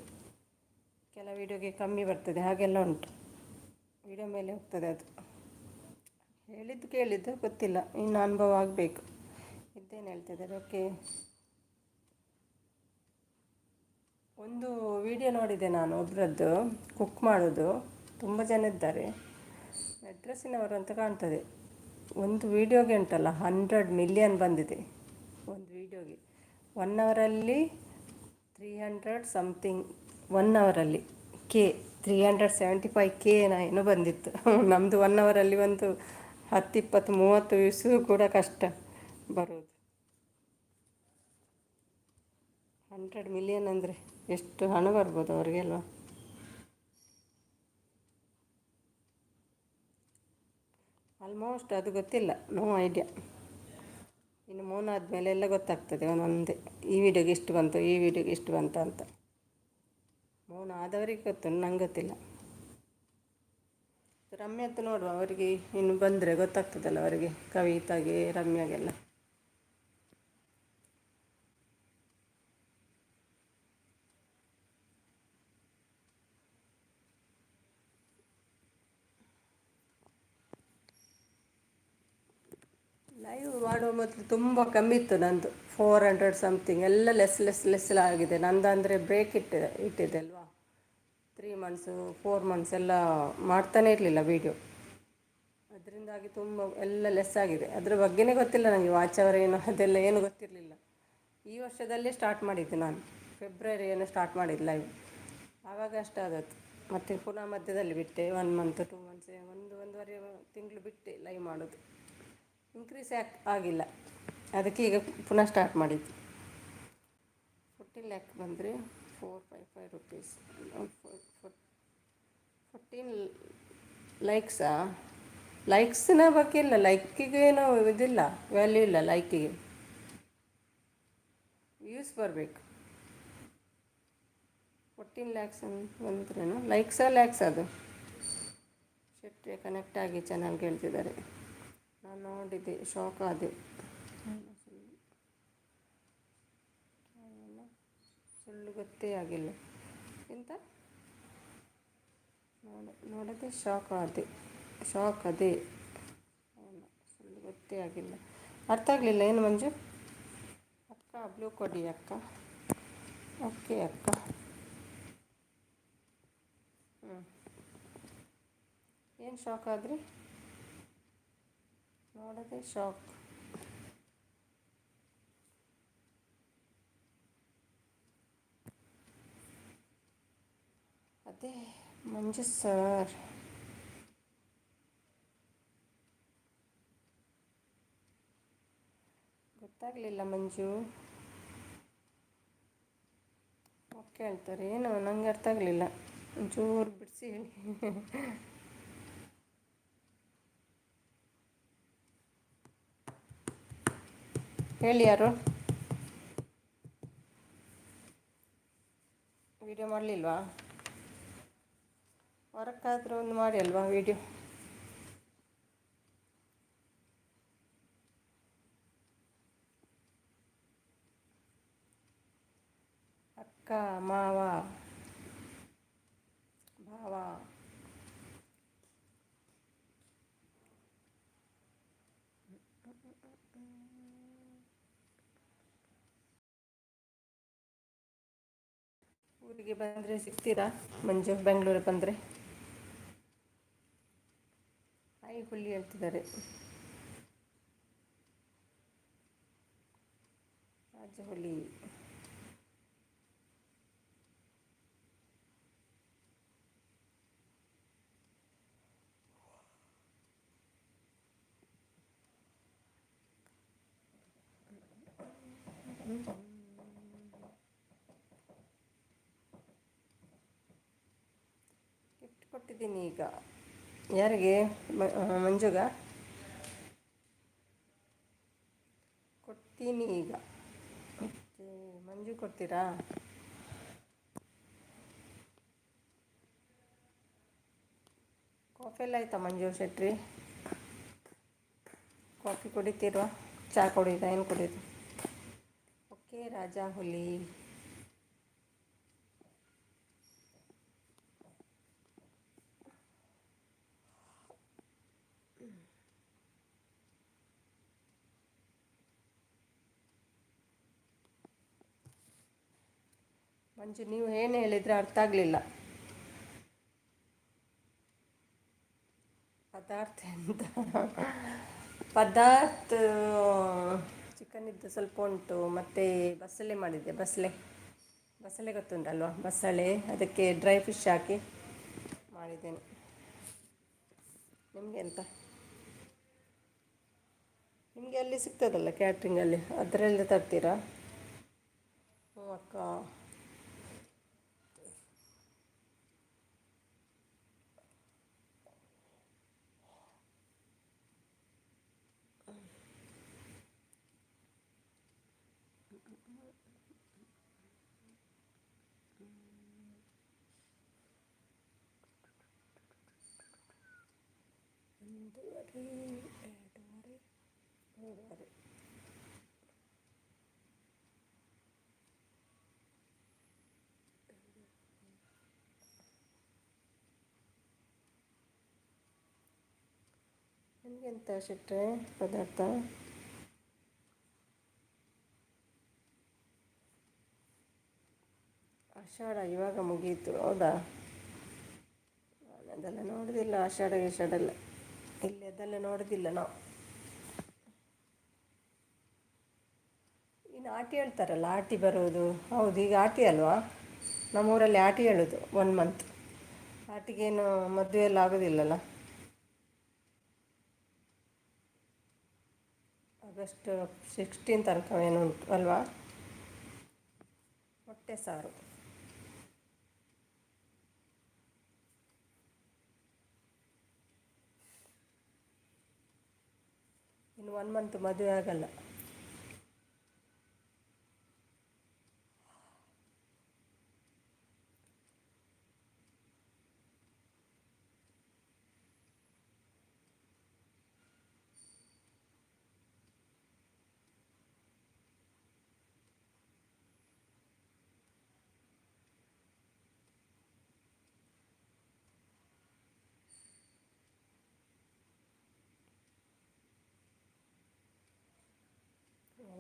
ಕೆಲವು ವೀಡಿಯೋಗೆ ಕಮ್ಮಿ ಬರ್ತದೆ, ಹಾಗೆಲ್ಲ ಉಂಟು. ವಿಡಿಯೋ ಮೇಲೆ ಹೋಗ್ತದೆ ಅದು. ಕೇಳಿದ್ದು ಗೊತ್ತಿಲ್ಲ, ಇನ್ನು ಅನುಭವ ಆಗಬೇಕು. ಇದ್ದೇನು ಹೇಳ್ತಿದ್ದಾರೆ? ಓಕೆ. ಒಂದು ವಿಡಿಯೋ ನೋಡಿದೆ ನಾನು, ಒಬ್ಬರದ್ದು ಕುಕ್ ಮಾಡೋದು. ತುಂಬ ಜನ ಇದ್ದಾರೆ, ಮೆಡ್ರಸ್ಸಿನವರು ಅಂತ ಕಾಣ್ತದೆ. ಒಂದು ವೀಡಿಯೋಗೆ ಉಂಟಲ್ಲ 100 ಮಿಲಿಯನ್ ಬಂದಿದೆ ಒಂದು ವೀಡಿಯೋಗೆ. 1 ಅವರಲ್ಲಿ 300 ಸಮಥಿಂಗ್, 1 ಅವರಲ್ಲಿ 375K ಏನೋ ಬಂದಿತ್ತು. ನಮ್ಮದು 1 ಅವರಲ್ಲಿ ಒಂದು 10, 20, 30 ವ್ಯೂಸು ಕೂಡ ಕಷ್ಟ ಬರೋದು. 100 ಮಿಲಿಯನ್ ಅಂದರೆ ಎಷ್ಟು ಹಣ ಬರ್ಬೋದು ಅವರಿಗೆಲ್ವ? ಆಲ್ಮೋಸ್ಟ್ ಅದು ಗೊತ್ತಿಲ್ಲ, ನೋ ಐಡಿಯಾ. ಇನ್ನು ಮೌನ ಆದಮೇಲೆ ಎಲ್ಲ ಗೊತ್ತಾಗ್ತದೆ ಒಂದೊಂದೇ. ಈ ವಿಡಿಯೋಗೆ ಇಷ್ಟು ಬಂತು, ಈ ವಿಡಿಯೋಗೆ ಇಷ್ಟು ಬಂತು ಅಂತ. ಮೌನ ಆದವರಿಗೆ ಗೊತ್ತು, ನಂಗೆ ಗೊತ್ತಿಲ್ಲ. ರಮ್ಯದ್ದು ನೋಡುವ, ಅವರಿಗೆ ಇನ್ನು ಬಂದರೆ ಗೊತ್ತಾಗ್ತದಲ್ಲ ಅವರಿಗೆ, ಕವಿತಾಗೆ ರಮ್ಯಾಗೆಲ್ಲ. ಲೈವ್ ಮಾಡುವ ಮೊದಲು ತುಂಬ ಕಮ್ಮಿ ಇತ್ತು ನಂದು, 400 ಸಮಥಿಂಗ್. ಎಲ್ಲ ಲೆಸ್ ಆಗಿದೆ ನಂದು. ಅಂದರೆ ಬ್ರೇಕ್ ಇಟ್ಟಿದೆ ಅಲ್ವಾ, 3 ಮಂತ್ಸು 4 ಮಂತ್ಸ್ ಎಲ್ಲ ಮಾಡ್ತಾನೇ ಇರಲಿಲ್ಲ ವೀಡಿಯೋ. ಅದರಿಂದಾಗಿ ತುಂಬ ಎಲ್ಲ ಲೆಸ್ ಆಗಿದೆ. ಅದ್ರ ಬಗ್ಗೆನೇ ಗೊತ್ತಿಲ್ಲ ನನಗೆ, ವಾಚ್ ಅವರ್ ಏನು ಅದೆಲ್ಲ ಏನು ಗೊತ್ತಿರಲಿಲ್ಲ. ಈ ವರ್ಷದಲ್ಲೇ ಸ್ಟಾರ್ಟ್ ಮಾಡಿದ್ದೆ ನಾನು, ಫೆಬ್ರವರಿ ಏನೋ ಸ್ಟಾರ್ಟ್ ಮಾಡಿದ್ದು ಲೈವ್. ಆವಾಗ ಅಷ್ಟಾದದ್ದು. ಮತ್ತು ಪುನಃ ಮಧ್ಯದಲ್ಲಿ ಬಿಟ್ಟೆ, 1 ಮಂತ್ 2 ಮಂತ್ಸ್, ಒಂದೂವರೆ ತಿಂಗಳು ಬಿಟ್ಟೆ ಲೈವ್ ಮಾಡೋದು. ಇನ್ಕ್ರೀಸ್ ಆಗಿಲ್ಲ, ಅದಕ್ಕೆ ಈಗ ಪುನಃ ಸ್ಟಾರ್ಟ್ ಮಾಡಿದ್ದು. 14 ಲ್ಯಾಕ್ ಬಂದರೆ 455 ರುಪೀಸ್. 14 ಲೈಕ್ಸ್ನ ಬಗ್ಗೆ ಇಲ್ಲ, ಲೈಕಿಗೆ ಏನೋ ಇದಿಲ್ಲ, ವ್ಯಾಲ್ಯೂ ಇಲ್ಲ ಲೈಕಿಗೆ. ವ್ಯೂಸ್ ಬರಬೇಕು. 14 ಲ್ಯಾಕ್ಸ್ ಬಂದ್ರೇನು ಲ್ಯಾಕ್ಸ್ ಅದು. ಶೆಟ್ಟಿ ಕನೆಕ್ಟ್ ಆಗಿ ಚಾನಲ್ಗೆ ಹೇಳ್ತಿದ್ದಾರೆ. ನಾನು ನೋಡಿದೆ, ಶಾಕ್ ಆದೆ. ಸುಳ್ಳು ಗೊತ್ತೇ ಆಗಿಲ್ಲ ಎಂತ ನೋಡದೆ ಶಾಕ್ ಅದೇ ಸುಳ್ಳು ಗೊತ್ತೇ ಆಗಿಲ್ಲ. ಅರ್ಥ ಆಗಲಿಲ್ಲ ಏನು ಮಂಜು? ಅಕ್ಕ ಬ್ಲೂ ಕೊಡಿ ಅಕ್ಕ. ಓಕೆ ಅಕ್ಕ. ಏನು ಶಾಕ್ ಆದ್ರಿ? ನೋಡದೆ ಶಾಕ್. ಅದೇ ಮಂಜು ಸರ್, ಗೊತ್ತಾಗಲಿಲ್ಲ ಮಂಜು. ಓಕೆ ಹೇಳ್ತಾರೆ ಏನು, ನನಗೆ ಅರ್ಥ ಆಗಲಿಲ್ಲ. ಒಂಚೂರು ಬಿಡಿಸಿ ಹೇಳಿ. ಹೇಳಿ ಯಾರು? ವಿಡಿಯೋ ಮಾಡಲಿಲ್ವಾ? ಹೊರಕ್ಕಾದರೂ ಒಂದು ಮಾಡಿ ಅಲ್ವಾ ವಿಡಿಯೋ? ಅಕ್ಕ, ಮಾವ, ಭಾವ, ಊರಿಗೆ ಬಂದರೆ ಸಿಗ್ತೀರಾ ಮಂಜು? ಬೆಂಗಳೂರಿಗೆ ಬಂದರೆ ನಾಯಿ ಹುಲಿ ಹೇಳ್ತಿದ್ದಾರೆ. ರಾಜ ಹುಲಿ. ಗಿಫ್ಟ್ ಕೊಟ್ಟಿದ್ದೀನಿ ಈಗ. ಯಾರಿಗೆ? ಮಂಜುಗ ಕೊಡ್ತೀನಿ ಈಗ. ಮಂಜು ಕೊಡ್ತೀರಾ? ಕಾಫಿ ಎಲ್ಲ ಆಯ್ತಾ ಮಂಜು ಶೆಟ್ಟಿ? ಕಾಫಿ ಕುಡಿತೀರಾ? ಚಹಾ ಕುಡಿಯೋದಾ? ಏನು ಕುಡಿಯೋದು? ಓಕೆ ರಾಜ ಹುಲಿ. ಮಂಜು ನೀವು ಏನು ಹೇಳಿದರೆ ಅರ್ಥ ಆಗಲಿಲ್ಲ. ಪದಾರ್ಥ ಎಂತ? ಪದಾರ್ಥ ಚಿಕನ್ ಇದ್ದು ಸ್ವಲ್ಪ ಉಂಟು, ಮತ್ತು ಬಸಳೆ ಮಾಡಿದ್ದೆ. ಬಸಳೆ ಗೊತ್ತುಂಟಲ್ವ? ಬಸಳೆ, ಅದಕ್ಕೆ ಡ್ರೈ ಫಿಶ್ ಹಾಕಿ ಮಾಡಿದ್ದೇನೆ. ನಿಮಗೆ ಎಂತ? ನಿಮಗೆ ಅಲ್ಲಿ ಸಿಗ್ತದಲ್ಲ ಕ್ಯಾಟ್ರಿಂಗಲ್ಲಿ, ಅದರಲ್ಲೇ ತರ್ತೀರಾ? ಹ್ಞೂ ಅಕ್ಕ. ಎರಡೂವರೆ. ನಿಮಗೆಂತ ಶೆಟ್ರೆ ಪದಾರ್ಥ? ಆಷಾಢ ಇವಾಗ ಮುಗೀತು, ಹೌದಾ? ನಾನು ಅದೆಲ್ಲ ನೋಡೋದಿಲ್ಲ, ಆಷಾಢ ಗೀಷಾಢೆಲ್ಲ ಇಲ್ಲಿ ಅದೆಲ್ಲ ನೋಡೋದಿಲ್ಲ ನಾವು. ಇನ್ನು ಆಟಿ ಹೇಳ್ತಾರಲ್ಲ, ಆಟಿ ಬರೋದು. ಹೌದು, ಈಗ ಆಟಿ ಅಲ್ವಾ? ನಮ್ಮೂರಲ್ಲಿ ಆಟಿ ಹೇಳೋದು 1 ಮಂತ್. ಆಟಿಗೇನು ಮದುವೆ ಎಲ್ಲ ಆಗೋದಿಲ್ಲಲ್ಲ. ಆಗಸ್ಟ್ 16 ತನಕ ಏನು ಉಂಟು ಅಲ್ವಾ? ಹೊಟ್ಟೆ ಸಾರು. ಇನ್ನು 1 ಮಂತ್ ಮದುವೆ ಆಗಲ್ಲ.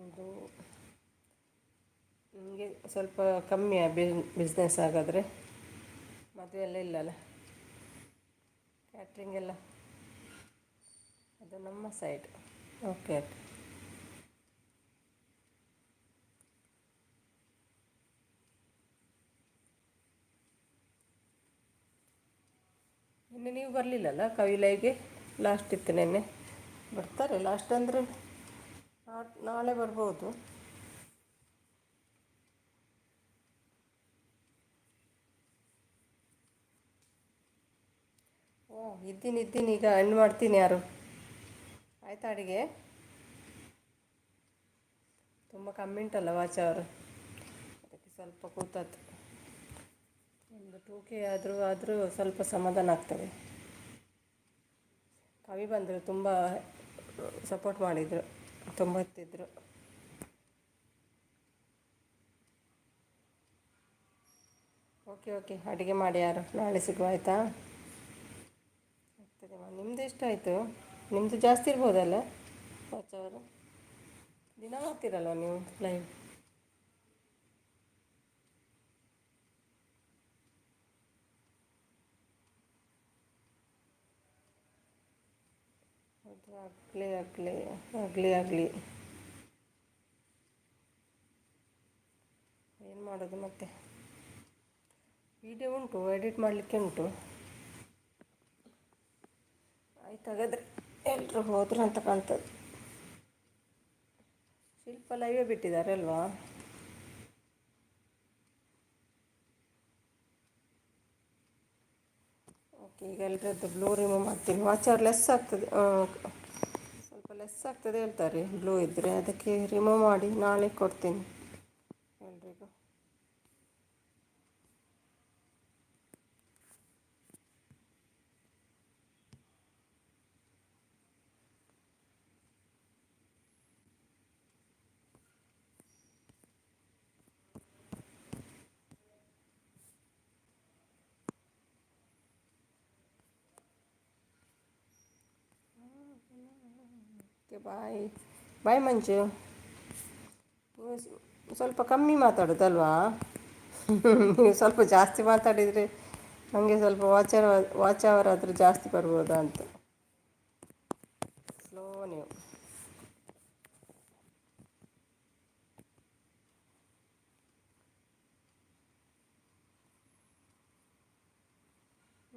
ಒಂದು ನಿಮಗೆ ಸ್ವಲ್ಪ ಕಮ್ಮಿಯ ಬಿಸ್ನೆಸ್ ಆಗಾದರೆ? ಮದುವೆ ಎಲ್ಲ ಇಲ್ಲಲ್ಲ, ಕ್ಯಾಟ್ರಿಂಗ್ ಎಲ್ಲ? ಅದು ನಮ್ಮ ಸೈಡ್. Okay okay. ನಿನ್ನೆ ನೀವು ಬರಲಿಲ್ಲಲ್ಲ ಕವಿಲೈಗೆ? ಲಾಸ್ಟ್ ಇತ್ತು ನಿನ್ನೆ. ಬರ್ತಾರೆ ಲಾಸ್ಟ್ ಅಂದರೆ ನಾಳೆ ಬರ್ಬೋದು. ಓ ಇದ್ದೀನಿ ಈಗ ಎಂಡ್ ಮಾಡ್ತೀನಿ. ಯಾರು? ಆಯಿತಾ ಅಡುಗೆ? ತುಂಬ ಕಮ್ಮಿ ಉಂಟಲ್ಲ ವಾಚ್ ಅವರು, ಅದಕ್ಕೆ ಸ್ವಲ್ಪ ಕೂತದ್ದು. ಒಂದು 2K ಆದರೂ ಸ್ವಲ್ಪ ಸಮಾಧಾನ ಆಗ್ತದೆ. ಕವಿ ಬಂದರು, ತುಂಬ ಸಪೋರ್ಟ್ ಮಾಡಿದರು, ತುಂಬ ಹೊತ್ತಿದ್ರು. ಓಕೆ ಅಡುಗೆ ಮಾಡಿ ಯಾರು ನಾಳೆ ಸಿಗುವ, ಆಯಿತಾ? ಆಗ್ತದೆ. ನಿಮ್ಮದು ಎಷ್ಟಾಯಿತು? ನಿಮ್ಮದು ಜಾಸ್ತಿ ಇರ್ಬೋದಲ್ಲ ವಾಚ್ ಅವರು? ದಿನ ಮಾಡ್ತೀರಲ್ವ ನೀವು ಲೈವ್? ಅದು ಆಗಲಿ ಏನು ಮಾಡೋದು ಮತ್ತೆ. ವಿಡಿಯೋ ಉಂಟು, ಎಡಿಟ್ ಮಾಡಲಿಕ್ಕೆ ಉಂಟು. ಆಯ್ತು ಹಾಗಾದರೆ, ಎಲ್ಲರೂ ಹೋದ್ರು ಅಂತ ಕಾಣ್ತದೆ. ಶಿಲ್ಪ ಲೈವೇ ಬಿಟ್ಟಿದ್ದಾರೆ ಅಲ್ವಾ? ಓಕೆ, ಈಗ ಎಲ್ಲರದ್ದು ಬ್ಲೂ ರಿಮೂವ್ ಮಾಡ್ತೀನಿ. ವಾಚ್ ಅವರ್ ಲೆಸ್ ಆಗ್ತದೆ, ಸ್ವಲ್ಪ ಲೆಸ್ ಆಗ್ತದೆ ಹೇಳ್ತಾರೆ ಬ್ಲೂ ಇದ್ದರೆ. ಅದಕ್ಕೆ ರಿಮೂವ್ ಮಾಡಿ ನಾಳೆ ಕೊಡ್ತೀನಿ ಎಲ್ರಿಗೂ. ಓಕೆ, ಬಾಯ್ ಬಾಯ್ ಮಂಜು. ನೀವು ಸ್ವಲ್ಪ ಕಮ್ಮಿ ಮಾತಾಡೋದಲ್ವಾ? ನೀವು ಸ್ವಲ್ಪ ಜಾಸ್ತಿ ಮಾತಾಡಿದರೆ ನನಗೆ ಸ್ವಲ್ಪ ವಾಚ್ ಅವರ್ ಆದರೂ ಜಾಸ್ತಿ ಬರ್ಬೋದಾ ಅಂತ. ಸ್ಲೋ ನೀವು.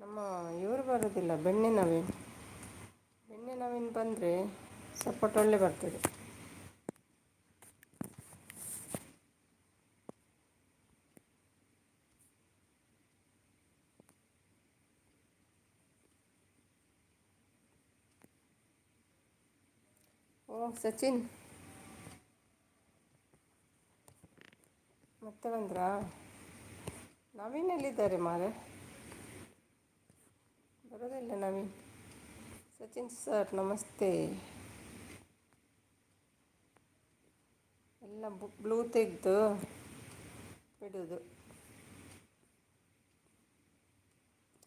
ನಮ್ಮ ಇವರು ಬರೋದಿಲ್ಲ, ಬೆಣ್ಣೆ ನವೀನ್ ಬಂದರೆ ಸಪೋರ್ಟ್ ಒಳ್ಳೆ ಬರ್ತದೆ. ಓ ಸಚಿನ್ ಮತ್ತೆ ಬಂದ್ರಾ? ನವೀನ್ ಎಲ್ಲಿದ್ದಾರೆ ಮಾರೆ? ಬರೋದಿಲ್ಲ ನವೀನ್. ಸಚಿನ್ ಸರ್ ನಮಸ್ತೆ. ಎಲ್ಲ ಬ್ಲೂ ತೆಗೆದು ಬಿಡೋದು,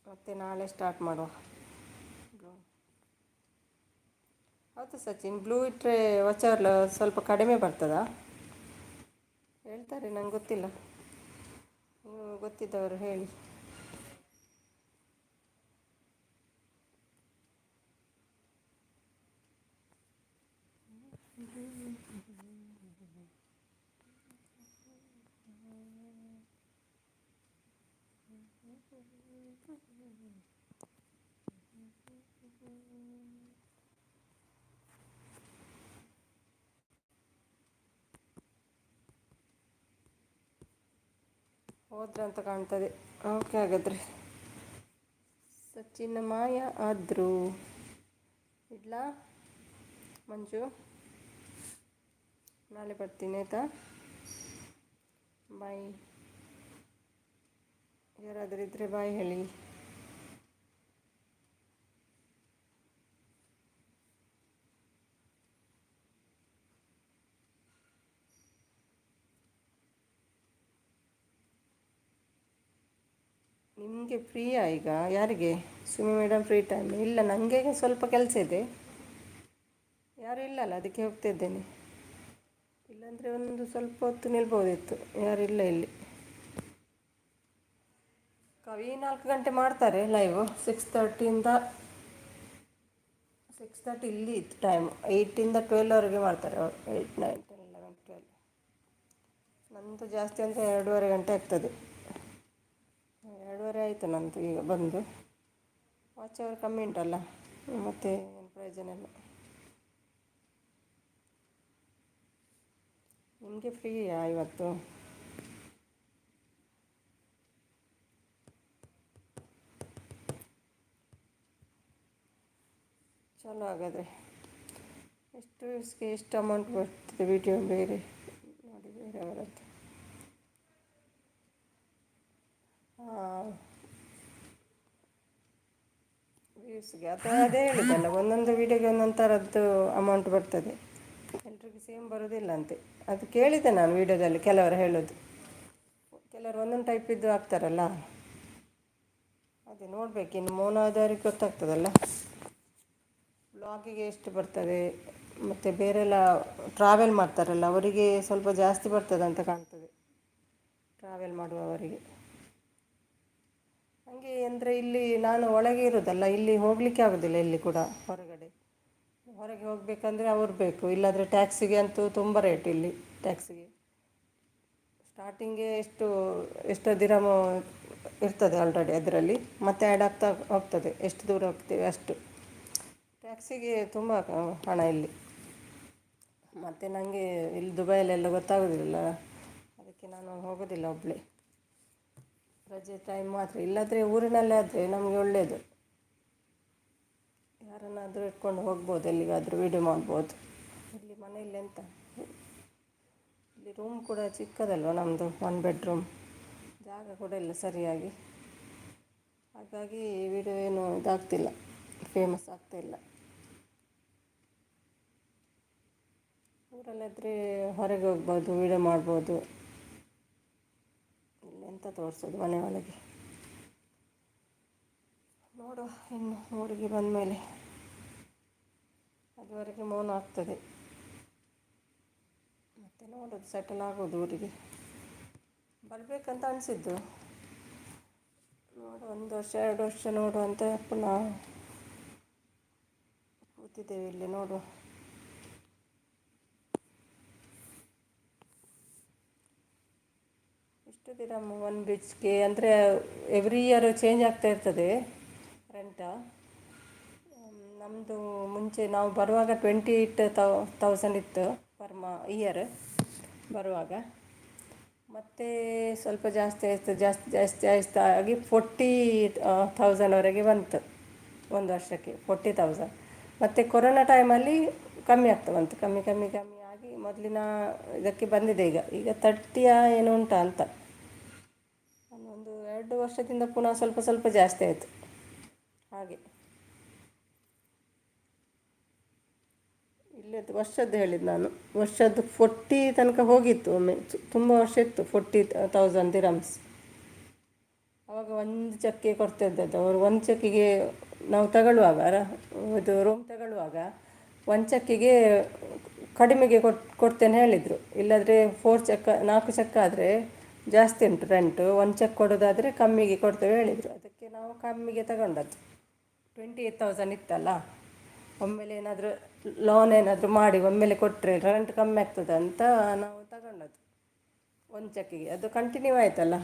ಮತ್ತು ನಾಳೆ ಸ್ಟಾರ್ಟ್ ಮಾಡುವ ಬ್ಲೂ. ಹೌದು ಸಚಿನ್, ಬ್ಲೂ ಇಟ್ಟರೆ ವಚಾರ್ಲ ಸ್ವಲ್ಪ ಕಡಿಮೆ ಬರ್ತದಾ ಹೇಳ್ತಾರೆ, ನಂಗೆ ಗೊತ್ತಿಲ್ಲ. ನೀವು ಗೊತ್ತಿದ್ದವರು ಹೇಳಿ. ಹೋದ್ರಂತ ಕಾಣ್ತದೆ. ಓಕೆ ಹಾಗಾದರೆ, ಸಚಿನ್ ಮಾಯ ಆದರು. ಇಡ್ಲಾ ಮಂಜು? ನಾಳೆ ಬರ್ತೀನಿ ಆಯಿತಾ? ಬಾಯ್. ಯಾರಾದರೂ ಇದ್ದರೆ ಬಾಯ್ ಹೇಳಿ. ನಿಮಗೆ ಫ್ರೀಯಾ ಈಗ? ಯಾರಿಗೆ? ಸುಮಿ ಮೇಡಮ್ ಫ್ರೀ ಟೈಮ್ ಇಲ್ಲ, ನನಗೆ ಸ್ವಲ್ಪ ಕೆಲಸ ಇದೆ. ಯಾರೂ ಇಲ್ಲಲ್ಲ, ಅದಕ್ಕೆ ಹೋಗ್ತಿದ್ದೇನೆ. ಇಲ್ಲಾಂದರೆ ಒಂದು ಸ್ವಲ್ಪ ಹೊತ್ತು ನಿಲ್ಬೋದಿತ್ತು, ಯಾರಿಲ್ಲ ಇಲ್ಲಿ. ಕವಿ 4 ಗಂಟೆ ಮಾಡ್ತಾರೆ ಲೈವ್, 6:30 ಇಲ್ಲಿ ಇತ್ತು ಟೈಮ್. 8 to 12ವರೆಗೆ ಮಾಡ್ತಾರೆ ಅವರು. 8, 9, 10, 11, 12. ನಂದು ಜಾಸ್ತಿ ಅಂದರೆ 2.5 ಗಂಟೆ ಆಗ್ತದೆ. 2.5 ಆಯಿತು ನಂದು ಈಗ ಬಂದು. ವಾಚ್ ಅವರ್ ಕಮ್ಮಿ ಉಂಟಲ್ಲ, ಮತ್ತು ಏನು ಪ್ರಯೋಜನ ಇಲ್ಲ. ನಿಮಗೆ ಫ್ರೀಯಾ ಇವತ್ತು? ಚಲೋ ಹಾಗಾದರೆ. ಎಷ್ಟು ವ್ಯೂಸ್ಗೆ ಎಷ್ಟು ಅಮೌಂಟ್ ಬರ್ತದೆ ವಿಡಿಯೋ ಬೇರೆ ನೋಡಿ, ಬೇರೆಯವರದ್ದು? ಹಾಂ, ವ್ಯೂಸ್ಗೆ ಅದೇ ಹೇಳಿದ್ದಲ್ಲ, ಒಂದೊಂದು ವೀಡಿಯೋಗೆ ಒಂದೊಂದು ಥರದ್ದು ಅಮೌಂಟ್ ಬರ್ತದೆ. ಎಲ್ರಿಗೂ ಸೇಮ್ ಬರೋದಿಲ್ಲ ಅಂತೆ. ಅದು ಕೇಳಿದ್ದೆ ನಾನು ವೀಡಿಯೋದಲ್ಲಿ ಕೆಲವರು ಹೇಳೋದು. ಕೆಲವರು ಒಂದೊಂದು ಟೈಪಿದ್ದು ಹಾಕ್ತಾರಲ್ಲ, ಅದೇ ನೋಡಬೇಕು. ಇನ್ನು ಮೋನ ಆದವ್ರಿಗೆ ಗೊತ್ತಾಗ್ತದಲ್ಲ ಬ್ಲಾಗಿಗೆ ಎಷ್ಟು ಬರ್ತದೆ. ಮತ್ತು ಬೇರೆಲ್ಲ ಟ್ರಾವೆಲ್ ಮಾಡ್ತಾರಲ್ಲ ಅವರಿಗೆ ಸ್ವಲ್ಪ ಜಾಸ್ತಿ ಬರ್ತದೆ ಅಂತ ಕಾಣ್ತದೆ, ಟ್ರಾವೆಲ್ ಮಾಡುವವರಿಗೆ. ಹಾಗೆ ಅಂದರೆ ಇಲ್ಲಿ ನಾನು ಒಳಗೆ ಇರೋದಲ್ಲ, ಇಲ್ಲಿ ಹೋಗಲಿಕ್ಕೆ ಆಗೋದಿಲ್ಲ ಎಲ್ಲಿ ಕೂಡ ಹೊರಗಡೆ. ಹೊರಗೆ ಹೋಗಬೇಕಂದ್ರೆ ಅವ್ರು ಬೇಕು, ಇಲ್ಲಾಂದರೆ ಟ್ಯಾಕ್ಸಿಗೆ ಅಂತೂ ತುಂಬ ರೇಟ್ ಇಲ್ಲಿ. ಟ್ಯಾಕ್ಸಿಗೆ ಸ್ಟಾರ್ಟಿಂಗೇ ಎಷ್ಟು ದಿರಮ ಇರ್ತದೆ ಆಲ್ರೆಡಿ ಅದರಲ್ಲಿ, ಮತ್ತೆ ಆ್ಯಡ್ ಆಗ್ತಾ ಹೋಗ್ತದೆ, ಎಷ್ಟು ದೂರ ಹೋಗ್ತೇವೆ ಅಷ್ಟು. ಟ್ಯಾಕ್ಸಿಗೆ ತುಂಬ ಹಣ ಇಲ್ಲಿ. ಮತ್ತು ನನಗೆ ಇಲ್ಲಿ ದುಬೈಯಲ್ಲೆಲ್ಲ ಗೊತ್ತಾಗೋದಿಲ್ಲ, ಅದಕ್ಕೆ ನಾನು ಹೋಗೋದಿಲ್ಲ ಒಬ್ಬಳೇ. ರಜೆ ಟೈಮ್ ಮಾತ್ರ, ಇಲ್ಲಾಂದರೆ ಊರಿನಲ್ಲೇ ಆದರೆ ನಮಗೆ ಒಳ್ಳೆಯದು, ಯಾರನ್ನಾದರೂ ಇಟ್ಕೊಂಡು ಹೋಗ್ಬೋದು, ಎಲ್ಲಿಗಾದರೂ ವೀಡಿಯೋ ಮಾಡ್ಬೋದು. ಇಲ್ಲಿ ಮನೆಯಲ್ಲಿ ಎಂತ, ಇಲ್ಲಿ ರೂಮ್ ಕೂಡ ಚಿಕ್ಕದಲ್ವ ನಮ್ಮದು, 1 ಬೆಡ್ರೂಮ್, ಜಾಗ ಕೂಡ ಇಲ್ಲ ಸರಿಯಾಗಿ, ಹಾಗಾಗಿ ವೀಡಿಯೋ ಏನು ಇದಾಗ್ತಿಲ್ಲ, ಫೇಮಸ್ ಆಗ್ತಾಯಿಲ್ಲ. ಊರಲ್ಲಾದರೆ ಹೊರಗೆ ಹೋಗ್ಬೋದು, ವೀಡಿಯೋ ಮಾಡ್ಬೋದು. ಇಲ್ಲೆಂತ ತೋರಿಸೋದು ಮನೆ ಒಳಗೆ. ನೋಡುವ ಇನ್ನು ಊರಿಗೆ ಬಂದ ಮೇಲೆ, ಅದುವರೆಗೆ ಮೌನ ಆಗ್ತದೆ, ಮತ್ತು ನೋಡೋದು ಸೆಟಲ್ ಆಗೋದು ಊರಿಗೆ. ಬರಬೇಕಂತ ಅನಿಸಿದ್ದು, ನೋಡು 1 ವರ್ಷ 2 ವರ್ಷ ನೋಡುವಂತ ಪುನಃ ಕೂತಿದ್ದೇವೆ ಇಲ್ಲಿ. ನೋಡುವ, ಎಷ್ಟು ದಿನ 1 BHK ಅಂದರೆ ಎವ್ರಿ ಇಯರ್ ಚೇಂಜ್ ಆಗ್ತಾ ಇರ್ತದೆ ರೆಂಟ. ನಮ್ಮದು ಮುಂಚೆ ನಾವು ಬರುವಾಗ 28,000 ಇತ್ತು ಇಯರ್ ಬರುವಾಗ, ಮತ್ತು ಸ್ವಲ್ಪ ಜಾಸ್ತಿ ಆಯಿತು, ಜಾಸ್ತಿ ಆಗಿ 40,000ವರೆಗೆ ಬಂತು 1 ವರ್ಷಕ್ಕೆ, 40,000. ಮತ್ತು ಕೊರೋನಾ ಟೈಮಲ್ಲಿ ಕಮ್ಮಿ ಆಗ್ತಾ ಬಂತು, ಕಮ್ಮಿ ಆಗಿ ಮೊದಲಿನ ಇದಕ್ಕೆ ಬಂದಿದೆ. ಈಗ 30 ಏನು ಉಂಟಾ ಅಂತ. ಒಂದು 2 ವರ್ಷದಿಂದ ಪುನಃ ಸ್ವಲ್ಪ ಜಾಸ್ತಿ ಆಯಿತು ಹಾಗೆ. ಇಲ್ಲದ್ದು ವರ್ಷದ್ದು ಹೇಳಿದ್ದು ನಾನು, ವರ್ಷದ್ದು 40 ತನಕ ಹೋಗಿತ್ತು ಒಮ್ಮೆ, ತುಂಬ ವರ್ಷ ಇತ್ತು 40,000 ದಿರಮ್ಸ್. ಆವಾಗ 1 ಚೆಕ್ಗೆ ಕೊಡ್ತಿದ್ದದ್ದು ಅವರು. 1 ಚೆಕ್ಕಿಗೆ ನಾವು ತಗೊಳ್ಳುವಾಗ, ಇದು ರೂಮ್ ತಗೊಳ್ಳುವಾಗ 1 ಚೆಕ್ಕಿಗೆ ಕಡಿಮೆಗೆ ಕೊಡ್ತೇನೆ ಹೇಳಿದರು. ಇಲ್ಲಾಂದರೆ 4 ಚೆಕ್ ಆದರೆ ಜಾಸ್ತಿ ಉಂಟು ರೆಂಟು, 1 ಚೆಕ್ ಕೊಡೋದಾದರೆ ಕಮ್ಮಿಗೆ ಕೊಡ್ತೇವೆ ಹೇಳಿದರು. ಅದಕ್ಕೆ ನಾವು ಕಮ್ಮಿಗೆ ತಗೊಂಡದ್ದು. 28,000 ಇತ್ತಲ್ಲ, ಒಮ್ಮೆಲೆ ಏನಾದರೂ ಲೋನ್ ಏನಾದರೂ ಮಾಡಿ ಒಮ್ಮೆಲೆ ಕೊಟ್ಟರೆ ರೆಂಟ್ ಕಮ್ಮಿ ಆಗ್ತದೆ ಅಂತ ನಾವು ತಗೊಂಡದ್ದು 1 ಚೆಕ್ಕಿಗೆ. ಅದು ಕಂಟಿನ್ಯೂ ಆಯಿತಲ್ಲ,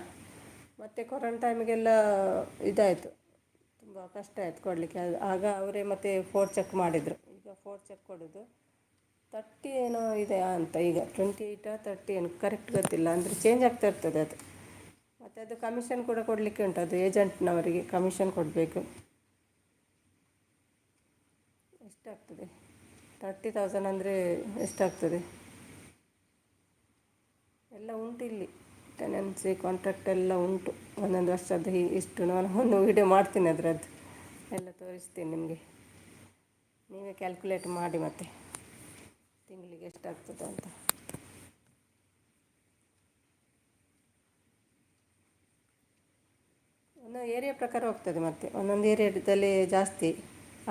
ಮತ್ತು ಕೊರೋನಾ ಟೈಮಿಗೆಲ್ಲ ಇದಾಯಿತು, ತುಂಬ ಕಷ್ಟ ಆಯಿತು ಕೊಡಲಿಕ್ಕೆ. ಆಗ ಅವರೇ ಮತ್ತೆ 4 ಚೆಕ್ ಮಾಡಿದರು. ಈಗ 4 ಚೆಕ್ ಕೊಡೋದು 30 ಏನೋ ಇದೆ ಅಂತ, ಈಗ 28 30 ಏನು ಕರೆಕ್ಟ್ ಗೊತ್ತಿಲ್ಲ, ಅಂದರೆ ಚೇಂಜ್ ಆಗ್ತಾ ಇರ್ತದೆ ಅದು. ಮತ್ತು ಅದು ಕಮಿಷನ್ ಕೂಡ ಕೊಡಲಿಕ್ಕೆ ಉಂಟು, ಅದು ಏಜೆಂಟ್ನವರಿಗೆ ಕಮಿಷನ್ ಕೊಡಬೇಕು. ಎಷ್ಟಾಗ್ತದೆ 30,000 ಅಂದರೆ ಎಷ್ಟಾಗ್ತದೆ? ಎಲ್ಲ ಉಂಟು ಇಲ್ಲಿ, ಟೆನೆನ್ಸಿ ಕಾಂಟ್ರಾಕ್ಟ್ ಎಲ್ಲ ಉಂಟು, 1 ವರ್ಷದ್ದು ಇಷ್ಟು. ನಾನು ಒಂದು ವೀಡಿಯೋ ಮಾಡ್ತೀನಿ ಅದರದ್ದು, ಎಲ್ಲ ತೋರಿಸ್ತೀನಿ ನಿಮಗೆ. ನೀವೇ ಕ್ಯಾಲ್ಕುಲೇಟ್ ಮಾಡಿ ಮತ್ತೆ ತಿಂಗಳಿಗೆ ಎಷ್ಟಾಗ್ತದೆ ಅಂತ. ಒಂದೊಂದು ಏರಿಯಾ ಪ್ರಕಾರ ಹೋಗ್ತದೆ, ಮತ್ತು ಒಂದೊಂದು ಏರಿಯಾದಲ್ಲಿ ಜಾಸ್ತಿ.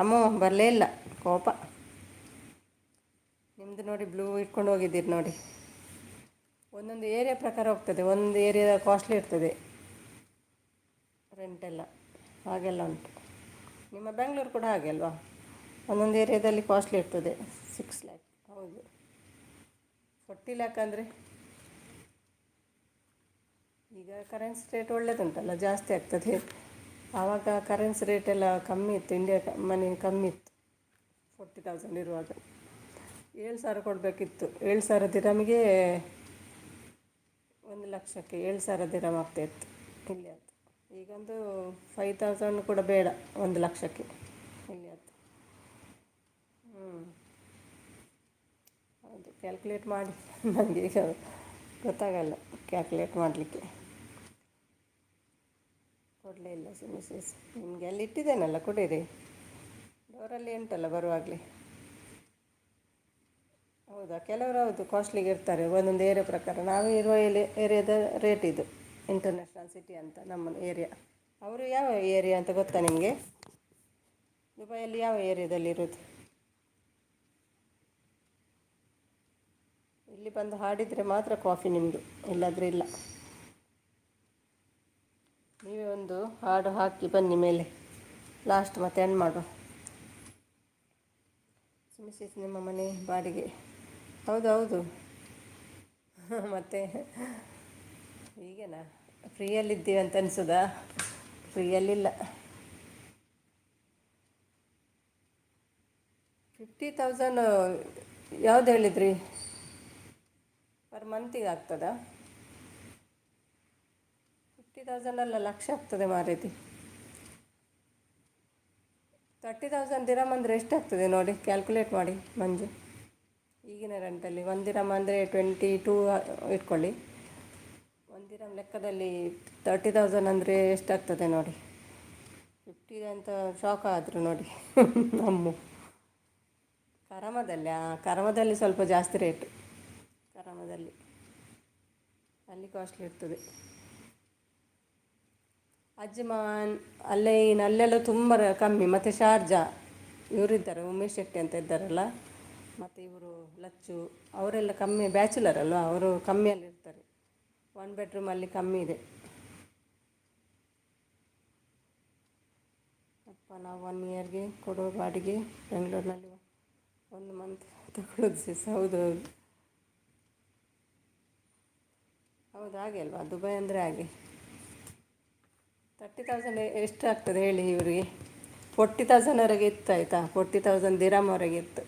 ಅಮ್ಮ ಬರಲೇ ಇಲ್ಲ, ಕೋಪ. ನಿಮ್ಮದು ನೋಡಿ ಬ್ಲೂ ಇಟ್ಕೊಂಡು ಹೋಗಿದ್ದೀರಿ ನೋಡಿ. ಒಂದೊಂದು ಏರಿಯಾ ಪ್ರಕಾರ ಹೋಗ್ತದೆ, ಒಂದು ಏರಿಯಾ ಕಾಸ್ಟ್ಲಿ ಇರ್ತದೆ ರೆಂಟೆಲ್ಲ, ಹಾಗೆಲ್ಲ ಉಂಟು. ನಿಮ್ಮ ಬೆಂಗಳೂರು ಕೂಡ ಹಾಗೆ ಅಲ್ವಾ? ಒಂದೊಂದು ಏರಿಯಾದಲ್ಲಿ ಕಾಸ್ಟ್ಲಿ ಇರ್ತದೆ, 6 lakh. ಹೌದು, 40 lakh ಅಂದರೆ ಈಗ ಕರೆನ್ಸಿ ರೇಟ್ ಒಳ್ಳೆಯದುಂಟಲ್ಲ, ಜಾಸ್ತಿ ಆಗ್ತದೆ. ಆವಾಗ ಕರೆನ್ಸಿ ರೇಟ್ ಎಲ್ಲ ಕಮ್ಮಿ ಇತ್ತು, ಇಂಡಿಯಾ ಮನಿ ಕಮ್ಮಿ ಇತ್ತು 40,000 ಇರುವಾಗ. 7,000 ಕೊಡಬೇಕಿತ್ತು, 7,000 ದಿರಮಿಗೆ 1 ಲಕ್ಷಕ್ಕೆ 7,000 ದಿರಮ್ ಆಗ್ತಾಯಿತ್ತು ಇಲ್ಲಿ. ಅದು ಈಗೊಂದು 5,000 ಕೂಡ ಬೇಡ 1 ಲಕ್ಷಕ್ಕೆ ಇಲ್ಲಿ. ಅದು ಹೌದು, ಕ್ಯಾಲ್ಕುಲೇಟ್ ಮಾಡಿ. ನನಗೆ ಈಗ ಗೊತ್ತಾಗಲ್ಲ ಕ್ಯಾಲ್ಕುಲೇಟ್ ಮಾಡಲಿಕ್ಕೆ, ಕೊಡಲೇ ಇಲ್ಲ ಮಿಸಸ್. ನಿಮಗೆ ಅಲ್ಲಿ ಇಟ್ಟಿದ್ದೇನಲ್ಲ, ಕೊಡಿರಿ, ಡೋರಲ್ಲಿ ಉಂಟಲ್ಲ ಬರುವಾಗಲೇ. ಹೌದಾ? ಕೆಲವರು ಹೌದು ಕಾಸ್ಟ್ಲಿಗೆ ಇರ್ತಾರೆ, ಒಂದೊಂದು ಏರಿಯಾ ಪ್ರಕಾರ. ನಾವು ಇರುವ ಏರಿಯಾದ ರೇಟ್ ಇದು, ಇಂಟರ್ನ್ಯಾಷನಲ್ ಸಿಟಿ ಅಂತ ನಮ್ಮ ಏರಿಯಾ. ಅವರು ಯಾವ ಏರಿಯಾ ಅಂತ ಗೊತ್ತಾ ನಿಮಗೆ? ದುಬೈಯಲ್ಲಿ ಯಾವ ಏರಿಯಾದಲ್ಲಿ ಇರೋದು? ಇಲ್ಲಿ ಬಂದು ಹಾಡಿದರೆ ಮಾತ್ರ ಕಾಫಿ ನಿಮ್ಮದು, ಇಲ್ಲಾದರೆ ಇಲ್ಲ. ನೀವೇ ಒಂದು ಹಾಡು ಹಾಕಿ ಬನ್ನಿ ಮೇಲೆ, ಲಾಸ್ಟ್ ಮತ್ತೆ ಎಂಡ್ ಮಾಡುವ. ಮಿಸಸ್ ನಿಮ್ಮ ಮನೆ ಬಾಡಿಗೆ. ಹೌದು ಹೌದು. ಮತ್ತು ಈಗೇನಾ ಫ್ರೀಯಲ್ಲಿದ್ದೀವಿ ಅಂತ ಅನಿಸೋದಾ? ಫ್ರೀಯಲ್ಲಿಲ್ಲ. 50,000 ಯಾವ್ದು ಹೇಳಿದ್ರಿ? ಪರ್ ಮಂತಿಗೆ ಆಗ್ತದಾ? 50,000 ಅಲ್ಲ, ಲಕ್ಷ ಆಗ್ತದೆ ಮಾರೈತಿ. 30,000 ದಿರಮ್ ಅಂದರೆ ಎಷ್ಟಾಗ್ತದೆ ನೋಡಿ, ಕ್ಯಾಲ್ಕುಲೇಟ್ ಮಾಡಿ ಮಂಜು. ಈಗಿನ ರೆಂಟಲ್ಲಿ 1 ದಿರಮ್ ಅಂದರೆ 22 ಇಟ್ಕೊಳ್ಳಿ. 1 ದಿರಮ್ ಲೆಕ್ಕದಲ್ಲಿ 30,000 ಅಂದರೆ ಎಷ್ಟಾಗ್ತದೆ ನೋಡಿ. 50 ಅಂತ ಶಾಕ್ ಆದರು ನೋಡಿ ಅಮ್ಮು. ಕರಮದಲ್ಲಿ ಸ್ವಲ್ಪ ಜಾಸ್ತಿ ರೇಟು. ಕರಮದಲ್ಲಿ ಅಲ್ಲಿ ಕಾಸ್ಟ್ಲಿ ಇರ್ತದೆ. ಅಜ್ಮಾನ್ ಅಲ್ಲೆಲ್ಲ ತುಂಬ ಕಮ್ಮಿ. ಮತ್ತು ಶಾರ್ಜಾ ಇವರಿದ್ದಾರೆ, ಉಮೇಶ್ ಶೆಟ್ಟಿ ಅಂತ ಇದ್ದಾರಲ್ಲ, ಮತ್ತು ಇವರು ಲಚ್ಚು, ಅವರೆಲ್ಲ ಕಮ್ಮಿ, ಬ್ಯಾಚುಲರ್ ಅಲ್ವಾ ಅವರು, ಕಮ್ಮಿಯಲ್ಲಿ ಇರ್ತಾರೆ. 1 ಬೆಡ್ರೂಮಲ್ಲಿ ಕಮ್ಮಿ ಇದೆ. ಅಪ್ಪ ನಾವು 1 ಇಯರ್ಗೆ ಕೊಡೋ ಬಾಡಿಗೆ ಬೆಂಗಳೂರಿನಲ್ಲಿ 1 ಮಂತ್ ತಗೊಳ್ಳೋದು ಸಿಸ್. ಹೌದು ಹೌದು ಹೌದು, ಹಾಗೆ ಅಲ್ವಾ, ದುಬೈ ಅಂದರೆ ಹಾಗೆ. 30,000 ಎಷ್ಟು ಆಗ್ತದೆ ಹೇಳಿ ಇವರಿಗೆ? 40,000ವರೆಗೆ ಇತ್ತು ಆಯಿತಾ, 40,000 ದಿರಮ್ವರೆಗೆ ಇತ್ತು.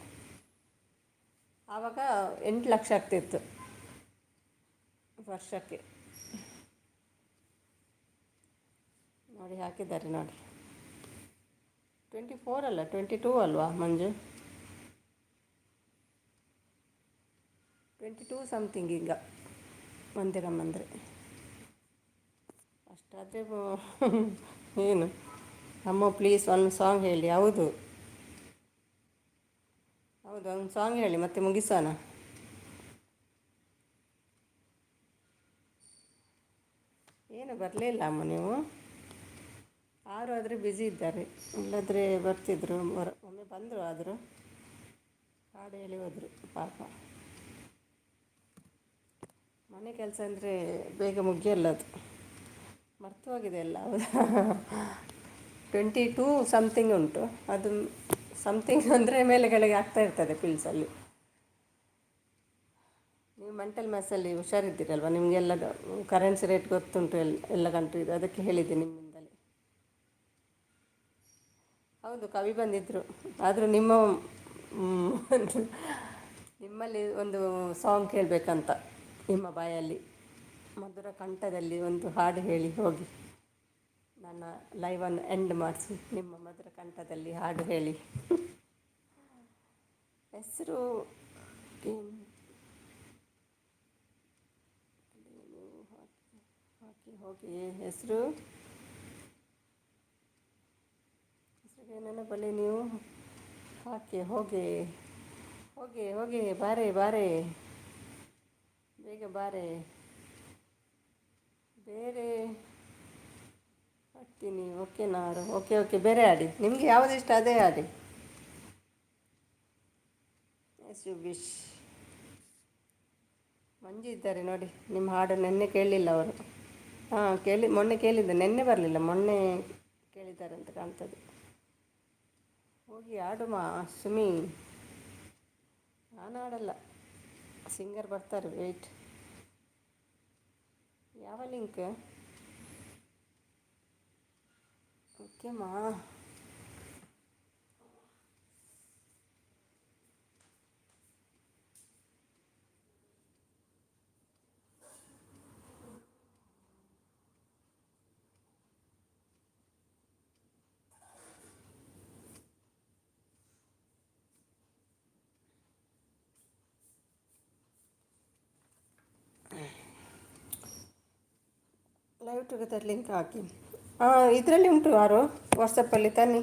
ಆವಾಗ 8 ಲಕ್ಷ ಆಗ್ತಿತ್ತು ವರ್ಷಕ್ಕೆ. ನೋಡಿ ಹಾಕಿದ್ದಾರೆ ನೋಡಿ. 24 ಅಲ್ಲ 22 ಅಲ್ವಾ ಮಂಜು? 22 ಸಮಥಿಂಗ್ ಈಗ 1 ದಿರಮ್ ಅಂದರೆ. ಅಷ್ಟಾದರೆ ಏನು ಅಮ್ಮ ಪ್ಲೀಸ್ ಒಂದು ಸಾಂಗ್ ಹೇಳಿ. ಹೌದು ಹೌದು, ಒಂದು ಸಾಂಗ್ ಹೇಳಿ ಮತ್ತೆ ಮುಗಿಸೋಣ. ಏನು ಬರಲೇ ಇಲ್ಲ ಅಮ್ಮ ನೀವು. 6 ಆದರೆ ಬ್ಯುಸಿ ಇದ್ದಾರೆ, ಇಲ್ಲದ್ರೆ ಬರ್ತಿದ್ರು. ಒಮ್ಮೆ ಬಂದರು, ಆದರು ಹಾಡು ಹೇಳಿ ಹೋದರು ಪಾಪ. ಮನೆ ಕೆಲಸ ಅಂದರೆ ಬೇಗ ಮುಗಿಯಲ್ಲ, ಅದು ಮರ್ತು ಹೋಗಿದೆ ಎಲ್ಲ. 22 ಸಮಥಿಂಗ್ ಉಂಟು, ಅದು ಸಮಥಿಂಗ್ ಅಂದರೆ ಮೇಲೆ ಕೆಳಗೆ ಆಗ್ತಾ ಇರ್ತದೆ ಪಿಲ್ಸಲ್ಲಿ. ನೀವು ಮೆಂಟಲ್ ಮೆಸ್ಸಲ್ಲಿ ಹುಷಾರಿದ್ದೀರಲ್ವ, ನಿಮಗೆಲ್ಲ ಕರೆನ್ಸಿ ರೇಟ್ ಗೊತ್ತುಂಟು, ಎಲ್ಲ ಕಂಟ್ರಿದು, ಅದಕ್ಕೆ ಹೇಳಿದ್ದೆ ನಿಮ್ಮಿಂದಲೇ. ಹೌದು ಕವಿ ಬಂದಿದ್ದರು, ಆದರೂ ನಿಮ್ಮಲ್ಲಿ ಒಂದು ಸಾಂಗ್ ಕೇಳಬೇಕಂತ, ನಿಮ್ಮ ಬಾಯಲ್ಲಿ ಮಧುರ ಕಂಠದಲ್ಲಿ ಒಂದು ಹಾಡು ಹೇಳಿ ಹೋಗಿ. ನನ್ನ ಲೈವನ್ನು ಎಂಡ್ ಮಾಡಿಸಿ ನಿಮ್ಮ ಮಧುರ ಕಂಠದಲ್ಲಿ ಹಾಡು ಹೇಳಿ. ಹೆಸರು ಹಾಕಿ ಹೋಗಿ. ಹೆಸರಿಗೆ ನೆನಪಲ್ಲಿ ನೀವು ಹಾಕಿ ಹೋಗಿ. ಹೋಗಿ ಬಾರೆ ಬೇಗ ಬಾರೆ. ಬೇರೆ ಹಾಕ್ತೀನಿ. ಓಕೆನಾರು ಓಕೆ ಬೇರೆ ಆಡಿ, ನಿಮಗೆ ಯಾವುದು ಇಷ್ಟ ಅದೇ ಆಡಿ. S you wish. ಮಂಜು ಇದ್ದಾರೆ ನೋಡಿ, ನಿಮ್ಮ ಹಾಡು ನೆನ್ನೆ ಕೇಳಲಿಲ್ಲ ಅವರು. ಹಾಂ ಮೊನ್ನೆ ಕೇಳಿದ್ದೆ, ನೆನ್ನೆ ಬರಲಿಲ್ಲ, ಮೊನ್ನೆ ಕೇಳಿದ್ದಾರೆ ಅಂತ ಕಾಣ್ತದೆ. ಹೋಗಿ ಆಡುಮಾ ಸುಮಿ. ನಾನು ಆಡಲ್ಲ, ಸಿಂಗರ್ ಬರ್ತಾರೆ, ವೆಯ್ಟ್. ಯಾವ ಲಿಂಕ್? ಓಕೆಮಾ. ಲೈವ್ ಟುಗೆದರ್ ಲಿಂಕ್ ಹಾಕಿ. ಇದರಲ್ಲಿ ಉಂಟು, ಯಾರು ವಾಟ್ಸಪ್ಪಲ್ಲಿ ತನ್ನಿ.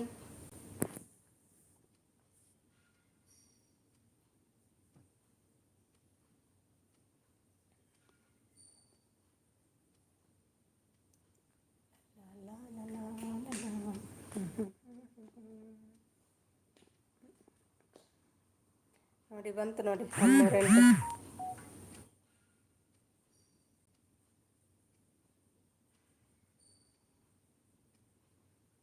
ನೋಡಿ ಬಂತು ನೋಡಿ, 108.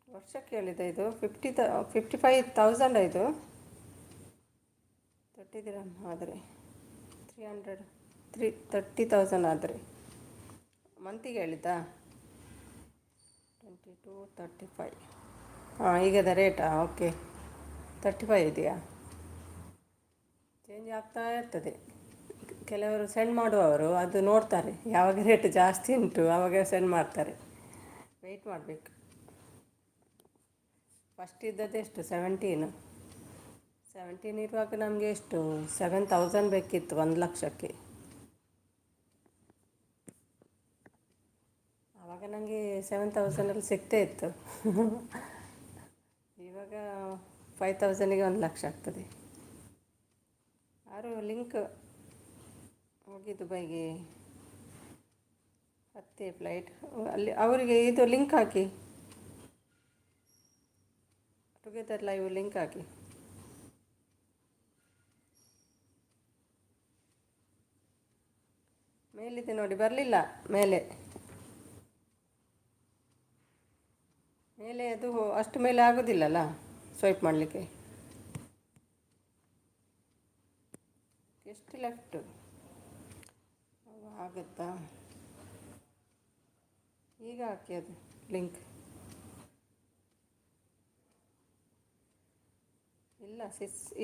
ವರ್ಷಕ್ಕೆ ಹೇಳಿದೆ ಇದು 55,000 ಇದು. ದಿರಮ್ ಆದರೆ 30,000 ಆದರೆ ಮಂತಿಗೆ ಹೇಳಿದ್ದಾ 2235. ಹಾಂ ಈಗದ ರೇಟಾ? ಓಕೆ 35 ಇದೆಯಾ? ಚೇಂಜ್ ಆಗ್ತಾ ಇರ್ತದೆ. ಕೆಲವರು ಸೆಂಡ್ ಮಾಡುವವರು ಅದು ನೋಡ್ತಾರೆ, ಯಾವಾಗ ರೇಟ್ ಜಾಸ್ತಿ ಉಂಟು ಆವಾಗ ಸೆಂಡ್ ಮಾಡ್ತಾರೆ, ವೆಯ್ಟ್ ಮಾಡಬೇಕು. ಫಸ್ಟ್ ಇದ್ದದ್ದು ಎಷ್ಟು 17 ಇರುವಾಗ ನಮಗೆ ಎಷ್ಟು 7,000 ಬೇಕಿತ್ತು 1,00,000ಕ್ಕೆ. ಆವಾಗ ನನಗೆ 7,000 ಸಿಗ್ತೇ ಇತ್ತು. ಇವಾಗ 5,000ಗೆ 1,00,000 ಆಗ್ತದೆ. ಯಾರು ಲಿಂಕ್ ಹೋಗಿ ದುಬೈಗೆ 10 ಫ್ಲೈಟ್, ಅಲ್ಲಿ ಅವರಿಗೆ ಇದು ಲಿಂಕ್ ಹಾಕಿ, ಟುಗೆದರ್ ಲೈವ್ ಲಿಂಕ್ ಹಾಕಿ. ಮೇಲಿದೆ ನೋಡಿ, ಬರಲಿಲ್ಲ ಮೇಲೆ ಅದು ಅಷ್ಟು ಮೇಲೆ ಆಗೋದಿಲ್ಲಲ್ಲ ಸ್ವೈಪ್ ಮಾಡಲಿಕ್ಕೆ. ಎಷ್ಟು ಲೆಫ್ಟು ಆಗುತ್ತಾ? ಈಗ ಹಾಕಿ ಅದು ಲಿಂಕ್.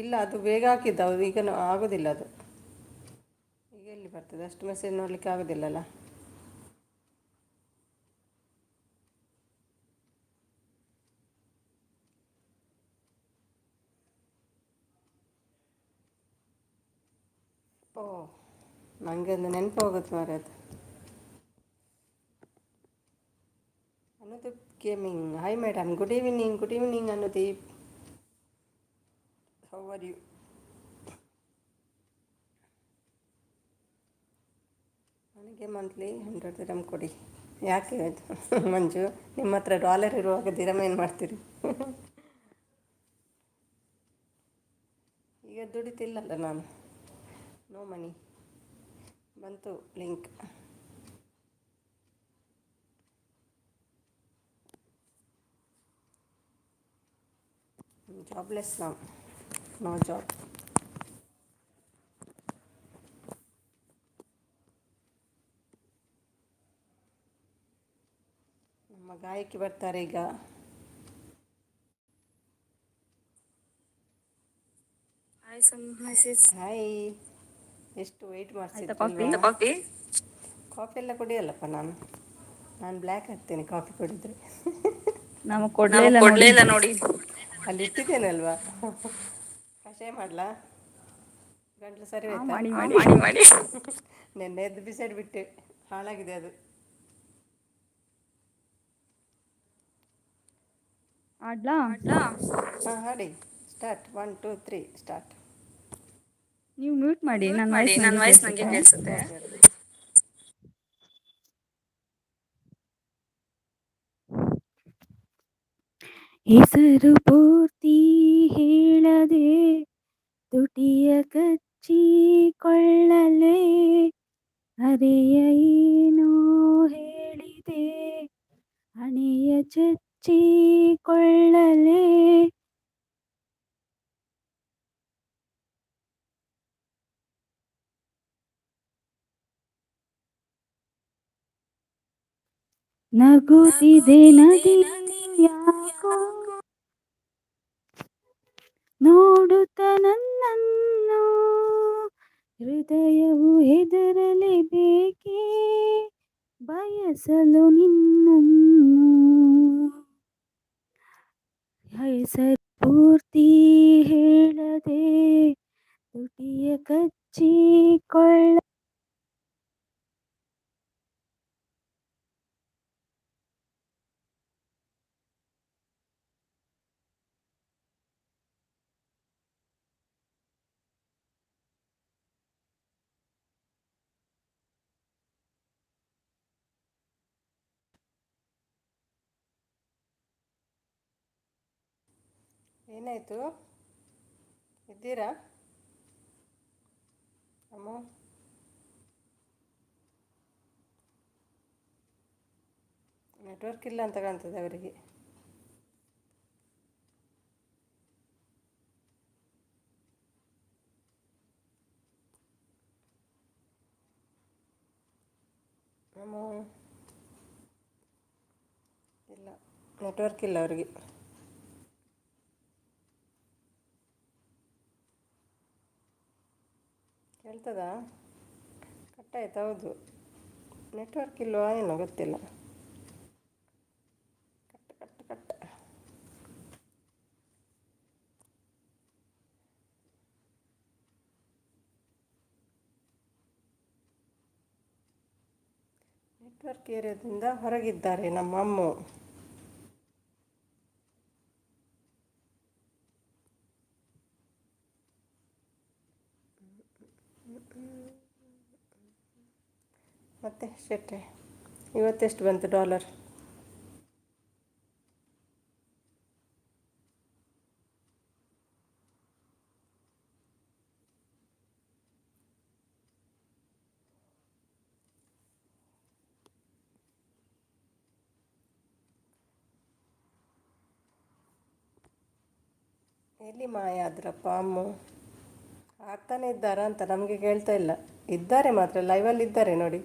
ಇಲ್ಲ ಅದು ಬೇಗ ಹಾಕಿದ್ದು, ಅದು ಈಗ ಆಗೋದಿಲ್ಲ ಅದು. ಈಗ ಎಲ್ಲಿ ಬರ್ತದೆ, ಅಷ್ಟು ಮೆಸೇಜ್ ನೋಡಲಿಕ್ಕೆ ಆಗೋದಿಲ್ಲಲ್ಲ. ಓಹ್, ನನಗೆ ಒಂದು ನೆನಪು ಹೋಗುತ್ತೆ ಮಾರೆ ಅದು. Anudeep gaming, hi madam, good evening Anudeep, how are you? ನನಗೆ ಮಂತ್ಲಿ 100 ದಿರಮ್ ಕೊಡಿ. ಯಾಕೆ ಆಯಿತು ಮಂಜು, ನಿಮ್ಮ ಹತ್ರ ಡಾಲರ್ ಇರುವಾಗ ದಿರಮ್ ಏನು ಮಾಡ್ತೀರಿ? ಈಗ ದುಡಿತಿಲ್ಲಲ್ಲ ನಾನು, ನೋ ಮನಿ. ಬಂತು ಲಿಂಕ್. ಜಾಬ್ಲೆಸ್ ನಾವು, ನೋ ಜಾಬ್. ನಮ್ಮ ಗಾಯಕಿ ಬರ್ತಾರೆ ಈಗ. ಹಾಯ್, ಎಷ್ಟು ವೆಯ್ಟ್ ಮಾಡಿಸಿದ್ರಲ್ವಾ? ಕಾಫಿ ಎಲ್ಲ ಕುಡಿಯಲ್ಲಪ್ಪ ನಾನು ಬ್ಲ್ಯಾಕ್ ಹಾಕ್ತೇನೆ ಕಾಫಿ ಕುಡಿದ್ರೆ. ನಮಗೆ ಕೊಡಲೇ ಕೊಡ್ಲೇ ಇಲ್ಲ ಇಲ್ಲ ನೋಡಿ. ಅಲ್ಲಿ ಇಟ್ಟಿದ್ದೇನಲ್ವಾ, ಕಷಾಯ ಮಾಡಲಾ? ಗಂಟ್ಲು ಸರಿ ಹೋಯ್ತಾ? ಮಾಡಿ ನೆನ್ನೆ ಎದ್ದು ಬಿಸಾಡಿಬಿಟ್ಟೆ, ಹಾಳಾಗಿದೆ ಅದು. ಆಡ್ಲಾ? ಹಾಂ ಹಾಡಿ, ಸ್ಟಾರ್ಟ್ 1 2 3 ಸ್ಟಾರ್ಟ್. ನೀವು ಮ್ಯೂಟ್ ಮಾಡಿ, ನನ್ನ ನನ್ನ ವಾಯ್ಸ್ ವಾಯ್ಸ್ ನನಗೆ ನನಗೆ ಕೇಳಿಸುತ್ತೆ. ಕೇಳಿಸುತ್ತೆ. ಹೆಸರು ಪೂರ್ತಿ ಹೇಳದೆ ತುಟಿಯ ಕಚ್ಚಿಕೊಳ್ಳಲೆ, ಹರೆಯ ಏನೋ ಹೇಳಿದೆ ಹಣೆಯ ಚಚ್ಚಿಕೊಳ್ಳಲೆ. ನಗುತ್ತಿದೆ ನದಿ ಯಾಕೋ ನೋಡುತ್ತ ನನ್ನನ್ನು, ಹೃದಯವು ಹೆದರಲೇಬೇಕೇ ಬಯಸಲು ನಿನ್ನನ್ನು. ಹೆಸರು ಪೂರ್ತಿ ಹೇಳದೆ ತುಟಿಯ ಕಚ್ಚಿಕೊಳ್ಳ. ಏನಾಯಿತು, ಇದ್ದೀರಾ ಅಮ್ಮ? ನೆಟ್ವರ್ಕ್ ಇಲ್ಲ ಅಂತ ಕಾಣ್ತದೆ ಅವರಿಗೆ. ನಮ್ಮ ಇಲ್ಲ, ನೆಟ್ವರ್ಕ್ ಇಲ್ಲ ಅವರಿಗೆ. ಕೇಳ್ತದಾ? ಕಟ್ಟಾಯ್ತು. ಹೌದು, ನೆಟ್ವರ್ಕ್ ಇಲ್ವಾ ಏನೋ ಗೊತ್ತಿಲ್ಲ. ಕಟ್. ನೆಟ್ವರ್ಕ್ ಏರಿಯಾದಿಂದ ಹೊರಗಿದ್ದಾರೆ ನಮ್ಮ ಅಮ್ಮ. ಮತ್ತೆ ಶೆಟ್ರೆ, ಇವತ್ತೆಷ್ಟು ಬಂತು ಡಾಲರ್? ಎಲ್ಲಿ ಮಾಯ ಆದ್ರಪ್ಪ ಅಮ್ಮ? ಆಗ್ತಾನೆ ಇದ್ದಾರಾ ಅಂತ ನಮಗೆ ಕೇಳ್ತಾ ಇಲ್ಲ. ಇದ್ದಾರೆ ಮಾತ್ರ, ಲೈವಲ್ಲಿ ಇದ್ದಾರೆ ನೋಡಿ.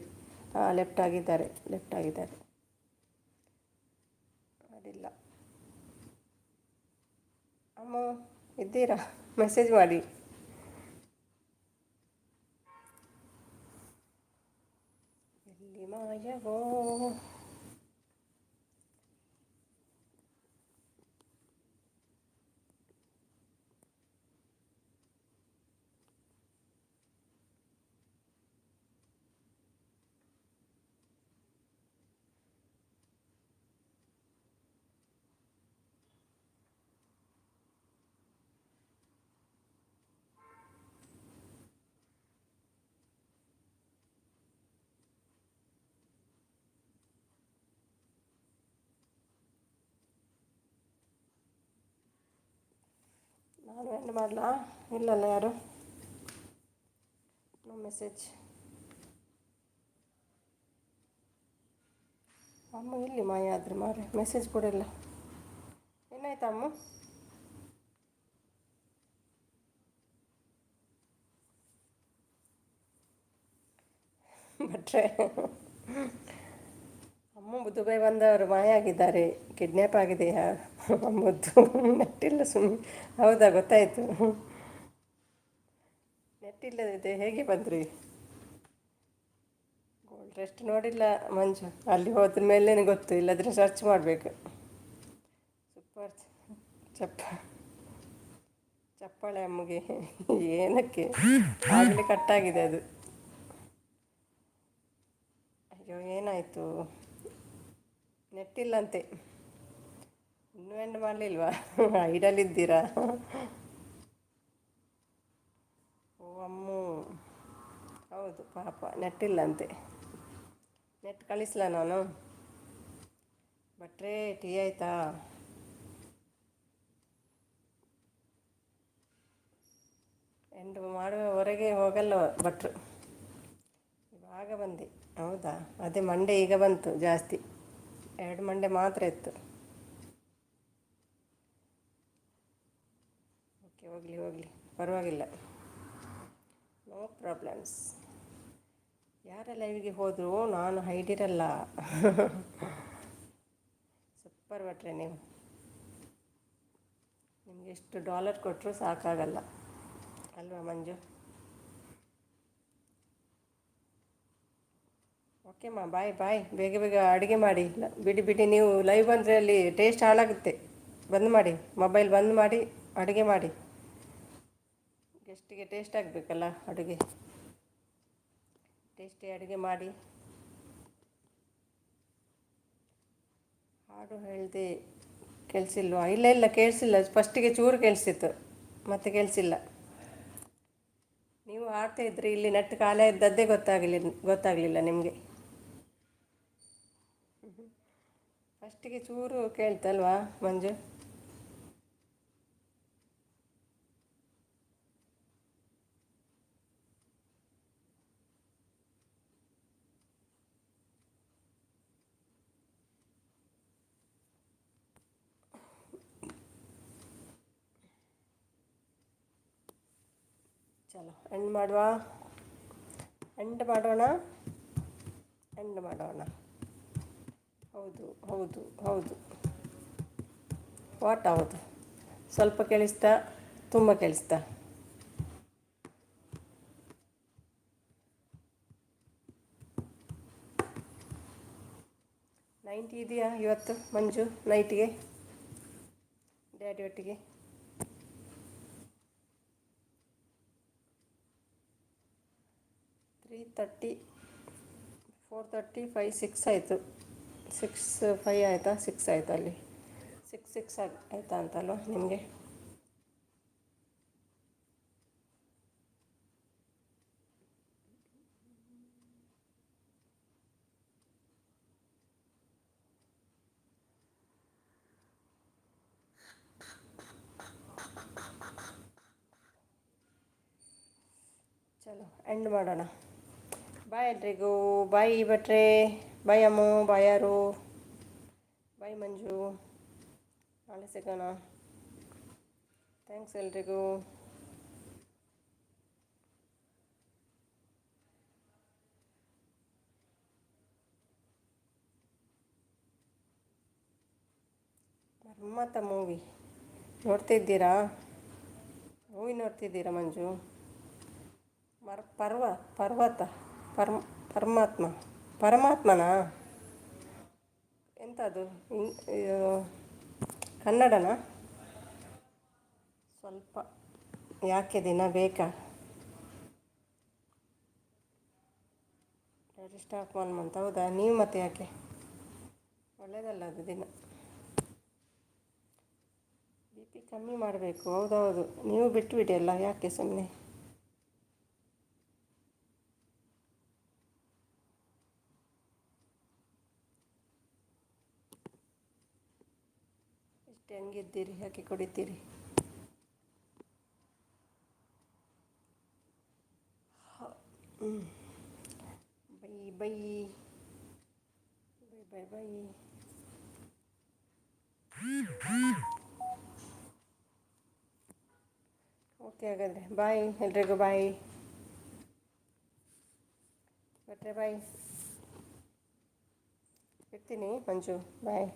ಹಾಂ, ಲೆಫ್ಟ್ ಆಗಿದ್ದಾರೆ. ಅದಿಲ್ಲ. ಅಮ್ಮ ಇದ್ದೀರಾ? ಮೆಸೇಜ್ ಮಾಡಿ. ಎಲ್ಲಿ ಮಾಯವೋ? ನಾನು ಎಂಡ್ ಮಾಡಲಾ? ಇಲ್ಲಲ್ಲ ಯಾರು? No message. ಅಮ್ಮ ಇಲ್ಲಿ ಮಾಯ ಆದ್ರೆ ಮಾರೆ, ಮೆಸೇಜ್ ಕೂಡ ಇಲ್ಲ. ಏನಾಯ್ತು ಅಮ್ಮ? ಭಟ್ರೆ, ಅಮ್ಮ ದುಬೈ ಬಂದವರು ಮಾಯ ಆಗಿದ್ದಾರೆ. ಕಿಡ್ನ್ಯಾಪ್ ಆಗಿದೆಯಾ ಅಮ್ಮದ್ದು? ನೆಟ್ಟಿಲ್ಲ ಸುಮ್ಮನೆ. ಹೌದಾ, ಗೊತ್ತಾಯಿತು. ನೆಟ್ಟಿಲ್ಲದಿದೆ ಹೇಗೆ ಬಂದ್ರಿ? ಗೋಲ್ಡ್ ರೆಸ್ಟ್ ನೋಡಿಲ್ಲ ಮಂಜು, ಅಲ್ಲಿ ಹೋದ ಮೇಲೇ ಗೊತ್ತು, ಇಲ್ಲದ್ರೆ ಸರ್ಚ್ ಮಾಡಬೇಕು. ಸೂಪರ್. ಚಪ್ಪಾಳೆ ಅಮ್ಮಗೆ. ಏನಕ್ಕೆ? ಆಗಲೇ ಕಟ್ಟಾಗಿದೆ ಅದು. ಅಯ್ಯೋ, ಏನಾಯಿತು? ನೆಟ್ಟಿಲ್ಲಂತೆ. ಇನ್ನೂ ಎಂಡ್ ಮಾಡಲಿಲ್ವಾ? ಐಡಲ್ಲಿದ್ದೀರಾ? ಓ ಅಮ್ಮು, ಹೌದು ಪಾಪ, ನೆಟ್ಟಿಲ್ಲಂತೆ. ನೆಟ್ ಕಳಿಸ್ಲಾ ನಾನು? ಭಟ್ರೆ, ಟೀ ಆಯಿತಾ? ಎಂಡ್ ಮಾಡುವವರೆಗೆ ಹೋಗಲ್ಲ ಭಟ್ರು. ಇವಾಗ ಬಂದೆ. ಹೌದಾ? ಅದೇ ಮಂಡೆ ಈಗ ಬಂತು ಜಾಸ್ತಿ. 2 ಮಂಡೆ ಮಾತ್ರ ಇತ್ತು. ಓಕೆ, ಹೋಗಲಿ, ಪರವಾಗಿಲ್ಲ, ನೋ ಪ್ರಾಬ್ಲಮ್ಸ್. ಯಾರ ಲೈವ್ಗೆ ಹೋದರೂ ನಾನು ಹೈಡಿರಲ್ಲ. ಸೂಪರ್ ಭಟ್ರೆ ನೀವು. ನಿಮಗೆ ಎಷ್ಟು ಡಾಲರ್ ಕೊಟ್ಟರೂ ಸಾಕಾಗಲ್ಲ ಅಲ್ವಾ ಮಂಜು? ಓಕೆಮ್ಮ, ಬಾಯ್. ಬೇಗ ಅಡುಗೆ ಮಾಡಿ. ಬಿಡಿ, ನೀವು ಲೈವ್ ಬಂದರೆ ಅಲ್ಲಿ ಟೇಸ್ಟ್ ಹಾಳಾಗುತ್ತೆ. ಬಂದ್ ಮಾಡಿ, ಮೊಬೈಲ್ ಬಂದ್ ಮಾಡಿ ಅಡುಗೆ ಮಾಡಿ. ಗೆಸ್ಟಿಗೆ ಟೇಸ್ಟ್ ಆಗಬೇಕಲ್ಲ ಅಡುಗೆ. ಟೇಸ್ಟಿ ಅಡುಗೆ ಮಾಡಿ. ಹಾಡು ಹೇಳಿದೆ ಕೇಳಿಸಿಲ್ವಾ? ಇಲ್ಲ ಕೇಳಿಸಿಲ್ಲ. ಫಸ್ಟಿಗೆ ಚೂರು ಕೇಳಿಸಿತ್ತು, ಮತ್ತೆ ಕೇಳಿಸಿಲ್ಲ. ನೀವು ಹಾಡ್ತಾ ಇದ್ರಿ, ಇಲ್ಲಿ ನೆಟ್ ಖಾಲಿ ಇದ್ದದ್ದೇ ಗೊತ್ತಾಗಲಿಲ್ಲ ನಿಮಗೆ. ಫಸ್ಟಿಗೆ ಚೂರು ಕೇಳ್ತಲ್ವಾ ಮಂಜು? ಚಲೋ, ಎಂಡ್ ಮಾಡೋಣ. ಎಂಡ್ ಮಾಡೋಣ. ಹೌದು ಹೌದು ಹೌದು. ವಾಟ್ ಹೌದು? ಸ್ವಲ್ಪ ಕೇಳಿಸ್ತಾ, ತುಂಬ ಕೇಳಿಸ್ತಾ? 90 ಇದೆಯಾ ಇವತ್ತು ಮಂಜು ನೈಟಿಗೆ ಡ್ಯಾಡಿ ಒಟ್ಟಿಗೆ? 3:30, 4:30, 5, 6 ಆಯಿತು. 6, 5 ಆಯಿತಾ? 6 ಆಯಿತು ಅಲ್ಲಿ. 6 ಆಯಿತಾ ಅಂತಲ್ವ ನಿಮಗೆ? ಚಲೋ ಎಂಡ್ ಮಾಡೋಣ. ಬಾಯ್ ಎಲ್ರಿಗೂ. ಬಾಯ್ ಭಟ್ರೆ, ಬಾಯ್ ಅಮ್ಮು, ಬಾಯ್ ಯಾರು, ಬಾಯ್ ಮಂಜು. ನಾಳೆ ಸಿಗೋಣ. ಥ್ಯಾಂಕ್ಸ್ ಎಲ್ರಿಗೂ. ಮರ್ಮತ ಮೂವಿ ನೋಡ್ತಿದ್ದೀರಾ? ಮೂವಿ ನೋಡ್ತಿದ್ದೀರಾ ಮಂಜು? ಪರ್ವತ ಪರಮಾತ್ಮನಾ? ಎಂಥದ್ದು? ಕನ್ನಡನಾ? ಸ್ವಲ್ಪ ಯಾಕೆ ದಿನ ಬೇಕಾ? Stock 1 month. ಹೌದಾ? ನೀವು ಮತ್ತೆ ಯಾಕೆ? ಒಳ್ಳೆಯದಲ್ಲ ಅದು ದಿನ. BP ಕಮ್ಮಿ ಮಾಡಬೇಕು. ಹೌದೌದು, ನೀವು ಬಿಟ್ಟುಬಿಡಿ ಅಲ್ಲ, ಯಾಕೆ ಸುಮ್ಮನೆ? ಇಷ್ಟು ಹೆಂಗಿದ್ದೀರಿ? ಯಾಕೆ ಕುಡಿತೀರಿ? Bye bye bye bye bye. Okay ಹಾಗಾದರೆ ಬಾಯ್ ಎಲ್ರಿಗೂ. ಬಾಯ್ ಭಟ್ರೆ, ಬಾಯ್. ಇರ್ತೀನಿ ಮಂಜು. ಬಾಯ್.